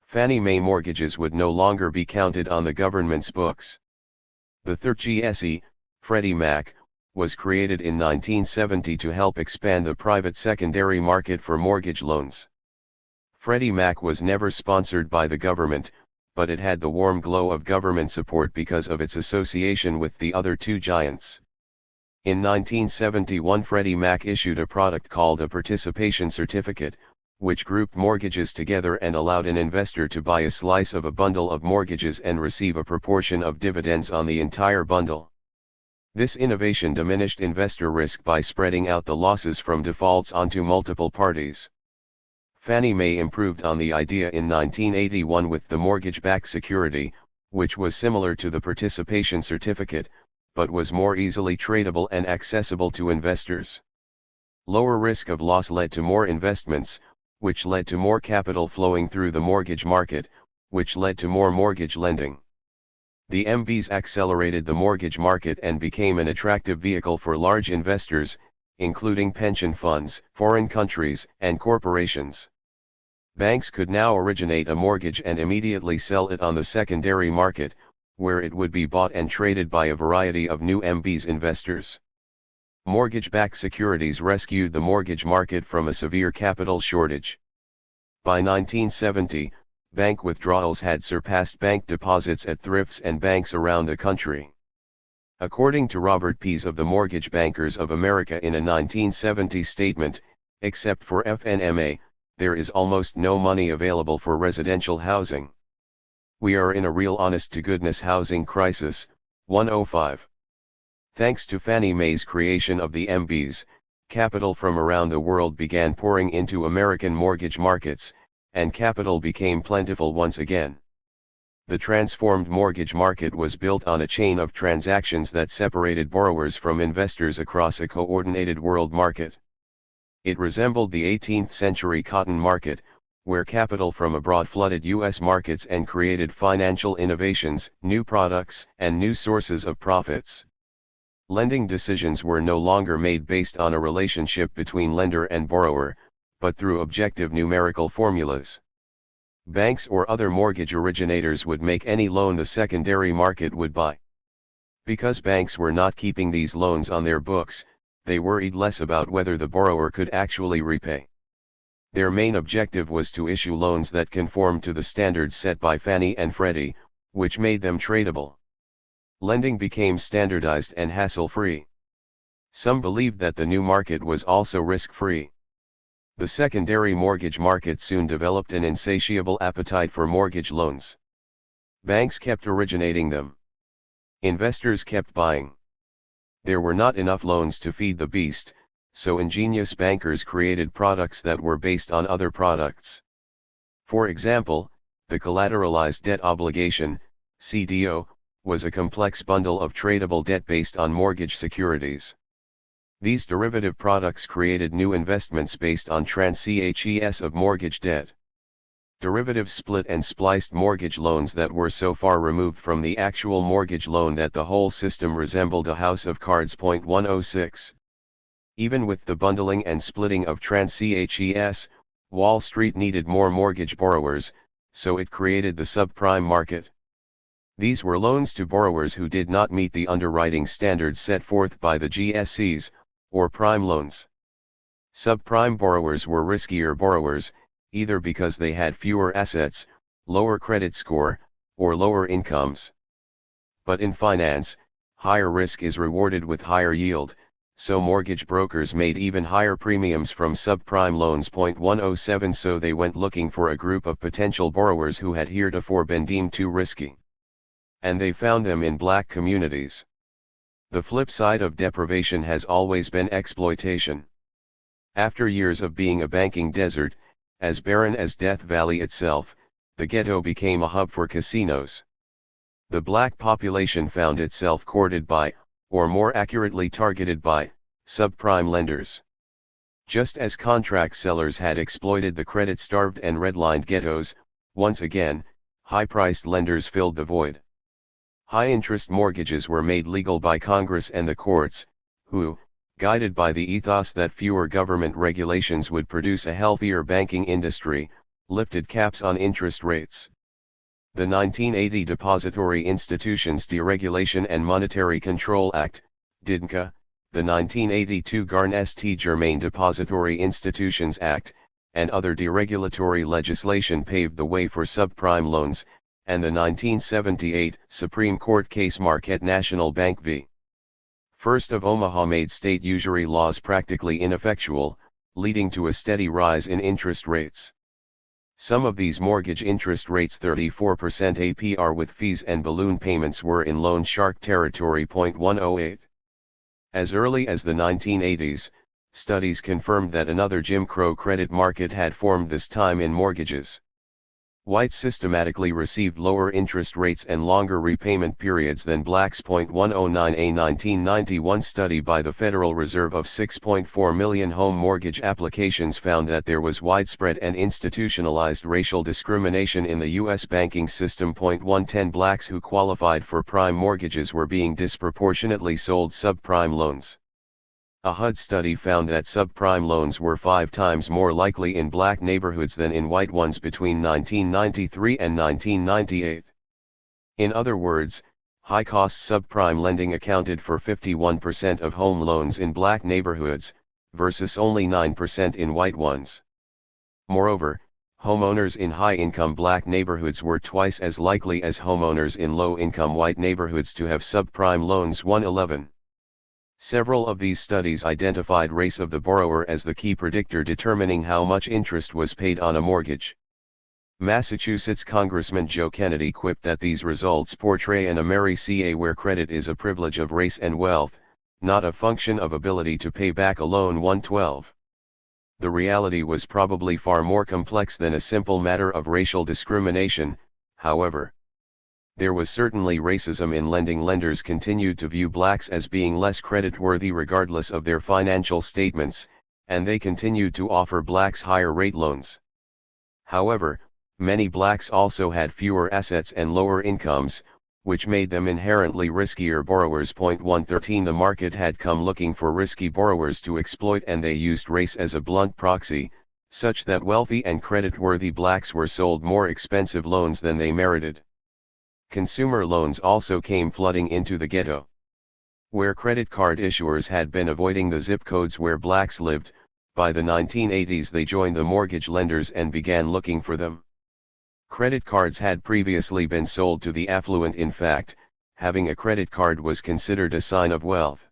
A: Fannie Mae mortgages would no longer be counted on the government's books. The third GSE, Freddie Mac, was created in 1970 to help expand the private secondary market for mortgage loans. Freddie Mac was never sponsored by the government, but it had the warm glow of government support because of its association with the other two giants. In 1971, Freddie Mac issued a product called a participation certificate, which grouped mortgages together and allowed an investor to buy a slice of a bundle of mortgages and receive a proportion of dividends on the entire bundle. This innovation diminished investor risk by spreading out the losses from defaults onto multiple parties. Fannie Mae improved on the idea in 1981 with the mortgage-backed security, which was similar to the participation certificate, but was more easily tradable and accessible to investors. Lower risk of loss led to more investments, which led to more capital flowing through the mortgage market, which led to more mortgage lending. The MBS accelerated the mortgage market and became an attractive vehicle for large investors, including pension funds, foreign countries, and corporations. Banks could now originate a mortgage and immediately sell it on the secondary market, where it would be bought and traded by a variety of new MBS investors. Mortgage-backed securities rescued the mortgage market from a severe capital shortage. By 1970, bank withdrawals had surpassed bank deposits at thrifts and banks around the country. According to Robert Pease of the Mortgage Bankers of America in a 1970 statement, except for FNMA, there is almost no money available for residential housing. We are in a real honest-to-goodness housing crisis. 105. Thanks to Fannie Mae's creation of the MBS, capital from around the world began pouring into American mortgage markets, and capital became plentiful once again. The transformed mortgage market was built on a chain of transactions that separated borrowers from investors across a coordinated world market. It resembled the 18th century cotton market, where capital from abroad flooded U.S. markets and created financial innovations, new products, and new sources of profits. Lending decisions were no longer made based on a relationship between lender and borrower, but through objective numerical formulas. Banks or other mortgage originators would make any loan the secondary market would buy. Because banks were not keeping these loans on their books, they worried less about whether the borrower could actually repay. Their main objective was to issue loans that conformed to the standards set by Fannie and Freddie, which made them tradable. Lending became standardized and hassle-free. Some believed that the new market was also risk-free. The secondary mortgage market soon developed an insatiable appetite for mortgage loans. Banks kept originating them. Investors kept buying. There were not enough loans to feed the beast, so ingenious bankers created products that were based on other products. For example, the collateralized debt obligation, CDO, was a complex bundle of tradable debt based on mortgage securities. These derivative products created new investments based on trans-CHES of mortgage debt. Derivative split and spliced mortgage loans that were so far removed from the actual mortgage loan that the whole system resembled a house of cards. 106. Even with the bundling and splitting of trans-CHES, Wall Street needed more mortgage borrowers, so it created the subprime market. These were loans to borrowers who did not meet the underwriting standards set forth by the GSEs, or prime loans. Subprime borrowers were riskier borrowers, either because they had fewer assets, lower credit score, or lower incomes. But in finance, higher risk is rewarded with higher yield, so mortgage brokers made even higher premiums from subprime loans. 107 So they went looking for a group of potential borrowers who had heretofore been deemed too risky. And they found them in black communities. The flip side of deprivation has always been exploitation. After years of being a banking desert, as barren as Death Valley itself, the ghetto became a hub for casinos. The black population found itself courted by, or more accurately targeted by, subprime lenders. Just as contract sellers had exploited the credit-starved and redlined ghettos, once again, high-priced lenders filled the void. High-interest mortgages were made legal by Congress and the courts, who, guided by the ethos that fewer government regulations would produce a healthier banking industry, lifted caps on interest rates. The 1980 Depository Institutions Deregulation and Monetary Control Act, DIDNCA, the 1982 Garn-St. Germain Depository Institutions Act, and other deregulatory legislation paved the way for subprime loans, and the 1978 Supreme Court case Marquette National Bank v. First of Omaha made state usury laws practically ineffectual, leading to a steady rise in interest rates. Some of these mortgage interest rates 34% APR with fees and balloon payments were in loan shark territory. 108. As early as the 1980s, studies confirmed that another Jim Crow credit market had formed, this time in mortgages. Whites systematically received lower interest rates and longer repayment periods than blacks. 109. A 1991 study by the Federal Reserve of 6.4 million home mortgage applications found that there was widespread and institutionalized racial discrimination in the U.S. banking system. 110. Blacks who qualified for prime mortgages were being disproportionately sold subprime loans. A HUD study found that subprime loans were 5 times more likely in black neighborhoods than in white ones between 1993 and 1998. In other words, high-cost subprime lending accounted for 51% of home loans in black neighborhoods, versus only 9% in white ones. Moreover, homeowners in high-income black neighborhoods were twice as likely as homeowners in low-income white neighborhoods to have subprime loans. 111. Several of these studies identified race of the borrower as the key predictor determining how much interest was paid on a mortgage. Massachusetts Congressman Joe Kennedy quipped that these results portray an America where credit is a privilege of race and wealth, not a function of ability to pay back a loan. 112. The reality was probably far more complex than a simple matter of racial discrimination, however. There was certainly racism in lending. Lenders continued to view blacks as being less creditworthy regardless of their financial statements, and they continued to offer blacks higher rate loans. However, many blacks also had fewer assets and lower incomes, which made them inherently riskier borrowers. 113. The market had come looking for risky borrowers to exploit, and they used race as a blunt proxy, such that wealthy and creditworthy blacks were sold more expensive loans than they merited. Consumer loans also came flooding into the ghetto. Where credit card issuers had been avoiding the zip codes where blacks lived, by the 1980s they joined the mortgage lenders and began looking for them. Credit cards had previously been sold to the affluent. In fact, having a credit card was considered a sign of wealth.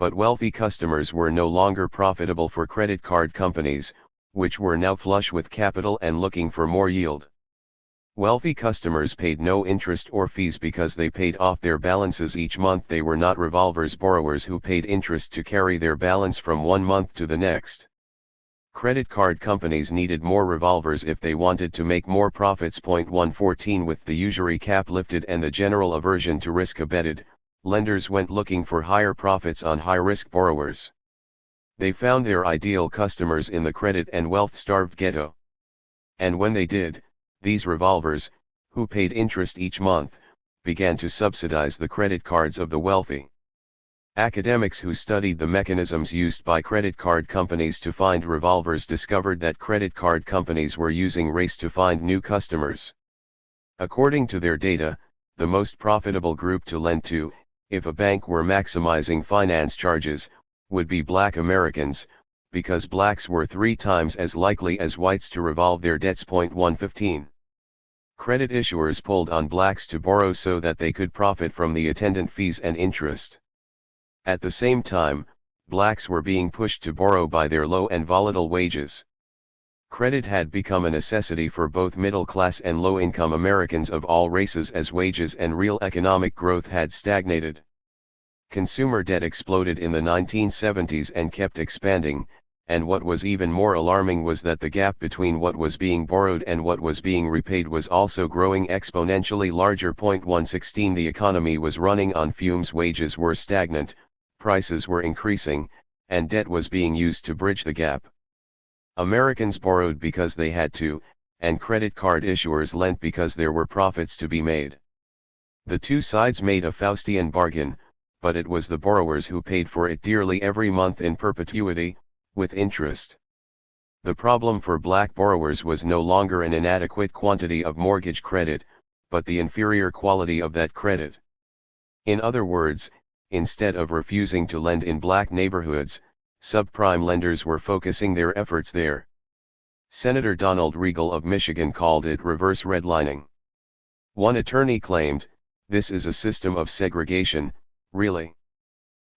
A: But wealthy customers were no longer profitable for credit card companies, which were now flush with capital and looking for more yield. Wealthy customers paid no interest or fees because they paid off their balances each month. They were not revolvers borrowers who paid interest to carry their balance from one month to the next. Credit card companies needed more revolvers if they wanted to make more profits. 114. With the usury cap lifted and the general aversion to risk abated, lenders went looking for higher profits on high-risk borrowers. They found their ideal customers in the credit and wealth-starved ghetto. And when they did, these revolvers, who paid interest each month, began to subsidize the credit cards of the wealthy. Academics who studied the mechanisms used by credit card companies to find revolvers discovered that credit card companies were using race to find new customers. According to their data, the most profitable group to lend to, if a bank were maximizing finance charges, would be black Americans, because blacks were 3 times as likely as whites to revolve their debts. 115. Credit issuers pulled on blacks to borrow so that they could profit from the attendant fees and interest. At the same time, blacks were being pushed to borrow by their low and volatile wages. Credit had become a necessity for both middle-class and low-income Americans of all races as wages and real economic growth had stagnated. Consumer debt exploded in the 1970s and kept expanding, and what was even more alarming was that the gap between what was being borrowed and what was being repaid was also growing exponentially larger. 116 The economy was running on fumes, wages were stagnant, prices were increasing, and debt was being used to bridge the gap. Americans borrowed because they had to, and credit card issuers lent because there were profits to be made. The two sides made a Faustian bargain, but it was the borrowers who paid for it dearly every month in perpetuity, with interest. The problem for black borrowers was no longer an inadequate quantity of mortgage credit, but the inferior quality of that credit. In other words, instead of refusing to lend in black neighborhoods, subprime lenders were focusing their efforts there. Senator Donald Regal of Michigan called it reverse redlining. One attorney claimed, "This is a system of segregation, really.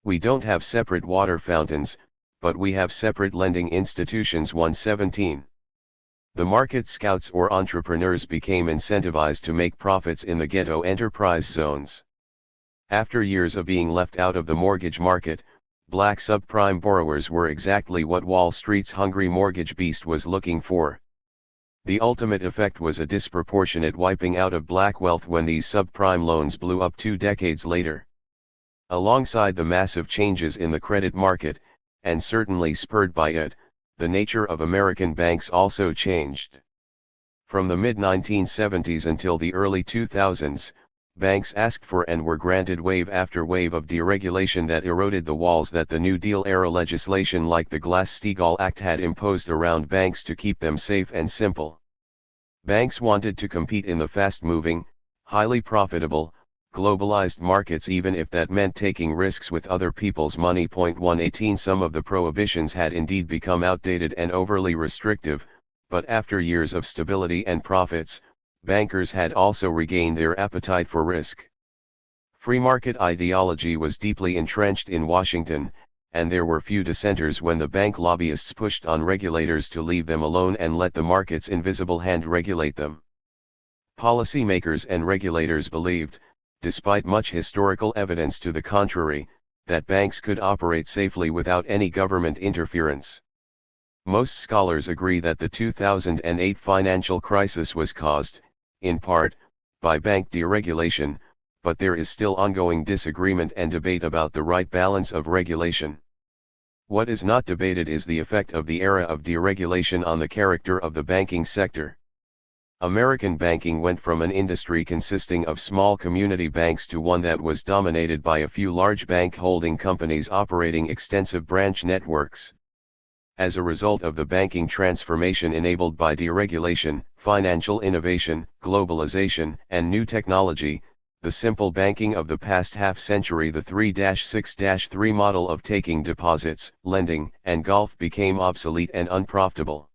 A: We don't have separate water fountains, but we have separate lending institutions." 117. The market scouts or entrepreneurs became incentivized to make profits in the ghetto enterprise zones. After years of being left out of the mortgage market, black subprime borrowers were exactly what Wall Street's hungry mortgage beast was looking for. The ultimate effect was a disproportionate wiping out of black wealth when these subprime loans blew up 2 decades later. Alongside the massive changes in the credit market, and certainly spurred by it, the nature of American banks also changed. From the mid-1970s until the early 2000s, banks asked for and were granted wave after wave of deregulation that eroded the walls that the New Deal-era legislation like the Glass-Steagall Act had imposed around banks to keep them safe and simple. Banks wanted to compete in the fast-moving, highly profitable, globalized markets even if that meant taking risks with other people's money. 118 Some of the prohibitions had indeed become outdated and overly restrictive, but after years of stability and profits, bankers had also regained their appetite for risk. Free market ideology was deeply entrenched in Washington, and there were few dissenters when the bank lobbyists pushed on regulators to leave them alone and let the market's invisible hand regulate them. Policymakers and regulators believed, despite much historical evidence to the contrary, that banks could operate safely without any government interference. Most scholars agree that the 2008 financial crisis was caused, in part, by bank deregulation, but there is still ongoing disagreement and debate about the right balance of regulation. What is not debated is the effect of the era of deregulation on the character of the banking sector. American banking went from an industry consisting of small community banks to one that was dominated by a few large bank holding companies operating extensive branch networks. As a result of the banking transformation enabled by deregulation, financial innovation, globalization, and new technology, the simple banking of the past half-century, the 3-6-3 model of taking deposits, lending, and golf became obsolete and unprofitable.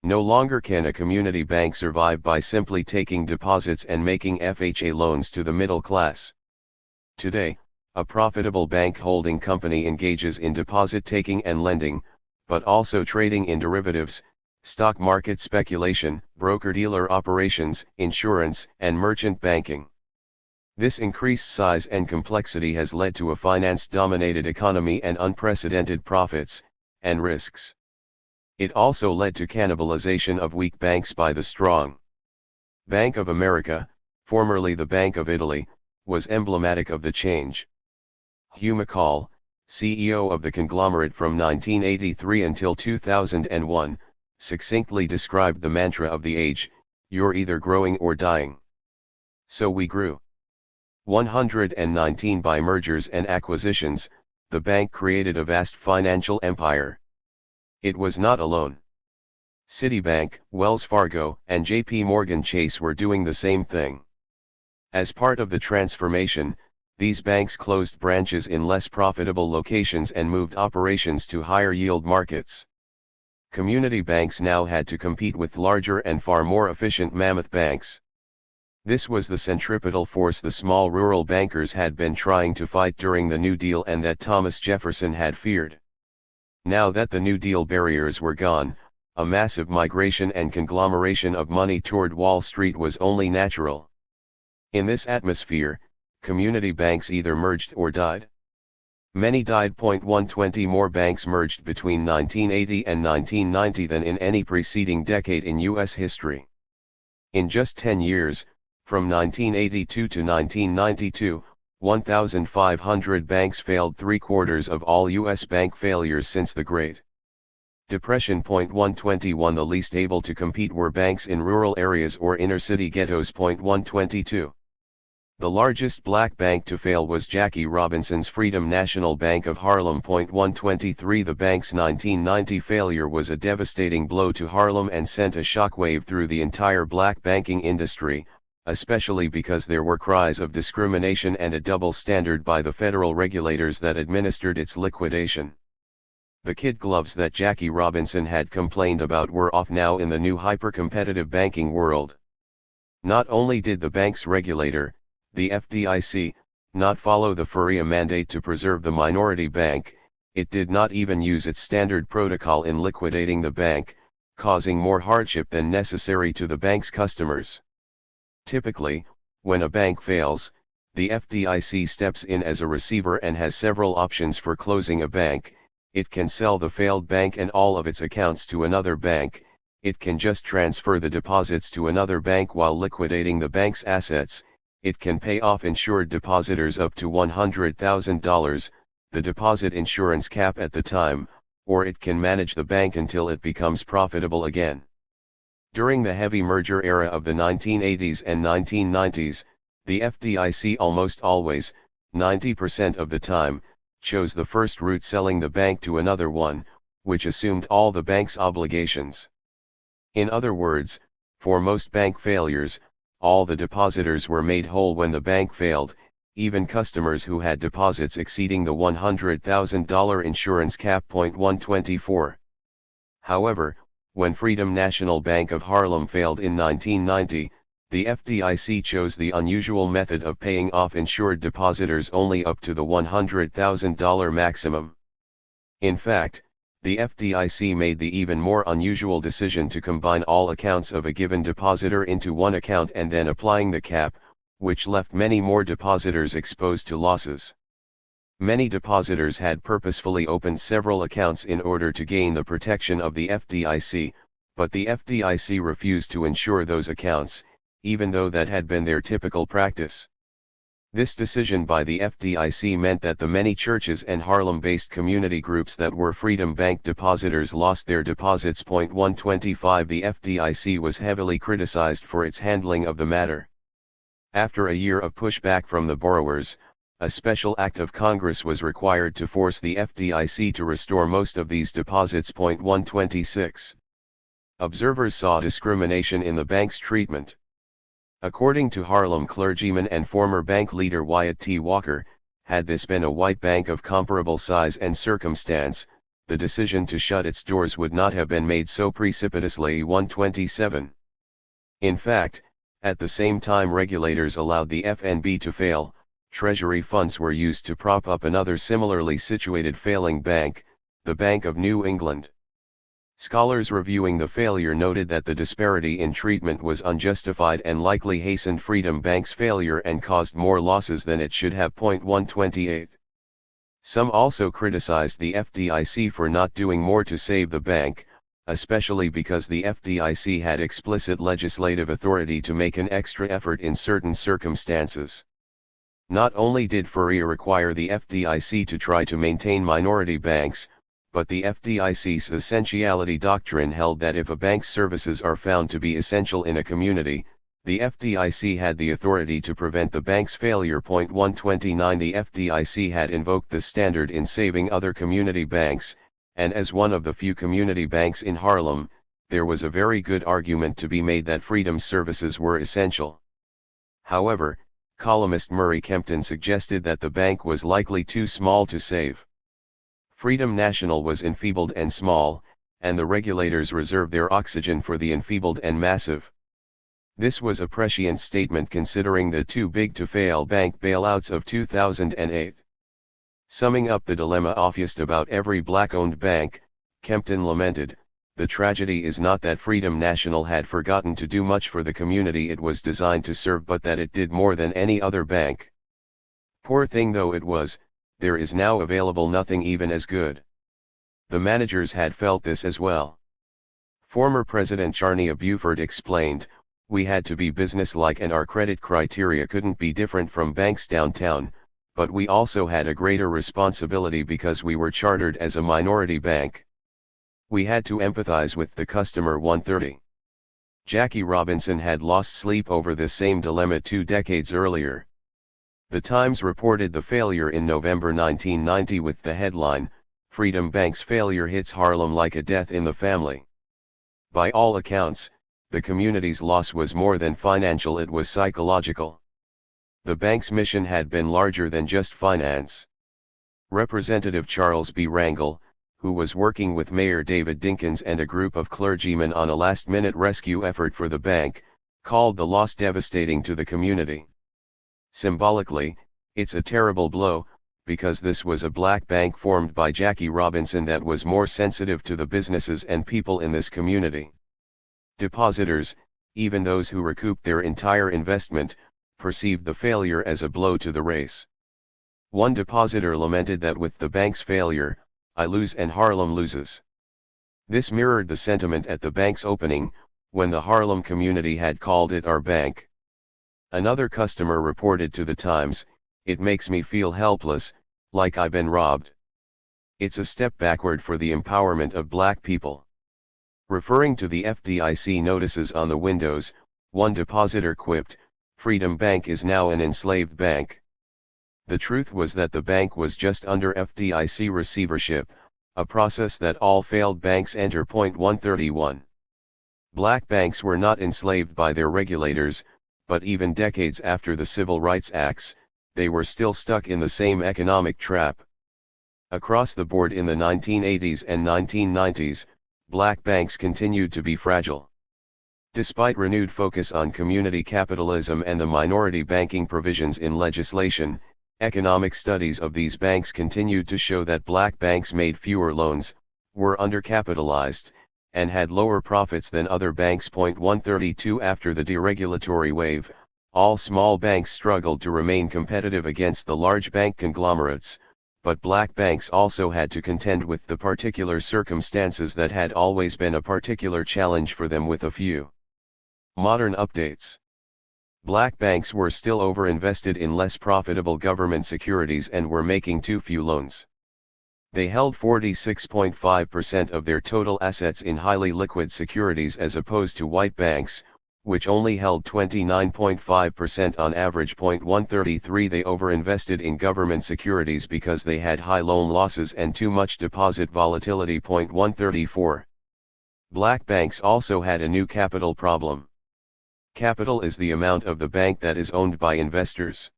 A: No longer can a community bank survive by simply taking deposits and making FHA loans to the middle class. Today, a profitable bank holding company engages in deposit taking and lending, but also trading in derivatives, stock market speculation, broker-dealer operations, insurance, and merchant banking. This increased size and complexity has led to a finance-dominated economy and unprecedented profits, and risks. It also led to cannibalization of weak banks by the strong. Bank of America, formerly the Bank of Italy, was emblematic of the change. Hugh McCall, CEO of the conglomerate from 1983 until 2001, succinctly described the mantra of the age: "You're either growing or dying." So we grew. 119 By mergers and acquisitions, the bank created a vast financial empire. It was not alone. Citibank, Wells Fargo, and J.P. Morgan Chase were doing the same thing. As part of the transformation, these banks closed branches in less profitable locations and moved operations to higher yield markets. Community banks now had to compete with larger and far more efficient mammoth banks. This was the centripetal force the small rural bankers had been trying to fight during the New Deal and that Thomas Jefferson had feared. Now that the New Deal barriers were gone, a massive migration and conglomeration of money toward Wall Street was only natural. In this atmosphere, community banks either merged or died. Many died. 120 more banks merged between 1980 and 1990 than in any preceding decade in U.S. history. In just 10 years, from 1982 to 1992, 1,500 banks failed, 3/4 of all U.S. bank failures since the Great Depression. 121 The least able to compete were banks in rural areas or inner-city ghettos. 122 The largest black bank to fail was Jackie Robinson's Freedom National Bank of Harlem. 123 The bank's 1990 failure was a devastating blow to Harlem and sent a shockwave through the entire black banking industry, especially because there were cries of discrimination and a double standard by the federal regulators that administered its liquidation. The kid gloves that Jackie Robinson had complained about were off now in the new hyper-competitive banking world. Not only did the bank's regulator, the FDIC, not follow the FRIA mandate to preserve the minority bank, it did not even use its standard protocol in liquidating the bank, causing more hardship than necessary to the bank's customers. Typically, when a bank fails, the FDIC steps in as a receiver and has several options for closing a bank. It can sell the failed bank and all of its accounts to another bank, it can just transfer the deposits to another bank while liquidating the bank's assets, it can pay off insured depositors up to $100,000, the deposit insurance cap at the time, or it can manage the bank until it becomes profitable again. During the heavy merger era of the 1980s and 1990s, the FDIC almost always, 90% of the time, chose the first route, selling the bank to another one, which assumed all the bank's obligations. In other words, for most bank failures, all the depositors were made whole when the bank failed, even customers who had deposits exceeding the $100,000 insurance cap. 124. However, when Freedom National Bank of Harlem failed in 1990, the FDIC chose the unusual method of paying off insured depositors only up to the $100,000 maximum. In fact, the FDIC made the even more unusual decision to combine all accounts of a given depositor into one account and then applying the cap, which left many more depositors exposed to losses. Many depositors had purposefully opened several accounts in order to gain the protection of the FDIC, but the FDIC refused to insure those accounts, even though that had been their typical practice. This decision by the FDIC meant that the many churches and Harlem-based community groups that were Freedom Bank depositors lost their deposits. 125 The FDIC was heavily criticized for its handling of the matter. After a year of pushback from the borrowers, a special act of Congress was required to force the FDIC to restore most of these deposits. 126 Observers saw discrimination in the bank's treatment. According to Harlem clergyman and former bank leader Wyatt T. Walker, had this been a white bank of comparable size and circumstance, the decision to shut its doors would not have been made so precipitously. 127 In fact, at the same time regulators allowed the FNB to fail, Treasury funds were used to prop up another similarly situated failing bank, the Bank of New England. Scholars reviewing the failure noted that the disparity in treatment was unjustified and likely hastened Freedom Bank's failure and caused more losses than it should have. 128 Some also criticized the FDIC for not doing more to save the bank, especially because the FDIC had explicit legislative authority to make an extra effort in certain circumstances. Not only did FRIA require the FDIC to try to maintain minority banks, but the FDIC's essentiality doctrine held that if a bank's services are found to be essential in a community, the FDIC had the authority to prevent the bank's failure. 129 The FDIC had invoked the standard in saving other community banks, and as one of the few community banks in Harlem, there was a very good argument to be made that Freedom's services were essential. However, columnist Murray Kempton suggested that the bank was likely too small to save. Freedom National was enfeebled and small, and the regulators reserved their oxygen for the enfeebled and massive. This was a prescient statement considering the too-big-to-fail bank bailouts of 2008. Summing up the dilemma obvious about every black-owned bank, Kempton lamented, "The tragedy is not that Freedom National had forgotten to do much for the community it was designed to serve, but that it did more than any other bank. Poor thing though it was, there is now available nothing even as good. The managers had felt this as well. Former President Charnia Buford explained, "We had to be businesslike and our credit criteria couldn't be different from banks downtown, but we also had a greater responsibility because we were chartered as a minority bank. We had to empathize with the customer." 130. Jackie Robinson had lost sleep over this same dilemma 2 decades earlier. The Times reported the failure in November 1990 with the headline, "Freedom Bank's failure hits Harlem like a death in the family." By all accounts, the community's loss was more than financial, it was psychological. The bank's mission had been larger than just finance. Representative Charles B. Rangel, who was working with Mayor David Dinkins and a group of clergymen on a last-minute rescue effort for the bank, called the loss devastating to the community. Symbolically, it's a terrible blow, because this was a black bank formed by Jackie Robinson that was more sensitive to the businesses and people in this community. Depositors, even those who recouped their entire investment, perceived the failure as a blow to the race. One depositor lamented that with the bank's failure, "I lose and Harlem loses." This mirrored the sentiment at the bank's opening, when the Harlem community had called it our bank. Another customer reported to the Times, "It makes me feel helpless, like I've been robbed. It's a step backward for the empowerment of black people." Referring to the FDIC notices on the windows, one depositor quipped, "Freedom Bank is now an enslaved bank." The truth was that the bank was just under FDIC receivership, a process that all failed banks enter. 131. Black banks were not enslaved by their regulators, but even decades after the Civil Rights Acts, they were still stuck in the same economic trap. Across the board in the 1980s and 1990s, black banks continued to be fragile. Despite renewed focus on community capitalism and the minority banking provisions in legislation, economic studies of these banks continued to show that black banks made fewer loans, were undercapitalized, and had lower profits than other banks. 132 After the deregulatory wave, all small banks struggled to remain competitive against the large bank conglomerates, but black banks also had to contend with the particular circumstances that had always been a particular challenge for them. With a few modern updates, black banks were still overinvested in less profitable government securities and were making too few loans. They held 46.5% of their total assets in highly liquid securities as opposed to white banks, which only held 29.5% on average. 133 They overinvested in government securities because they had high loan losses and too much deposit volatility. 134 Black banks also had a new capital problem. Capital is the amount of the bank that is owned by investors.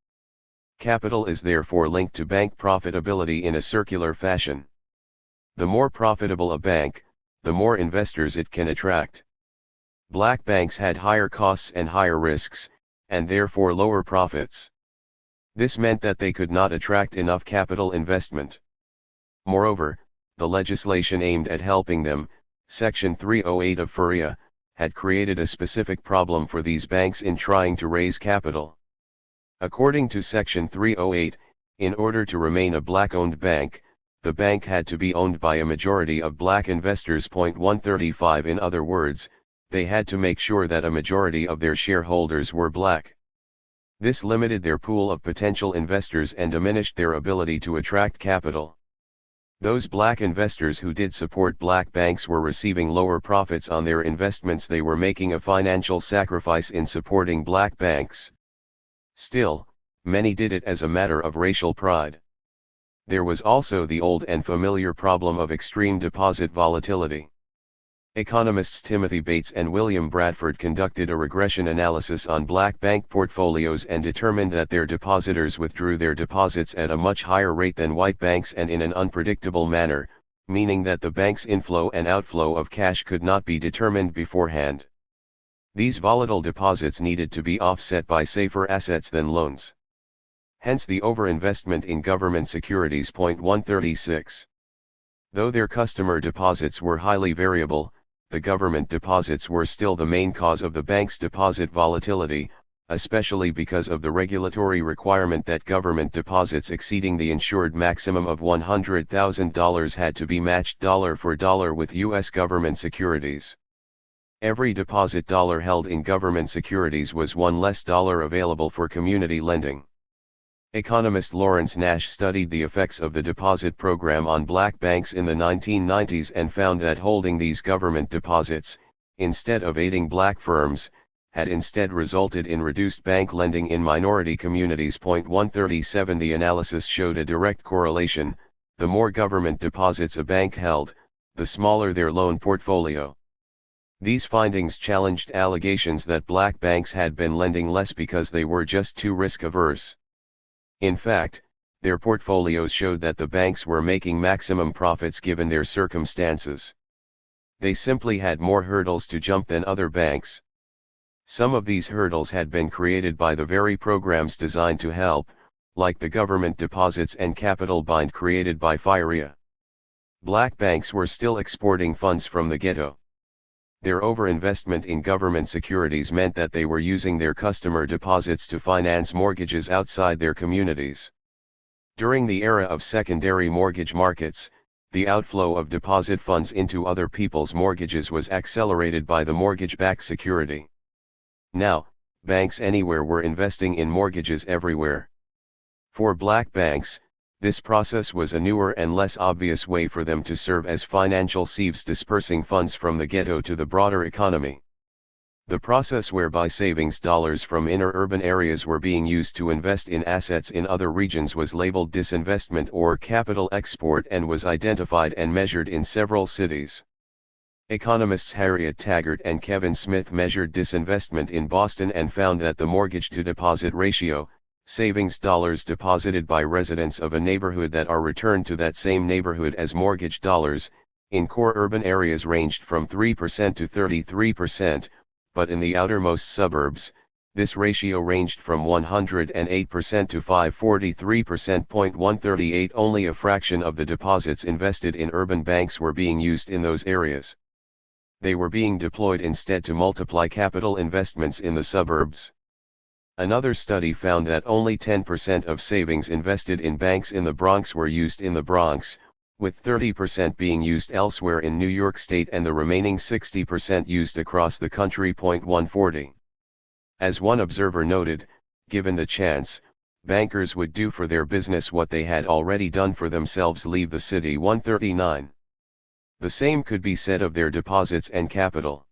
A: Capital is therefore linked to bank profitability in a circular fashion. The more profitable a bank, the more investors it can attract. Black banks had higher costs and higher risks, and therefore lower profits. This meant that they could not attract enough capital investment. Moreover, the legislation aimed at helping them, Section 308 of FIRIA, had created a specific problem for these banks in trying to raise capital. According to Section 308, in order to remain a black-owned bank, the bank had to be owned by a majority of black investors. 135 In other words, they had to make sure that a majority of their shareholders were black. This limited their pool of potential investors and diminished their ability to attract capital. Those black investors who did support black banks were receiving lower profits on their investments. They were making a financial sacrifice in supporting black banks. Still, many did it as a matter of racial pride. There was also the old and familiar problem of extreme deposit volatility. Economists Timothy Bates and William Bradford conducted a regression analysis on black bank portfolios and determined that their depositors withdrew their deposits at a much higher rate than white banks and in an unpredictable manner, meaning that the bank's inflow and outflow of cash could not be determined beforehand. These volatile deposits needed to be offset by safer assets than loans. Hence the overinvestment in government securities. 136. Though their customer deposits were highly variable, the government deposits were still the main cause of the bank's deposit volatility, especially because of the regulatory requirement that government deposits exceeding the insured maximum of $100,000 had to be matched dollar for dollar with U.S. government securities. Every deposit dollar held in government securities was one less dollar available for community lending. Economist Lawrence Nash studied the effects of the deposit program on black banks in the 1990s and found that holding these government deposits, instead of aiding black firms, had instead resulted in reduced bank lending in minority communities. 137 The analysis showed a direct correlation: the more government deposits a bank held, the smaller their loan portfolio. These findings challenged allegations that black banks had been lending less because they were just too risk-averse. In fact, their portfolios showed that the banks were making maximum profits given their circumstances. They simply had more hurdles to jump than other banks. Some of these hurdles had been created by the very programs designed to help, like the government deposits and capital bind created by FIREA. Black banks were still exporting funds from the ghetto. Their overinvestment in government securities meant that they were using their customer deposits to finance mortgages outside their communities. During the era of secondary mortgage markets, the outflow of deposit funds into other people's mortgages was accelerated by the mortgage-backed security. Now, banks anywhere were investing in mortgages everywhere. For black banks, this process was a newer and less obvious way for them to serve as financial sieves dispersing funds from the ghetto to the broader economy. The process whereby savings dollars from inner urban areas were being used to invest in assets in other regions was labeled disinvestment or capital export and was identified and measured in several cities. Economists Harriet Taggart and Kevin Smith measured disinvestment in Boston and found that the mortgage-to-deposit ratio, savings dollars deposited by residents of a neighborhood that are returned to that same neighborhood as mortgage dollars, in core urban areas ranged from 3% to 33%, but in the outermost suburbs, this ratio ranged from 108% to 543%. 138 Only a fraction of the deposits invested in urban banks were being used in those areas. They were being deployed instead to multiply capital investments in the suburbs. Another study found that only 10% of savings invested in banks in the Bronx were used in the Bronx, with 30% being used elsewhere in New York State and the remaining 60% used across the country. 140. As one observer noted, given the chance, bankers would do for their business what they had already done for themselves: leave the city. 139. The same could be said of their deposits and capital.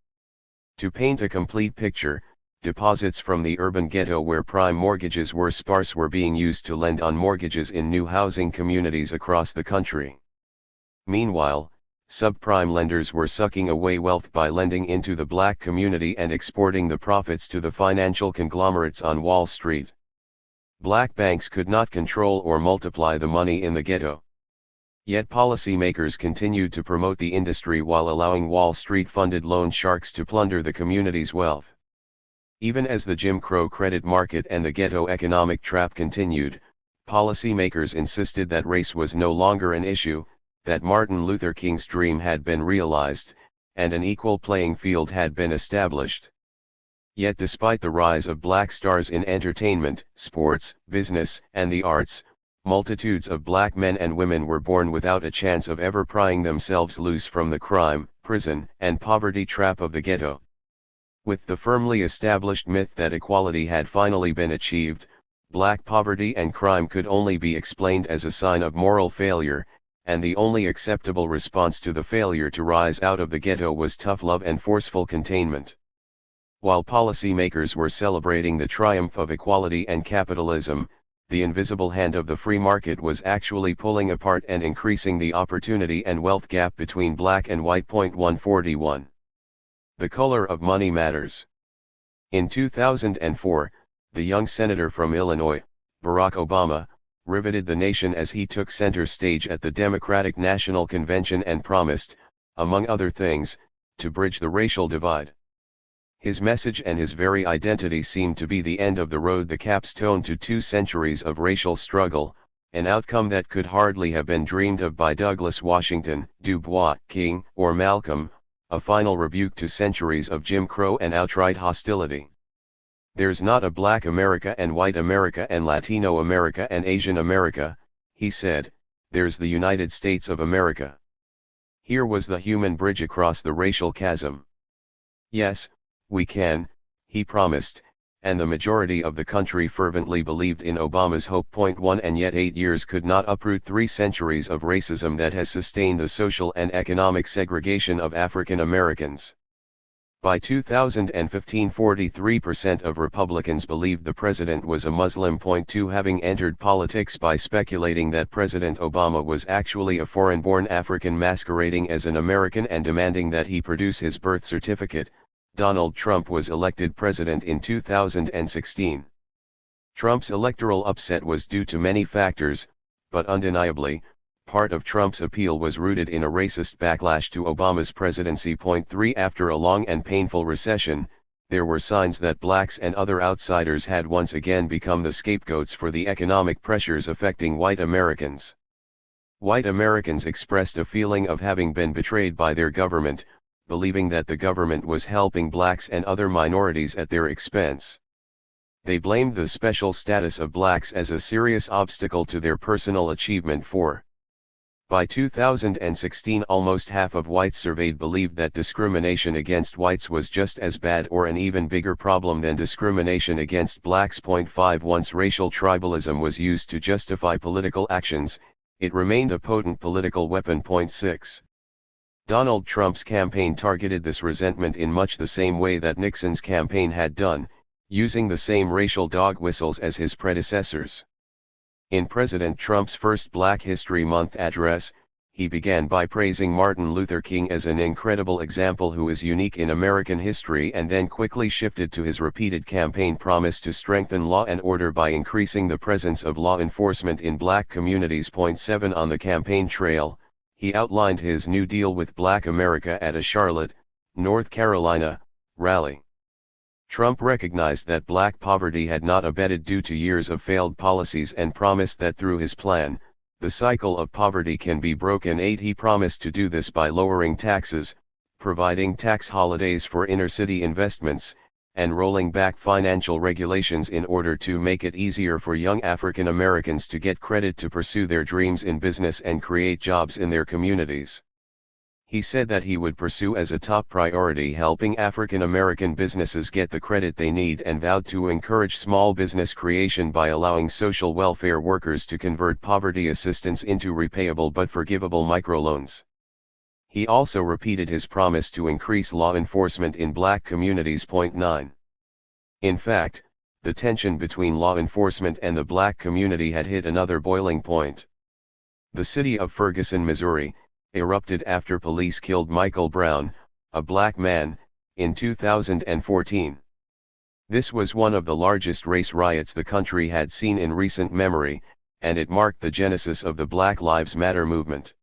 A: To paint a complete picture, deposits from the urban ghetto where prime mortgages were sparse were being used to lend on mortgages in new housing communities across the country. Meanwhile, subprime lenders were sucking away wealth by lending into the black community and exporting the profits to the financial conglomerates on Wall Street. Black banks could not control or multiply the money in the ghetto. Yet policymakers continued to promote the industry while allowing Wall Street-funded loan sharks to plunder the community's wealth. Even as the Jim Crow credit market and the ghetto economic trap continued, policymakers insisted that race was no longer an issue, that Martin Luther King's dream had been realized, and an equal playing field had been established. Yet despite the rise of black stars in entertainment, sports, business, and the arts, multitudes of black men and women were born without a chance of ever prying themselves loose from the crime, prison, and poverty trap of the ghetto. With the firmly established myth that equality had finally been achieved, black poverty and crime could only be explained as a sign of moral failure, and the only acceptable response to the failure to rise out of the ghetto was tough love and forceful containment. While policymakers were celebrating the triumph of equality and capitalism, the invisible hand of the free market was actually pulling apart and increasing the opportunity and wealth gap between black and white. 141. The color of money matters. In 2004, the young senator from Illinois, Barack Obama, riveted the nation as he took center stage at the Democratic National Convention and promised, among other things, to bridge the racial divide. His message and his very identity seemed to be the end of the road, the capstone to 2 centuries of racial struggle, an outcome that could hardly have been dreamed of by Douglas Washington, Du Bois, King, or Malcolm, a final rebuke to centuries of Jim Crow and outright hostility. There's not a Black America and White America and Latino America and Asian America, he said, there's the United States of America. Here was the human bridge across the racial chasm. Yes, we can, he promised, and the majority of the country fervently believed in Obama's hope. 1 And yet 8 years could not uproot 3 centuries of racism that has sustained the social and economic segregation of African Americans. By 2015, 43% of Republicans believed the president was a Muslim. 2 Having entered politics by speculating that President Obama was actually a foreign-born African masquerading as an American and demanding that he produce his birth certificate, Donald Trump was elected president in 2016. Trump's electoral upset was due to many factors, but undeniably, part of Trump's appeal was rooted in a racist backlash to Obama's presidency. 3 After a long and painful recession, there were signs that blacks and other outsiders had once again become the scapegoats for the economic pressures affecting white Americans. White Americans expressed a feeling of having been betrayed by their government, believing that the government was helping blacks and other minorities at their expense. They blamed the special status of blacks as a serious obstacle to their personal achievement. By 2016, almost half of whites surveyed believed that discrimination against whites was just as bad or an even bigger problem than discrimination against blacks. 5 Once racial tribalism was used to justify political actions, it remained a potent political weapon. 6 Donald Trump's campaign targeted this resentment in much the same way that Nixon's campaign had done, using the same racial dog whistles as his predecessors. In President Trump's first Black History Month address, he began by praising Martin Luther King as an incredible example who is unique in American history, and then quickly shifted to his repeated campaign promise to strengthen law and order by increasing the presence of law enforcement in black communities. 7 On the campaign trail, he outlined his New Deal with Black America at a Charlotte, North Carolina, rally. Trump recognized that black poverty had not abated due to years of failed policies and promised that through his plan, the cycle of poverty can be broken. 8 He promised to do this by lowering taxes, providing tax holidays for inner-city investments, and rolling back financial regulations in order to make it easier for young African Americans to get credit to pursue their dreams in business and create jobs in their communities. He said that he would pursue as a top priority helping African American businesses get the credit they need, and vowed to encourage small business creation by allowing social welfare workers to convert poverty assistance into repayable but forgivable microloans. He also repeated his promise to increase law enforcement in black communities. 9 In fact, the tension between law enforcement and the black community had hit another boiling point. The city of Ferguson, Missouri, erupted after police killed Michael Brown, a black man, in 2014. This was one of the largest race riots the country had seen in recent memory, and it marked the genesis of the Black Lives Matter movement.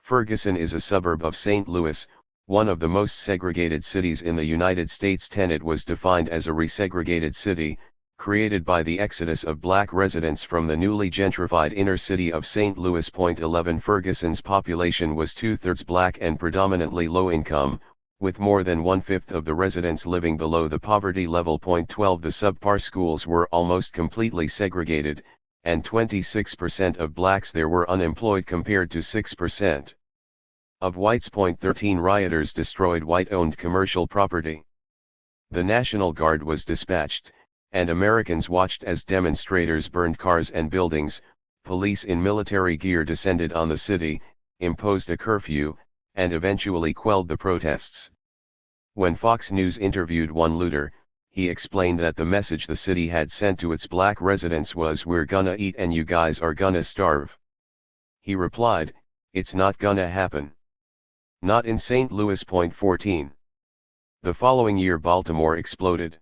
A: Ferguson is a suburb of St. Louis, one of the most segregated cities in the United States. It was defined as a resegregated city, created by the exodus of black residents from the newly gentrified inner city of St. Louis. 11 Ferguson's population was 2/3 black and predominantly low income, with more than 1/5 of the residents living below the poverty level. 12 The subpar schools were almost completely segregated, and 26% of blacks there were unemployed compared to 6% of whites. 13 Rioters destroyed white-owned commercial property. The National Guard was dispatched, and Americans watched as demonstrators burned cars and buildings. Police in military gear descended on the city, imposed a curfew, and eventually quelled the protests. When Fox News interviewed one looter, he explained that the message the city had sent to its black residents was, "We're gonna eat and you guys are gonna starve." He replied, "It's not gonna happen. Not in St. Louis." 14 The following year Baltimore exploded.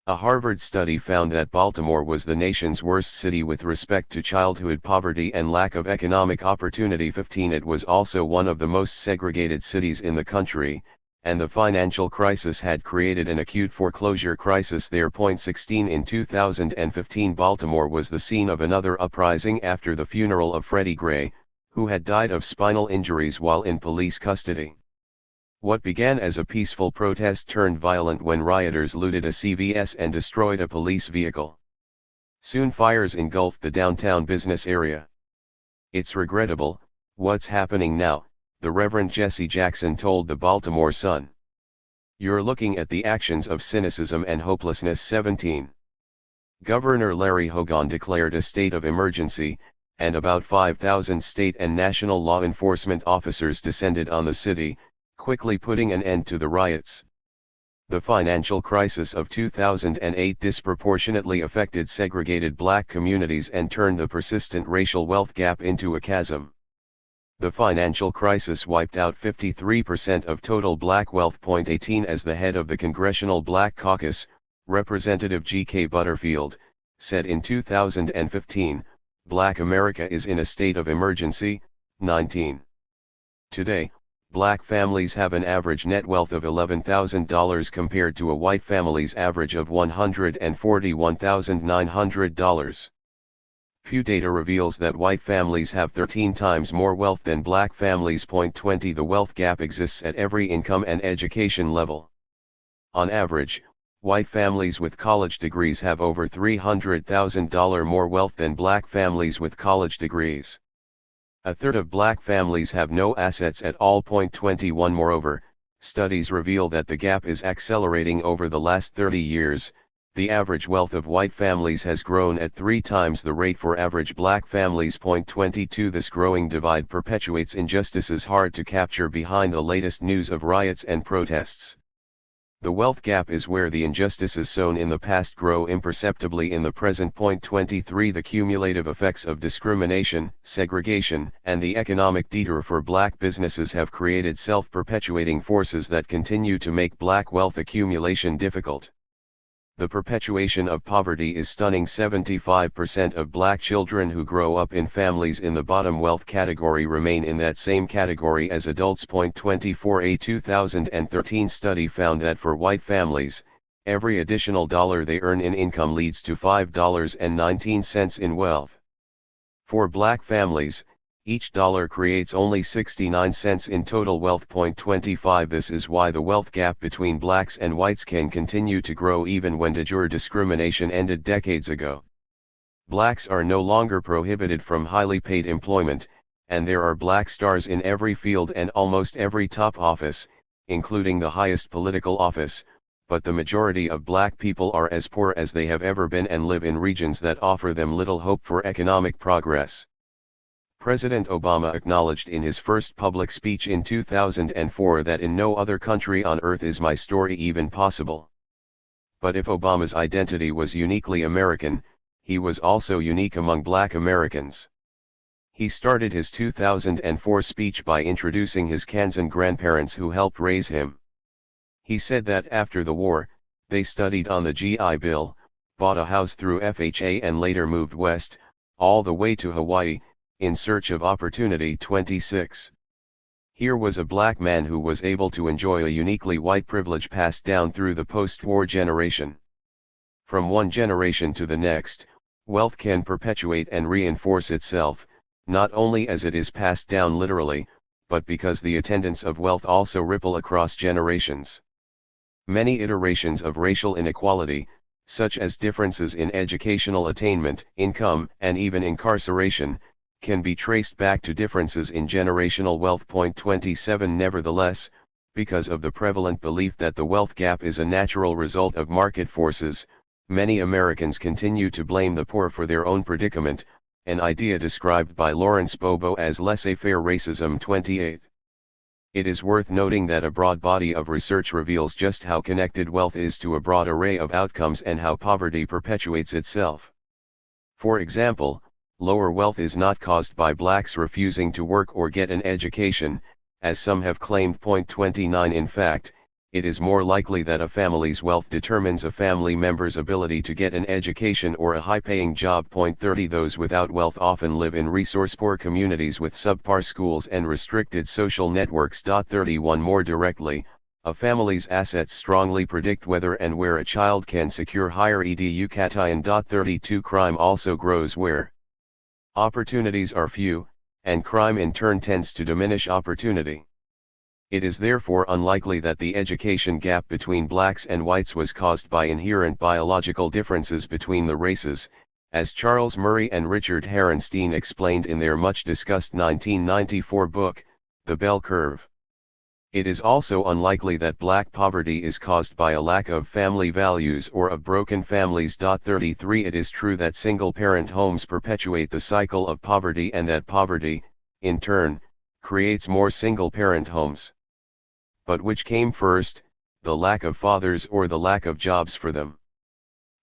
A: A Harvard study found that Baltimore was the nation's worst city with respect to childhood poverty and lack of economic opportunity. 15 It was also one of the most segregated cities in the country, and the financial crisis had created an acute foreclosure crisis there. 16 In 2015 Baltimore was the scene of another uprising after the funeral of Freddie Gray, who had died of spinal injuries while in police custody. What began as a peaceful protest turned violent when rioters looted a CVS and destroyed a police vehicle. Soon fires engulfed the downtown business area. "It's regrettable, what's happening now," the Reverend Jesse Jackson told the Baltimore Sun. "You're looking at the actions of cynicism and hopelessness." 17. Governor Larry Hogan declared a state of emergency, and about 5,000 state and national law enforcement officers descended on the city, quickly putting an end to the riots. The financial crisis of 2008 disproportionately affected segregated black communities and turned the persistent racial wealth gap into a chasm. The financial crisis wiped out 53% of total black wealth. 18 As the head of the Congressional Black Caucus, Representative G.K. Butterfield, said in 2015, "Black America is in a state of emergency." 19. Today, black families have an average net wealth of $11,000 compared to a white family's average of $141,900. Pew data reveals that white families have 13 times more wealth than black families. 20 The wealth gap exists at every income and education level. On average, white families with college degrees have over $300,000 more wealth than black families with college degrees. A third of black families have no assets at all. 21 Moreover, studies reveal that the gap is accelerating over the last 30 years. The average wealth of white families has grown at 3 times the rate for average black families. 22 This growing divide perpetuates injustices hard to capture behind the latest news of riots and protests. The wealth gap is where the injustices sown in the past grow imperceptibly in the present. 23 The cumulative effects of discrimination, segregation, and the economic detour for black businesses have created self-perpetuating forces that continue to make black wealth accumulation difficult. The perpetuation of poverty is stunning. 75% of black children who grow up in families in the bottom wealth category remain in that same category as adults. 24 A 2013 study found that for white families, every additional dollar they earn in income leads to $5.19 in wealth. For black families, each dollar creates only 69 cents in total wealth. 25 This is why the wealth gap between blacks and whites can continue to grow even when de jure discrimination ended decades ago. Blacks are no longer prohibited from highly paid employment, and there are black stars in every field and almost every top office, including the highest political office, but the majority of black people are as poor as they have ever been and live in regions that offer them little hope for economic progress. President Obama acknowledged in his first public speech in 2004 that in no other country on earth is my story even possible. But if Obama's identity was uniquely American, he was also unique among black Americans. He started his 2004 speech by introducing his Kansan grandparents who helped raise him. He said that after the war, they studied on the GI Bill, bought a house through FHA and later moved west, all the way to Hawaii, in search of opportunity. 26. Here was a black man who was able to enjoy a uniquely white privilege passed down through the post-war generation. From one generation to the next, wealth can perpetuate and reinforce itself, not only as it is passed down literally, but because the attendants of wealth also ripple across generations. Many iterations of racial inequality, such as differences in educational attainment, income, and even incarceration, can be traced back to differences in generational wealth. 27 Nevertheless, because of the prevalent belief that the wealth gap is a natural result of market forces, many Americans continue to blame the poor for their own predicament, an idea described by Lawrence Bobo as laissez-faire racism. 28. It is worth noting that a broad body of research reveals just how connected wealth is to a broad array of outcomes and how poverty perpetuates itself. For example, lower wealth is not caused by blacks refusing to work or get an education, as some have claimed. 29 In fact, it is more likely that a family's wealth determines a family member's ability to get an education or a high-paying job. 30 Those without wealth often live in resource-poor communities with subpar schools and restricted social networks. 31 More directly, a family's assets strongly predict whether and where a child can secure higher education. 32 Crime also grows where opportunities are few, and crime in turn tends to diminish opportunity. It is therefore unlikely that the education gap between blacks and whites was caused by inherent biological differences between the races, as Charles Murray and Richard Herenstein explained in their much-discussed 1994 book, The Bell Curve. It is also unlikely that black poverty is caused by a lack of family values or of broken families. 33 It is true that single-parent homes perpetuate the cycle of poverty and that poverty, in turn, creates more single-parent homes. But which came first, the lack of fathers or the lack of jobs for them?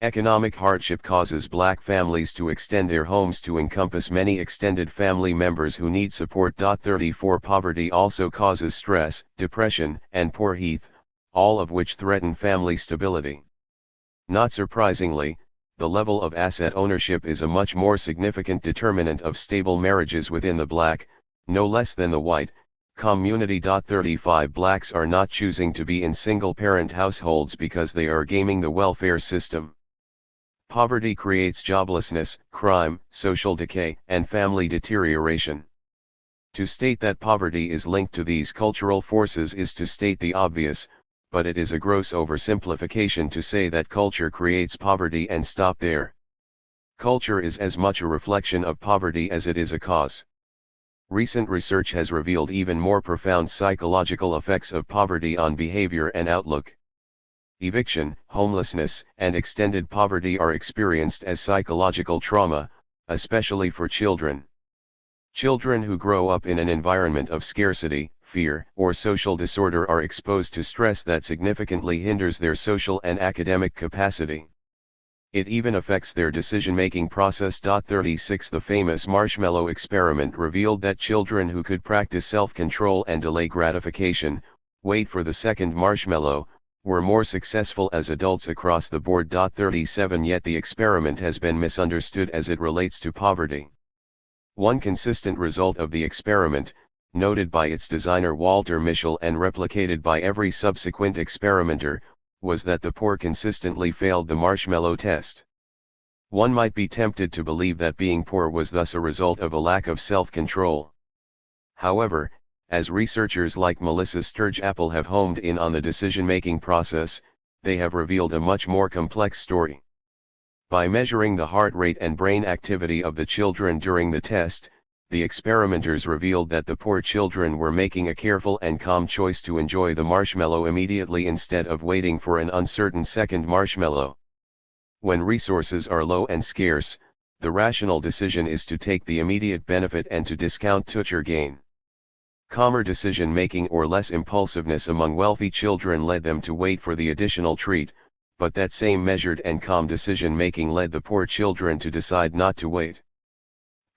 A: Economic hardship causes black families to extend their homes to encompass many extended family members who need support. 34 Poverty also causes stress, depression, and poor health, all of which threaten family stability. Not surprisingly, the level of asset ownership is a much more significant determinant of stable marriages within the black, no less than the white, community. 35 Blacks are not choosing to be in single-parent households because they are gaming the welfare system. Poverty creates joblessness, crime, social decay, and family deterioration. To state that poverty is linked to these cultural forces is to state the obvious, but it is a gross oversimplification to say that culture creates poverty and stop there. Culture is as much a reflection of poverty as it is a cause. Recent research has revealed even more profound psychological effects of poverty on behavior and outlook. Eviction, homelessness, and extended poverty are experienced as psychological trauma, especially for children. Children who grow up in an environment of scarcity, fear, or social disorder are exposed to stress that significantly hinders their social and academic capacity. It even affects their decision-making process. 36 The famous marshmallow experiment revealed that children who could practice self-control and delay gratification, wait for the second marshmallow, were more successful as adults across the board. 37 Yet the experiment has been misunderstood as it relates to poverty. One consistent result of the experiment, noted by its designer Walter Mischel and replicated by every subsequent experimenter, was that the poor consistently failed the marshmallow test. One might be tempted to believe that being poor was thus a result of a lack of self-control. However, as researchers like Melissa Sturge-Apple have homed in on the decision-making process, they have revealed a much more complex story. By measuring the heart rate and brain activity of the children during the test, the experimenters revealed that the poor children were making a careful and calm choice to enjoy the marshmallow immediately instead of waiting for an uncertain second marshmallow. When resources are low and scarce, the rational decision is to take the immediate benefit and to discount future gain. Calmer decision-making or less impulsiveness among wealthy children led them to wait for the additional treat, but that same measured and calm decision-making led the poor children to decide not to wait.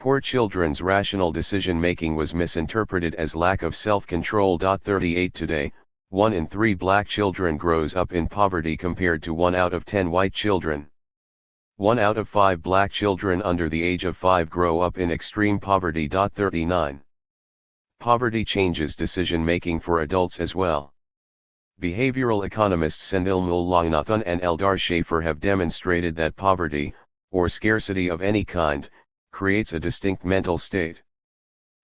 A: Poor children's rational decision-making was misinterpreted as lack of self-control. 38 Today, 1 in 3 black children grows up in poverty compared to 1 out of 10 white children. 1 out of 5 black children under the age of 5 grow up in extreme poverty. 39 Poverty changes decision-making for adults as well. Behavioral economists Senthil Mullainathan and Eldar Schaefer have demonstrated that poverty, or scarcity of any kind, creates a distinct mental state.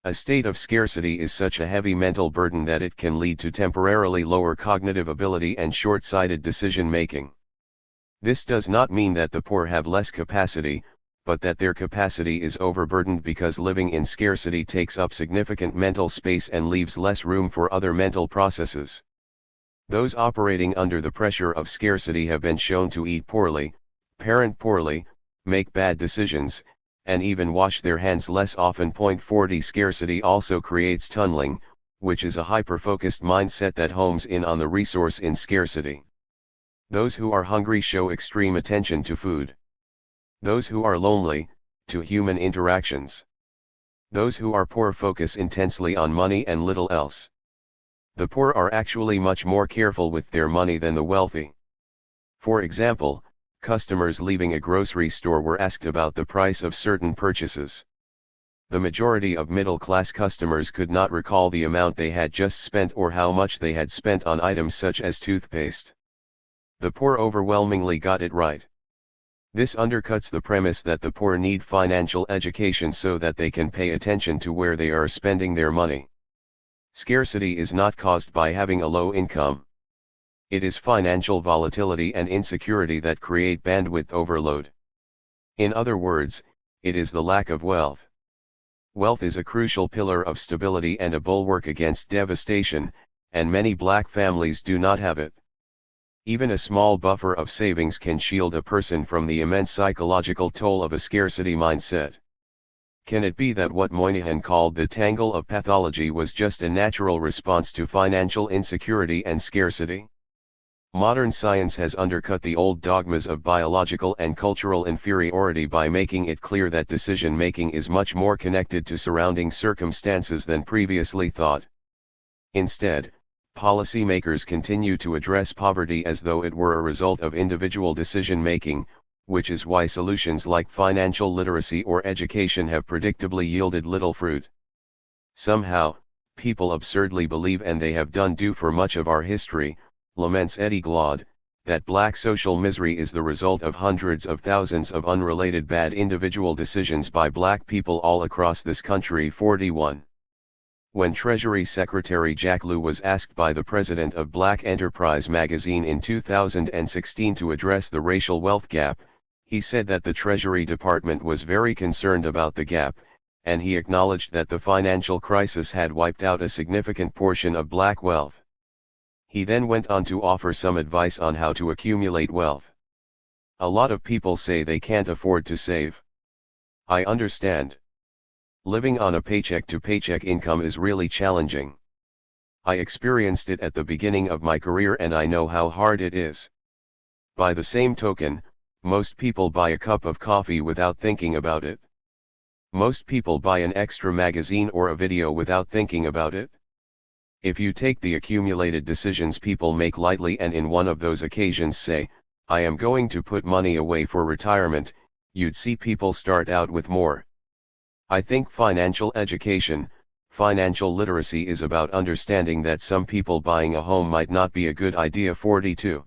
A: A state of scarcity is such a heavy mental burden that it can lead to temporarily lower cognitive ability and short-sighted decision-making. This does not mean that the poor have less capacity, but that their capacity is overburdened because living in scarcity takes up significant mental space and leaves less room for other mental processes. Those operating under the pressure of scarcity have been shown to eat poorly, parent poorly, make bad decisions, and even wash their hands less often. 40 Scarcity also creates tunneling, which is a hyper-focused mindset that homes in on the resource in scarcity. Those who are hungry show extreme attention to food. Those who are lonely, to human interactions. Those who are poor focus intensely on money and little else. The poor are actually much more careful with their money than the wealthy. For example, customers leaving a grocery store were asked about the price of certain purchases. The majority of middle-class customers could not recall the amount they had just spent or how much they had spent on items such as toothpaste. The poor overwhelmingly got it right. This undercuts the premise that the poor need financial education so that they can pay attention to where they are spending their money. Scarcity is not caused by having a low income. It is financial volatility and insecurity that create bandwidth overload. In other words, it is the lack of wealth. Wealth is a crucial pillar of stability and a bulwark against devastation, and many black families do not have it. Even a small buffer of savings can shield a person from the immense psychological toll of a scarcity mindset. Can it be that what Moynihan called the tangle of pathology was just a natural response to financial insecurity and scarcity? Modern science has undercut the old dogmas of biological and cultural inferiority by making it clear that decision-making is much more connected to surrounding circumstances than previously thought. Instead, policymakers continue to address poverty as though it were a result of individual decision-making, which is why solutions like financial literacy or education have predictably yielded little fruit. Somehow, people absurdly believe, and they have done do for much of our history, laments Eddie Glaude, that black social misery is the result of hundreds of thousands of unrelated bad individual decisions by black people all across this country. 41. When Treasury Secretary Jack Lew was asked by the president of Black Enterprise magazine in 2016 to address the racial wealth gap, he said that the Treasury Department was very concerned about the gap, and he acknowledged that the financial crisis had wiped out a significant portion of black wealth. He then went on to offer some advice on how to accumulate wealth. A lot of people say they can't afford to save. I understand. Living on a paycheck-to-paycheck income is really challenging. I experienced it at the beginning of my career and I know how hard it is. By the same token, most people buy a cup of coffee without thinking about it. Most people buy an extra magazine or a video without thinking about it. If you take the accumulated decisions people make lightly and in one of those occasions say, I am going to put money away for retirement, you'd see people start out with more. I think financial education, financial literacy is about understanding that some people buying a home might not be a good idea. 42.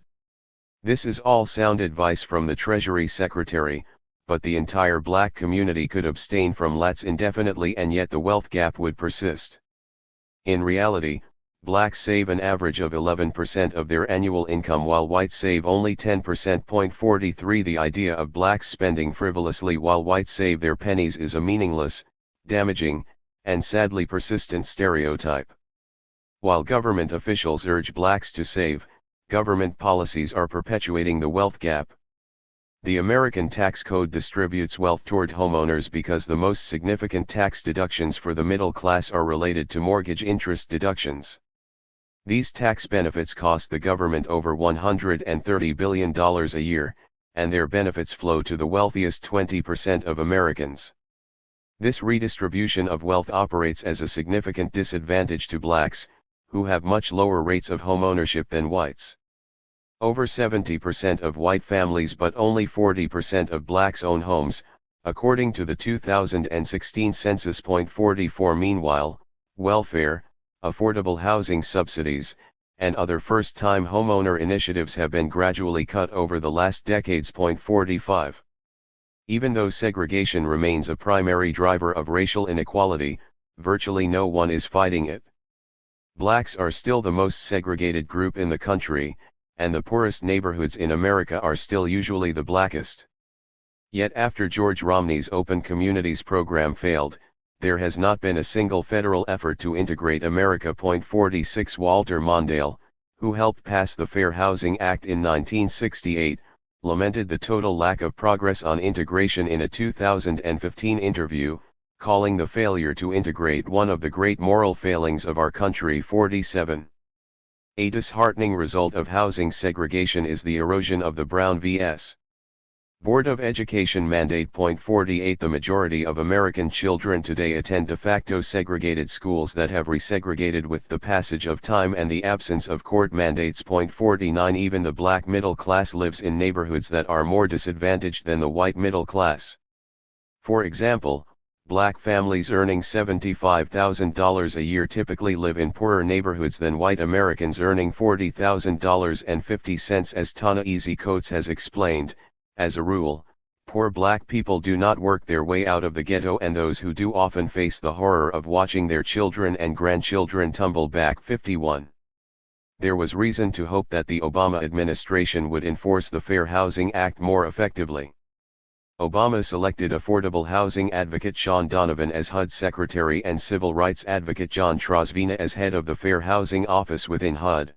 A: This is all sound advice from the Treasury Secretary, but the entire black community could abstain from LATs indefinitely and yet the wealth gap would persist. In reality, blacks save an average of 11% of their annual income while whites save only 10%. 43 The idea of blacks spending frivolously while whites save their pennies is a meaningless, damaging, and sadly persistent stereotype. While government officials urge blacks to save, government policies are perpetuating the wealth gap. The American tax code distributes wealth toward homeowners because the most significant tax deductions for the middle class are related to mortgage interest deductions. These tax benefits cost the government over $130 billion a year, and their benefits flow to the wealthiest 20% of Americans. This redistribution of wealth operates as a significant disadvantage to blacks, who have much lower rates of homeownership than whites. Over 70% of white families but only 40% of blacks own homes, according to the 2016 census. 44 Meanwhile, welfare, affordable housing subsidies, and other first-time homeowner initiatives have been gradually cut over the last decades. 45. Even though segregation remains a primary driver of racial inequality, virtually no one is fighting it. Blacks are still the most segregated group in the country, and the poorest neighborhoods in America are still usually the blackest. Yet after George Romney's Open Communities program failed, there has not been a single federal effort to integrate America. 46 Walter Mondale, who helped pass the Fair Housing Act in 1968, lamented the total lack of progress on integration in a 2015 interview, calling the failure to integrate one of the great moral failings of our country. 47. A disheartening result of housing segregation is the erosion of the Brown v.S. Board of Education mandate. 48 The majority of American children today attend de facto segregated schools that have resegregated with the passage of time and the absence of court mandates. 49 Even the black middle class lives in neighborhoods that are more disadvantaged than the white middle class. For example, black families earning $75,000 a year typically live in poorer neighborhoods than white Americans earning $40,050. As Ta-Nehisi Coates has explained, as a rule, Poor black people do not work their way out of the ghetto, and those who do often face the horror of watching their children and grandchildren tumble back. 51. There was reason to hope that the Obama administration would enforce the Fair Housing Act more effectively. Obama selected affordable housing advocate Sean Donovan as HUD secretary and civil rights advocate John Trosvina as head of the Fair Housing Office within HUD.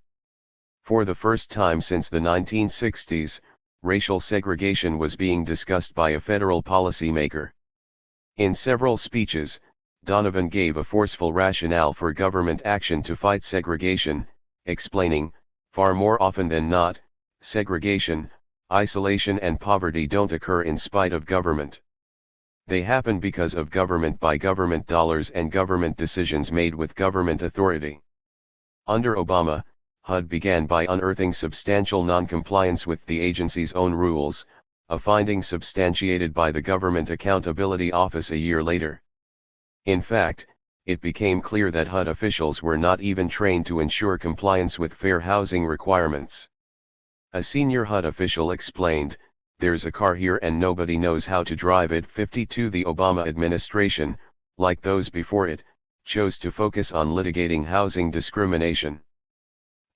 A: For the first time since the 1960s, racial segregation was being discussed by a federal policymaker. In several speeches, Donovan gave a forceful rationale for government action to fight segregation, explaining, far more often than not, segregation, isolation and poverty don't occur in spite of government. They happen because of government by government dollars and government decisions made with government authority. Under Obama, HUD began by unearthing substantial non-compliance with the agency's own rules, a finding substantiated by the Government Accountability Office a year later. In fact, it became clear that HUD officials were not even trained to ensure compliance with fair housing requirements. A senior HUD official explained, "There's a car here and nobody knows how to drive it." 52. The Obama administration, like those before it, chose to focus on litigating housing discrimination.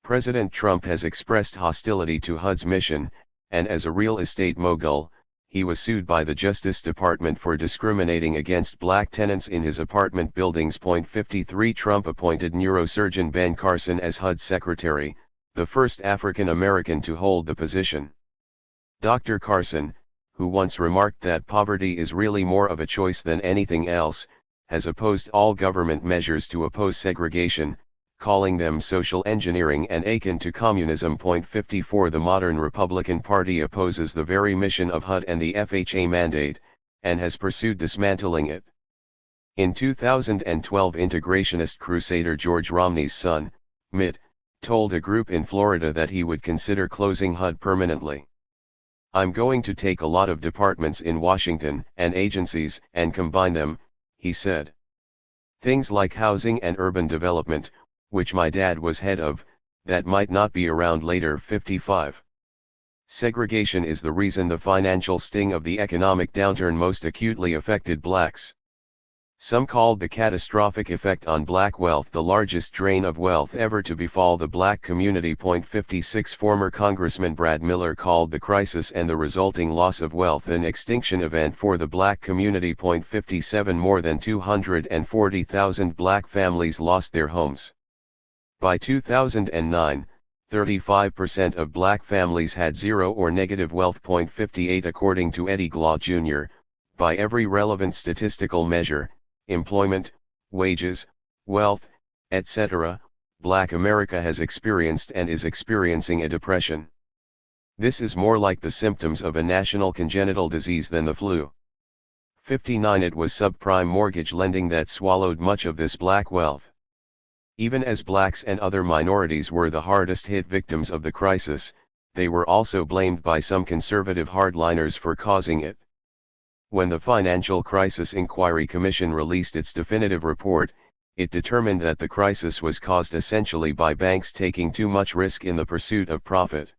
A: President Trump has expressed hostility to HUD's mission, and as a real estate mogul, he was sued by the Justice Department for discriminating against black tenants in his apartment buildings. 53. Trump appointed neurosurgeon Ben Carson as HUD secretary, the first African American to hold the position. Dr. Carson, who once remarked that poverty is really more of a choice than anything else, has opposed all government measures to oppose segregation, calling them social engineering and akin to communism. 54. The modern Republican Party opposes the very mission of HUD and the FHA mandate, and has pursued dismantling it. In 2012, integrationist crusader George Romney's son, Mitt, told a group in Florida that he would consider closing HUD permanently. "I'm going to take a lot of departments in Washington and agencies and combine them," he said. "Things like housing and urban development, which my dad was head of, that might not be around later." 55. Segregation is the reason the financial sting of the economic downturn most acutely affected blacks. Some called the catastrophic effect on black wealth the largest drain of wealth ever to befall the black community. 56. Former Congressman Brad Miller called the crisis and the resulting loss of wealth an extinction event for the black community. 57. More than 240,000 black families lost their homes. By 2009, 35% of black families had zero or negative wealth. 58. According to Eddie Glaw Jr., by every relevant statistical measure, employment, wages, wealth, etc., Black America has experienced and is experiencing a depression. This is more like the symptoms of a national congenital disease than the flu. 59. It was subprime mortgage lending that swallowed much of this black wealth. Even as blacks and other minorities were the hardest hit victims of the crisis, they were also blamed by some conservative hardliners for causing it. When the Financial Crisis Inquiry Commission released its definitive report, it determined that the crisis was caused essentially by banks taking too much risk in the pursuit of profit.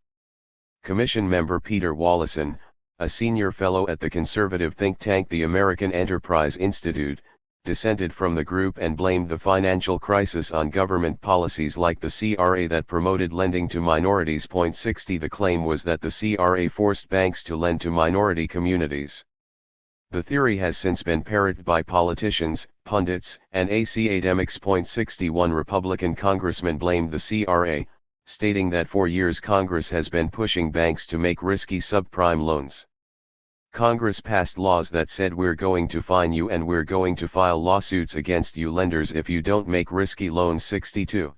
A: Commission member Peter Wallison, a senior fellow at the conservative think tank the American Enterprise Institute, dissented from the group and blamed the financial crisis on government policies like the CRA that promoted lending to minorities. 60. The claim was that the CRA forced banks to lend to minority communities. The theory has since been parroted by politicians, pundits, and academics. 61. Republican congressman blamed the CRA, stating that for years Congress has been pushing banks to make risky subprime loans. Congress passed laws that said we're going to fine you and we're going to file lawsuits against you lenders if you don't make risky loans. 62.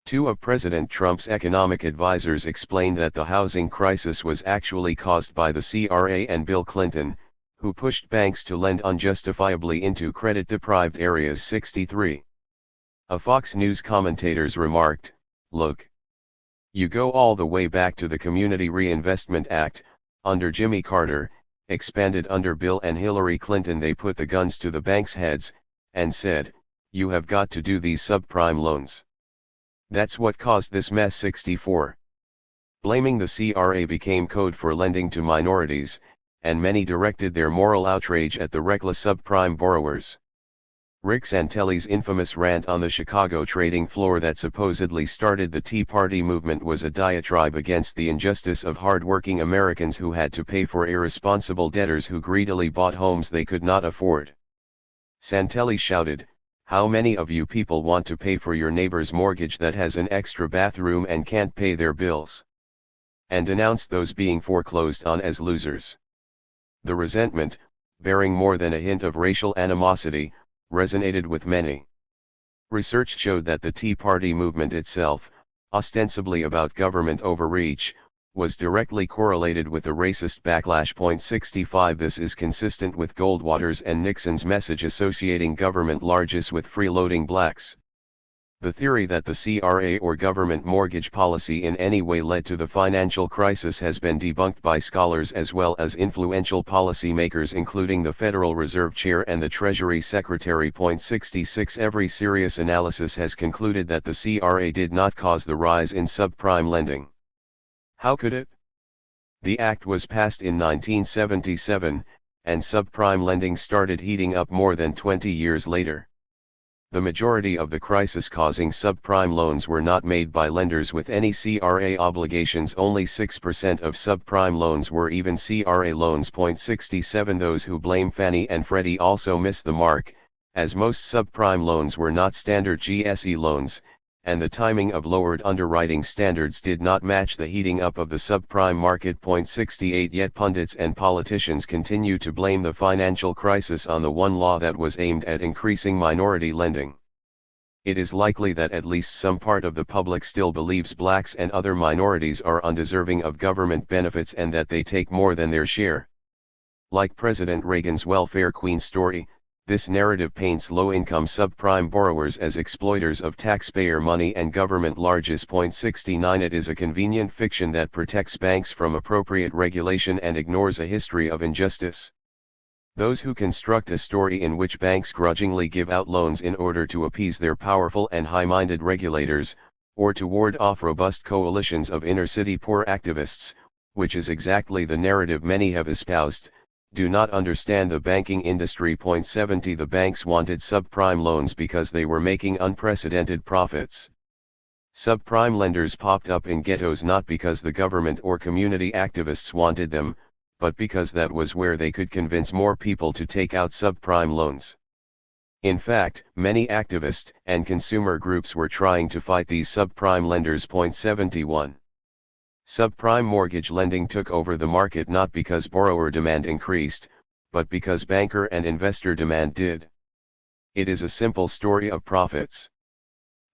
A: Two of President Trump's economic advisors explained that the housing crisis was actually caused by the CRA and Bill Clinton, who pushed banks to lend unjustifiably into credit-deprived areas. 63. A Fox News commentators remarked, "Look. You go all the way back to the Community Reinvestment Act, under Jimmy Carter, expanded under Bill and Hillary Clinton. They put the guns to the banks' heads, and said, you have got to do these subprime loans. That's what caused this mess." 64. Blaming the CRA became code for lending to minorities, and many directed their moral outrage at the reckless subprime borrowers. Rick Santelli's infamous rant on the Chicago trading floor that supposedly started the Tea Party movement was a diatribe against the injustice of hard-working Americans who had to pay for irresponsible debtors who greedily bought homes they could not afford. Santelli shouted, "How many of you people want to pay for your neighbor's mortgage that has an extra bathroom and can't pay their bills?" and denounced those being foreclosed on as losers. The resentment, bearing more than a hint of racial animosity, resonated with many. Research showed that the Tea Party movement itself, ostensibly about government overreach, was directly correlated with the racist backlash. 65 This is consistent with Goldwater's and Nixon's message associating government largesse with freeloading blacks. The theory that the CRA or government mortgage policy in any way led to the financial crisis has been debunked by scholars as well as influential policymakers including the Federal Reserve Chair and the Treasury Secretary. 66 Every serious analysis has concluded that the CRA did not cause the rise in subprime lending. How could it? The act was passed in 1977, and subprime lending started heating up more than 20 years later. The majority of the crisis-causing subprime loans were not made by lenders with any CRA obligations. Only 6% of subprime loans were even CRA loans. 67 Those who blame Fannie and Freddie also miss the mark, as most subprime loans were not standard GSE loans, and the timing of lowered underwriting standards did not match the heating up of the subprime market. 68 Yet pundits and politicians continue to blame the financial crisis on the one law that was aimed at increasing minority lending. It is likely that at least some part of the public still believes blacks and other minorities are undeserving of government benefits and that they take more than their share. Like President Reagan's welfare queen story, this narrative paints low-income subprime borrowers as exploiters of taxpayer money and government largesse. 69 It is a convenient fiction that protects banks from appropriate regulation and ignores a history of injustice. Those who construct a story in which banks grudgingly give out loans in order to appease their powerful and high-minded regulators, or to ward off robust coalitions of inner-city poor activists, which is exactly the narrative many have espoused, do not understand the banking industry. 70 The banks wanted subprime loans because they were making unprecedented profits. Subprime lenders popped up in ghettos not because the government or community activists wanted them, but because that was where they could convince more people to take out subprime loans. In fact, many activist and consumer groups were trying to fight these subprime lenders. 71 Subprime mortgage lending took over the market not because borrower demand increased, but because banker and investor demand did. It is a simple story of profits.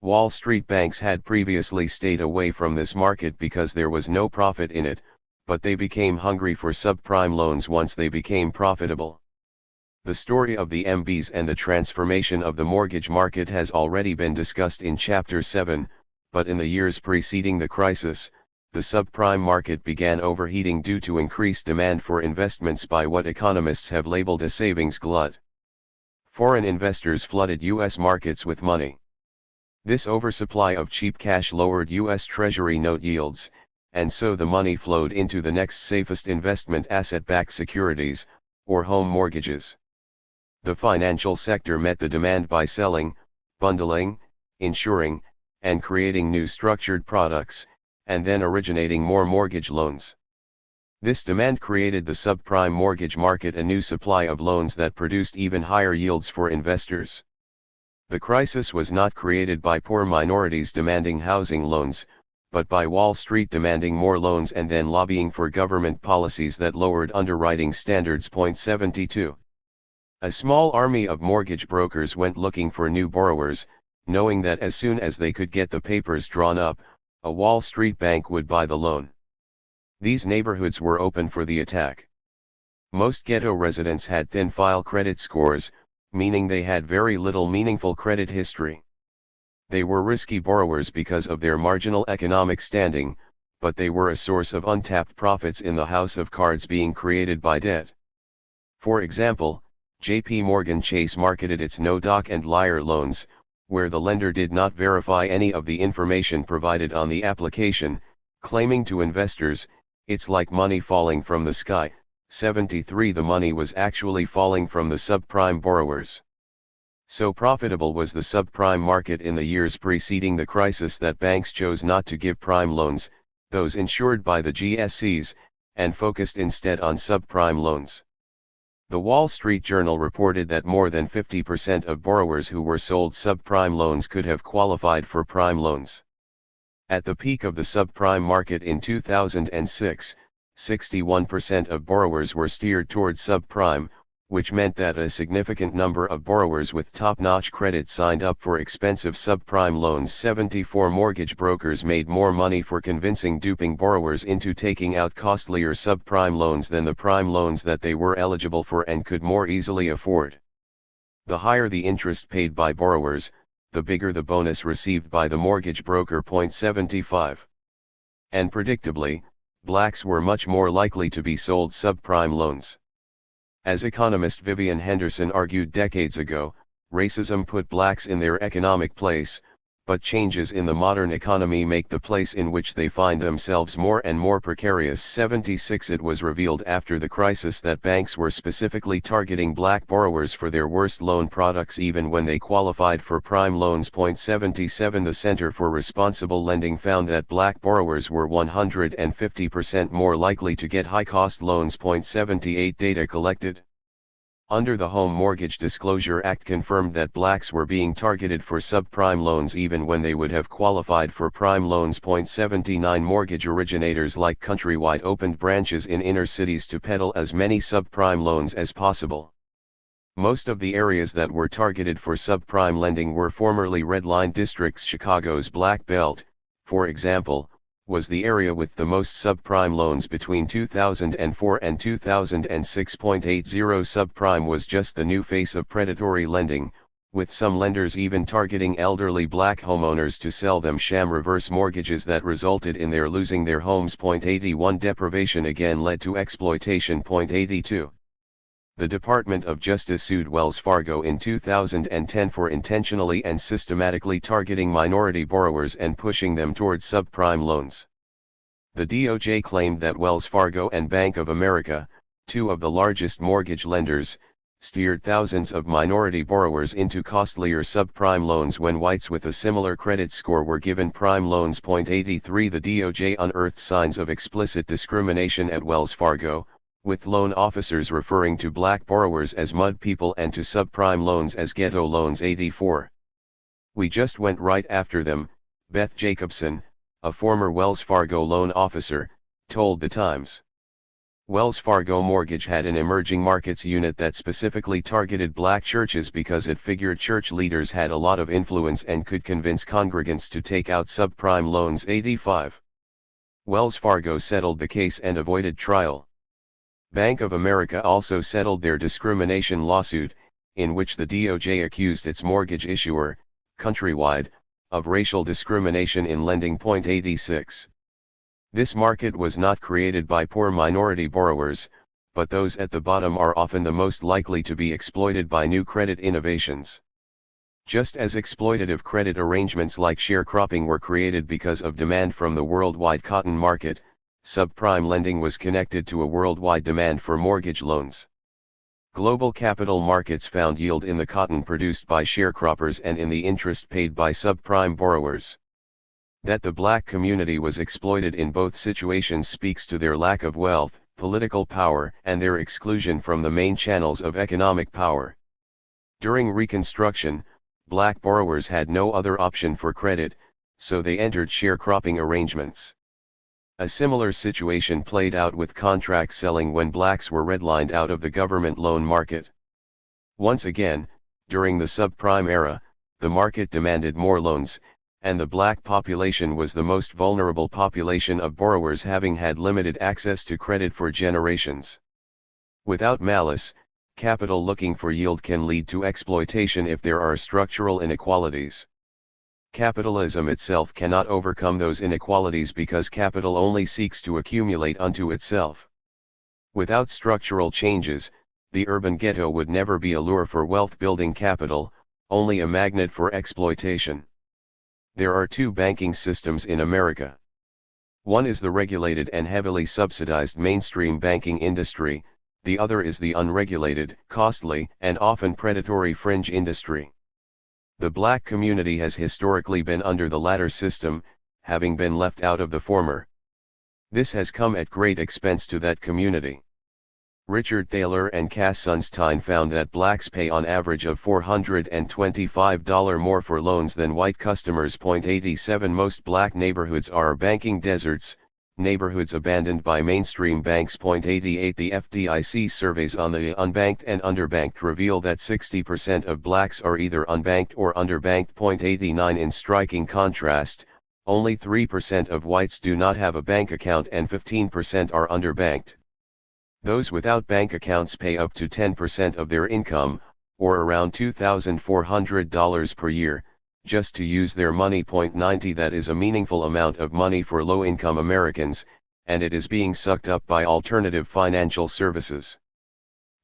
A: Wall Street banks had previously stayed away from this market because there was no profit in it, but they became hungry for subprime loans once they became profitable. The story of the MBS and the transformation of the mortgage market has already been discussed in Chapter 7, but in the years preceding the crisis, the subprime market began overheating due to increased demand for investments by what economists have labeled a savings glut. Foreign investors flooded U.S. markets with money. This oversupply of cheap cash lowered U.S. Treasury note yields, and so the money flowed into the next safest investment, asset-backed securities, or home mortgages. The financial sector met the demand by selling, bundling, insuring, and creating new structured products, and then originating more mortgage loans. This demand created the subprime mortgage market, a new supply of loans that produced even higher yields for investors. The crisis was not created by poor minorities demanding housing loans, but by Wall Street demanding more loans and then lobbying for government policies that lowered underwriting standards. 72 A small army of mortgage brokers went looking for new borrowers, knowing that as soon as they could get the papers drawn up, a Wall Street bank would buy the loan. These neighborhoods were open for the attack. Most ghetto residents had thin file credit scores, meaning they had very little meaningful credit history. They were risky borrowers because of their marginal economic standing, but they were a source of untapped profits in the house of cards being created by debt. For example, J.P. Morgan Chase marketed its no-doc and liar loans, where the lender did not verify any of the information provided on the application, claiming to investors, "It's like money falling from the sky, 73 the money was actually falling from the subprime borrowers. So profitable was the subprime market in the years preceding the crisis that banks chose not to give prime loans, those insured by the GSEs, and focused instead on subprime loans. The Wall Street Journal reported that more than 50% of borrowers who were sold subprime loans could have qualified for prime loans. At the peak of the subprime market in 2006, 61% of borrowers were steered towards subprime, which meant that a significant number of borrowers with top-notch credit signed up for expensive subprime loans. 74 mortgage brokers made more money for convincing duping borrowers into taking out costlier subprime loans than the prime loans that they were eligible for and could more easily afford. The higher the interest paid by borrowers, the bigger the bonus received by the mortgage broker. 75. And predictably, blacks were much more likely to be sold subprime loans. As economist Vivian Henderson argued decades ago, racism put blacks in their economic place, but changes in the modern economy make the place in which they find themselves more and more precarious. 76 It was revealed after the crisis that banks were specifically targeting black borrowers for their worst loan products even when they qualified for prime loans. 77 The Center for Responsible Lending found that black borrowers were 150% more likely to get high-cost loans. 78 Data collected under the Home Mortgage Disclosure Act confirmed that blacks were being targeted for subprime loans even when they would have qualified for prime loans. 79 Mortgage originators like Countrywide opened branches in inner cities to peddle as many subprime loans as possible. Most of the areas that were targeted for subprime lending were formerly red-line districts. Chicago's Black Belt, for example, was the area with the most subprime loans between 2004 and 2006. 80 Subprime was just the new face of predatory lending, with some lenders even targeting elderly black homeowners to sell them sham reverse mortgages that resulted in their losing their homes. 81 Deprivation again led to exploitation. 82 The Department of Justice sued Wells Fargo in 2010 for intentionally and systematically targeting minority borrowers and pushing them towards subprime loans. The DOJ claimed that Wells Fargo and Bank of America, two of the largest mortgage lenders, steered thousands of minority borrowers into costlier subprime loans when whites with a similar credit score were given prime loans. 83 The DOJ unearthed signs of explicit discrimination at Wells Fargo, with loan officers referring to black borrowers as mud people and to subprime loans as ghetto loans. 84 We just went right after them, Beth Jacobson, a former Wells Fargo loan officer, told The Times. Wells Fargo Mortgage had an emerging markets unit that specifically targeted black churches because it figured church leaders had a lot of influence and could convince congregants to take out subprime loans. 85 Wells Fargo settled the case and avoided trial. Bank of America also settled their discrimination lawsuit, in which the DOJ accused its mortgage issuer, Countrywide, of racial discrimination in lending. 86 This market was not created by poor minority borrowers, but those at the bottom are often the most likely to be exploited by new credit innovations. Just as exploitative credit arrangements like sharecropping were created because of demand from the worldwide cotton market, subprime lending was connected to a worldwide demand for mortgage loans. Global capital markets found yield in the cotton produced by sharecroppers and in the interest paid by subprime borrowers. That the black community was exploited in both situations speaks to their lack of wealth, political power, and their exclusion from the main channels of economic power. During Reconstruction, black borrowers had no other option for credit, so they entered sharecropping arrangements. A similar situation played out with contract selling when blacks were redlined out of the government loan market. Once again, during the subprime era, the market demanded more loans, and the black population was the most vulnerable population of borrowers, having had limited access to credit for generations. Without malice, capital looking for yield can lead to exploitation if there are structural inequalities. Capitalism itself cannot overcome those inequalities because capital only seeks to accumulate unto itself. Without structural changes, the urban ghetto would never be a lure for wealth-building capital, only a magnet for exploitation. There are two banking systems in America. One is the regulated and heavily subsidized mainstream banking industry, the other is the unregulated, costly, and often predatory fringe industry. The black community has historically been under the latter system, having been left out of the former. This has come at great expense to that community. Richard Thaler and Cass Sunstein found that blacks pay on average of $425 more for loans than white customers. 87 Most black neighborhoods are banking deserts, neighborhoods abandoned by mainstream banks. 88 The FDIC surveys on the unbanked and underbanked reveal that 60% of blacks are either unbanked or underbanked. 89 In striking contrast, only 3% of whites do not have a bank account and 15% are underbanked. Those without bank accounts pay up to 10% of their income, or around $2,400 per year, just to use their money. 90 That is a meaningful amount of money for low-income Americans, and it is being sucked up by alternative financial services.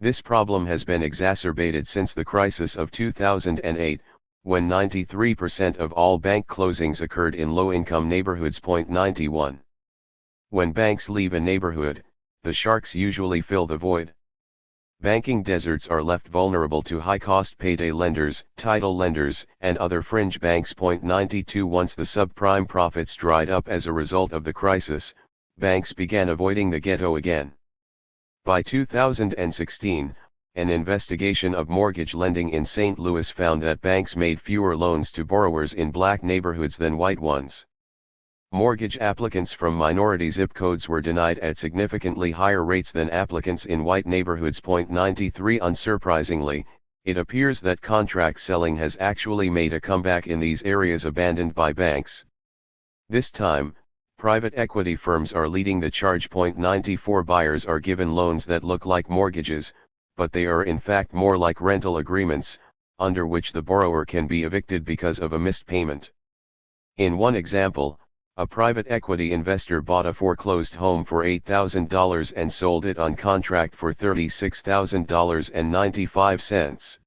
A: This problem has been exacerbated since the crisis of 2008, when 93% of all bank closings occurred in low-income neighborhoods. 91 When banks leave a neighborhood, the sharks usually fill the void. Banking deserts are left vulnerable to high-cost payday lenders, title lenders, and other fringe banks. 92 Once the subprime profits dried up as a result of the crisis, banks began avoiding the ghetto again. By 2016, an investigation of mortgage lending in St. Louis found that banks made fewer loans to borrowers in black neighborhoods than white ones. Mortgage applicants from minority zip codes were denied at significantly higher rates than applicants in white neighborhoods. 93 Unsurprisingly, it appears that contract selling has actually made a comeback in these areas abandoned by banks. This time, private equity firms are leading the charge. 94 Buyers are given loans that look like mortgages, but they are in fact more like rental agreements, under which the borrower can be evicted because of a missed payment. In one example, a private equity investor bought a foreclosed home for $8,000 and sold it on contract for $36,095.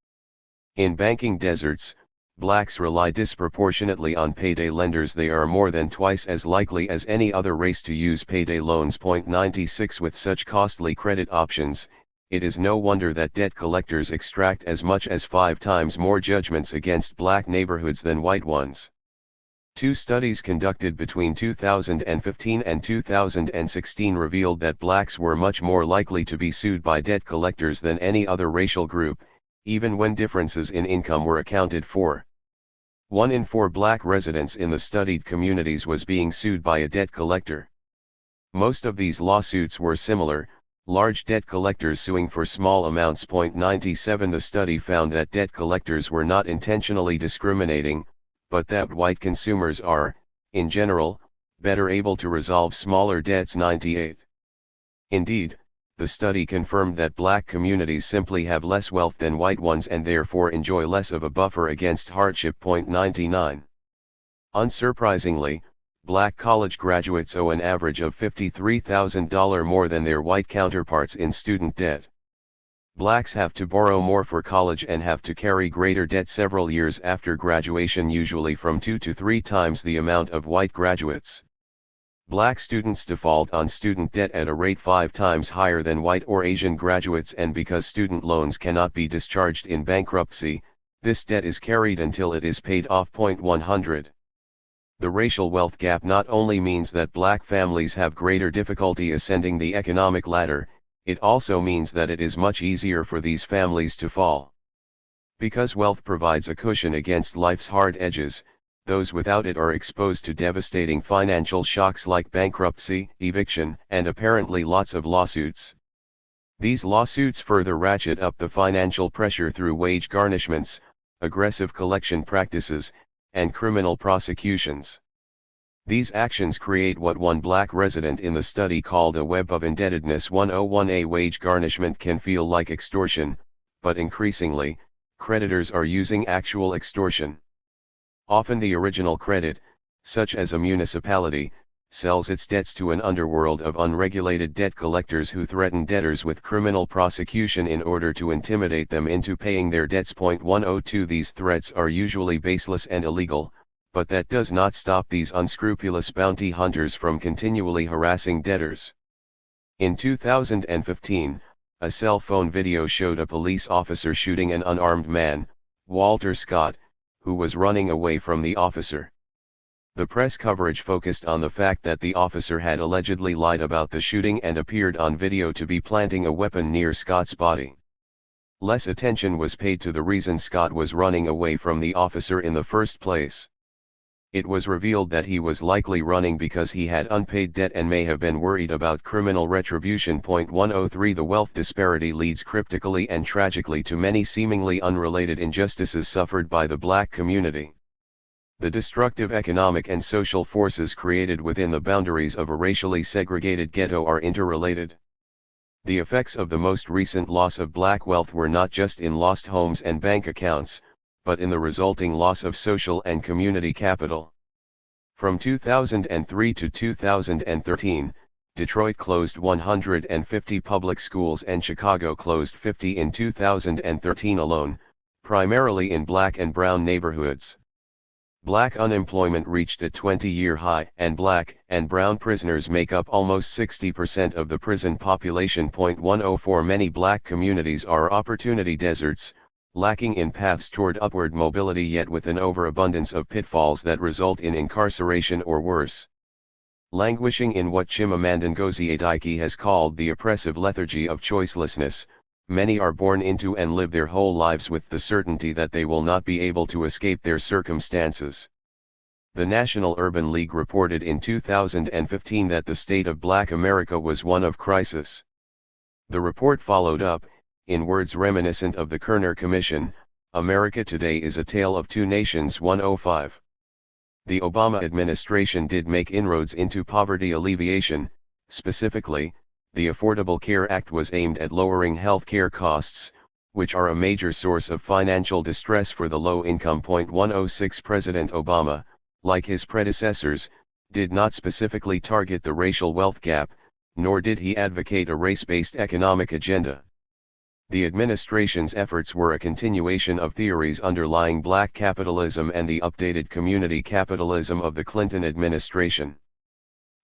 A: In banking deserts, blacks rely disproportionately on payday lenders. They are more than twice as likely as any other race to use payday loans. 96 With such costly credit options, it is no wonder that debt collectors extract as much as 5 times more judgments against black neighborhoods than white ones. 2 studies conducted between 2015 and 2016 revealed that blacks were much more likely to be sued by debt collectors than any other racial group, even when differences in income were accounted for. 1 in 4 black residents in the studied communities was being sued by a debt collector. Most of these lawsuits were similar, large debt collectors suing for small amounts. 97 The study found that debt collectors were not intentionally discriminating, but that white consumers are, in general, better able to resolve smaller debts. 98 Indeed, the study confirmed that black communities simply have less wealth than white ones and therefore enjoy less of a buffer against hardship. 99 Unsurprisingly, black college graduates owe an average of $53,000 more than their white counterparts in student debt. Blacks have to borrow more for college and have to carry greater debt several years after graduation, usually from 2 to 3 times the amount of white graduates. Black students default on student debt at a rate 5 times higher than white or Asian graduates, and because student loans cannot be discharged in bankruptcy, this debt is carried until it is paid off. 100 The racial wealth gap not only means that black families have greater difficulty ascending the economic ladder, it also means that it is much easier for these families to fall. Because wealth provides a cushion against life's hard edges, those without it are exposed to devastating financial shocks like bankruptcy, eviction, and apparently lots of lawsuits. These lawsuits further ratchet up the financial pressure through wage garnishments, aggressive collection practices, and criminal prosecutions. These actions create what one black resident in the study called a web of indebtedness. 101 Wage garnishment can feel like extortion, but increasingly, creditors are using actual extortion. Often the original credit, such as a municipality, sells its debts to an underworld of unregulated debt collectors who threaten debtors with criminal prosecution in order to intimidate them into paying their debts. 102 These threats are usually baseless and illegal, but that does not stop these unscrupulous bounty hunters from continually harassing debtors. In 2015, A cell phone video showed a police officer shooting an unarmed man, Walter Scott, who was running away from the officer. The press coverage focused on the fact that the officer had allegedly lied about the shooting and appeared on video to be planting a weapon near Scott's body. Less attention was paid to the reason Scott was running away from the officer in the first place. It was revealed that he was likely running because he had unpaid debt and may have been worried about criminal retribution. 103 The wealth disparity leads cryptically and tragically to many seemingly unrelated injustices suffered by the black community. The destructive economic and social forces created within the boundaries of a racially segregated ghetto are interrelated. The effects of the most recent loss of black wealth were not just in lost homes and bank accounts, but in the resulting loss of social and community capital. From 2003 to 2013, Detroit closed 150 public schools and Chicago closed 50 in 2013 alone, primarily in black and brown neighborhoods. Black unemployment reached a 20-year high, and black and brown prisoners make up almost 60% of the prison population. 104 Many black communities are opportunity deserts, lacking in paths toward upward mobility yet with an overabundance of pitfalls that result in incarceration or worse. Languishing in what Chimamanda Ngozi Adichie has called the oppressive lethargy of choicelessness, many are born into and live their whole lives with the certainty that they will not be able to escape their circumstances. The National Urban League reported in 2015 that the state of Black America was one of crisis. The report followed up, in words reminiscent of the Kerner Commission, America Today is a tale of two nations. 105. The Obama administration did make inroads into poverty alleviation. Specifically, the Affordable Care Act was aimed at lowering health care costs, which are a major source of financial distress for the low-income. 106 President Obama, like his predecessors, did not specifically target the racial wealth gap, nor did he advocate a race-based economic agenda. The administration's efforts were a continuation of theories underlying black capitalism and the updated community capitalism of the Clinton administration.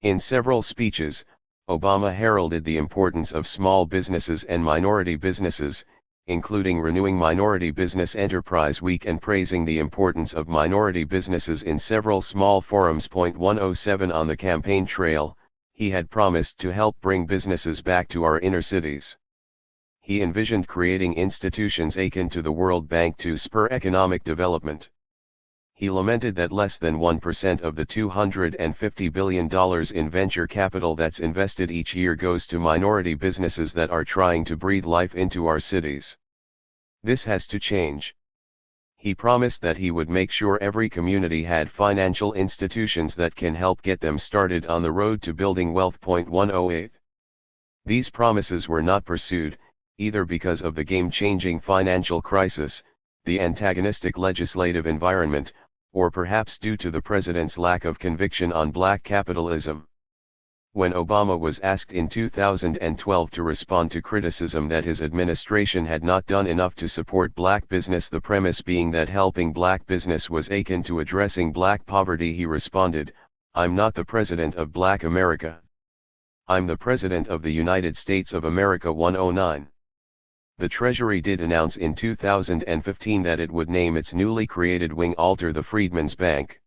A: In several speeches, Obama heralded the importance of small businesses and minority businesses, including renewing Minority Business Enterprise Week and praising the importance of minority businesses in several small forums. 107 On the campaign trail, he had promised to help bring businesses back to our inner cities. He envisioned creating institutions akin to the World Bank to spur economic development. He lamented that less than 1% of the $250 billion in venture capital that's invested each year goes to minority businesses that are trying to breathe life into our cities. This has to change. He promised that he would make sure every community had financial institutions that can help get them started on the road to building wealth. 108. These promises were not pursued, either because of the game-changing financial crisis, the antagonistic legislative environment, or perhaps due to the president's lack of conviction on black capitalism. When Obama was asked in 2012 to respond to criticism that his administration had not done enough to support black business, the premise being that helping black business was akin to addressing black poverty, he responded, "I'm not the president of Black America. I'm the president of the United States of America." 109. The Treasury did announce in 2015 that it would name its newly created wing Alter the Freedmen's Bank.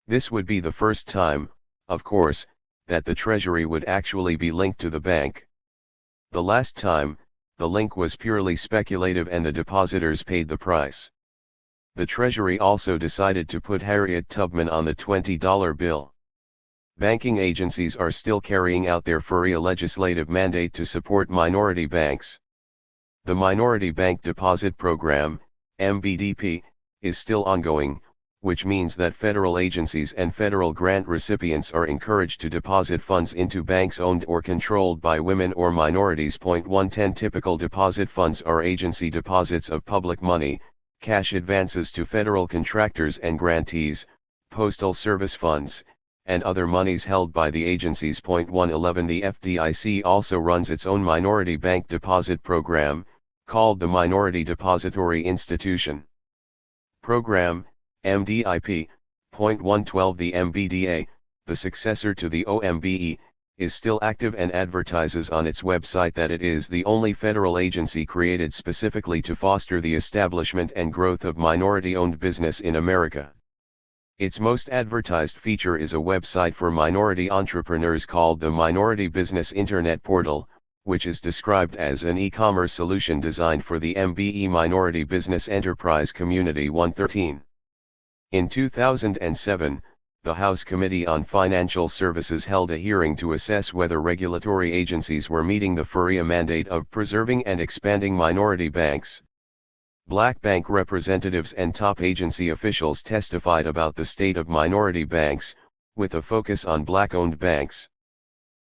A: This would be the first time, of course, that the Treasury would actually be linked to the bank. The last time, the link was purely speculative and the depositors paid the price. The Treasury also decided to put Harriet Tubman on the $20 bill. Banking agencies are still carrying out their FERIA legislative mandate to support minority banks. The Minority Bank Deposit Program, MBDP, is still ongoing, which means that federal agencies and federal grant recipients are encouraged to deposit funds into banks owned or controlled by women or minorities. 110 Typical deposit funds are agency deposits of public money, cash advances to federal contractors and grantees, postal service funds, and other monies held by the agencies. 111 The FDIC also runs its own minority bank deposit program, called the Minority Depository Institution Program, MDIP. 112 The MBDA, the successor to the OMBE, is still active and advertises on its website that it is the only federal agency created specifically to foster the establishment and growth of minority-owned business in America. Its most advertised feature is a website for minority entrepreneurs called the Minority Business Internet Portal, which is described as an e-commerce solution designed for the MBE minority business enterprise community. 113. In 2007, the House Committee on Financial Services held a hearing to assess whether regulatory agencies were meeting the FIRREA mandate of preserving and expanding minority banks. Black bank representatives and top agency officials testified about the state of minority banks, with a focus on black-owned banks.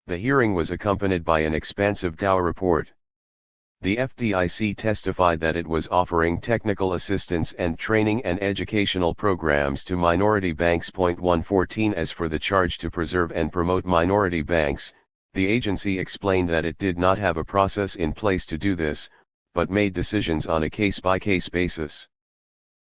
A: The hearing was accompanied by an expansive GAO report. The FDIC testified that it was offering technical assistance and training and educational programs to minority banks. 114 As for the charge to preserve and promote minority banks, the agency explained that it did not have a process in place to do this, but made decisions on a case-by-case basis.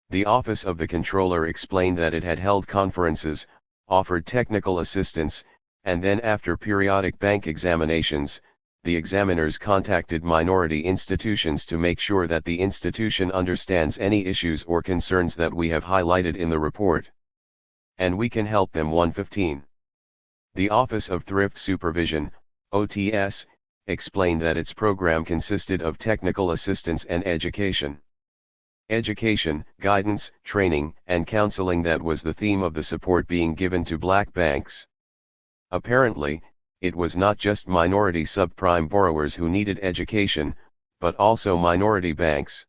A: The Office of the Comptroller explained that it had held conferences, offered technical assistance, and then after periodic bank examinations, the examiners contacted minority institutions to make sure that the institution understands any issues or concerns that we have highlighted in the report. And we can help them. 115. The Office of Thrift Supervision, OTS, explained that its program consisted of technical assistance and education. Education, guidance, training, and counseling, that was the theme of the support being given to black banks. Apparently, it was not just minority subprime borrowers who needed education, but also minority banks.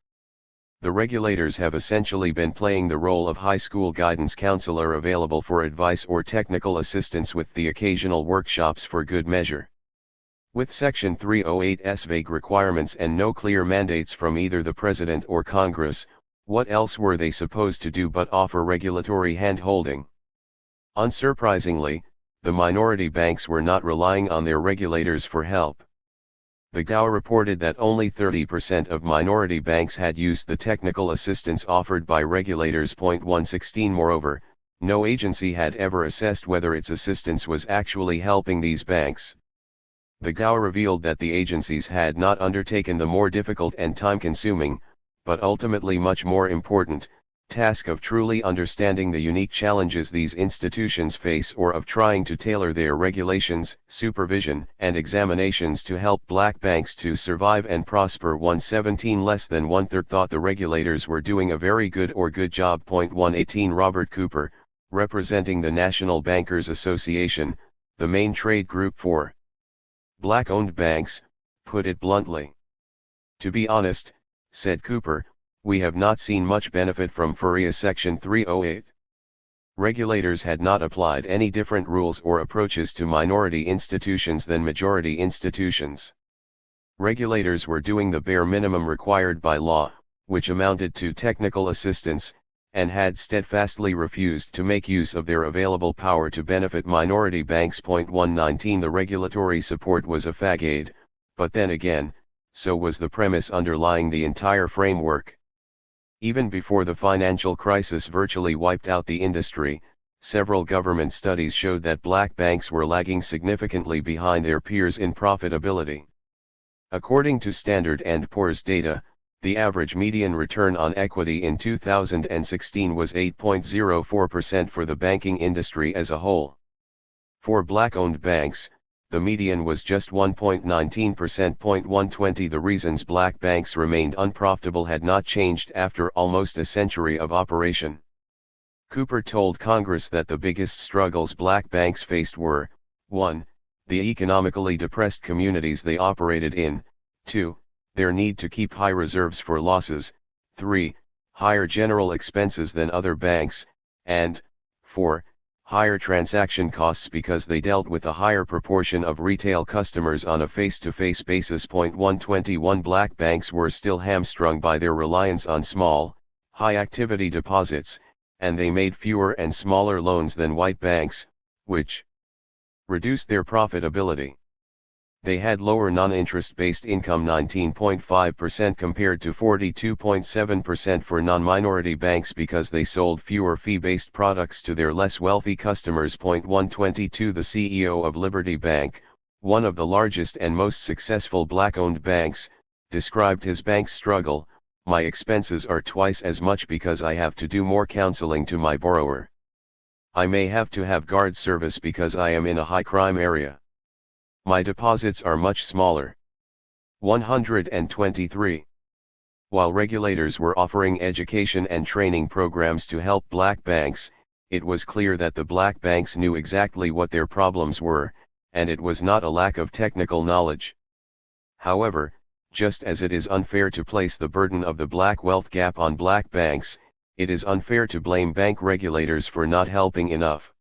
A: The regulators have essentially been playing the role of high school guidance counselor available for advice or technical assistance with the occasional workshops for good measure. With Section 308's vague requirements and no clear mandates from either the President or Congress, what else were they supposed to do but offer regulatory hand-holding? Unsurprisingly, the minority banks were not relying on their regulators for help. The GAO reported that only 30% of minority banks had used the technical assistance offered by regulators. 116 Moreover, no agency had ever assessed whether its assistance was actually helping these banks. The GAO revealed that the agencies had not undertaken the more difficult and time-consuming, but ultimately much more important, task of truly understanding the unique challenges these institutions face, or of trying to tailor their regulations, supervision, and examinations to help black banks to survive and prosper. 117 Less than one-third thought the regulators were doing a very good or good job. 118 Robert Cooper, representing the National Bankers Association, the main trade group for black-owned banks, put it bluntly. To be honest, said Cooper, we have not seen much benefit from FIRREA Section 308. Regulators had not applied any different rules or approaches to minority institutions than majority institutions. Regulators were doing the bare minimum required by law, which amounted to technical assistance, and had steadfastly refused to make use of their available power to benefit minority banks. 119 The regulatory support was a fag-aid, but then again, so was the premise underlying the entire framework. Even before the financial crisis virtually wiped out the industry, several government studies showed that black banks were lagging significantly behind their peers in profitability. According to Standard & Poor's data, the average median return on equity in 2016 was 8.04% for the banking industry as a whole. For black-owned banks, the median was just 1.19%. 120 The reasons black banks remained unprofitable had not changed after almost a century of operation. Cooper told Congress that the biggest struggles black banks faced were, 1. The economically depressed communities they operated in, 2. Their need to keep high reserves for losses, 3. Higher general expenses than other banks, and 4. Higher transaction costs because they dealt with a higher proportion of retail customers on a face-to-face basis. 121 Black banks were still hamstrung by their reliance on small, high-activity deposits, and they made fewer and smaller loans than white banks, which reduced their profitability. They had lower non-interest-based income, 19.5% compared to 42.7% for non-minority banks, because they sold fewer fee-based products to their less wealthy customers. 122 The CEO of Liberty Bank, one of the largest and most successful black-owned banks, described his bank's struggle: "My expenses are twice as much because I have to do more counseling to my borrower. I may have to have guard service because I am in a high-crime area. My deposits are much smaller." 123. While regulators were offering education and training programs to help black banks, it was clear that the black banks knew exactly what their problems were, and it was not a lack of technical knowledge. However, just as it is unfair to place the burden of the black wealth gap on black banks, it is unfair to blame bank regulators for not helping enough.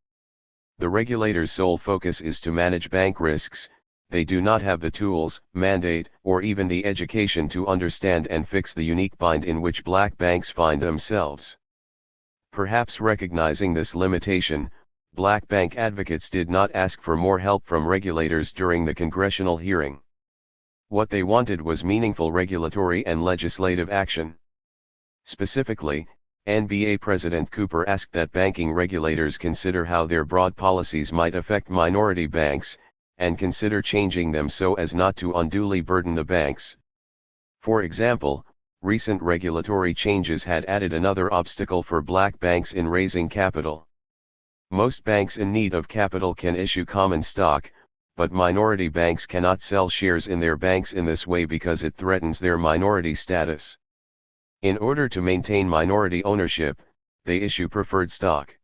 A: The regulators' sole focus is to manage bank risks. They do not have the tools, mandate, or even the education to understand and fix the unique bind in which black banks find themselves. Perhaps recognizing this limitation, black bank advocates did not ask for more help from regulators during the congressional hearing. What they wanted was meaningful regulatory and legislative action. Specifically, NBA President Cooper asked that banking regulators consider how their broad policies might affect minority banks, and consider changing them so as not to unduly burden the banks. For example, recent regulatory changes had added another obstacle for black banks in raising capital. Most banks in need of capital can issue common stock, but minority banks cannot sell shares in their banks in this way because it threatens their minority status. In order to maintain minority ownership, they issue preferred stock.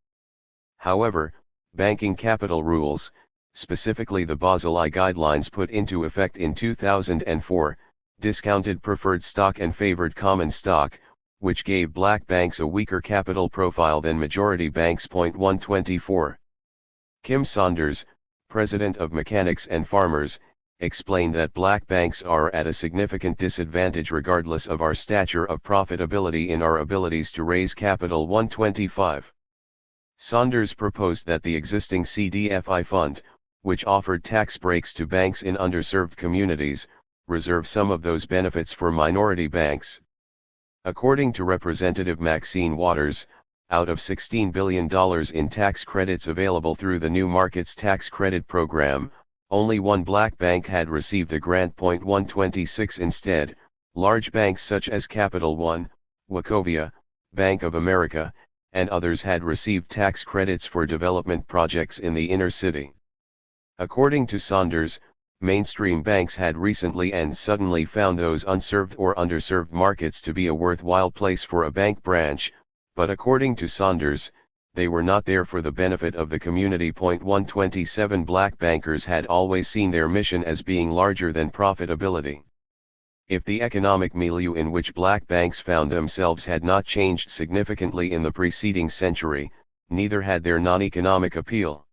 A: However, banking capital rules, specifically the Basel I guidelines put into effect in 2004, discounted preferred stock and favored common stock, which gave black banks a weaker capital profile than majority banks. 124. Kim Saunders, president of Mechanics and Farmers, explained that black banks are at a significant disadvantage regardless of our stature of profitability in our abilities to raise capital. 125. Saunders proposed that the existing CDFI fund, which offered tax breaks to banks in underserved communities, reserve some of those benefits for minority banks. According to Representative Maxine Waters, out of $16 billion in tax credits available through the New Markets Tax Credit Program, only one black bank had received a grant. 126. Instead, large banks such as Capital One, Wachovia, Bank of America, and others had received tax credits for development projects in the inner city. According to Saunders, mainstream banks had recently and suddenly found those unserved or underserved markets to be a worthwhile place for a bank branch, but according to Saunders, they were not there for the benefit of the community. 127. Black bankers had always seen their mission as being larger than profitability. If the economic milieu in which black banks found themselves had not changed significantly in the preceding century, neither had their non-economic appeal.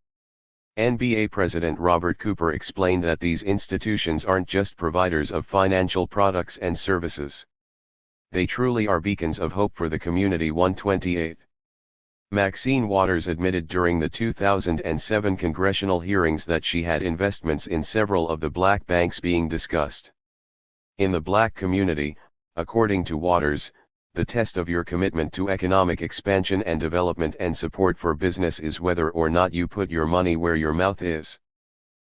A: NBA President Robert Cooper explained that these institutions aren't just providers of financial products and services. They truly are beacons of hope for the community. 128. Maxine Waters admitted during the 2007 congressional hearings that she had investments in several of the black banks being discussed. In the black community, according to Waters, the test of your commitment to economic expansion and development and support for business is whether or not you put your money where your mouth is.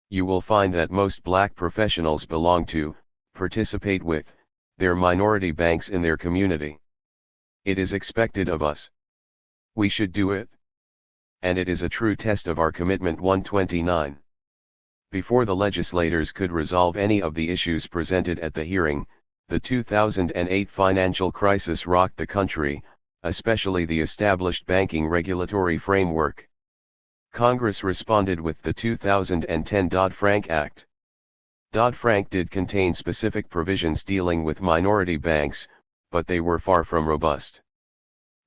A: You will find that most black professionals belong to, participate with, their minority banks in their community. It is expected of us. We should do it. And it is a true test of our commitment. 129. Before the legislators could resolve any of the issues presented at the hearing, the 2008 financial crisis rocked the country, especially the established banking regulatory framework. Congress responded with the 2010 Dodd-Frank Act. Dodd-Frank did contain specific provisions dealing with minority banks, but they were far from robust.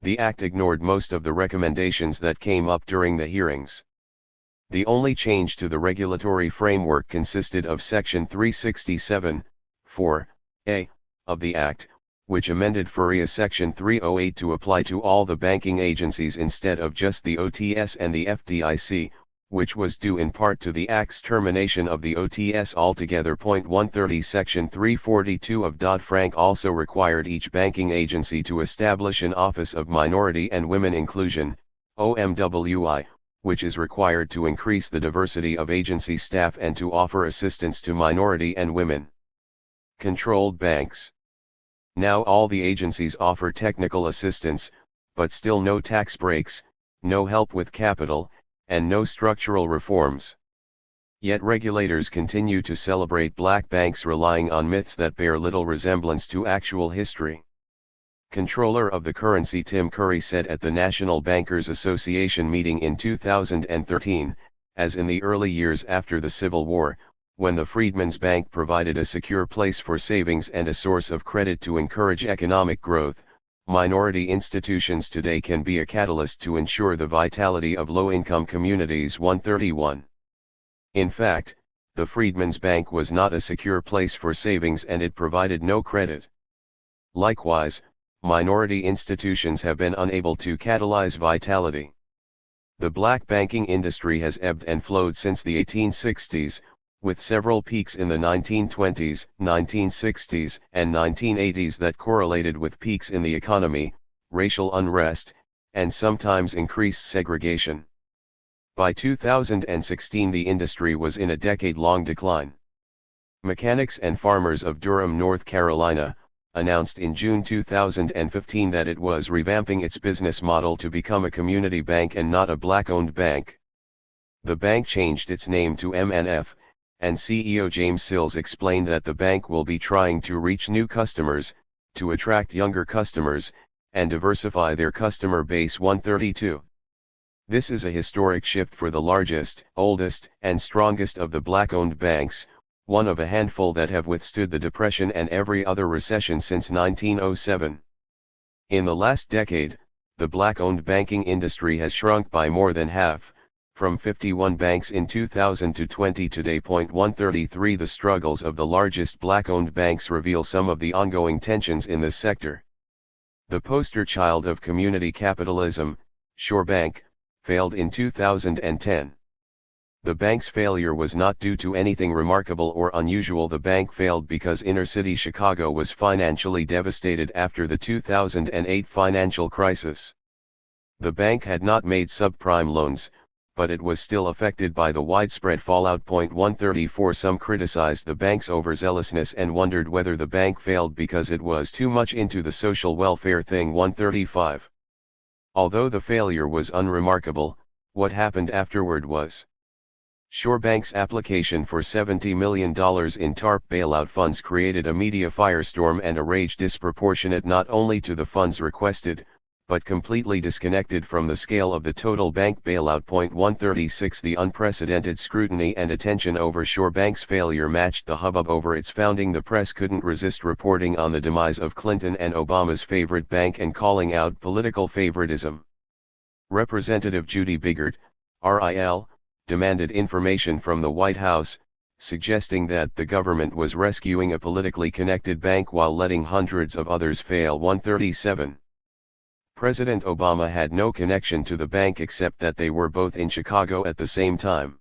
A: The act ignored most of the recommendations that came up during the hearings. The only change to the regulatory framework consisted of Section 367, 4A, of the Act, which amended FIRIA Section 308 to apply to all the banking agencies instead of just the OTS and the FDIC, which was due in part to the Act's termination of the OTS altogether. 130 Section 342 of Dodd-Frank also required each banking agency to establish an Office of Minority and Women Inclusion, OMWI, which is required to increase the diversity of agency staff and to offer assistance to minority and women. Controlled banks. Now all the agencies offer technical assistance, but still no tax breaks, no help with capital, and no structural reforms. Yet regulators continue to celebrate black banks, relying on myths that bear little resemblance to actual history. Comptroller of the Currency Tim Curry said at the National Bankers Association meeting in 2013, as in the early years after the Civil War, when the Freedmen's Bank provided a secure place for savings and a source of credit to encourage economic growth, minority institutions today can be a catalyst to ensure the vitality of low-income communities. 131. In fact, the Freedmen's Bank was not a secure place for savings and it provided no credit. Likewise, minority institutions have been unable to catalyze vitality. The black banking industry has ebbed and flowed since the 1860s, with several peaks in the 1920s, 1960s, and 1980s that correlated with peaks in the economy, racial unrest, and sometimes increased segregation. By 2016 the industry was in a decade-long decline. Mechanics and Farmers of Durham, North Carolina, announced in June 2015 that it was revamping its business model to become a community bank and not a black-owned bank. The bank changed its name to MNF, and CEO James Sills explained that the bank will be trying to reach new customers, to attract younger customers, and diversify their customer base. 132. This is a historic shift for the largest, oldest, and strongest of the black-owned banks, one of a handful that have withstood the Depression and every other recession since 1907. In the last decade, the black-owned banking industry has shrunk by more than half, from 51 banks in 2000 to 20 today. 133 The struggles of the largest black-owned banks reveal some of the ongoing tensions in this sector. The poster child of community capitalism, Shore Bank, failed in 2010. The bank's failure was not due to anything remarkable or unusual. The bank failed because inner-city Chicago was financially devastated after the 2008 financial crisis. The bank had not made subprime loans, but it was still affected by the widespread fallout. 134 Some criticized the bank's overzealousness and wondered whether the bank failed because it was too much into the social welfare thing. 135. Although the failure was unremarkable, what happened afterward was. Shore Bank's application for $70 million in TARP bailout funds created a media firestorm and a rage disproportionate not only to the funds requested, but completely disconnected from the scale of the total bank bailout. 136 The unprecedented scrutiny and attention over Shore Bank's failure matched the hubbub over its founding. The press couldn't resist reporting on the demise of Clinton and Obama's favorite bank and calling out political favoritism. Representative Judy Biggert, RIL, demanded information from the White House, suggesting that the government was rescuing a politically connected bank while letting hundreds of others fail. 137. President Obama had no connection to the bank except that they were both in Chicago at the same time.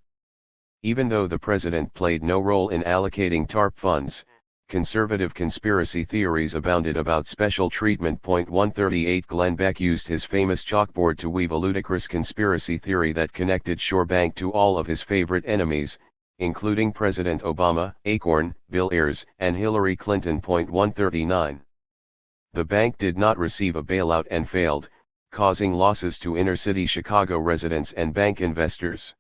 A: Even though the president played no role in allocating TARP funds, conservative conspiracy theories abounded about special treatment. 138 Glenn Beck used his famous chalkboard to weave a ludicrous conspiracy theory that connected Shore Bank to all of his favorite enemies, including President Obama, Acorn, Bill Ayers, and Hillary Clinton. 139. The bank did not receive a bailout and failed, causing losses to inner-city Chicago residents and bank investors.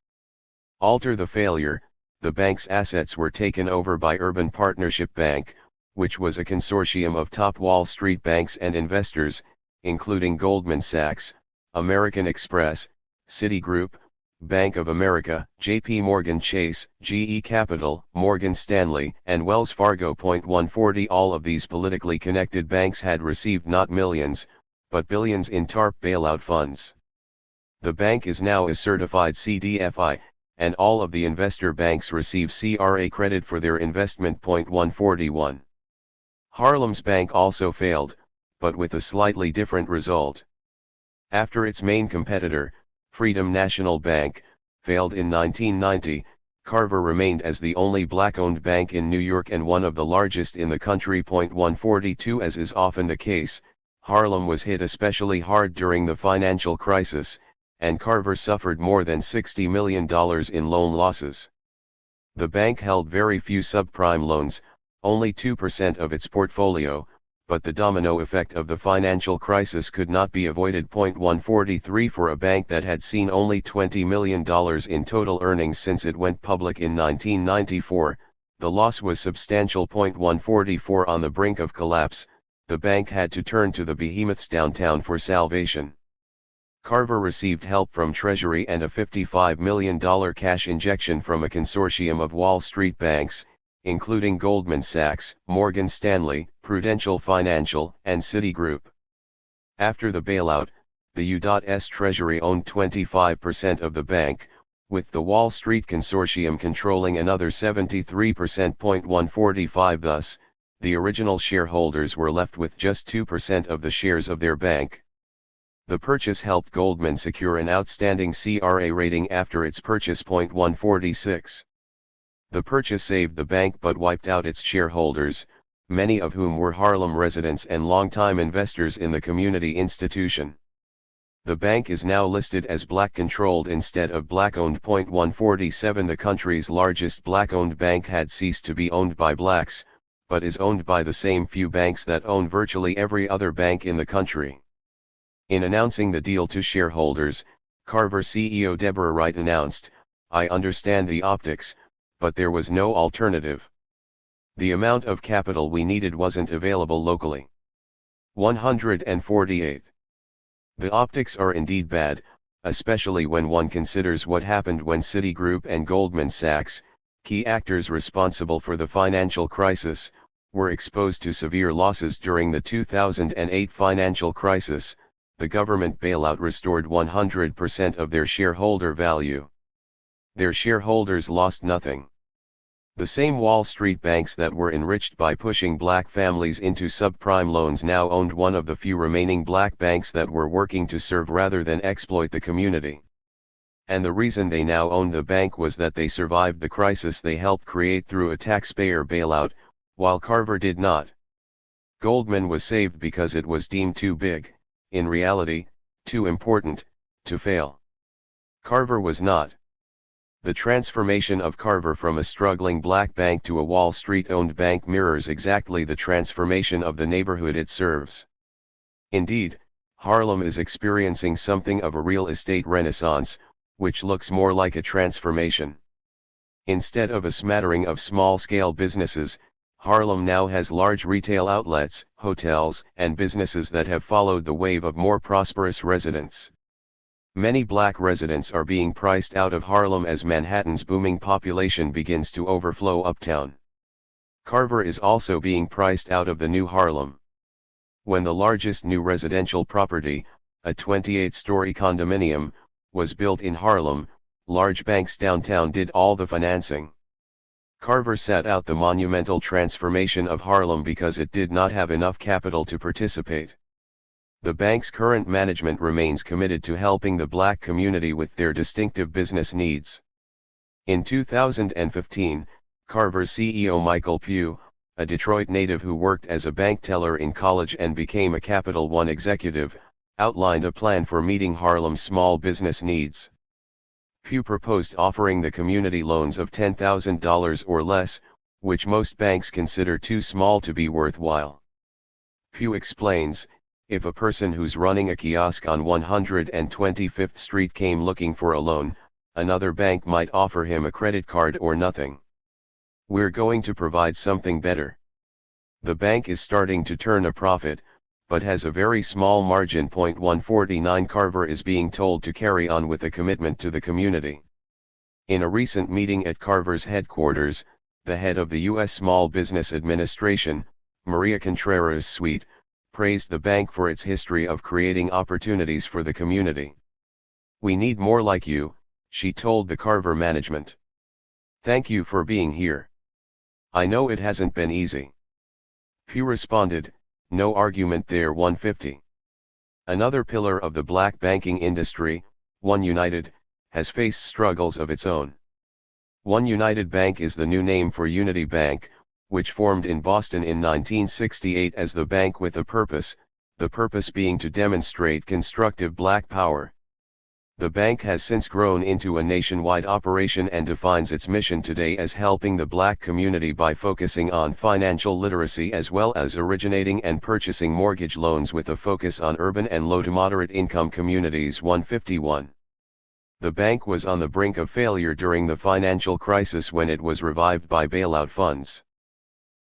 A: Alter the failure. The bank's assets were taken over by Urban Partnership Bank, which was a consortium of top Wall Street banks and investors, including Goldman Sachs, American Express, Citigroup, Bank of America, J.P. Morgan Chase, GE Capital, Morgan Stanley, and Wells Fargo. 140 All of these politically connected banks had received not millions, but billions in TARP bailout funds. The bank is now a certified CDFI, and all of the investor banks receive CRA credit for their investment. 141. Harlem's Bank also failed, but with a slightly different result. After its main competitor, Freedom National Bank, failed in 1990, Carver remained as the only black-owned bank in New York and one of the largest in the country. 142 As is often the case, Harlem was hit especially hard during the financial crisis, and Carver suffered more than $60 million in loan losses. The bank held very few subprime loans, only 2% of its portfolio, but the domino effect of the financial crisis could not be avoided. 143 For a bank that had seen only $20 million in total earnings since it went public in 1994, the loss was substantial. 144 On the brink of collapse, the bank had to turn to the behemoths downtown for salvation. Carver received help from Treasury and a $55 million cash injection from a consortium of Wall Street banks, including Goldman Sachs, Morgan Stanley, Prudential Financial, and Citigroup. After the bailout, the U.S. Treasury owned 25% of the bank, with the Wall Street Consortium controlling another 73%. 145 Thus, the original shareholders were left with just 2% of the shares of their bank. The purchase helped Goldman secure an outstanding CRA rating after its purchase. 146. The purchase saved the bank but wiped out its shareholders, many of whom were Harlem residents and longtime investors in the community institution. The bank is now listed as black-controlled instead of black-owned. 147 The country's largest black-owned bank had ceased to be owned by blacks, but is owned by the same few banks that own virtually every other bank in the country. In announcing the deal to shareholders, Carver CEO Deborah Wright announced, "I understand the optics, but there was no alternative. The amount of capital we needed wasn't available locally." 148. The optics are indeed bad, especially when one considers what happened when Citigroup and Goldman Sachs, key actors responsible for the financial crisis, were exposed to severe losses during the 2008 financial crisis. The government bailout restored 100% of their shareholder value. Their shareholders lost nothing. The same Wall Street banks that were enriched by pushing black families into subprime loans now owned one of the few remaining black banks that were working to serve rather than exploit the community. And the reason they now owned the bank was that they survived the crisis they helped create through a taxpayer bailout, while Carver did not. Goldman was saved because it was deemed too big, in reality, too important, to fail. Carver was not. The transformation of Carver from a struggling black bank to a Wall Street-owned bank mirrors exactly the transformation of the neighborhood it serves. Indeed, Harlem is experiencing something of a real estate renaissance, which looks more like a transformation. Instead of a smattering of small-scale businesses, Harlem now has large retail outlets, hotels, and businesses that have followed the wave of more prosperous residents. Many black residents are being priced out of Harlem as Manhattan's booming population begins to overflow uptown. Carver is also being priced out of the new Harlem. When the largest new residential property, a 28-story condominium, was built in Harlem, large banks downtown did all the financing. Carver sat out the monumental transformation of Harlem because it did not have enough capital to participate. The bank's current management remains committed to helping the black community with their distinctive business needs. In 2015, Carver's CEO Michael Pugh, a Detroit native who worked as a bank teller in college and became a Capital One executive, outlined a plan for meeting Harlem's small business needs. Pugh proposed offering the community loans of $10,000 or less, which most banks consider too small to be worthwhile. Pugh explains, "If a person who's running a kiosk on 125th Street came looking for a loan, another bank might offer him a credit card or nothing. We're going to provide something better. The bank is starting to turn a profit, but has a very small margin." 149 Carver is being told to carry on with a commitment to the community. In a recent meeting at Carver's headquarters, the head of the U.S. Small Business Administration, Maria Contreras-Sweet, praised the bank for its history of creating opportunities for the community. "We need more like you," she told the Carver management. "Thank you for being here. I know it hasn't been easy." Pugh responded, "No argument there." 150. Another pillar of the black banking industry, One United, has faced struggles of its own. One United Bank is the new name for Unity Bank, which formed in Boston in 1968 as the bank with a purpose, the purpose being to demonstrate constructive black power. The bank has since grown into a nationwide operation and defines its mission today as helping the black community by focusing on financial literacy as well as originating and purchasing mortgage loans with a focus on urban and low to moderate income communities. 151. The bank was on the brink of failure during the financial crisis when it was revived by bailout funds.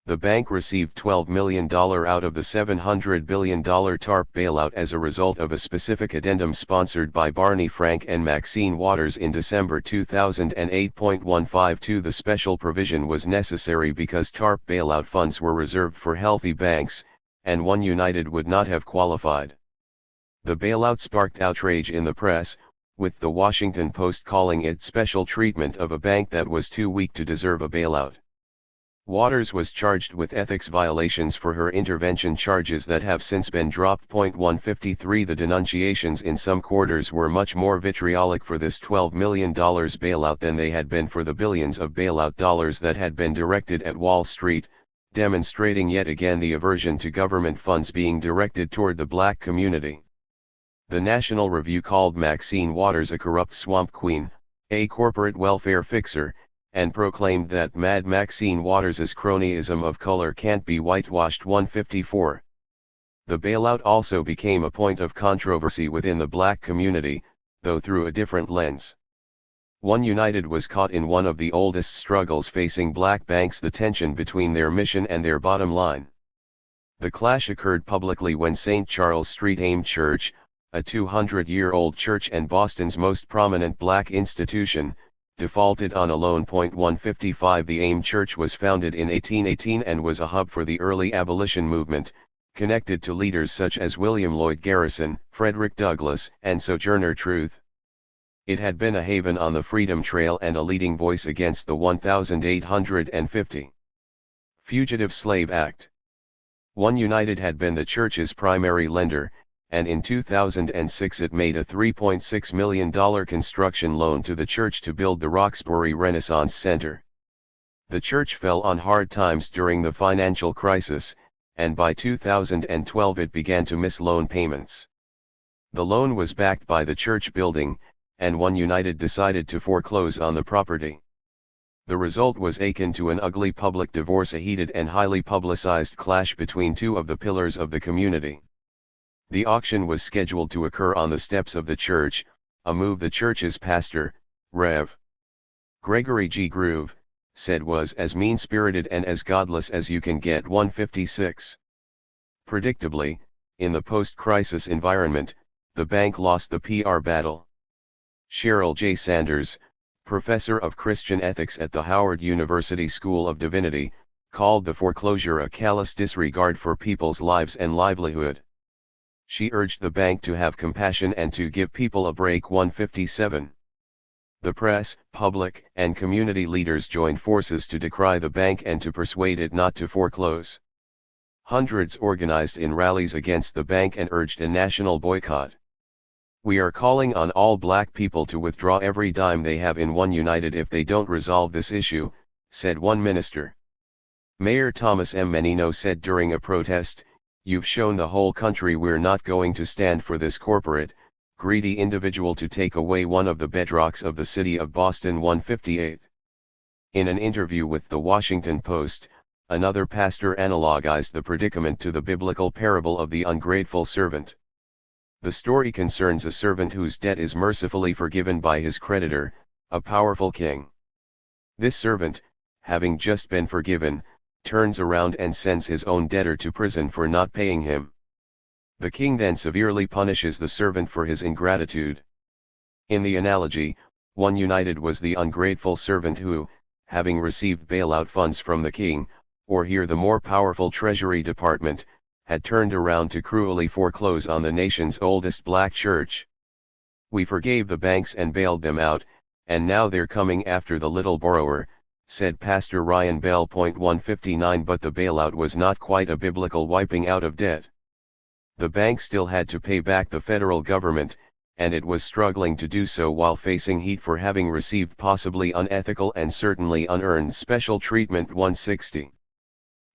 A: The bank received $12 million out of the $700 billion TARP bailout as a result of a specific addendum sponsored by Barney Frank and Maxine Waters in December 2008. 152. The special provision was necessary because TARP bailout funds were reserved for healthy banks, and One United would not have qualified. The bailout sparked outrage in the press, with the Washington Post calling it special treatment of a bank that was too weak to deserve a bailout. Waters was charged with ethics violations for her intervention charges that have since been dropped. 153. The denunciations in some quarters were much more vitriolic for this $12 million bailout than they had been for the billions of bailout dollars that had been directed at Wall Street, demonstrating yet again the aversion to government funds being directed toward the black community. The National Review called Maxine Waters a corrupt swamp queen, a corporate welfare fixer, and proclaimed that Mad Maxine Waters' cronyism of color can't be whitewashed. 154. The bailout also became a point of controversy within the black community, though through a different lens. One United was caught in one of the oldest struggles facing black banks: the tension between their mission and their bottom line. The clash occurred publicly when St. Charles Street AIM Church, a 200-year-old church and Boston's most prominent black institution, defaulted on a loan. 155. The AIM Church was founded in 1818 and was a hub for the early abolition movement, connected to leaders such as William Lloyd Garrison, Frederick Douglass, and Sojourner Truth. It had been a haven on the Freedom Trail and a leading voice against the 1850 Fugitive Slave Act. One United had been the church's primary lender, and in 2006 it made a $3.6 million construction loan to the church to build the Roxbury Renaissance Center. The church fell on hard times during the financial crisis, and by 2012 it began to miss loan payments. The loan was backed by the church building, and One United decided to foreclose on the property. The result was akin to an ugly public divorce, a heated and highly publicized clash between two of the pillars of the community. The auction was scheduled to occur on the steps of the church, a move the church's pastor, Rev. Gregory G. Groove, said was as mean-spirited and as godless as you can get. 156. Predictably, in the post-crisis environment, the bank lost the PR battle. Cheryl J. Sanders, professor of Christian ethics at the Howard University School of Divinity, called the foreclosure a callous disregard for people's lives and livelihood. She urged the bank to have compassion and to give people a break. 157. The press, public, and community leaders joined forces to decry the bank and to persuade it not to foreclose. Hundreds organized in rallies against the bank and urged a national boycott. "We are calling on all black people to withdraw every dime they have in One United if they don't resolve this issue," said one minister. Mayor Thomas M. Menino said during a protest, "You've shown the whole country we're not going to stand for this corporate, greedy individual to take away one of the bedrocks of the city of Boston." 158. In an interview with the Washington Post, another pastor analogized the predicament to the biblical parable of the ungrateful servant. The story concerns a servant whose debt is mercifully forgiven by his creditor, a powerful king. This servant, having just been forgiven, turns around and sends his own debtor to prison for not paying him. The king then severely punishes the servant for his ingratitude. In the analogy, One United was the ungrateful servant who, having received bailout funds from the king, or here the more powerful Treasury Department, had turned around to cruelly foreclose on the nation's oldest black church. "We forgave the banks and bailed them out, and now they're coming after the little borrower," said Pastor Ryan Bell. 159. But the bailout was not quite a biblical wiping out of debt. The bank still had to pay back the federal government, and it was struggling to do so while facing heat for having received possibly unethical and certainly unearned special treatment. 160.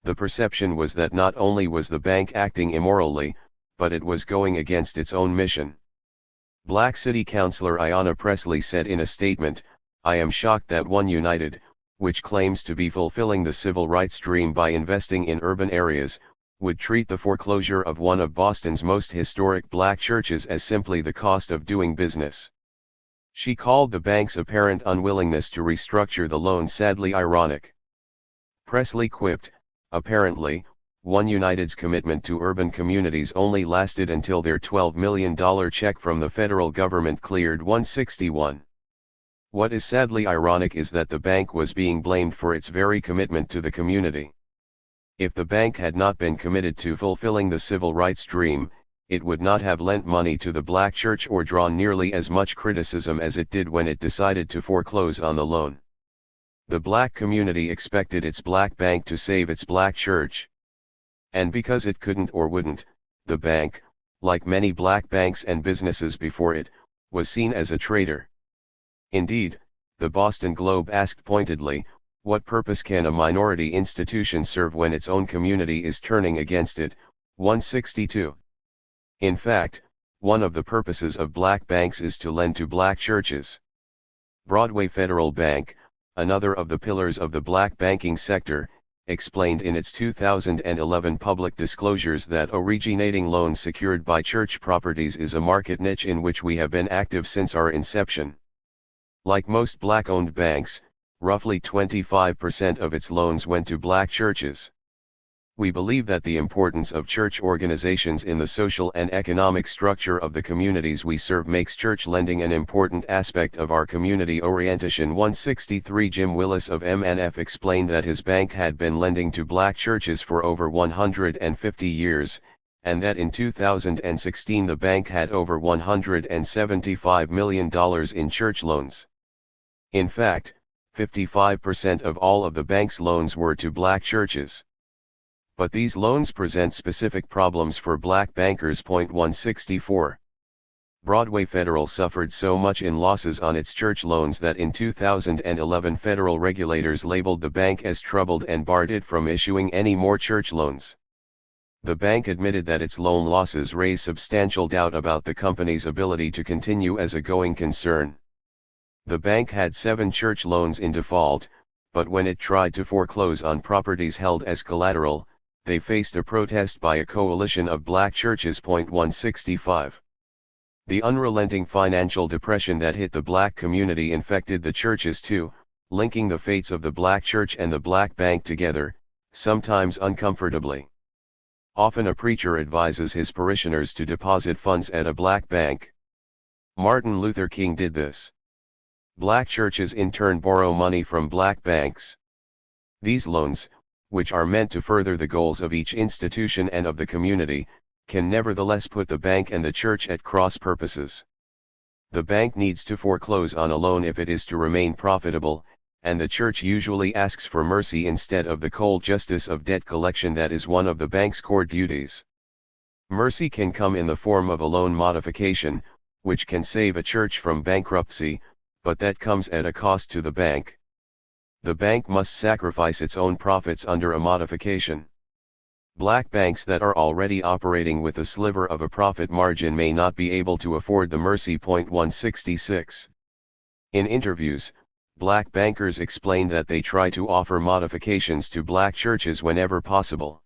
A: The perception was that not only was the bank acting immorally, but it was going against its own mission. Black City Councilor Ayanna Pressley said in a statement, "I am shocked that One United, which claims to be fulfilling the civil rights dream by investing in urban areas, would treat the foreclosure of one of Boston's most historic black churches as simply the cost of doing business." She called the bank's apparent unwillingness to restructure the loan sadly ironic. Pressley quipped, "Apparently, One United's commitment to urban communities only lasted until their $12 million check from the federal government cleared 161. What is sadly ironic is that the bank was being blamed for its very commitment to the community. If the bank had not been committed to fulfilling the civil rights dream, it would not have lent money to the black church or drawn nearly as much criticism as it did when it decided to foreclose on the loan. The black community expected its black bank to save its black church. And because it couldn't or wouldn't, the bank, like many black banks and businesses before it, was seen as a traitor. Indeed, the Boston Globe asked pointedly, "What purpose can a minority institution serve when its own community is turning against it?" 162. In fact, one of the purposes of black banks is to lend to black churches. Broadway Federal Bank, another of the pillars of the black banking sector, explained in its 2011 public disclosures that originating loans secured by church properties is a market niche in which we have been active since our inception. Like most black-owned banks, roughly 25% of its loans went to black churches. We believe that the importance of church organizations in the social and economic structure of the communities we serve makes church lending an important aspect of our community orientation. 163 Jim Willis of MNF explained that his bank had been lending to black churches for over 150 years, and that in 2016 the bank had over $175 million in church loans. In fact, 55% of all of the bank's loans were to black churches. But these loans present specific problems for black bankers. 164. Broadway Federal suffered so much in losses on its church loans that in 2011 federal regulators labeled the bank as troubled and barred it from issuing any more church loans. The bank admitted that its loan losses raise substantial doubt about the company's ability to continue as a going concern. The bank had 7 church loans in default, but when it tried to foreclose on properties held as collateral, they faced a protest by a coalition of black churches. 165. The unrelenting financial depression that hit the black community infected the churches too, linking the fates of the black church and the black bank together, sometimes uncomfortably. Often a preacher advises his parishioners to deposit funds at a black bank. Martin Luther King did this. Black churches in turn borrow money from black banks. These loans, which are meant to further the goals of each institution and of the community, can nevertheless put the bank and the church at cross purposes. The bank needs to foreclose on a loan if it is to remain profitable, and the church usually asks for mercy instead of the cold justice of debt collection that is one of the bank's core duties. Mercy can come in the form of a loan modification, which can save a church from bankruptcy, but that comes at a cost to the bank. The bank must sacrifice its own profits under a modification. Black banks that are already operating with a sliver of a profit margin may not be able to afford the mercy. 166. In interviews, black bankers explain that they try to offer modifications to black churches whenever possible.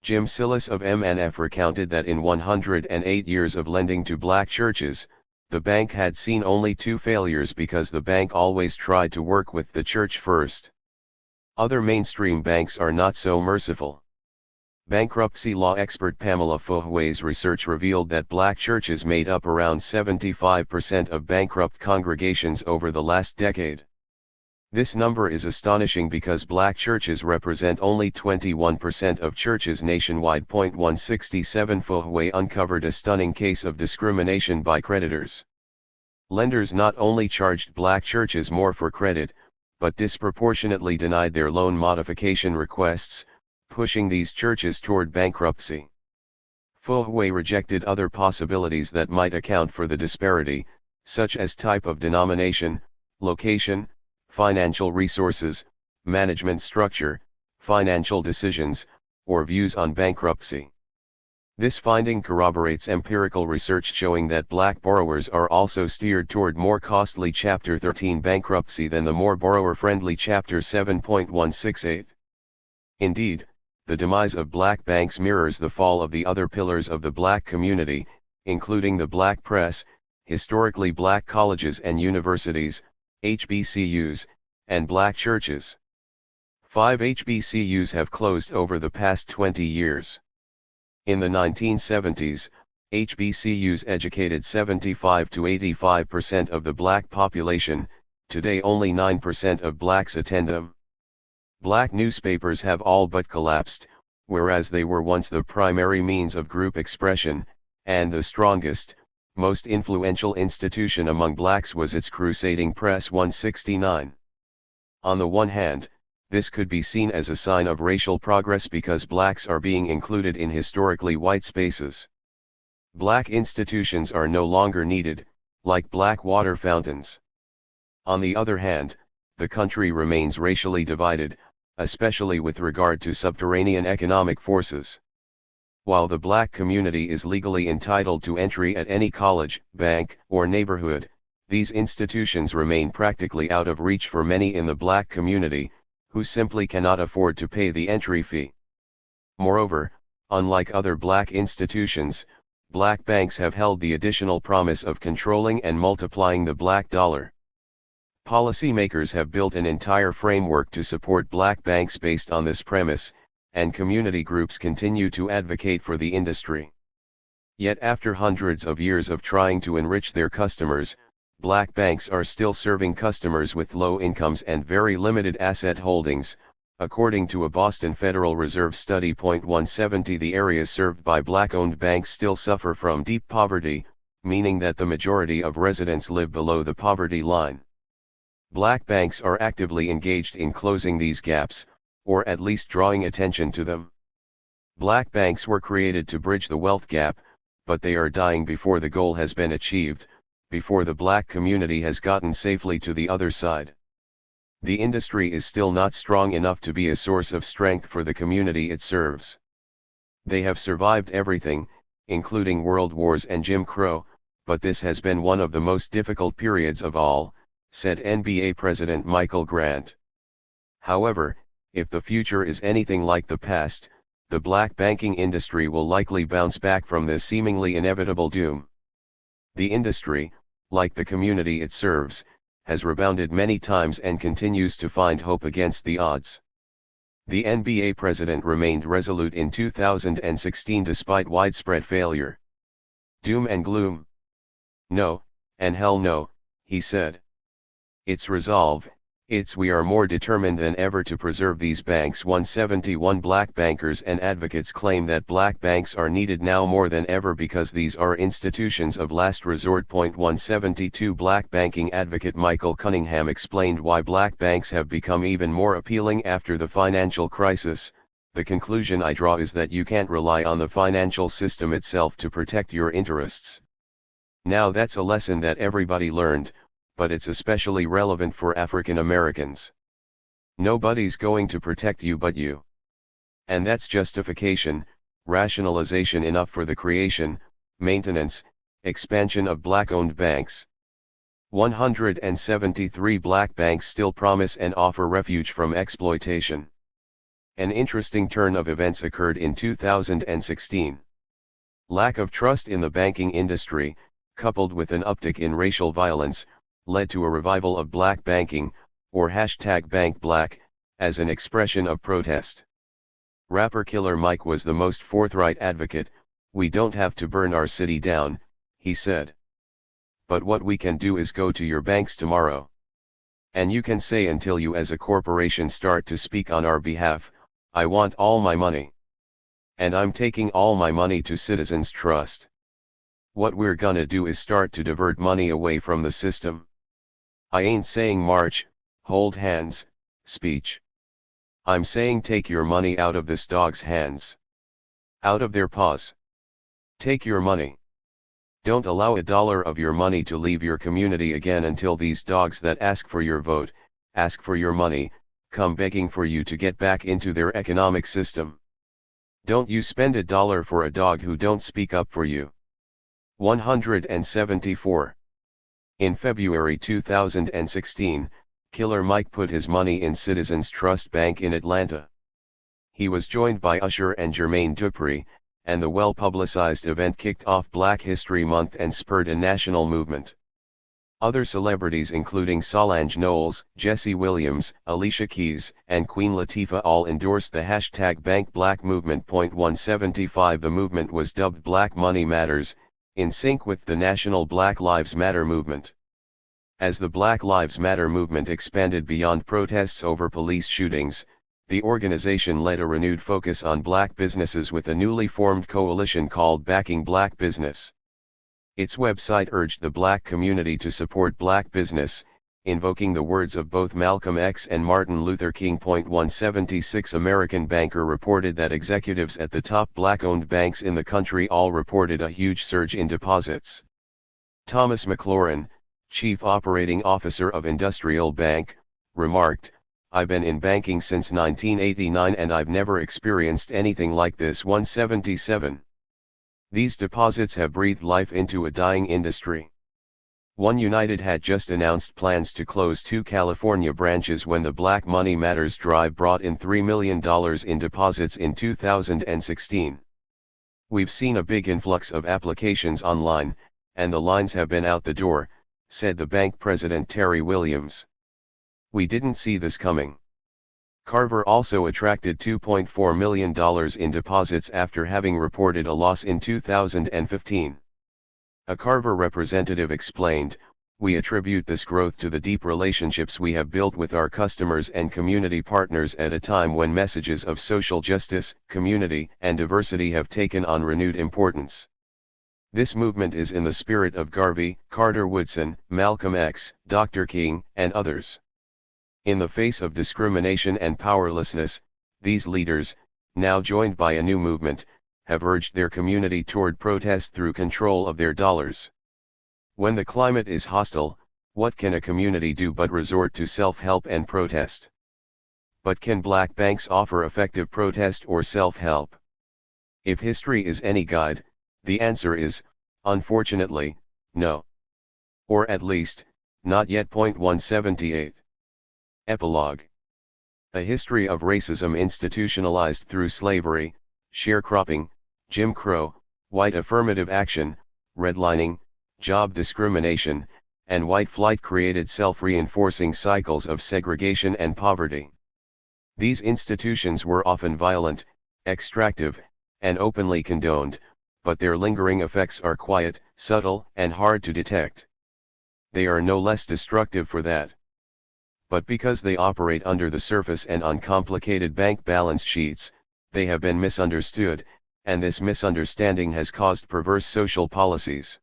A: Jim Sillis of MNF recounted that in 108 years of lending to black churches, the bank had seen only 2 failures because the bank always tried to work with the church first. Other mainstream banks are not so merciful. Bankruptcy law expert Pamela Fohue's research revealed that black churches made up around 75% of bankrupt congregations over the last decade. This number is astonishing because black churches represent only 21% of churches nationwide. 167 Fohue uncovered a stunning case of discrimination by creditors. Lenders not only charged black churches more for credit, but disproportionately denied their loan modification requests, pushing these churches toward bankruptcy. Fohue rejected other possibilities that might account for the disparity, such as type of denomination, location, financial resources, management structure, financial decisions, or views on bankruptcy. This finding corroborates empirical research showing that black borrowers are also steered toward more costly Chapter 13 bankruptcy than the more borrower-friendly Chapter 7.168. Indeed, the demise of black banks mirrors the fall of the other pillars of the black community, including the black press, historically black colleges and universities, HBCUs, and black churches. 5 HBCUs have closed over the past 20 years. In the 1970s, HBCUs educated 75 to 85% of the black population. Today only 9% of blacks attend them. Black newspapers have all but collapsed, whereas they were once the primary means of group expression, and the strongest, most influential institution among blacks was its crusading press 169. On the one hand, this could be seen as a sign of racial progress because blacks are being included in historically white spaces. Black institutions are no longer needed, like black water fountains. On the other hand, the country remains racially divided, especially with regard to subterranean economic forces. While the black community is legally entitled to entry at any college, bank, or neighborhood, these institutions remain practically out of reach for many in the black community, who simply cannot afford to pay the entry fee. Moreover, unlike other black institutions, black banks have held the additional promise of controlling and multiplying the black dollar. Policymakers have built an entire framework to support black banks based on this premise, and community groups continue to advocate for the industry. Yet after hundreds of years of trying to enrich their customers, black banks are still serving customers with low incomes and very limited asset holdings. According to a Boston Federal Reserve study, 170, the areas served by black-owned banks still suffer from deep poverty, meaning that the majority of residents live below the poverty line. Black banks are actively engaged in closing these gaps, or at least drawing attention to them. Black banks were created to bridge the wealth gap, but they are dying before the goal has been achieved, before the black community has gotten safely to the other side. The industry is still not strong enough to be a source of strength for the community it serves. They have survived everything, including world wars and Jim Crow, but this has been one of the most difficult periods of all, said NBA President Michael Grant. However, if the future is anything like the past, the black banking industry will likely bounce back from this seemingly inevitable doom. The industry, like the community it serves, has rebounded many times and continues to find hope against the odds. The NBA president remained resolute in 2016 despite widespread failure. Doom and gloom? No, and hell no, he said. It's resolve. We are more determined than ever to preserve these banks. 171 black bankers and advocates claim that black banks are needed now more than ever because these are institutions of last resort. 172 Black banking advocate Michael Cunningham explained why black banks have become even more appealing after the financial crisis. The conclusion I draw is that you can't rely on the financial system itself to protect your interests. Now that's a lesson that everybody learned, but it's especially relevant for African Americans. Nobody's going to protect you but you. And that's justification, rationalization enough for the creation, maintenance, expansion of black-owned banks. 173 black banks still promise and offer refuge from exploitation. An interesting turn of events occurred in 2016. Lack of trust in the banking industry, coupled with an uptick in racial violence, led to a revival of black banking, or #BankBlack, as an expression of protest. Rapper Killer Mike was the most forthright advocate. We don't have to burn our city down, he said. But what we can do is go to your banks tomorrow. And you can say until you as a corporation start to speak on our behalf, I want all my money. And I'm taking all my money to Citizens Trust. What we're gonna do is start to divert money away from the system. I ain't saying march, hold hands, speech. I'm saying take your money out of this dog's hands. Out of their paws. Take your money. Don't allow $1 of your money to leave your community again until these dogs that ask for your vote, ask for your money, come begging for you to get back into their economic system. Don't you spend $1 for a dog who don't speak up for you. 174. In February 2016, Killer Mike put his money in Citizens Trust Bank in Atlanta. He was joined by Usher and Jermaine Dupri, and the well-publicized event kicked off Black History Month and spurred a national movement. Other celebrities including Solange Knowles, Jesse Williams, Alicia Keys, and Queen Latifah all endorsed the hashtag Bank Black Movement. 175 The movement was dubbed Black Money Matters, in sync with the national Black Lives Matter movement. As the Black Lives Matter movement expanded beyond protests over police shootings, the organization led a renewed focus on black businesses with a newly formed coalition called Backing Black Business. Its website urged the black community to support black business, invoking the words of both Malcolm X and Martin Luther King. 176 American Banker reported that executives at the top black-owned banks in the country all reported a huge surge in deposits. Thomas McLaurin, Chief Operating Officer of Industrial Bank, remarked, "I've been in banking since 1989 and I've never experienced anything like this." 177. These deposits have breathed life into a dying industry. One United had just announced plans to close 2 California branches when the Black Money Matters drive brought in $3 million in deposits in 2016. "We've seen a big influx of applications online, and the lines have been out the door," said the bank president Terry Williams. "We didn't see this coming." Carver also attracted $2.4 million in deposits after having reported a loss in 2015. A Carver representative explained, "We attribute this growth to the deep relationships we have built with our customers and community partners at a time when messages of social justice, community, and diversity have taken on renewed importance. This movement is in the spirit of Garvey, Carter Woodson, Malcolm X, Dr. King, and others. In the face of discrimination and powerlessness, these leaders, now joined by a new movement, have urged their community toward protest through control of their dollars. When the climate is hostile, what can a community do but resort to self-help and protest? But can black banks offer effective protest or self-help? If history is any guide, the answer is, unfortunately, no. Or at least, not yet. 178. Epilogue. A history of racism institutionalized through slavery, sharecropping, Jim Crow, white affirmative action, redlining, job discrimination, and white flight created self-reinforcing cycles of segregation and poverty. These institutions were often violent, extractive, and openly condoned, but their lingering effects are quiet, subtle, and hard to detect. They are no less destructive for that. But because they operate under the surface and on complicated bank balance sheets, they have been misunderstood, and this misunderstanding has caused perverse social policies.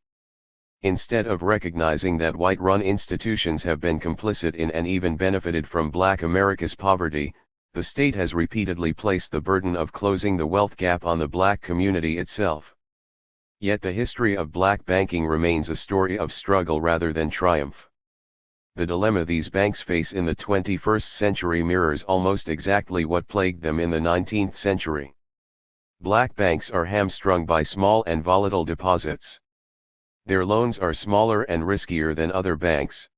A: Instead of recognizing that white-run institutions have been complicit in and even benefited from Black America's poverty, the state has repeatedly placed the burden of closing the wealth gap on the black community itself. Yet the history of black banking remains a story of struggle rather than triumph. The dilemma these banks face in the 21st century mirrors almost exactly what plagued them in the 19th century. Black banks are hamstrung by small and volatile deposits. Their loans are smaller and riskier than other banks.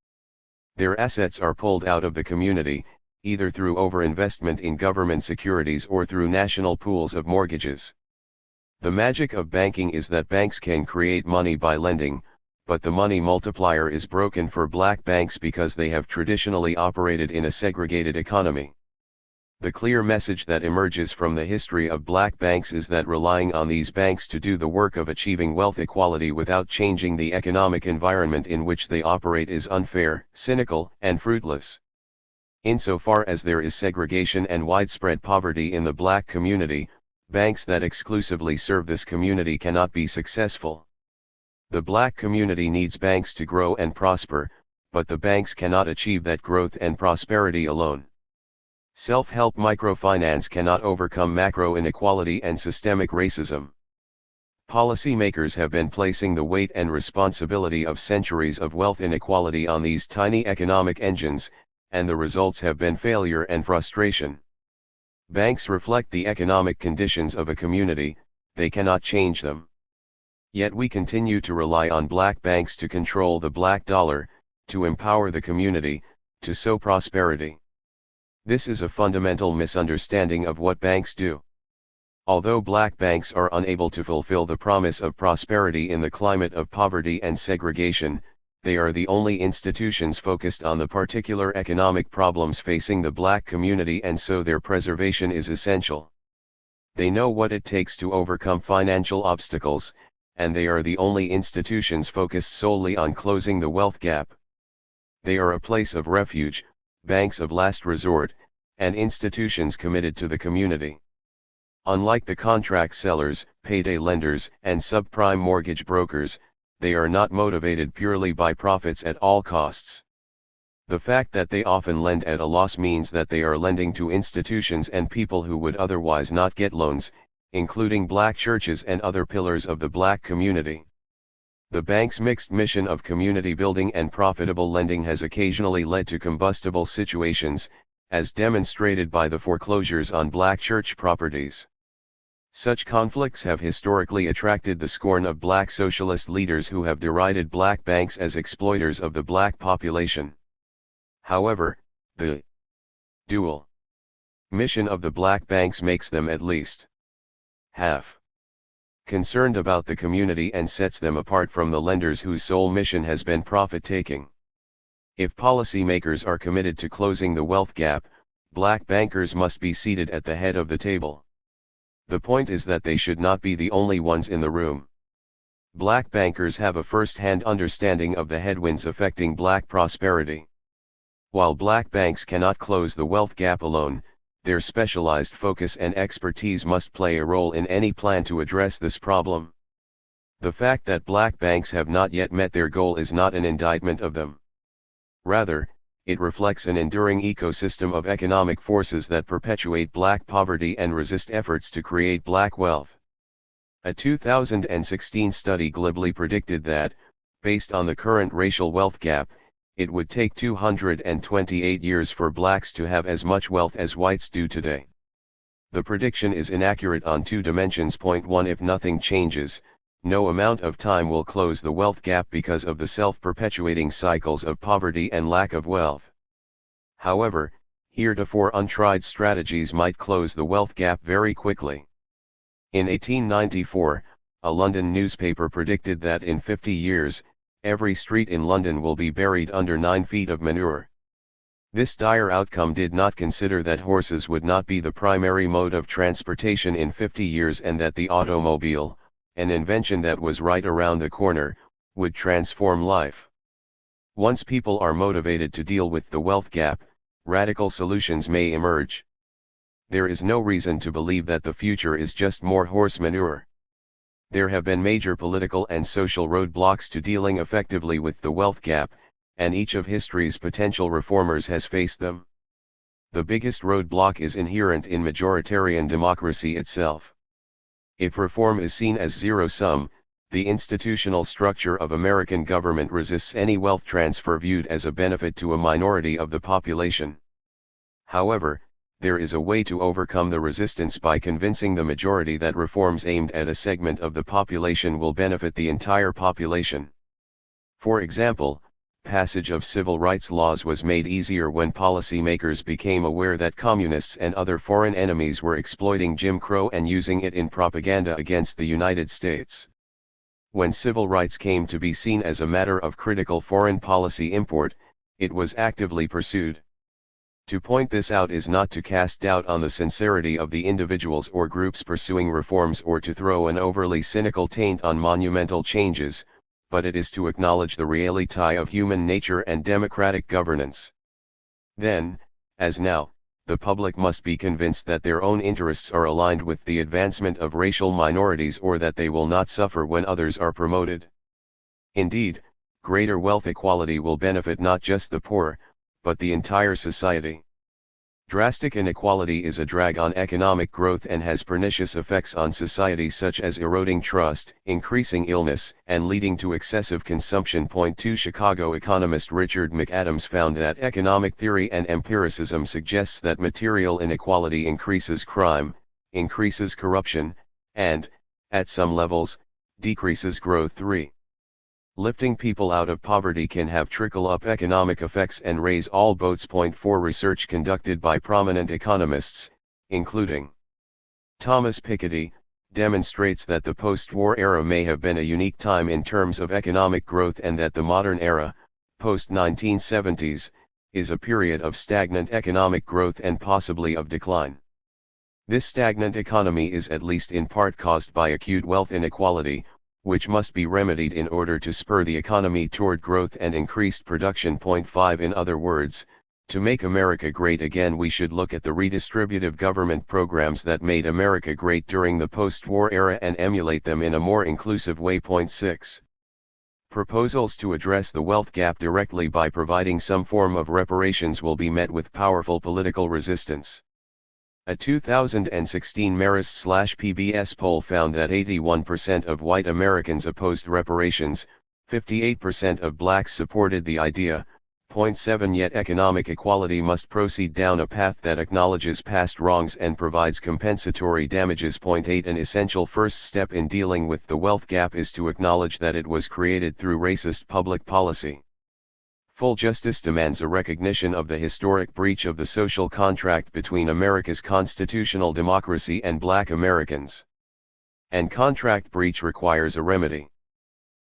A: Their assets are pulled out of the community, either through overinvestment in government securities or through national pools of mortgages. The magic of banking is that banks can create money by lending, but the money multiplier is broken for black banks because they have traditionally operated in a segregated economy. The clear message that emerges from the history of black banks is that relying on these banks to do the work of achieving wealth equality without changing the economic environment in which they operate is unfair, cynical, and fruitless. Insofar as there is segregation and widespread poverty in the black community, banks that exclusively serve this community cannot be successful. The black community needs banks to grow and prosper, but the banks cannot achieve that growth and prosperity alone. Self-help microfinance cannot overcome macro inequality and systemic racism. Policymakers have been placing the weight and responsibility of centuries of wealth inequality on these tiny economic engines, and the results have been failure and frustration. Banks reflect the economic conditions of a community, they cannot change them. Yet we continue to rely on black banks to control the black dollar, to empower the community, to sow prosperity. This is a fundamental misunderstanding of what banks do. Although black banks are unable to fulfill the promise of prosperity in the climate of poverty and segregation, they are the only institutions focused on the particular economic problems facing the black community, and so their preservation is essential. They know what it takes to overcome financial obstacles, and they are the only institutions focused solely on closing the wealth gap. They are a place of refuge, banks of last resort, and institutions committed to the community. Unlike the contract sellers, payday lenders, and subprime mortgage brokers, they are not motivated purely by profits at all costs. The fact that they often lend at a loss means that they are lending to institutions and people who would otherwise not get loans, including black churches and other pillars of the black community. The bank's mixed mission of community building and profitable lending has occasionally led to combustible situations, as demonstrated by the foreclosures on black church properties. Such conflicts have historically attracted the scorn of black socialist leaders who have derided black banks as exploiters of the black population. However, the dual mission of the black banks makes them at least half concerned about the community and sets them apart from the lenders whose sole mission has been profit-taking. If policymakers are committed to closing the wealth gap, black bankers must be seated at the head of the table. The point is that they should not be the only ones in the room. Black bankers have a first-hand understanding of the headwinds affecting black prosperity. While black banks cannot close the wealth gap alone, their specialized focus and expertise must play a role in any plan to address this problem. The fact that black banks have not yet met their goal is not an indictment of them. Rather, it reflects an enduring ecosystem of economic forces that perpetuate black poverty and resist efforts to create black wealth. A 2016 study glibly predicted that, based on the current racial wealth gap, it would take 228 years for blacks to have as much wealth as whites do today. The prediction is inaccurate on two dimensions. Point 1, if nothing changes, no amount of time will close the wealth gap because of the self-perpetuating cycles of poverty and lack of wealth. However, heretofore untried strategies might close the wealth gap very quickly. In 1894, a London newspaper predicted that in 50 years, every street in London will be buried under 9 feet of manure. This dire outcome did not consider that horses would not be the primary mode of transportation in 50 years and that the automobile, an invention that was right around the corner, would transform life. Once people are motivated to deal with the wealth gap, radical solutions may emerge. There is no reason to believe that the future is just more horse manure. There have been major political and social roadblocks to dealing effectively with the wealth gap, and each of history's potential reformers has faced them. The biggest roadblock is inherent in majoritarian democracy itself. If reform is seen as zero-sum, the institutional structure of American government resists any wealth transfer viewed as a benefit to a minority of the population. However, there is a way to overcome the resistance by convincing the majority that reforms aimed at a segment of the population will benefit the entire population. For example, passage of civil rights laws was made easier when policymakers became aware that communists and other foreign enemies were exploiting Jim Crow and using it in propaganda against the United States. When civil rights came to be seen as a matter of critical foreign policy import, it was actively pursued. To point this out is not to cast doubt on the sincerity of the individuals or groups pursuing reforms or to throw an overly cynical taint on monumental changes, but it is to acknowledge the reality of human nature and democratic governance. Then, as now, the public must be convinced that their own interests are aligned with the advancement of racial minorities or that they will not suffer when others are promoted. Indeed, greater wealth equality will benefit not just the poor, but the entire society. Drastic inequality is a drag on economic growth and has pernicious effects on society such as eroding trust, increasing illness, and leading to excessive consumption. Point 2 Chicago economist Richard McAdams found that economic theory and empiricism suggests that material inequality increases crime, increases corruption, and, at some levels, decreases growth. 3. Lifting people out of poverty can have trickle-up economic effects and raise all boats. Point 4 Research conducted by prominent economists, including Thomas Piketty, demonstrates that the post-war era may have been a unique time in terms of economic growth and that the modern era, post-1970s, is a period of stagnant economic growth and possibly of decline. This stagnant economy is at least in part caused by acute wealth inequality, which must be remedied in order to spur the economy toward growth and increased production. Point 5 In other words, to make America great again we should look at the redistributive government programs that made America great during the post-war era and emulate them in a more inclusive way. Point 6. Proposals to address the wealth gap directly by providing some form of reparations will be met with powerful political resistance. A 2016 Mehrsa/PBS poll found that 81% of white Americans opposed reparations, 58% of blacks supported the idea. Point 7 Yet economic equality must proceed down a path that acknowledges past wrongs and provides compensatory damages. Point 8 An essential first step in dealing with the wealth gap is to acknowledge that it was created through racist public policy. Full justice demands a recognition of the historic breach of the social contract between America's constitutional democracy and black Americans. And contract breach requires a remedy.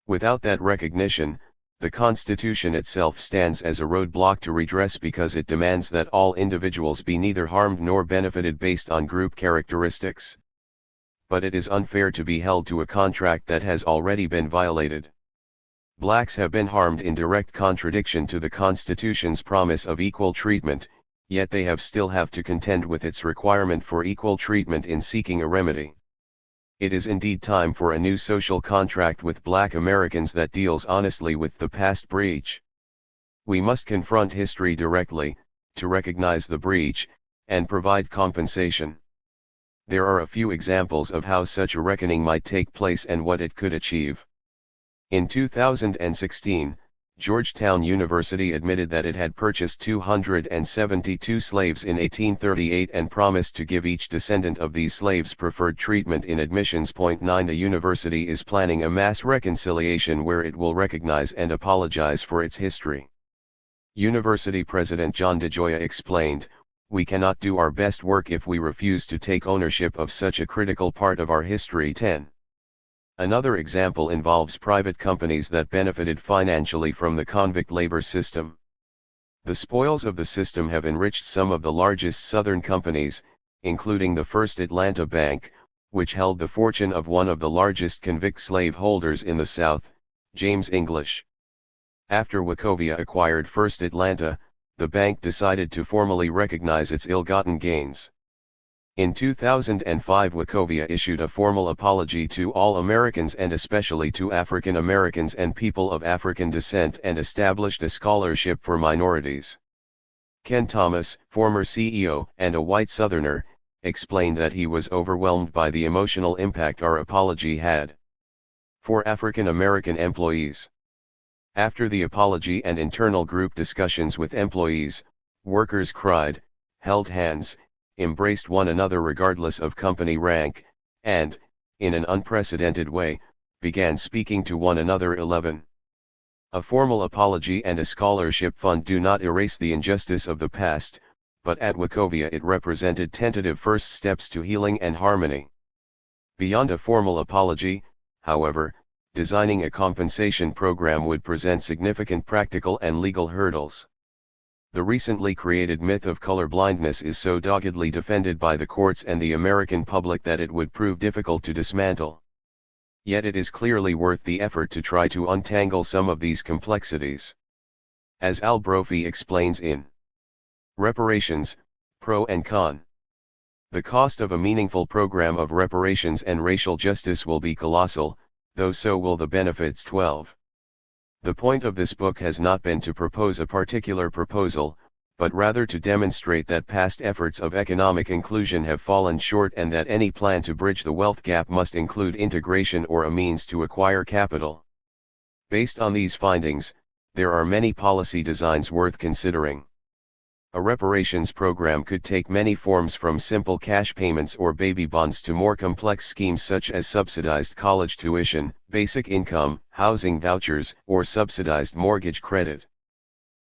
A: Without that recognition, the Constitution itself stands as a roadblock to redress because it demands that all individuals be neither harmed nor benefited based on group characteristics. But it is unfair to be held to a contract that has already been violated. Blacks have been harmed in direct contradiction to the Constitution's promise of equal treatment, yet they still have to contend with its requirement for equal treatment in seeking a remedy. It is indeed time for a new social contract with black Americans that deals honestly with the past breach. We must confront history directly, to recognize the breach, and provide compensation. There are a few examples of how such a reckoning might take place and what it could achieve. In 2016, Georgetown University admitted that it had purchased 272 slaves in 1838 and promised to give each descendant of these slaves preferred treatment in admissions. Point 9 The university is planning a mass reconciliation where it will recognize and apologize for its history. University President John DeGioia explained, "We cannot do our best work if we refuse to take ownership of such a critical part of our history." 10. Another example involves private companies that benefited financially from the convict labor system. The spoils of the system have enriched some of the largest Southern companies, including the First Atlanta Bank, which held the fortune of one of the largest convict slave holders in the South, James English. After Wachovia acquired First Atlanta, the bank decided to formally recognize its ill-gotten gains. In 2005 Wachovia issued a formal apology to all Americans and especially to African Americans and people of African descent and established a scholarship for minorities. Ken Thomas, former CEO and a white Southerner, explained that he was overwhelmed by the emotional impact our apology had for African American employees. After the apology and internal group discussions with employees, workers cried, held hands, embraced one another regardless of company rank, and, in an unprecedented way, began speaking to one another. 11. A formal apology and a scholarship fund do not erase the injustice of the past, but at Wachovia it represented tentative first steps to healing and harmony. Beyond a formal apology, however, designing a compensation program would present significant practical and legal hurdles. The recently created myth of colorblindness is so doggedly defended by the courts and the American public that it would prove difficult to dismantle. Yet it is clearly worth the effort to try to untangle some of these complexities. As Al Brophy explains in Reparations, Pro and Con. The cost of a meaningful program of reparations and racial justice will be colossal, though so will the benefits. 12. The point of this book has not been to propose a particular proposal, but rather to demonstrate that past efforts of economic inclusion have fallen short and that any plan to bridge the wealth gap must include integration or a means to acquire capital. Based on these findings, there are many policy designs worth considering. A reparations program could take many forms, from simple cash payments or baby bonds to more complex schemes such as subsidized college tuition, basic income, housing vouchers, or subsidized mortgage credit.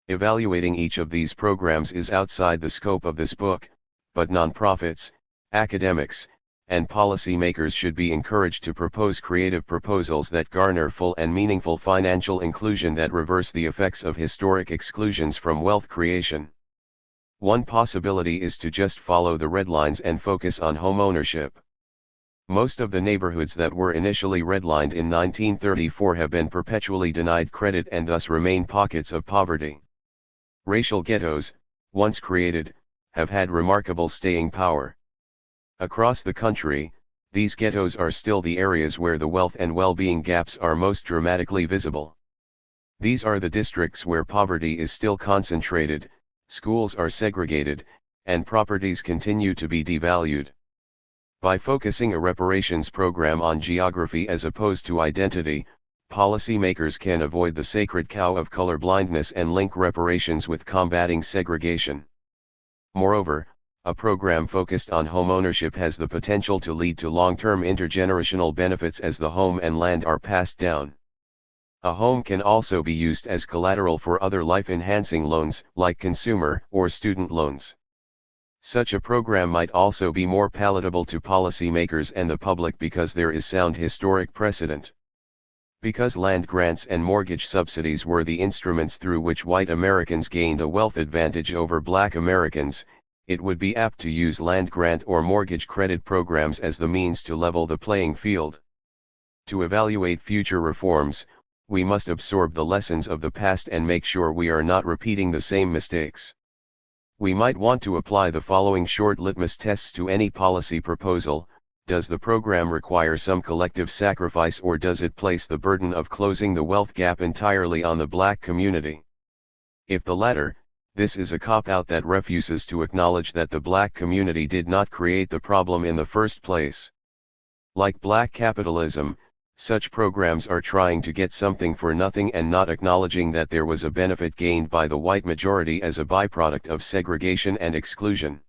A: Evaluating each of these programs is outside the scope of this book, but nonprofits, academics, and policymakers should be encouraged to propose creative proposals that garner full and meaningful financial inclusion that reverse the effects of historic exclusions from wealth creation. One possibility is to just follow the red lines and focus on home ownership. Most of the neighborhoods that were initially redlined in 1934 have been perpetually denied credit and thus remain pockets of poverty. Racial ghettos, once created, have had remarkable staying power. Across the country, these ghettos are still the areas where the wealth and well-being gaps are most dramatically visible. These are the districts where poverty is still concentrated, schools are segregated, and properties continue to be devalued. By focusing a reparations program on geography as opposed to identity, policymakers can avoid the sacred cow of colorblindness and link reparations with combating segregation. Moreover, a program focused on homeownership has the potential to lead to long-term intergenerational benefits as the home and land are passed down. A home can also be used as collateral for other life-enhancing loans, like consumer or student loans. Such a program might also be more palatable to policymakers and the public because there is sound historic precedent. Because land grants and mortgage subsidies were the instruments through which white Americans gained a wealth advantage over black Americans, it would be apt to use land grant or mortgage credit programs as the means to level the playing field. To evaluate future reforms, we must absorb the lessons of the past and make sure we are not repeating the same mistakes. We might want to apply the following short litmus tests to any policy proposal. Does the program require some collective sacrifice, or does it place the burden of closing the wealth gap entirely on the black community? If the latter, this is a cop-out that refuses to acknowledge that the black community did not create the problem in the first place. Like black capitalism, such programs are trying to get something for nothing and not acknowledging that there was a benefit gained by the white majority as a byproduct of segregation and exclusion.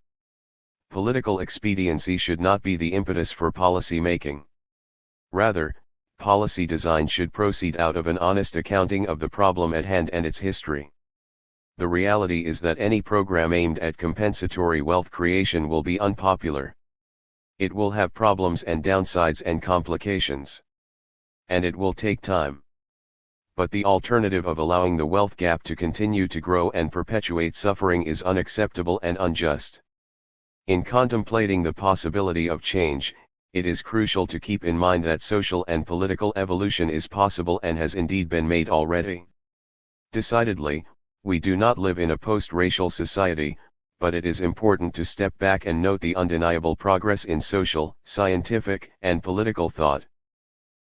A: Political expediency should not be the impetus for policy making. Rather, policy design should proceed out of an honest accounting of the problem at hand and its history. The reality is that any program aimed at compensatory wealth creation will be unpopular. It will have problems and downsides and complications. And it will take time. But the alternative of allowing the wealth gap to continue to grow and perpetuate suffering is unacceptable and unjust. In contemplating the possibility of change, it is crucial to keep in mind that social and political evolution is possible and has indeed been made already. Decidedly, we do not live in a post-racial society, but it is important to step back and note the undeniable progress in social, scientific, and political thought.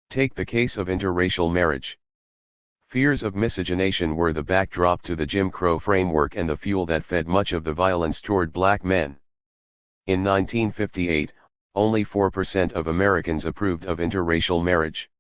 A: Take the case of interracial marriage. Fears of miscegenation were the backdrop to the Jim Crow framework and the fuel that fed much of the violence toward black men. In 1958, only 4% of Americans approved of interracial marriage.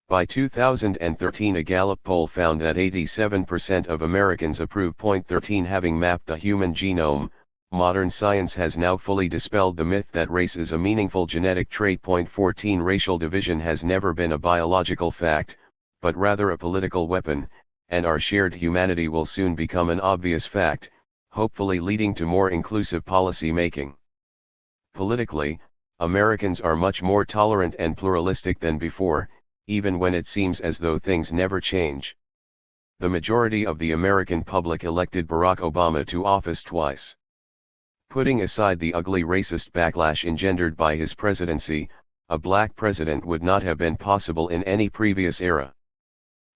A: By 2013, a Gallup poll found that 87% of Americans approve. 13 Having mapped the human genome, modern science has now fully dispelled the myth that race is a meaningful genetic trait. 14 Racial division has never been a biological fact, but rather a political weapon, and our shared humanity will soon become an obvious fact, hopefully leading to more inclusive policy making. Politically, Americans are much more tolerant and pluralistic than before, even when it seems as though things never change. The majority of the American public elected Barack Obama to office twice. Putting aside the ugly racist backlash engendered by his presidency, a black president would not have been possible in any previous era.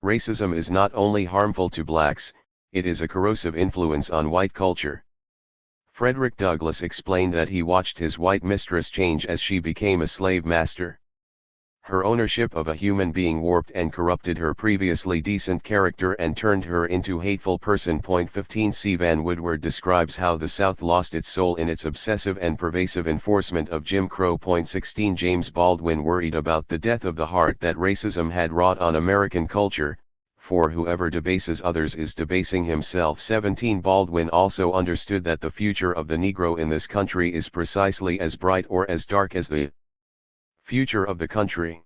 A: Racism is not only harmful to blacks, it is a corrosive influence on white culture. Frederick Douglass explained that he watched his white mistress change as she became a slave master. Her ownership of a human being warped and corrupted her previously decent character and turned her into hateful person. 15 C. Van Woodward describes how the South lost its soul in its obsessive and pervasive enforcement of Jim Crow. 16 James Baldwin worried about the death of the heart that racism had wrought on American culture, for whoever debases others is debasing himself. 17 Baldwin also understood that the future of the Negro in this country is precisely as bright or as dark as the future of the country.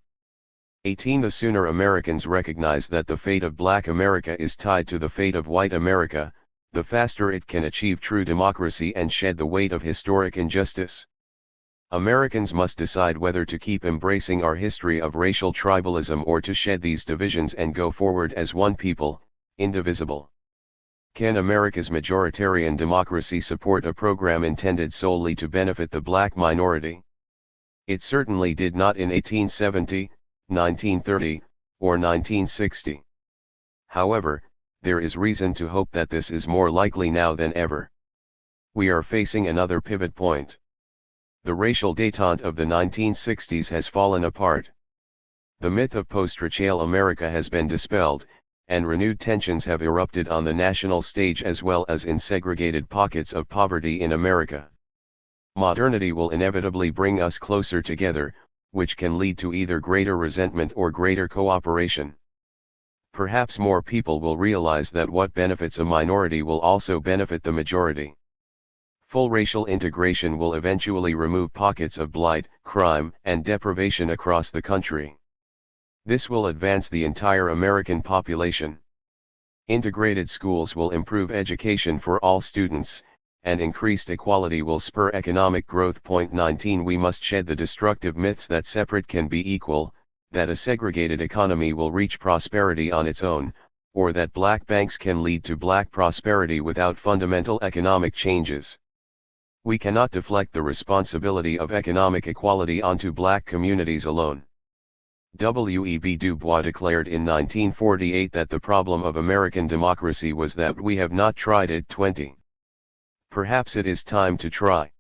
A: 18 The sooner Americans recognize that the fate of Black America is tied to the fate of white America, the faster it can achieve true democracy and shed the weight of historic injustice. Americans must decide whether to keep embracing our history of racial tribalism or to shed these divisions and go forward as one people, indivisible. Can America's majoritarian democracy support a program intended solely to benefit the black minority? It certainly did not in 1870, 1930, or 1960. However, there is reason to hope that this is more likely now than ever. We are facing another pivot point. The racial détente of the 1960s has fallen apart. The myth of post-racial America has been dispelled, and renewed tensions have erupted on the national stage as well as in segregated pockets of poverty in America. Modernity will inevitably bring us closer together, which can lead to either greater resentment or greater cooperation. Perhaps more people will realize that what benefits a minority will also benefit the majority. Full racial integration will eventually remove pockets of blight, crime, and deprivation across the country. This will advance the entire American population. Integrated schools will improve education for all students, and increased equality will spur economic growth. 19 We must shed the destructive myths that separate can be equal, that a segregated economy will reach prosperity on its own, or that black banks can lead to black prosperity without fundamental economic changes. We cannot deflect the responsibility of economic equality onto black communities alone. W.E.B. Du Bois declared in 1948 that the problem of American democracy was that we have not tried it. 20. Perhaps it is time to try.